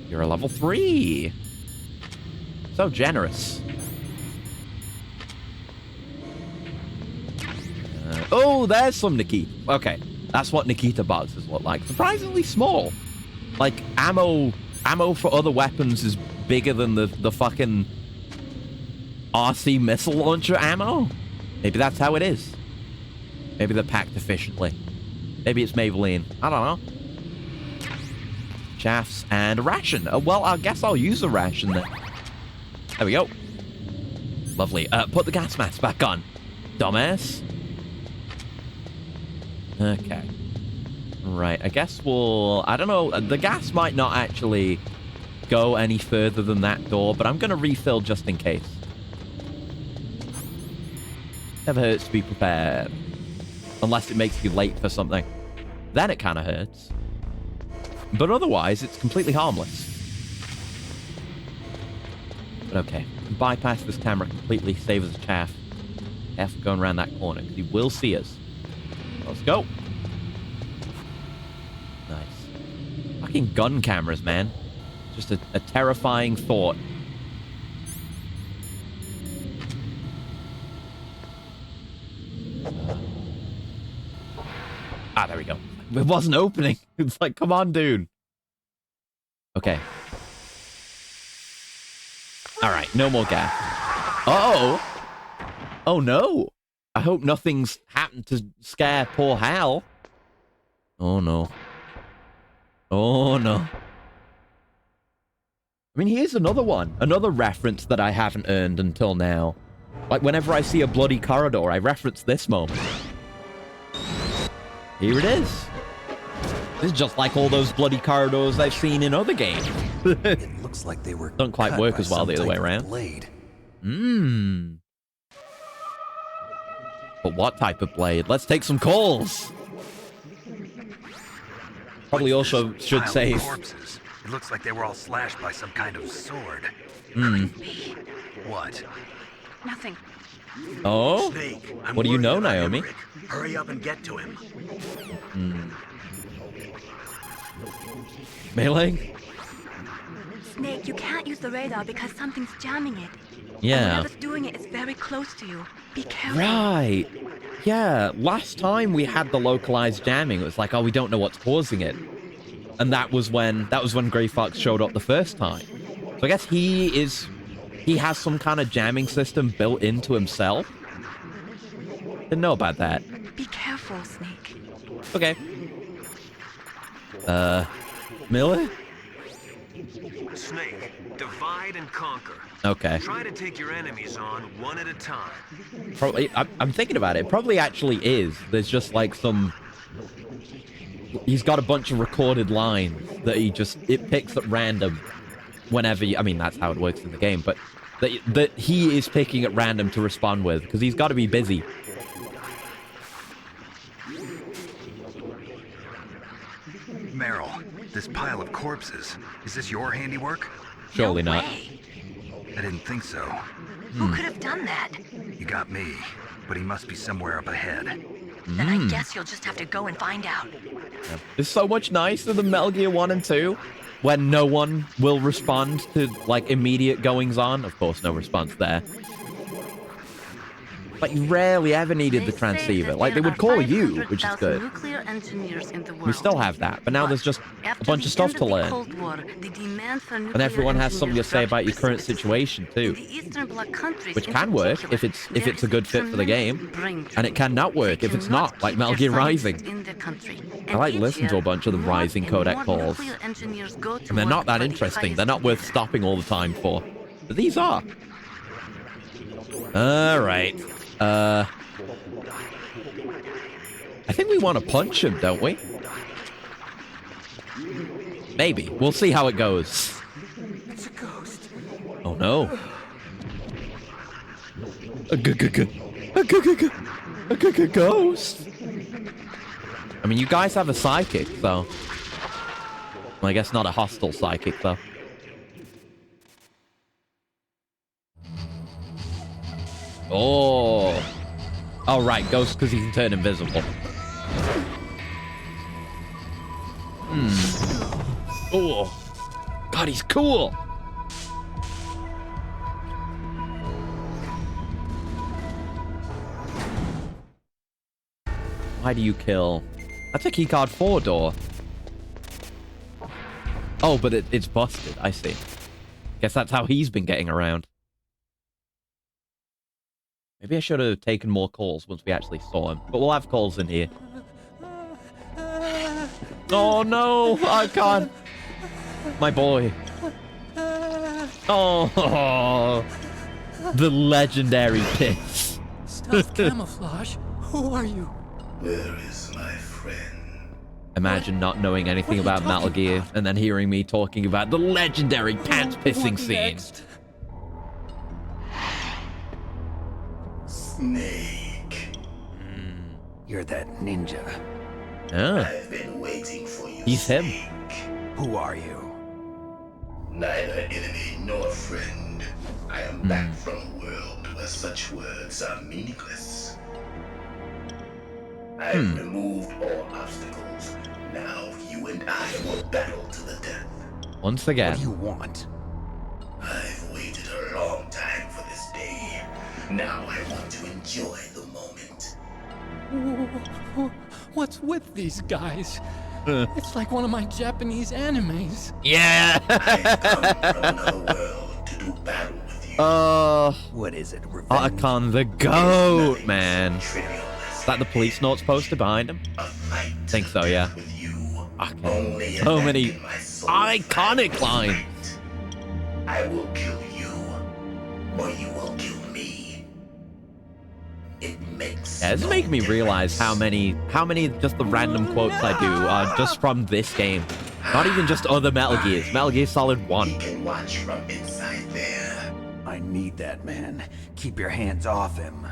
You're a level 3. So generous. Oh, there's some Nikita. Okay, that's what Nikita boxes look like. Surprisingly small. Like, ammo for other weapons is bigger than the fucking RC missile launcher ammo. Maybe that's how it is. Maybe they're packed efficiently. Maybe it's Maybelline. I don't know. Chaffs and a ration. Well, I guess I'll use a ration then. There we go. Lovely. Put the gas mask back on, dumbass. Okay. Right, I guess we'll... I don't know, the gas might not actually go any further than that door, but I'm going to refill just in case. Never hurts to be prepared. Unless it makes you late for something. Then it kind of hurts. But otherwise, it's completely harmless. But okay, bypass this camera completely, save us a chaff. Careful going around that corner, because he will see us. Let's go. Nice. Fucking gun cameras, man. Just a terrifying thought. There we go. It wasn't opening. It's like, come on, dude. Okay. All right, no more gas. Uh-oh. Oh, no. I hope nothing's happened to scare poor Hal. Oh, no. Oh, no. I mean, here's another one. Another reference that I haven't earned until now. Like, whenever I see a bloody corridor, I reference this moment. Here it is. This is just like all those bloody corridors I've seen in other games. It looks like they were don't quite work as well the other way around. Blade. But what type of blade? Let's take some calls. Probably also should say... Corpses. It looks like they were all slashed by some kind of sword. What? Nothing. Oh? Snake, What do you know, Naomi? Hurry up and get to him. Melee? Snake, you can't use the radar because something's jamming it. Yeah. And whatever's doing it is very close to you. Be careful. Right. Yeah, last time we had the localized jamming, it was like, oh, we don't know what's causing it. And that was when Grey Fox showed up the first time. So I guess he has some kind of jamming system built into himself. Didn't know about that. Be careful, Snake. Okay. Miller? Snake, divide and conquer. Okay. Try to take your enemies on one at a time. Probably, I'm thinking about it. Probably actually is. There's just like some... He's got a bunch of recorded lines that it picks at random whenever I mean, that's how it works in the game, but that he is picking at random to respond with, because he's got to be busy. Meryl, this pile of corpses, is this your handiwork? Surely not. I didn't think so. Who could have done that? You got me, but he must be somewhere up ahead. Then I guess you'll just have to go and find out. It's so much nicer than Metal Gear 1 and 2, when no one will respond to, like, immediate goings-on. Of course, no response there. But you rarely ever needed the transceiver. Like, they would call you, which is good. We still have that, but now there's just a bunch of stuff to learn. And everyone has something to say about your current situation, too. Which can work if it's a good fit for the game. And it can not work if it's not, like Metal Gear Rising. I like listening to a bunch of the Rising codec calls. And they're not that interesting. They're not worth stopping all the time for. But these are. Alright. I think we want to punch him, don't we? Maybe. We'll see how it goes. It's a ghost. Oh no. A ghost. I mean, you guys have a psychic, so... Well, I guess not a hostile psychic, though. Oh. Oh, right. Ghost because he can turn invisible. Oh. God, he's cool. Why do you kill? That's a keycard 4 door. Oh, but it's busted. I see. Guess that's how he's been getting around. Maybe I should have taken more calls once we actually saw him. But we'll have calls in here. Oh no, I can't. My boy. Oh, the legendary piss. Stealth camouflage? Who are you? Where is my friend? Imagine not knowing anything about Metal Gear and then hearing me talking about the legendary pants pissing scene. Snake. You're that ninja. Oh. I've been waiting for you. He's him. Who are you? Neither enemy nor friend. I am back from a world where such words are meaningless. I've removed all obstacles. Now you and I will battle to the death. Once again. What do you want? I've waited a long time for this day. Now I want to enjoy the moment. What's with these guys? It's like one of my Japanese animes. Yeah. I've come from another world to do battle with you. What is it? Revenge? Otacon the goat, man. Is that the police notes poster behind him? I think so, yeah. Okay. So many iconic lines. I will kill you, or you will kill me. It makes Yeah, this is making me realize how many just the random quotes I do are just from this game. Not even just other Metal Gears. Metal Gear Solid 1. You can watch from inside there. I need that man. Keep your hands off him.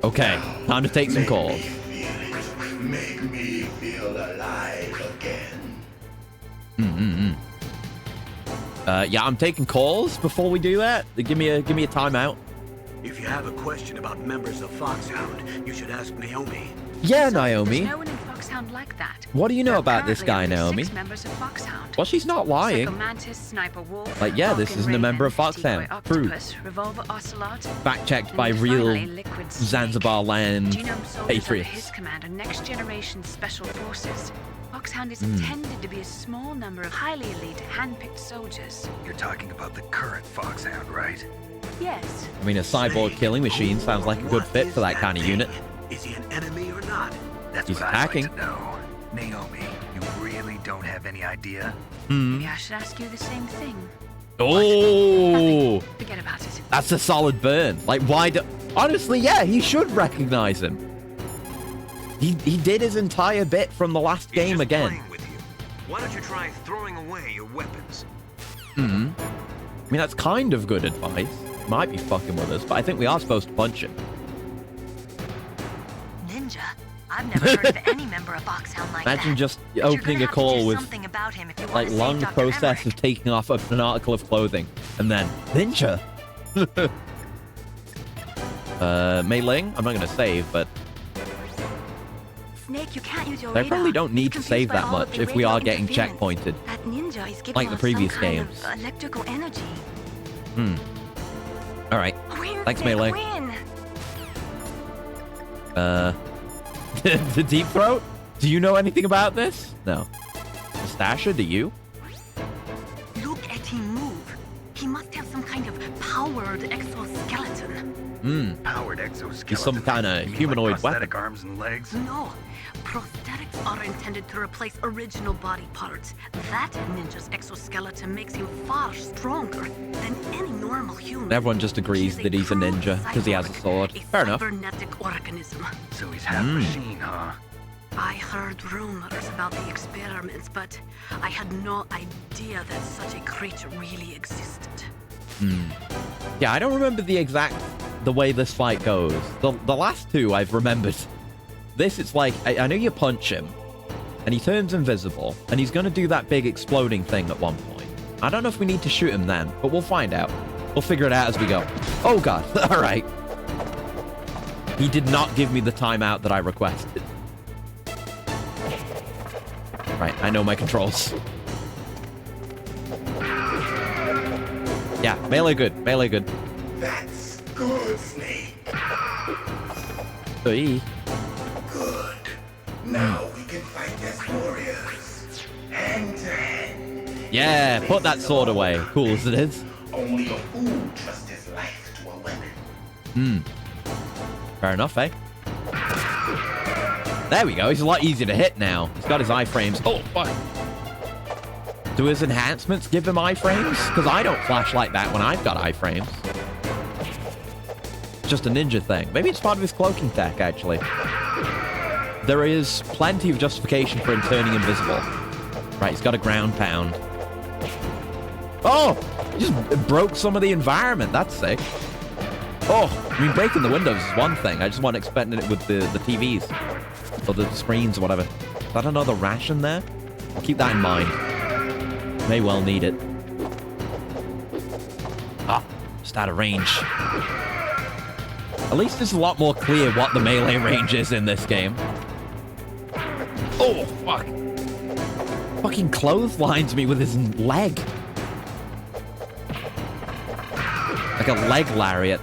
Okay, time to take some calls. Make me feel alive again. Yeah, I'm taking calls before we do that. Give me a timeout. If you have a question about members of Foxhound, you should ask Naomi. Yeah, Naomi. There's no one in Foxhound like that. What do you know about this guy, Apparently, Naomi? 6 members of Foxhound. Well, she's not lying. Psycho Mantis, Sniper Wolf, Like, yeah, this Falcon isn't a member of Raven, Foxhound. Decoy Proof. Octopus, Revolver Ocelot, Fact-checked by and real finally, Liquid Snake. Zanzibar land Genome soldiers under patriots. his command are next-generation special forces. Foxhound is intended to be a small number of highly elite, hand-picked soldiers. You're talking about the current Foxhound, right? Yes. I mean, a cyborg killing machine sounds like a good fit for that kind of unit. Is he an enemy or not? That's He's what attacking. I'd like to know. Naomi, you really don't have any idea? Maybe I should ask you the same thing. Oh! Forget about it. That's a solid burn. Like, why do... Honestly, yeah, he should recognize him. He did his entire bit from the last game again. Playing with you. Why don't you try throwing away your weapons? I mean, that's kind of good advice. Might be fucking with us, but I think we are supposed to punch him. Ninja? I've never heard of any member of Foxhound like Imagine that. just But you're opening gonna a have to call do with something about him if you like want to long save Dr. process Emmerich. of taking off an article of clothing, and then Ninja. Mei Ling, I'm not gonna save, but Snake, you can't use your they radar. probably don't need to Confused save by that all of much the if we radio are getting interference. checkpointed. That ninja is giving Like the off previous some kind games. of electrical energy. All right. Win, Thanks, Snake, Melee. win. The Deep Throat? Do you know anything about this? No. Nastasha, do you? Look at him move. He must have some kind of powered exoskeleton. Powered exoskeleton. He's some kind of You mean humanoid like prosthetic weapon. arms and legs? No. Prosthetics are intended to replace original body parts. That ninja's exoskeleton makes him far stronger than any normal human. Everyone just agrees that he's a ninja because he has a sword. Fair enough. Cybernetic organism. So he's half machine, huh? I heard rumors about the experiments, but I had no idea that such a creature really existed. Yeah, I don't remember the way this fight goes. The last two I've remembered. This, it's like, I know you punch him, and he turns invisible, and he's going to do that big exploding thing at one point. I don't know if we need to shoot him then, but we'll find out. We'll figure it out as we go. Oh, God. All right. He did not give me the timeout that I requested. Right, I know my controls. Yeah, melee good. Melee good. That's good, Snake. Hey. Good. Now we can fight as warriors. Hand to hand. Yeah, put that sword away. Cool as it is. Only a fool trusts his life to a weapon. Fair enough, eh? There we go. He's a lot easier to hit now. He's got his iframes. Oh, fuck. Do his enhancements give him iframes? Because I don't flash like that when I've got iframes. It's just a ninja thing. Maybe it's part of his cloaking tech, actually. There is plenty of justification for him turning invisible. Right, he's got a ground pound. Oh! He just broke some of the environment. That's sick. Oh, I mean, breaking the windows is one thing. I just wasn't expecting it with the TVs. Or the screens or whatever. Is that another ration there? I'll keep that in mind. May well need it. Ah, just out of range. At least it's a lot more clear what the melee range is in this game. Oh, fuck. Fucking clotheslines me with his leg. Like a leg lariat.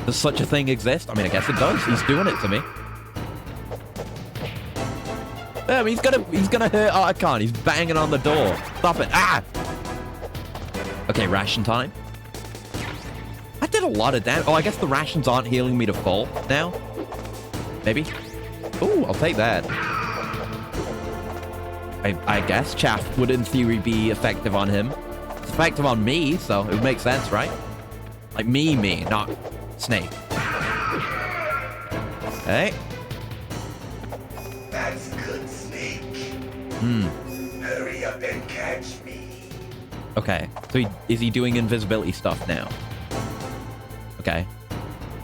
Does such a thing exist? I mean, I guess it does. He's doing it to me. Yeah, he's gonna hurt Archon. He's banging on the door. Stop it. Ah! Okay, ration time. I did a lot of damage. Oh, I guess the rations aren't healing me to full now. Maybe. Ooh, I'll take that. I guess chaff would in theory be effective on him. It's effective on me, so it would make sense, right? Like me, not Snake. Okay. That's good, Snake. Hurry up and catch me. Okay, so is he doing invisibility stuff now? Okay.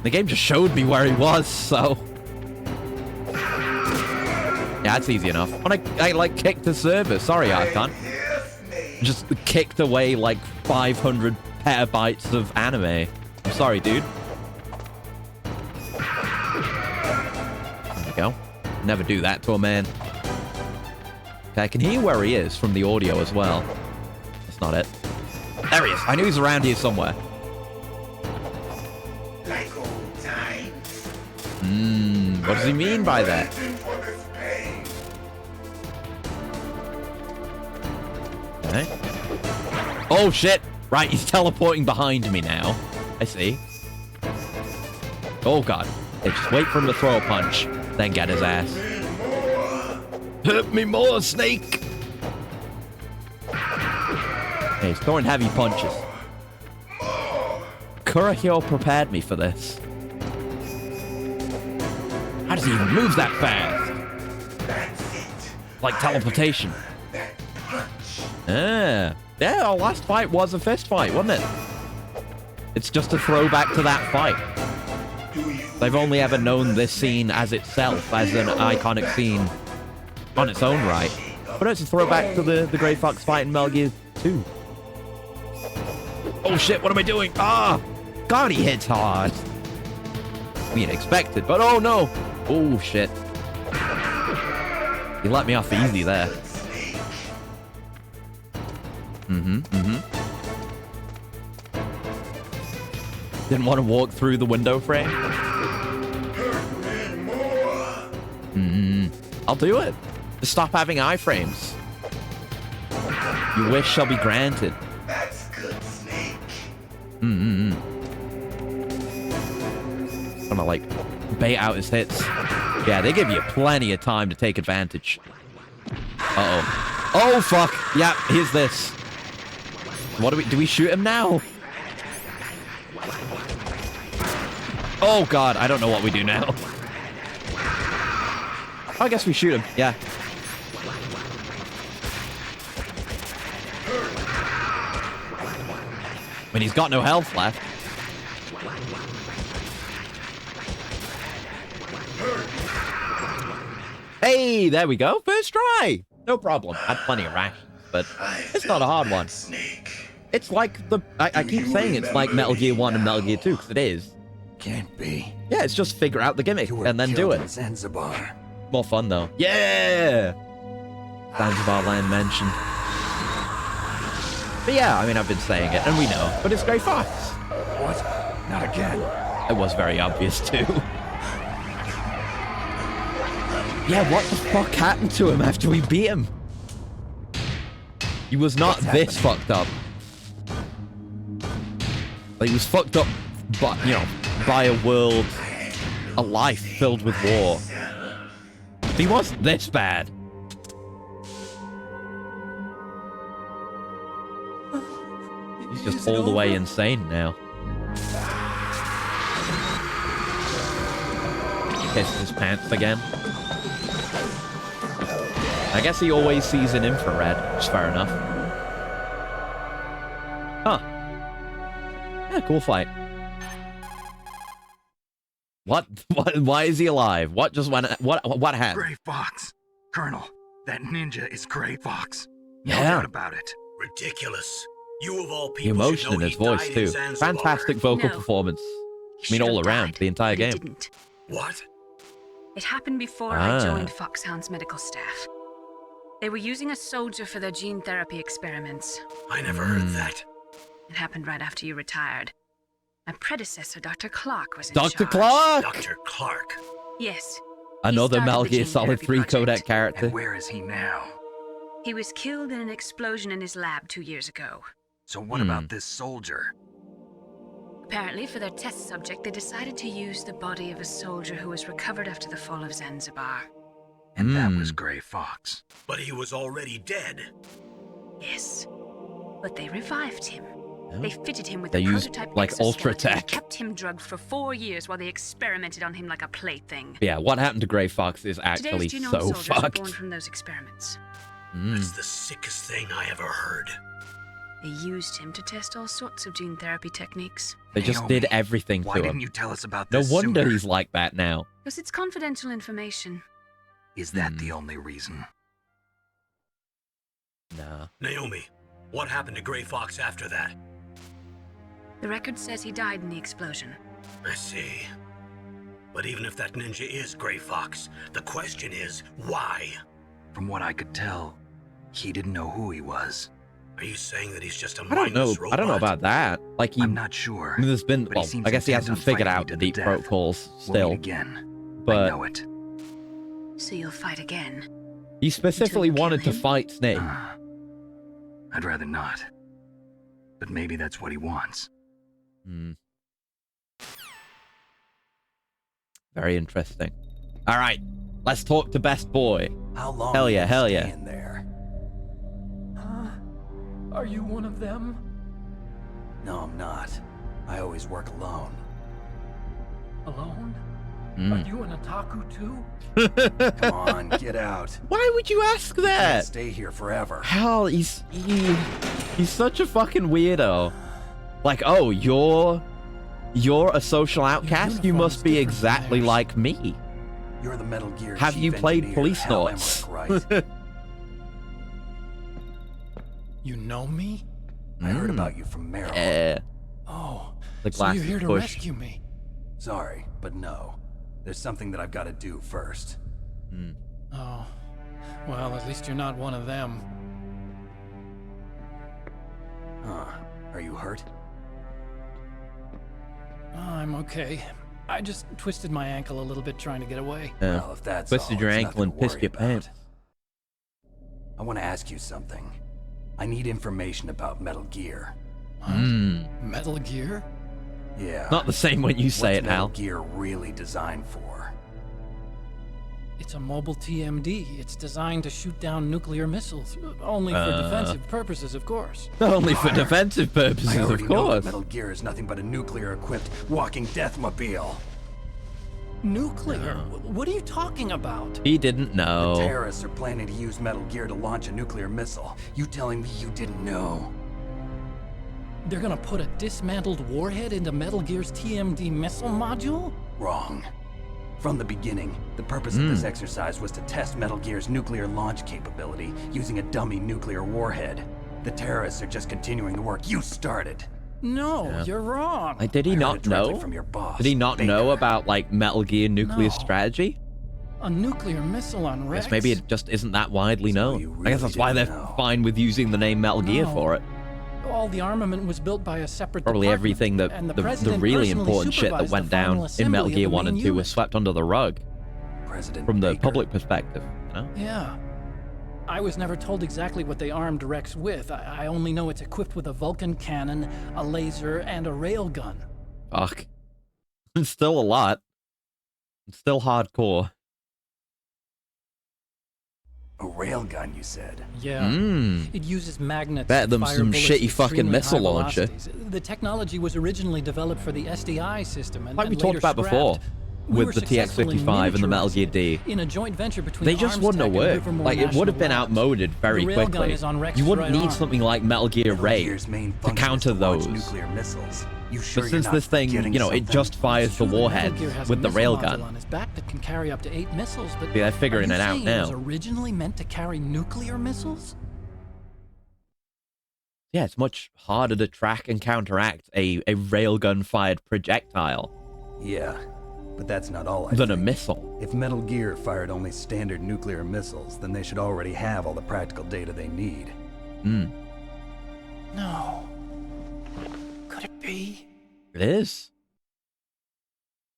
The game just showed me where he was, so... Yeah, that's easy enough. When I like, kicked the server. Sorry, Archon. Just kicked away, like, 500 petabytes of anime. I'm sorry, dude. There we go. Never do that to a man. Okay, I can hear where he is from the audio as well. That's not it. There he is. I knew he's around here somewhere. Like old times. What does he mean by that? Okay. Oh, shit. Right, he's teleporting behind me now. I see. Oh, God. Hey, just wait for him to throw a punch, then get his ass. Hurt me more, Snake! Hey, he's throwing heavy punches. Kurohyou prepared me for this. How does he even move that fast? Like teleportation. Yeah, our last fight was a fist fight, wasn't it? It's just a throwback to that fight. They've only ever known this scene as itself, as an iconic scene on its own right. But it's a throwback to the Grey Fox fight in Metal Gear 2. Oh shit, what am I doing? Ah! God, he hits hard. We had expected, but oh no! Oh shit. He let me off easy there. Didn't want to walk through the window frame? I'll do it. Just stop having iframes. Your wish shall be granted. That's good, Snake. Gonna like bait out his hits. Yeah, they give you plenty of time to take advantage. Uh-oh. Oh, fuck. Yeah, here's this. What do we shoot him now? Oh, God. I don't know what we do now. I guess we shoot him. Yeah. I mean, he's got no health left. Hey, there we go. First try. No problem. Had plenty of rations, but it's not a hard one. It's like the... I keep saying it's like Metal Gear 1 and Metal Gear 2, because it is. Can't be. Yeah, it's just figure out the gimmick and then do it. Zanzibar. More fun, though. Yeah! Zanzibar land mentioned. But yeah, I mean, I've been saying it, and we know. But it's Grey Fox. What? Not again. It was very obvious, too. Yeah, what the fuck happened to him after we beat him? He was not this fucked up. Like, he was fucked up, but, you know, by a world, a life filled with war. He wasn't this bad. He's just all the way insane now. Kisses his pants again. I guess he always sees an infrared, which is fair enough. Huh. Yeah, cool fight. What? Why is he alive? What just went? What happened? Grey Fox. Colonel, that ninja is Grey Fox. No Yeah. doubt about it. Ridiculous. You of all The people emotion should in know his he voice, died in too. Zanzibar. Fantastic vocal performance. I mean, all around, the entire game. Didn't. What? It happened before Ah. I joined Foxhound's medical staff. They were using a soldier for their gene therapy experiments. I never heard that. It happened right after you retired. My predecessor, Dr. Clark, was in Dr. charge. Clark! Dr. Clark. Yes. Another started Metal the Gear gene Solid therapy 3 project. codec character. And where is he now? He was killed in an explosion in his lab 2 years ago. So what about this soldier? Apparently, for their test subject, they decided to use the body of a soldier who was recovered after the fall of Zanzibar. And that was Gray Fox. But he was already dead. Yes. But they revived him. They fitted him with They a used, prototype like, ultra exoskeleton and tech. kept him drugged for 4 years while they experimented on him like a plaything. Yeah, what happened to Gray Fox is actually Today's genome so soldiers are fucked. born from those experiments. That's the sickest thing I ever heard. They used him to test all sorts of gene therapy techniques. They just did everything Why to him. didn't you tell us about No this wonder sooner? he's like that now. Because it's confidential information. Is that the only reason? Nah. Naomi, what happened to Gray Fox after that? The record says he died in the explosion. I see. But even if that ninja is Gray Fox, the question is, why? From what I could tell, he didn't know who he was. Are you saying that he's just a I don't know. mindless robot? I don't know about that. Like I'm not sure. I mean, there's been. but he Well, seems I guess he intent hasn't on figured fighting out you the to deep death. protocols We'll still. meet again. I But know it. So you'll fight again. he specifically wanted to fight Snake. I'd rather not. But maybe that's what he wants. Very interesting. All right, let's talk to Best Boy. How long? Hell are yeah, you hell yeah. staying there? Are you one of them? No, I'm not. I always work alone. Alone? Mm. Are you an otaku too? Come on, get out. Why would you ask You can't that? stay here forever. Hell, he's such a fucking weirdo. Like, oh, you're a social outcast. You must be exactly like me. You're the Metal Gear Have chief you played engineer, Police Hal Notes? Emmerich, right? You know me? I heard about you from Meryl. Yeah. Oh, The so you're glasses here to push. rescue me. Sorry, but no. There's something that I've got to do first. Oh, well, at least you're not one of them. Huh. Are you hurt? Oh, I'm okay. I just twisted my ankle a little bit trying to get away. Yeah. Well, if that's Twisted all, your it's ankle nothing and to pissed worry your about. pants. I want to ask you something. I need information about Metal Gear. Metal Gear? Yeah. Not the same when you say What's it, Metal Hal. Gear really designed for? It's a mobile TMD. It's designed to shoot down nuclear missiles. Only for defensive purposes, of course. Only for defensive I purposes, already of know that course. Metal Gear is nothing but a nuclear-equipped walking deathmobile. Nuclear? What are you talking about? He didn't know. The terrorists are planning to use Metal Gear to launch a nuclear missile. You telling me you didn't know? They're gonna put a dismantled warhead into Metal Gear's TMD missile module? Wrong. From the beginning, the purpose of this exercise was to test Metal Gear's nuclear launch capability using a dummy nuclear warhead. The terrorists are just continuing the work you started. No, you're wrong. Like, did he I heard not it directly know? from your boss, Did he not Baker. know about, like, Metal Gear nuclear No. strategy? A nuclear missile on I Rex? guess maybe it just isn't that widely known. you I guess really that's why they're didn't know. fine with using the name Metal Gear No. for it. All the armament was built by a separate Probably department, everything that and the President really personally important shit that supervised went the final down in assembly Metal of Gear the 1 and main 2 was unit. swept under the rug President from the Baker. public perspective, you know? Yeah. I was never told exactly what they armed Rex with. I only know it's equipped with a Vulcan cannon, a laser, and a railgun. Fuck. It's still a lot. It's still hardcore. A railgun, you said? Yeah. Mm. It uses magnets. Bet to them fire some bullets shitty at fucking extremely missile high launcher. velocities. The technology was originally developed for the SDI system and Like we and talked later about before, scrapped. We were with the successfully TX-55 and the Metal Gear D. in a joint venture between They just Arms wouldn't Tech have and worked. Livermore Like, it would have been National Labs. outmoded very The railgun quickly. is on Rex's You wouldn't right need arm. something like Metal Gear Metal Ray Gear's main to function counter is to launch those. nuclear missiles. You sure But you're since not this thing, forgetting you know, it something? just fires the Sure, Metal warheads Gear has with a the missile module railgun. on his back that can carry up to 8 missiles, but Yeah, they're figuring are you it out saying now. It was originally meant to carry nuclear missiles? Yeah, it's much harder to track and counteract a railgun-fired projectile Yeah, but that's not all I than think. a missile. If Metal Gear fired only standard nuclear missiles, then they should already have all the practical data they need. Hmm. No. Could it be? It is.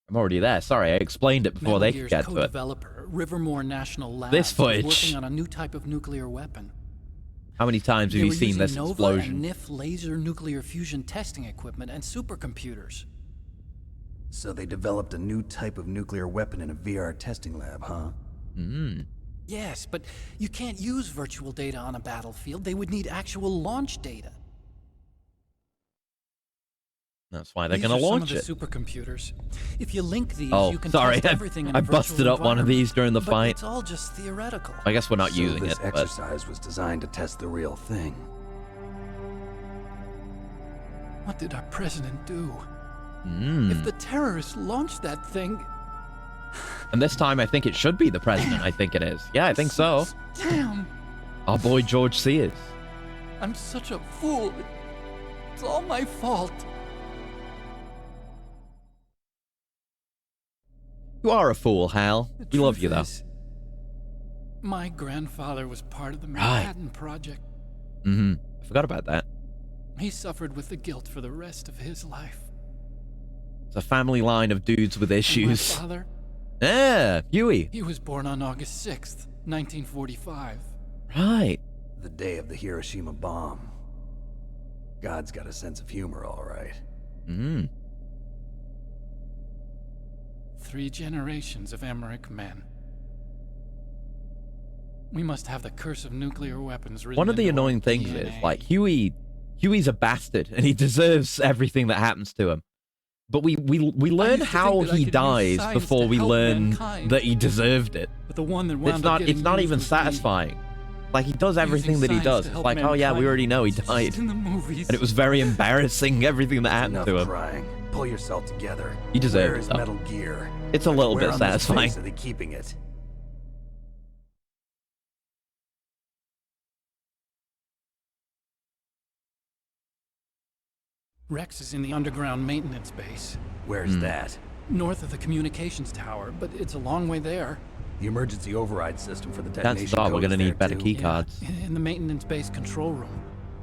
I'm already there. Sorry, I explained it before Metal they could Gear's get to it. co-developer, Rivermore National Labs, This is footage. working on a new type of nuclear weapon. How many times have They you were seen using this Nova explosion? and NIF laser nuclear fusion testing equipment and supercomputers. So they developed a new type of nuclear weapon in a VR testing lab, huh? Hmm. Yes, but you can't use virtual data on a battlefield. They would need actual launch data. That's why they're going to launch it. Some of the supercomputers. If you link these, Oh, you can sorry. test everything in I a virtual busted up one of these during the but fight. It's all just theoretical. I guess we're not using this it. But... exercise was designed to test the real thing. What did our president do? Mm. If the terrorists launched that thing... And this time, I think it should be the president. I think it is. Yeah, I think so. Damn. Our boy George Sears. I'm such a fool. It's all my fault. You are a fool, Hal. We love you, though. My grandfather was part of the Manhattan Project. Mm-hmm. I forgot about that. He suffered with the guilt for the rest of his life. It's a family line of dudes with issues. My father? Yeah, Huey. He was born on August 6th, 1945. Right. The day of the Hiroshima bomb. God's got a sense of humor, all right. Mm. 3 generations of Emmerich men. We must have the curse of nuclear weapons written One of the into our annoying things DNA. is, like, Huey's a bastard, and he deserves everything that happens to him. But we learn how he dies before we learn that he deserved it. But the one that it's not even satisfying. Like, he does everything that he does. It's like, oh yeah, we already know he died. In the movies. And it was very embarrassing, everything that happened to him. Crying. Pull yourself together. He deserved Where it, is though. Metal Gear? It's a little Where bit on this satisfying. place are they keeping it? Rex is in the underground maintenance base. Where's that? North of the communications tower, but it's a long way there. The emergency override system for the detonation Chances are we're code going to is need better there, key too. cards. In the maintenance base control room.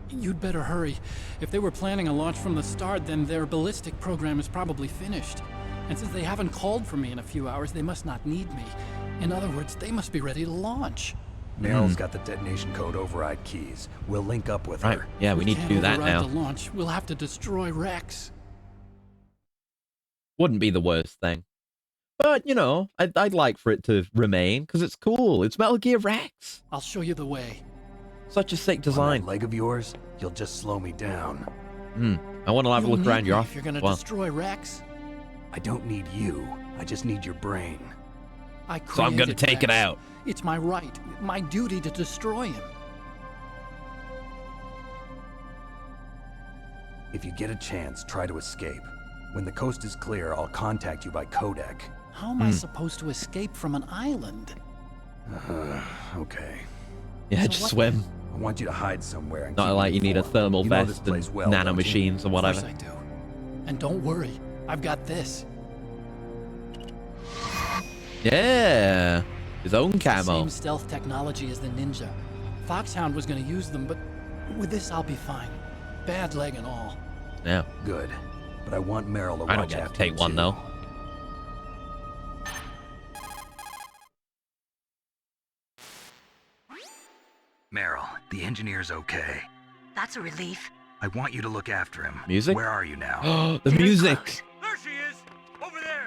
You'd better hurry. If they were planning a launch from the start, then their ballistic program is probably finished. And since they haven't called for me in a few hours, they must not need me. In other words, they must be ready to launch. Meryl's got the detonation code override keys. We'll link up with Right. her. Yeah, we need to Can't do that override now. the launch. We'll have to destroy Rex. Wouldn't be the worst thing. But, you know, I'd like for it to remain, because it's cool. It's Metal Gear Rex. I'll show you the way. Such a sick On design. that leg of yours, you'll just slow me down. I want to have a You'll look need around me your if office. you're gonna Well, destroy Rex. I don't need you. I just need your brain. So I'm gonna created take it Rex. out. It's my right, my duty to destroy him. If you get a chance, try to escape. When the coast is clear, I'll contact you by codec. How am I supposed to escape from an island? Okay. Yeah, So just what swim. I want you to hide somewhere. And Not keep like me you need a informed. thermal You know this vest place and well, nano don't you? machines or Of whatever. course I do. And don't worry, I've got this. Yeah. His own camo. Same stealth technology as the Ninja. Foxhound was going to use them, but with this I'll be fine. Bad leg and all. Yeah. Good. But I want Meryl to I don't watch get to after take you, one, too. though. Meryl, the engineer's okay. That's a relief. I want you to look after him. Music? Where are you now? The music. There she is! Over there!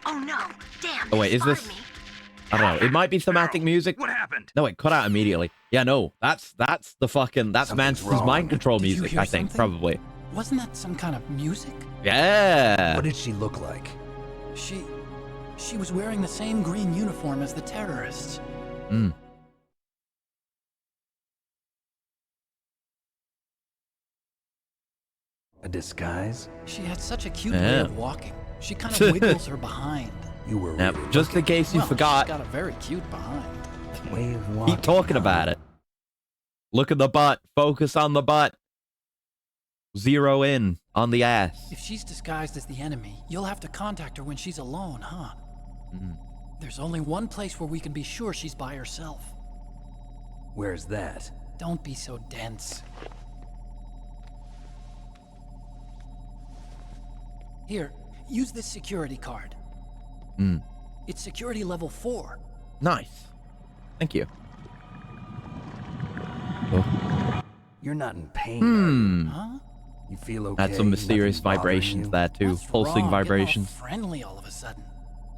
Oh no! Damn! Oh wait, they is this? spotted me. I don't know. It might be thematic music. What happened? No, it cut out immediately. Yeah, no, that's the fucking Something's Mantis wrong. mind control Did you music. hear I think something? probably. Wasn't that some kind of music? Yeah. What did she look like? She was wearing the same green uniform as the terrorists. Mm. A disguise? She had such a cute way Yeah. of walking. She kind of wiggles her behind. You were Now, really just in case you Well, forgot, she's got a very cute behind. way of walking. keep talking about it. Look at the butt. Focus on the butt. Zero in on the ass. If she's disguised as the enemy, you'll have to contact her when she's alone, huh? Mm. There's only one place where we can be sure she's by herself. Where's that? Don't be so dense. Here, use this security card. Mm. It's security level 4. Nice. Thank you. You're not in pain, are you? Huh? You feel okay? Had some mysterious Nothing bothering vibrations you? there too. What's Pulsing wrong? Getting all vibrations. friendly all of a sudden.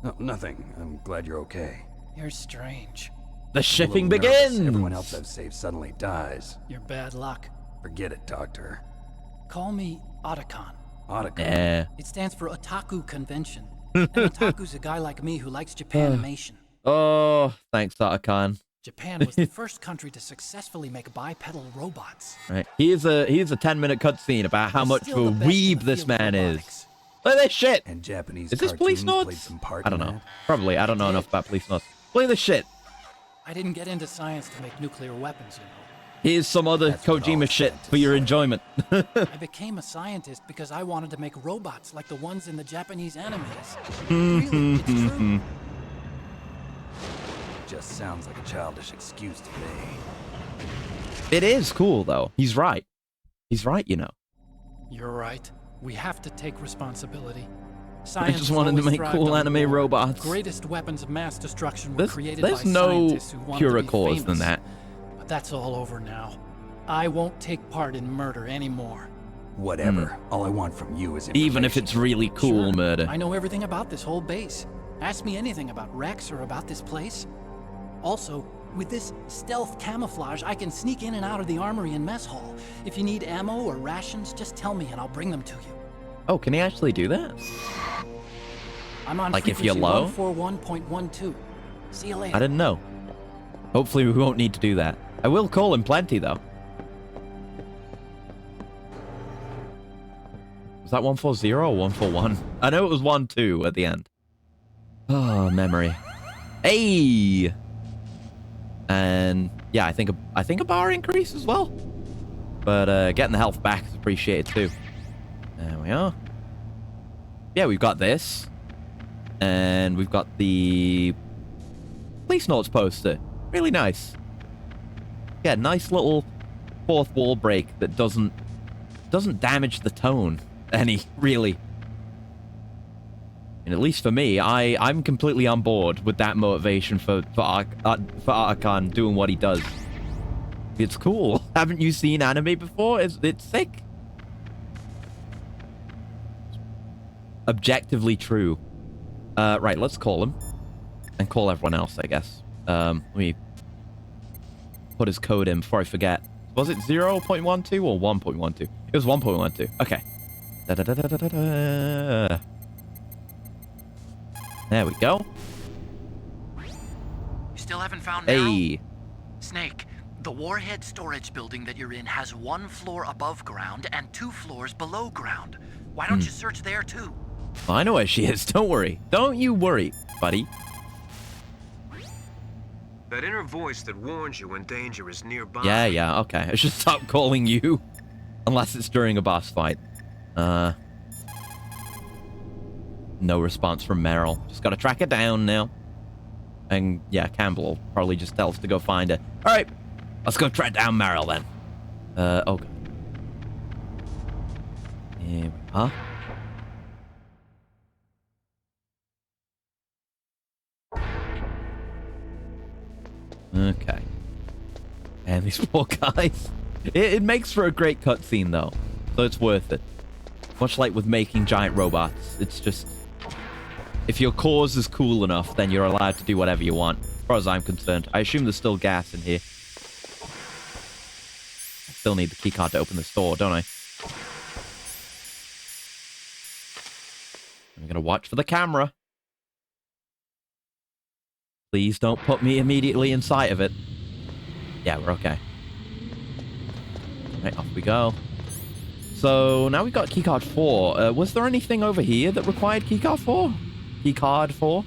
No, nothing. I'm glad you're okay. You're strange. The shipping begins! Everyone else I've saved suddenly dies. You're bad luck. Forget it, Doctor. Call me Otacon. Otacon? Yeah. It stands for Otaku Convention. And Otaku's a guy like me who likes Japanimation. Oh, thanks, Otacon. Japan was the first country to successfully make bipedal robots. Right. Here's a 10-minute cutscene about how much of a weeb this man is. Look at this shit! And Japanese is this Police Notes? I don't know. Probably. I don't know enough about Police Notes. Play this shit. I didn't get into science to make nuclear weapons, you know. Here's some other Kojima shit for your enjoyment. I became a scientist because I wanted to make robots like the ones in the Japanese animes. Really, it's true. Just sounds like a childish excuse to me. It is cool, though. He's right. He's right, you know. You're right. We have to take responsibility. I just wanted to make cool anime robots. Greatest weapons of mass destruction were created there's by scientists who no wanted purer to be cause famous. than that. But that's all over now. I won't take part in murder anymore. Whatever. All I want from you is information. Even if it's really cool murder. I know everything about this whole base. Ask me anything about Rex or about this place. Also, with this stealth camouflage, I can sneak in and out of the armory and mess hall. If you need ammo or rations, just tell me and I'll bring them to you. Oh, can he actually do that? I'm on like if you're low? 141.12. See you later. I didn't know. Hopefully we won't need to do that. I will call him plenty, though. Was that 140 or 141? I know it was 12 at the end. Oh, memory. Hey! And yeah, I think a bar increase as well. But getting the health back is appreciated too. There we are. Yeah, we've got this. And we've got the Police Notes poster. Really nice. Yeah, nice little fourth wall break that doesn't damage the tone any, really. And at least for me, I'm completely on board with that motivation for Otacon doing what he does. It's cool. Haven't you seen anime before? It's sick. Objectively true. Right, let's call him. And call everyone else, I guess. Let me put his code in before I forget. Was it 0.12 or 1.12? It was 1.12. Okay. Da-da-da-da-da-da. There we go. You still haven't found Hey. Meryl? Snake, the warhead storage building that you're in has 1 floor above ground and 2 floors below ground. Why don't you search there too? I know where she is. Don't worry. Don't you worry, buddy. That inner voice that warns you when danger is nearby. Yeah, okay. I should stop calling you. Unless it's during a boss fight. No response from Meryl. Just gotta track it down now. And yeah, Campbell will probably just tell us to go find her. Alright, let's go track down Meryl then. Okay. Here we are. Okay. And these poor guys. It makes for a great cutscene though. So it's worth it. Much like with making giant robots. It's just... if your cause is cool enough, then you're allowed to do whatever you want. As far as I'm concerned. I assume there's still gas in here. I still need the keycard to open this door, don't I? I'm gonna watch for the camera. Please don't put me immediately in sight of it. Yeah, we're okay. Right, off we go. So, now we've got keycard 4. Was there anything over here that required keycard 4? Keycard 4?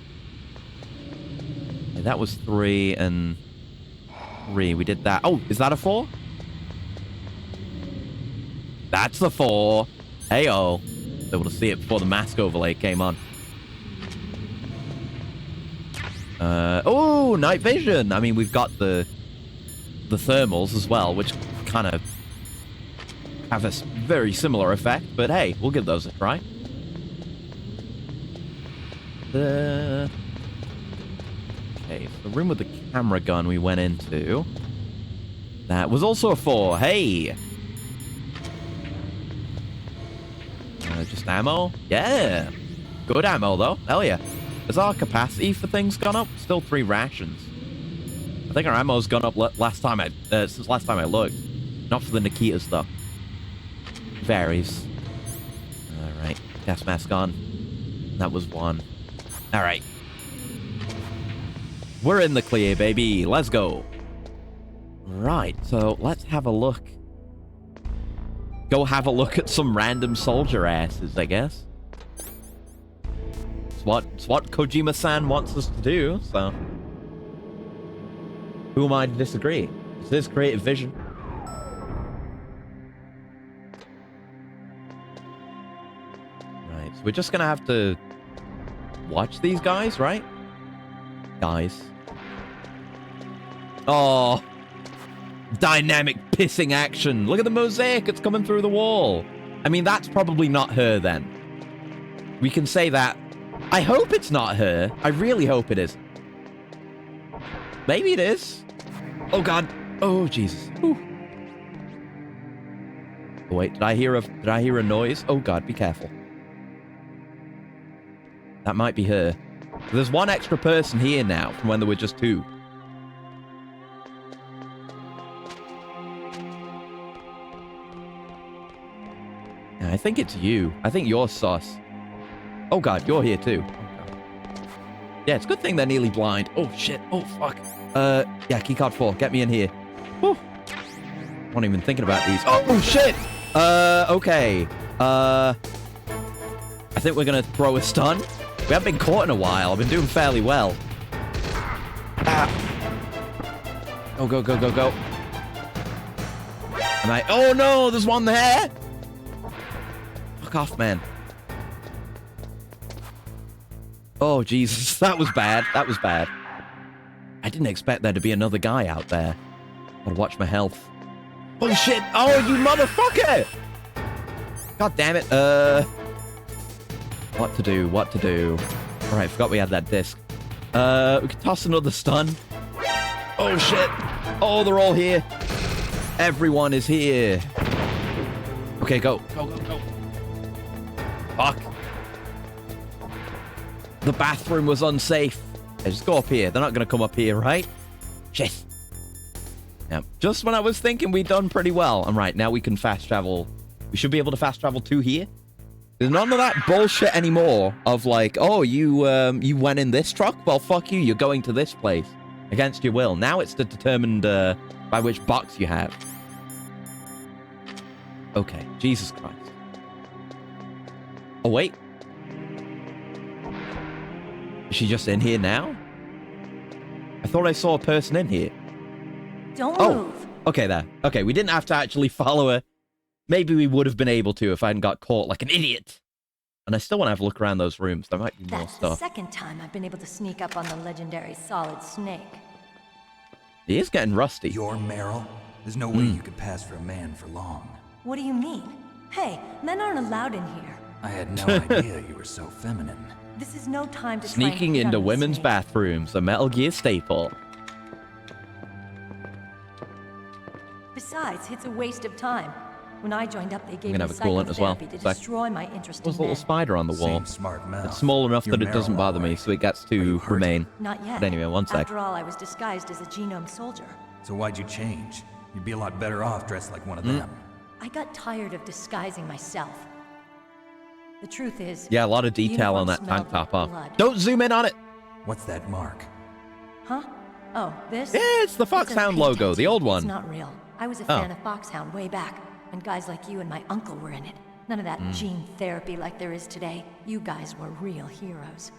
Yeah, that was 3 and 3. We did that. Oh, is that a 4? That's the 4. Hey-oh. Able to see it before the mask overlay came on. Oh, night vision. I mean, we've got the thermals as well, which kind of have a very similar effect. But hey, we'll give those a try. Okay, so the room with the camera gun we went into. That was also a 4. Hey! Just ammo? Yeah! Good ammo, though. Hell yeah. Has our capacity for things gone up? Still 3 rations. I think our ammo's gone up since last time I looked. Not for the Nikita stuff. Varies. Alright. Gas mask on. That was one. Alright. We're in the clear, baby. Let's go. Right, so let's have a look. Go have a look at some random soldier asses, I guess. It's what Kojima-san wants us to do, so... Who am I to disagree? It's his creative vision. Right, so we're just gonna have to watch these guys, right? Guys. Oh, dynamic pissing action. Look at the mosaic. It's coming through the wall. I mean, that's probably not her then. We can say that. I hope it's not her. I really hope it is. Maybe it is. Oh, God. Oh, Jesus. Ooh. Oh, wait, did I hear a noise? Oh, God, be careful. That might be her. There's one extra person here now from when there were just two. I think it's you. I think you're sus. Oh, God, you're here, too. Yeah, it's a good thing they're nearly blind. Oh, shit. Oh, fuck. Yeah, keycard 4. Get me in here. Whew. Not even thinking about these. Oh, shit! Okay. I think we're gonna throw a stun. We haven't been caught in a while. I've been doing fairly well. Ah. Oh, go, go, go, go. And oh, no! There's one there! Fuck off, man. Oh, Jesus. That was bad. That was bad. I didn't expect there to be another guy out there. Gotta watch my health. Oh, shit! Oh, you motherfucker! God damn it. What to do? What to do? Alright, forgot we had that disc. We could toss another stun. Oh, shit! Oh, they're all here. Everyone is here. Okay, go. Go, go, go. Fuck. The bathroom was unsafe. Hey, just go up here. They're not going to come up here, right? Shit. Yeah, just when I was thinking we'd done pretty well. I'm right. Now we can fast travel. We should be able to fast travel to here. There's none of that bullshit anymore of like, oh, you went in this truck? Well, fuck you. You're going to this place against your will. Now it's determined by which box you have. Okay. Jesus Christ. Oh, wait. Is she just in here now? I thought I saw a person in here. Don't move. Okay, there. Okay, we didn't have to actually follow her. Maybe we would have been able to if I hadn't got caught like an idiot. And I still want to have a look around those rooms. There might be more stuff. That's the second time I've been able to sneak up on the legendary Solid Snake. He is getting rusty. You're Meryl? There's no way you could pass for a man for long. What do you mean? Hey, men aren't allowed in here. I had no idea you were so feminine. This is no time to sneaking into women's bathrooms, a Metal Gear staple. Besides, it's a waste of time. When I joined up, they gave me psychotherapy to destroy my interest in There's a little spider on the wall. Smart mouth. It's small enough that it doesn't bother me, so it gets to remain. Not yet. But anyway, one sec. After all, I was disguised as a genome soldier. So why'd you change? You'd be a lot better off dressed like one of them. I got tired of disguising myself. The truth is... Yeah, a lot of detail on that tank top, huh? Don't zoom in on it! What's that mark? Huh? Oh, this? Yeah, it's the Foxhound logo, the old one. It's not real. I was a fan of Foxhound way back, when guys like you and my uncle were in it. None of that gene therapy like there is today. You guys were real heroes.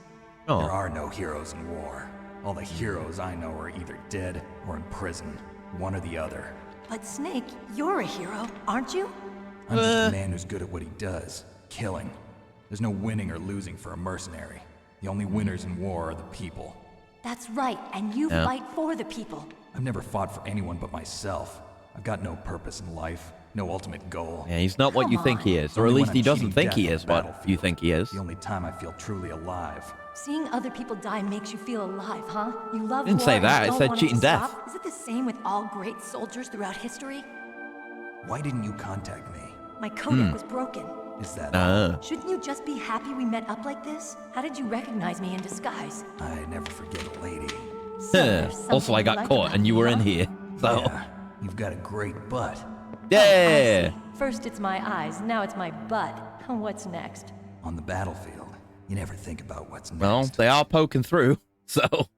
There are no heroes in war. All the heroes I know are either dead or in prison. One or the other. But Snake, you're a hero, aren't you? I'm just a man who's good at what he does. Killing. There's no winning or losing for a mercenary. The only winners in war are the people. That's right, and you fight for the people. I've never fought for anyone but myself. I've got no purpose in life, no ultimate goal. Yeah, he's not what you think he is, or at least he doesn't think he is what you think he is. The only time I feel truly alive. Seeing other people die makes you feel alive, huh? You love Didn't say that, it said cheating death. Is it the same with all great soldiers throughout history? Why didn't you contact me? My codec was broken. Is that all? Shouldn't you just be happy we met up like this? How did you recognize me in disguise? I never forget a lady. So also, I got caught and you were in here. So. Yeah, you've got a great butt. Yeah. Oh, first it's my eyes, now it's my butt. What's next? On the battlefield, you never think about what's next. Well, they are poking through, so... are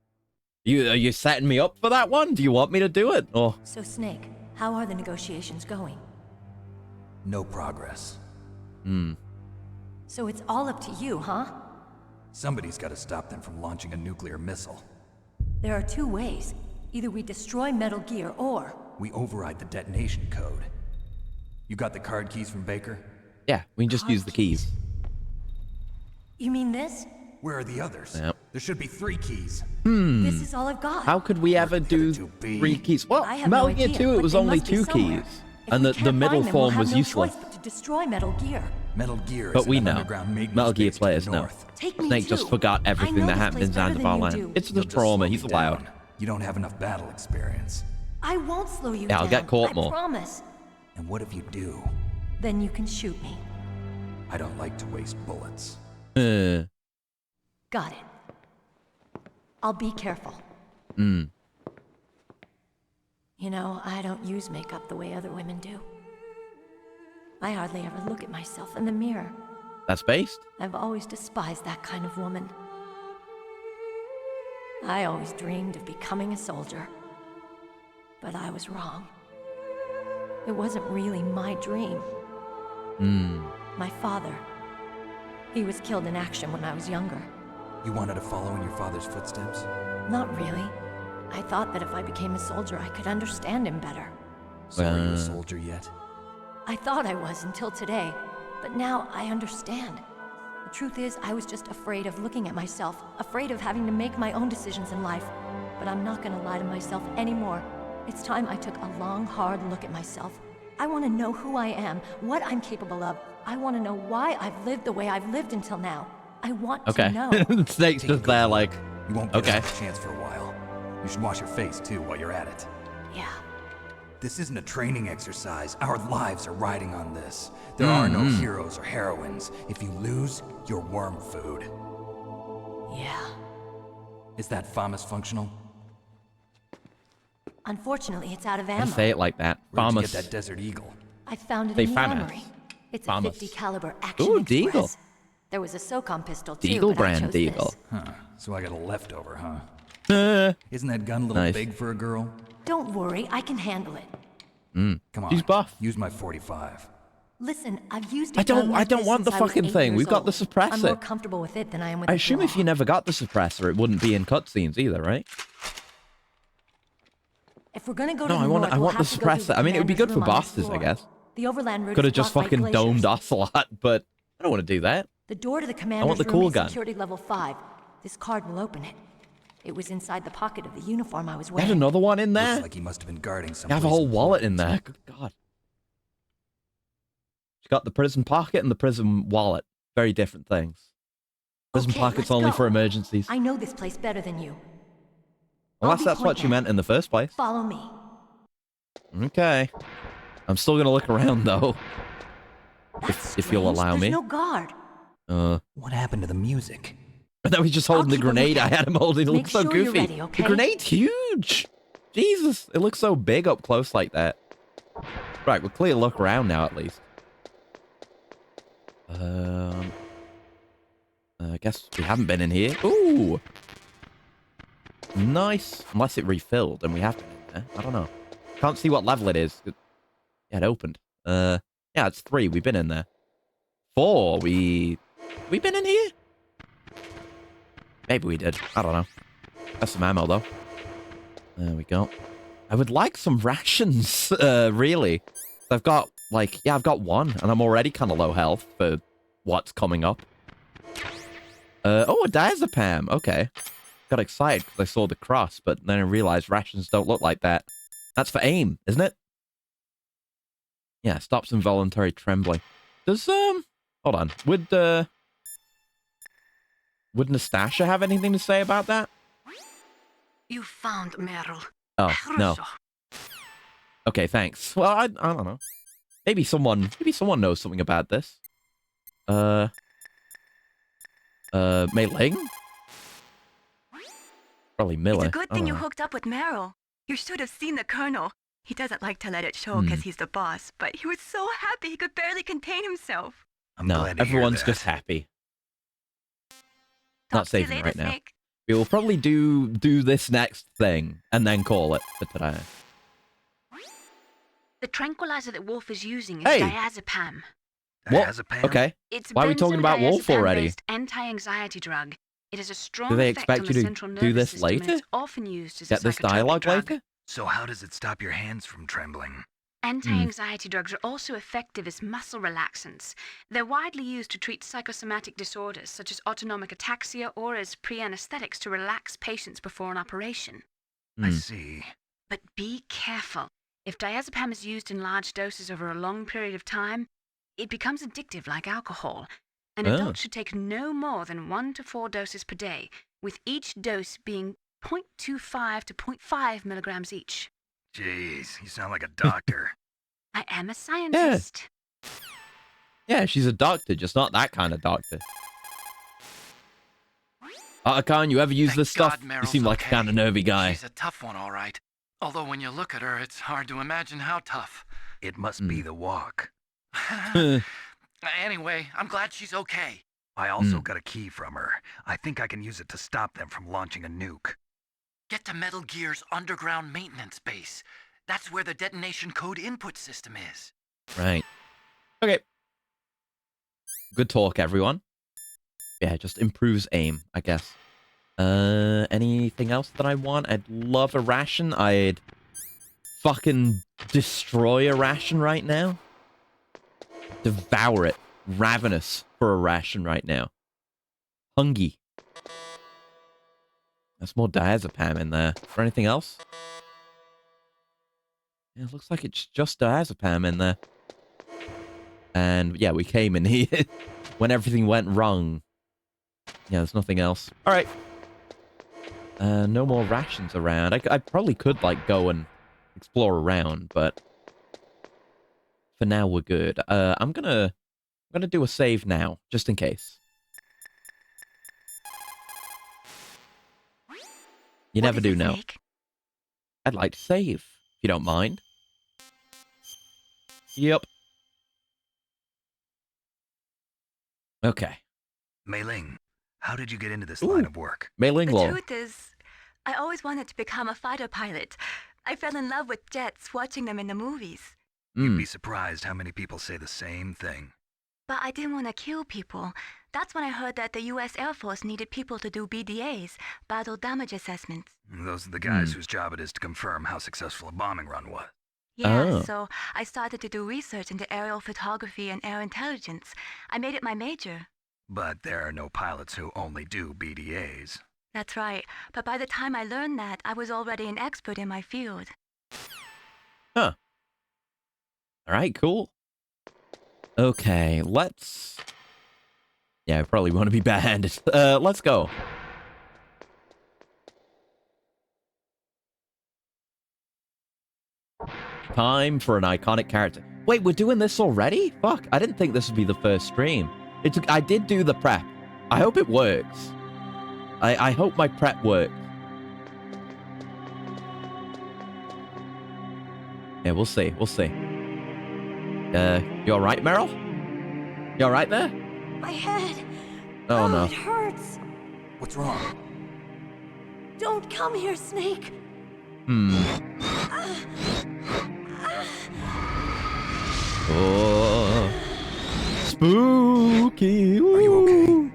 you setting me up for that one? Do you want me to do it? Or... So, Snake, how are the negotiations going? No progress. So it's all up to you, huh? Somebody's got to stop them from launching a nuclear missile. There are two ways. Either we destroy Metal Gear, or... we override the detonation code. You got the card keys from Baker? Yeah, we can just use the keys. You mean this? Where are the others? Yep. There should be 3 keys. This is all I've got. How could we ever do 3 keys? Well, I have Metal no Gear idea, 2, it but was they only must be 2 somewhere. keys. If And we the can't middle find them, we'll form have was no useless. choice but to destroy Metal Gear. Metal Gear But is we an know. underground Magnus Metal Gear base to the players know. north. Take me Snake too. just forgot I everything know that this happened in place better than Zanzibar you Land. do. It's the You'll just trauma, slow he's me allowed. down. You don't have enough battle experience. I won't slow you Yeah, down. I'll get caught I more. promise. And what if you do? Then you can shoot me. I don't like to waste bullets. Got it. I'll be careful. Hmm. You know, I don't use makeup the way other women do. I hardly ever look at myself in the mirror. That's based? I've always despised that kind of woman. I always dreamed of becoming a soldier. But I was wrong. It wasn't really my dream. My father. He was killed in action when I was younger. You wanted to follow in your father's footsteps? Not really. I thought that if I became a soldier, I could understand him better. So are you a soldier yet? I thought I was until today, but now I understand. The truth is, I was just afraid of looking at myself, afraid of having to make my own decisions in life. But I'm not gonna lie to myself anymore. It's time I took a long, hard look at myself. I want to know who I am, what I'm capable of. I want to know why I've lived the way I've lived until now. I want to know. Snake's just there like, You won't get a chance for a while. You should wash your face too while you're at it. Yeah. This isn't a training exercise. Our lives are riding on this. There are no heroes or heroines. If you lose, you're worm food. Yeah. Is that FAMAS functional? Unfortunately, it's out of I ammo. say it like that. Where'd you Farmers. get that Desert Eagle? I found it Say in the FAMAS. armory. It's FAMAS. a 50 caliber Action Ooh, Express. Deagle. There was a SOCOM pistol too, Deagle but I brand chose Deagle. this. Huh. So I got a leftover, huh? Uh, Isn't that gun a little Nice. big for a girl? Don't worry, I can handle it. Come on. She's buff. Use my 45. Listen, I've used I a gun don't like this want the since I was fucking 8 thing. years We've got old. the suppressor. I'm more comfortable with it than I am with I the assume if draw. you never got the suppressor, it wouldn't be in cutscenes either, right? If we're gonna go No, to the I want north, the we'll have to go through suppressor. I mean, it would be good commander's for room on this bosses, I floor. guess. The overland route Could is have just blocked by fucking domed glaciers. Ocelot, but I don't want to do that. The door to the commander's the room cool is gun. security level 5. This card will open it. It was inside the pocket of the uniform I was They had wearing. another one in there? Looks like he must have been guarding some. They have a whole wallet in there. Good God. She's got the prison pocket and the prison wallet. Very different things. Prison Okay, pocket's let's only go. for emergencies. I know this place better than you. Unless be that's what point you man. meant in the first place. Follow me. Okay. I'm still gonna look around though. That's If you'll strange. allow There's me. no guard. What happened to the music? Now he's just holding the keep a grenade. I lookout. had him holding. It Make looks so sure you're goofy. ready, okay? The grenade's huge. Jesus, it looks so big up close like that. Right, we'll clear look around now at least. I guess we haven't been in here. Ooh, nice. Unless it refilled and we have been in there. I don't know. Can't see what level it is. Yeah, it opened. Yeah, it's 3. We've been in there. 4. We been in here? Maybe we did. I don't know. That's some ammo, though. There we go. I would like some rations, really. I've got, like, yeah, I've got 1, and I'm already kind of low health for what's coming up. Oh, a diazepam. Okay. Got excited because I saw the cross, but then I realized rations don't look like that. That's for aim, isn't it? Yeah, stops involuntary trembling. Does, hold on. Would Nastasha have anything to say about that? You found Meryl. Oh, no. Okay, thanks. Well, I don't know. Maybe someone knows something about this. Mei Ling? Probably Miller. It's a good thing you hooked up with Meryl. You should have seen the Colonel. He doesn't like to let it show because he's the boss, but he was so happy he could barely contain himself. No, everyone's just happy. Not saving right now. We will probably do this next thing and then call it for today. The tranquilizer that Wolf is using is diazepam. What? Okay. It's why are we talking about Wolf already? Anti-anxiety drug. It has a strong do they effect expect on you the to central do nervous this system, and later? it's often used as Get a this psychotropic dialogue drug. later? So how does it stop your hands from trembling? Anti-anxiety drugs are also effective as muscle relaxants. They're widely used to treat psychosomatic disorders such as autonomic ataxia or as pre-anesthetics to relax patients before an operation. I see. But be careful. If diazepam is used in large doses over a long period of time, it becomes addictive like alcohol. An adult should take no more than 1 to 4 doses per day, with each dose being 0.25 to 0.5 milligrams each. Jeez, you sound like a doctor. I am a scientist. Yeah, she's a doctor, just not that kind of doctor. Khan, you ever use this stuff? You seem like a kind of nervy guy. She's a tough one, all right. Although when you look at her, it's hard to imagine how tough. It must be the walk. Anyway, I'm glad she's okay. I also got a key from her. I think I can use it to stop them from launching a nuke. Get to Metal Gear's underground maintenance base. That's where the detonation code input system is. Right. Okay. Good talk, everyone. Yeah, just improves aim, I guess. Anything else that I want? I'd love a ration. I'd fucking destroy a ration right now. Devour it. Ravenous for a ration right now. Hungry. There's more diazepam in there. Or anything else? Yeah, it looks like it's just diazepam in there. And yeah, we came in here when everything went wrong. Yeah, there's nothing else. Alright. No more rations around. I probably could, like, go and explore around, but for now we're good. I'm gonna do a save now, just in case. You never do know. I'd like to save, if you don't mind. Yep. Okay. Mei Ling, how did you get into this line of work? Mei Ling The truth is, I always wanted to become a fighter pilot. I fell in love with jets watching them in the movies. You'd be surprised how many people say the same thing. But I didn't want to kill people. That's when I heard that the U.S. Air Force needed people to do BDAs, battle damage assessments. Those are the guys whose job it is to confirm how successful a bombing run was. Yeah, so I started to do research into aerial photography and air intelligence. I made it my major. But there are no pilots who only do BDAs. That's right. But by the time I learned that, I was already an expert in my field. Huh. Alright, cool. Okay, let's... Yeah, I probably want to be barehanded. Let's go. Time for an iconic character. Wait, we're doing this already? Fuck, I didn't think this would be the first stream. I did do the prep. I hope it works. I hope my prep works. Yeah, we'll see. We'll see. You alright, Meryl? You alright there? My head. Oh, no. It hurts. What's wrong? Don't come here, Snake. Oh. Spooky. Ooh. Are you okay?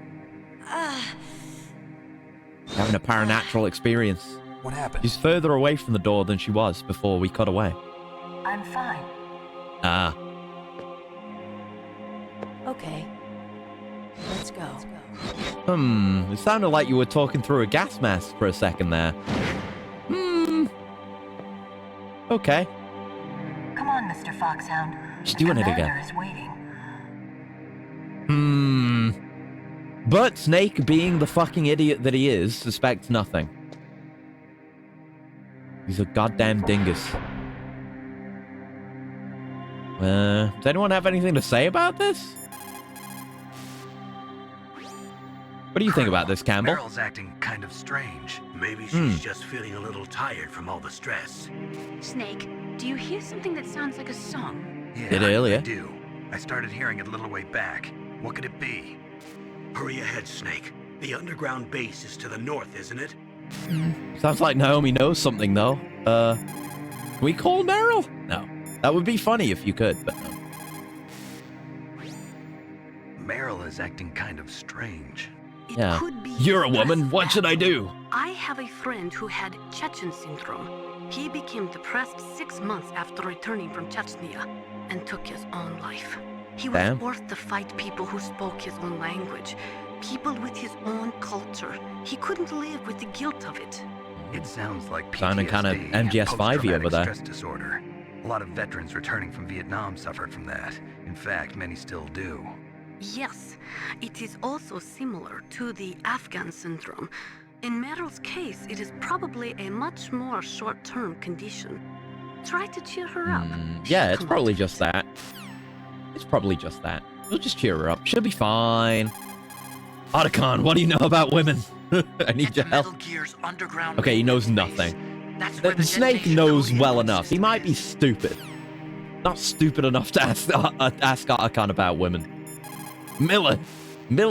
Having a paranatural experience. What happened? She's further away from the door than she was before we cut away. I'm fine. Ah. Okay. Let's go. It sounded like you were talking through a gas mask for a second there. Okay. Come on, Mr. Foxhound. She's doing it again. Is waiting. But Snake, being the fucking idiot that he is, suspects nothing. He's a goddamn dingus. Does anyone have anything to say about this? What do you think about this, Campbell? Meryl's acting kind of strange. Maybe she's just feeling a little tired from all the stress. Snake, do you hear something that sounds like a song? Yeah, Did earlier. I do. I started hearing it a little way back. What could it be? Hurry ahead, Snake. The underground base is to the north, isn't it? Sounds like Naomi knows something, though. Can we call Meryl? No. That would be funny if you could, but no. Meryl is acting kind of strange. Yeah. Could be You're a woman. What should I do? I have a friend who had Chechen syndrome. He became depressed 6 months after returning from Chechnya and took his own life. He was Damn. forced to fight people who spoke his own language, people with his own culture. He couldn't live with the guilt of it. It sounds like PTSD, Sounding kind of MGS5-y over there. Stress disorder. A lot of veterans returning from Vietnam suffered from that. In fact, many still do. Yes, it is also similar to the Afghan syndrome. In Meryl's case, it is probably a much more short-term condition. Try to cheer her up. Yeah, it's probably just that. It's probably just that. We'll just cheer her up. She'll be fine. Otacon, what do you know about women? I need your help. Metal Gear's underground. Okay, he knows nothing. That's where The Snake knows well enough. He might be stupid. Not stupid enough to ask Otacon about women. Miller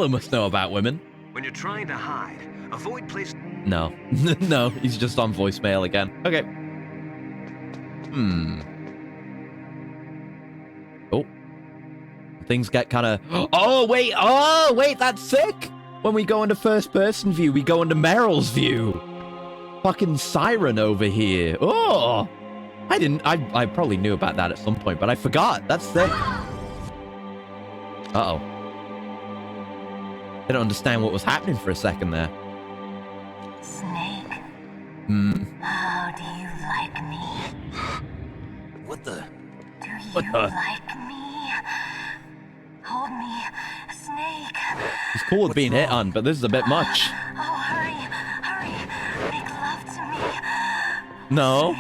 must know about women. When you're trying to hide, avoid places. No. No, he's just on voicemail again. Okay. Oh. Things get kind of... Oh, wait, that's sick! When we go into first-person view, we go into Meryl's view. Fucking Siren over here. Oh! I probably knew about that at some point, but I forgot. That's sick. Uh-oh. Didn't understand what was happening for a second there. Snake, how do you like me? What the? Do you What the? like me? Hold me, Snake. He's cool with being hit on, but this is a bit much. Oh, hurry, make love to me. No.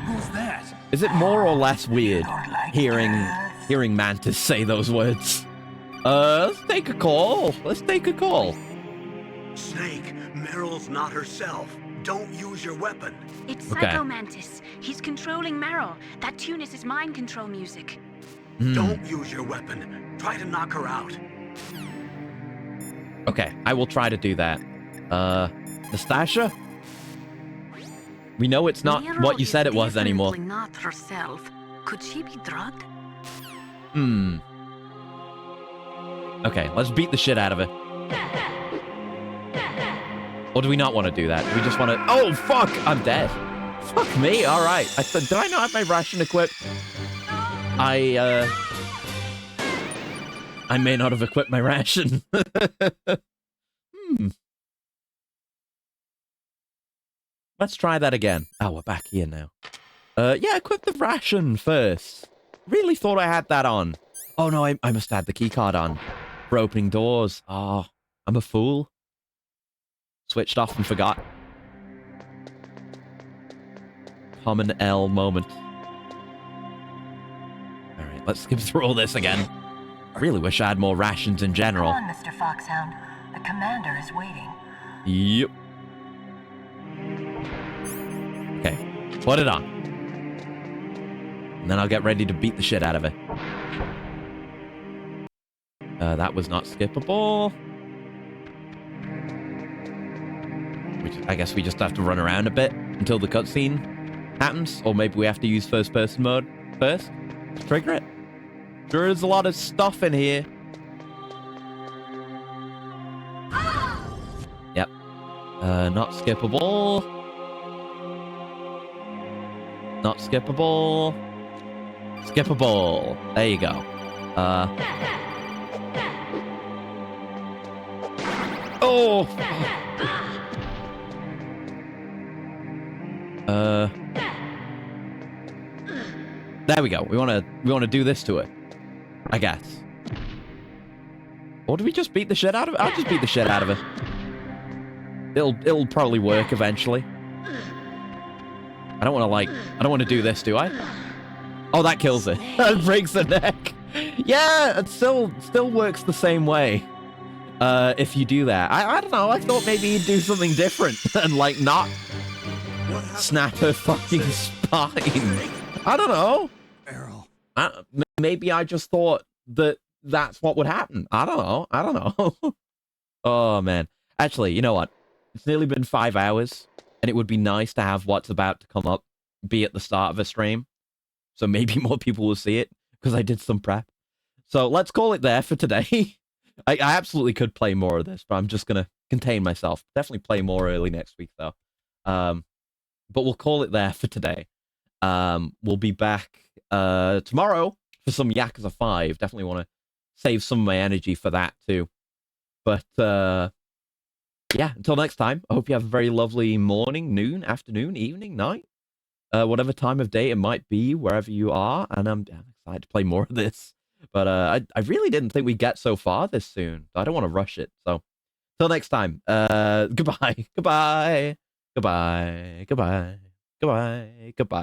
Who's that? Is it more or less weird hearing Mantis say those words? Let's take a call. Snake, Meryl's not herself. Don't use your weapon. It's Okay. Psycho Mantis. He's controlling Meryl. That tune is his mind control music. Don't use your weapon. Try to knock her out. Okay, I will try to do that. Nastasha? We know it's not Meryl what you said is it was anymore. definitely not herself. Could she be drugged? Okay, let's beat the shit out of it. Or do we not want to do that? Do we just want to... Oh, fuck! I'm dead. Fuck me, alright. Did I not have my ration equipped? I may not have equipped my ration. Let's try that again. Oh, we're back here now. Yeah, equip the ration first. Really thought I had that on. Oh no, I must have had the keycard on for opening doors. Oh, I'm a fool. Switched off and forgot. Common L moment. Alright, let's skip through all this again. I really wish I had more rations in general. Come on, Mr. Foxhound. The commander is waiting. Yep. Okay, put it on. And then I'll get ready to beat the shit out of it. That was not skippable. I guess we just have to run around a bit until the cutscene happens. Or maybe we have to use first-person mode first to trigger it. There is a lot of stuff in here. Yep. Not skippable. Not skippable. Skippable. There you go. Oh! There we go. We wanna do this to it. I guess. Or do we just beat the shit out of it? I'll just beat the shit out of it. It'll probably work eventually. I don't want to do this, do I? Oh, that kills it. That breaks the neck. Yeah, it still works the same way. If you do that. I don't know, I thought maybe you'd do something different and like not snap her fucking spine. I don't know. Errol. Maybe I just thought that that's what would happen. I don't know. Oh, man. Actually, you know what? It's nearly been 5 hours, and it would be nice to have what's about to come up be at the start of a stream. So maybe more people will see it, because I did some prep. So let's call it there for today. I absolutely could play more of this, but I'm just going to contain myself. Definitely play more early next week, though. But we'll call it there for today. We'll be back tomorrow for some Yakuza 5. Definitely want to save some of my energy for that, too. But, yeah, until next time, I hope you have a very lovely morning, noon, afternoon, evening, night. Whatever time of day it might be, wherever you are. And I'm excited to play more of this. But I really didn't think we'd get so far this soon. I don't want to rush it. So, till next time, goodbye, goodbye, goodbye, goodbye, goodbye, goodbye.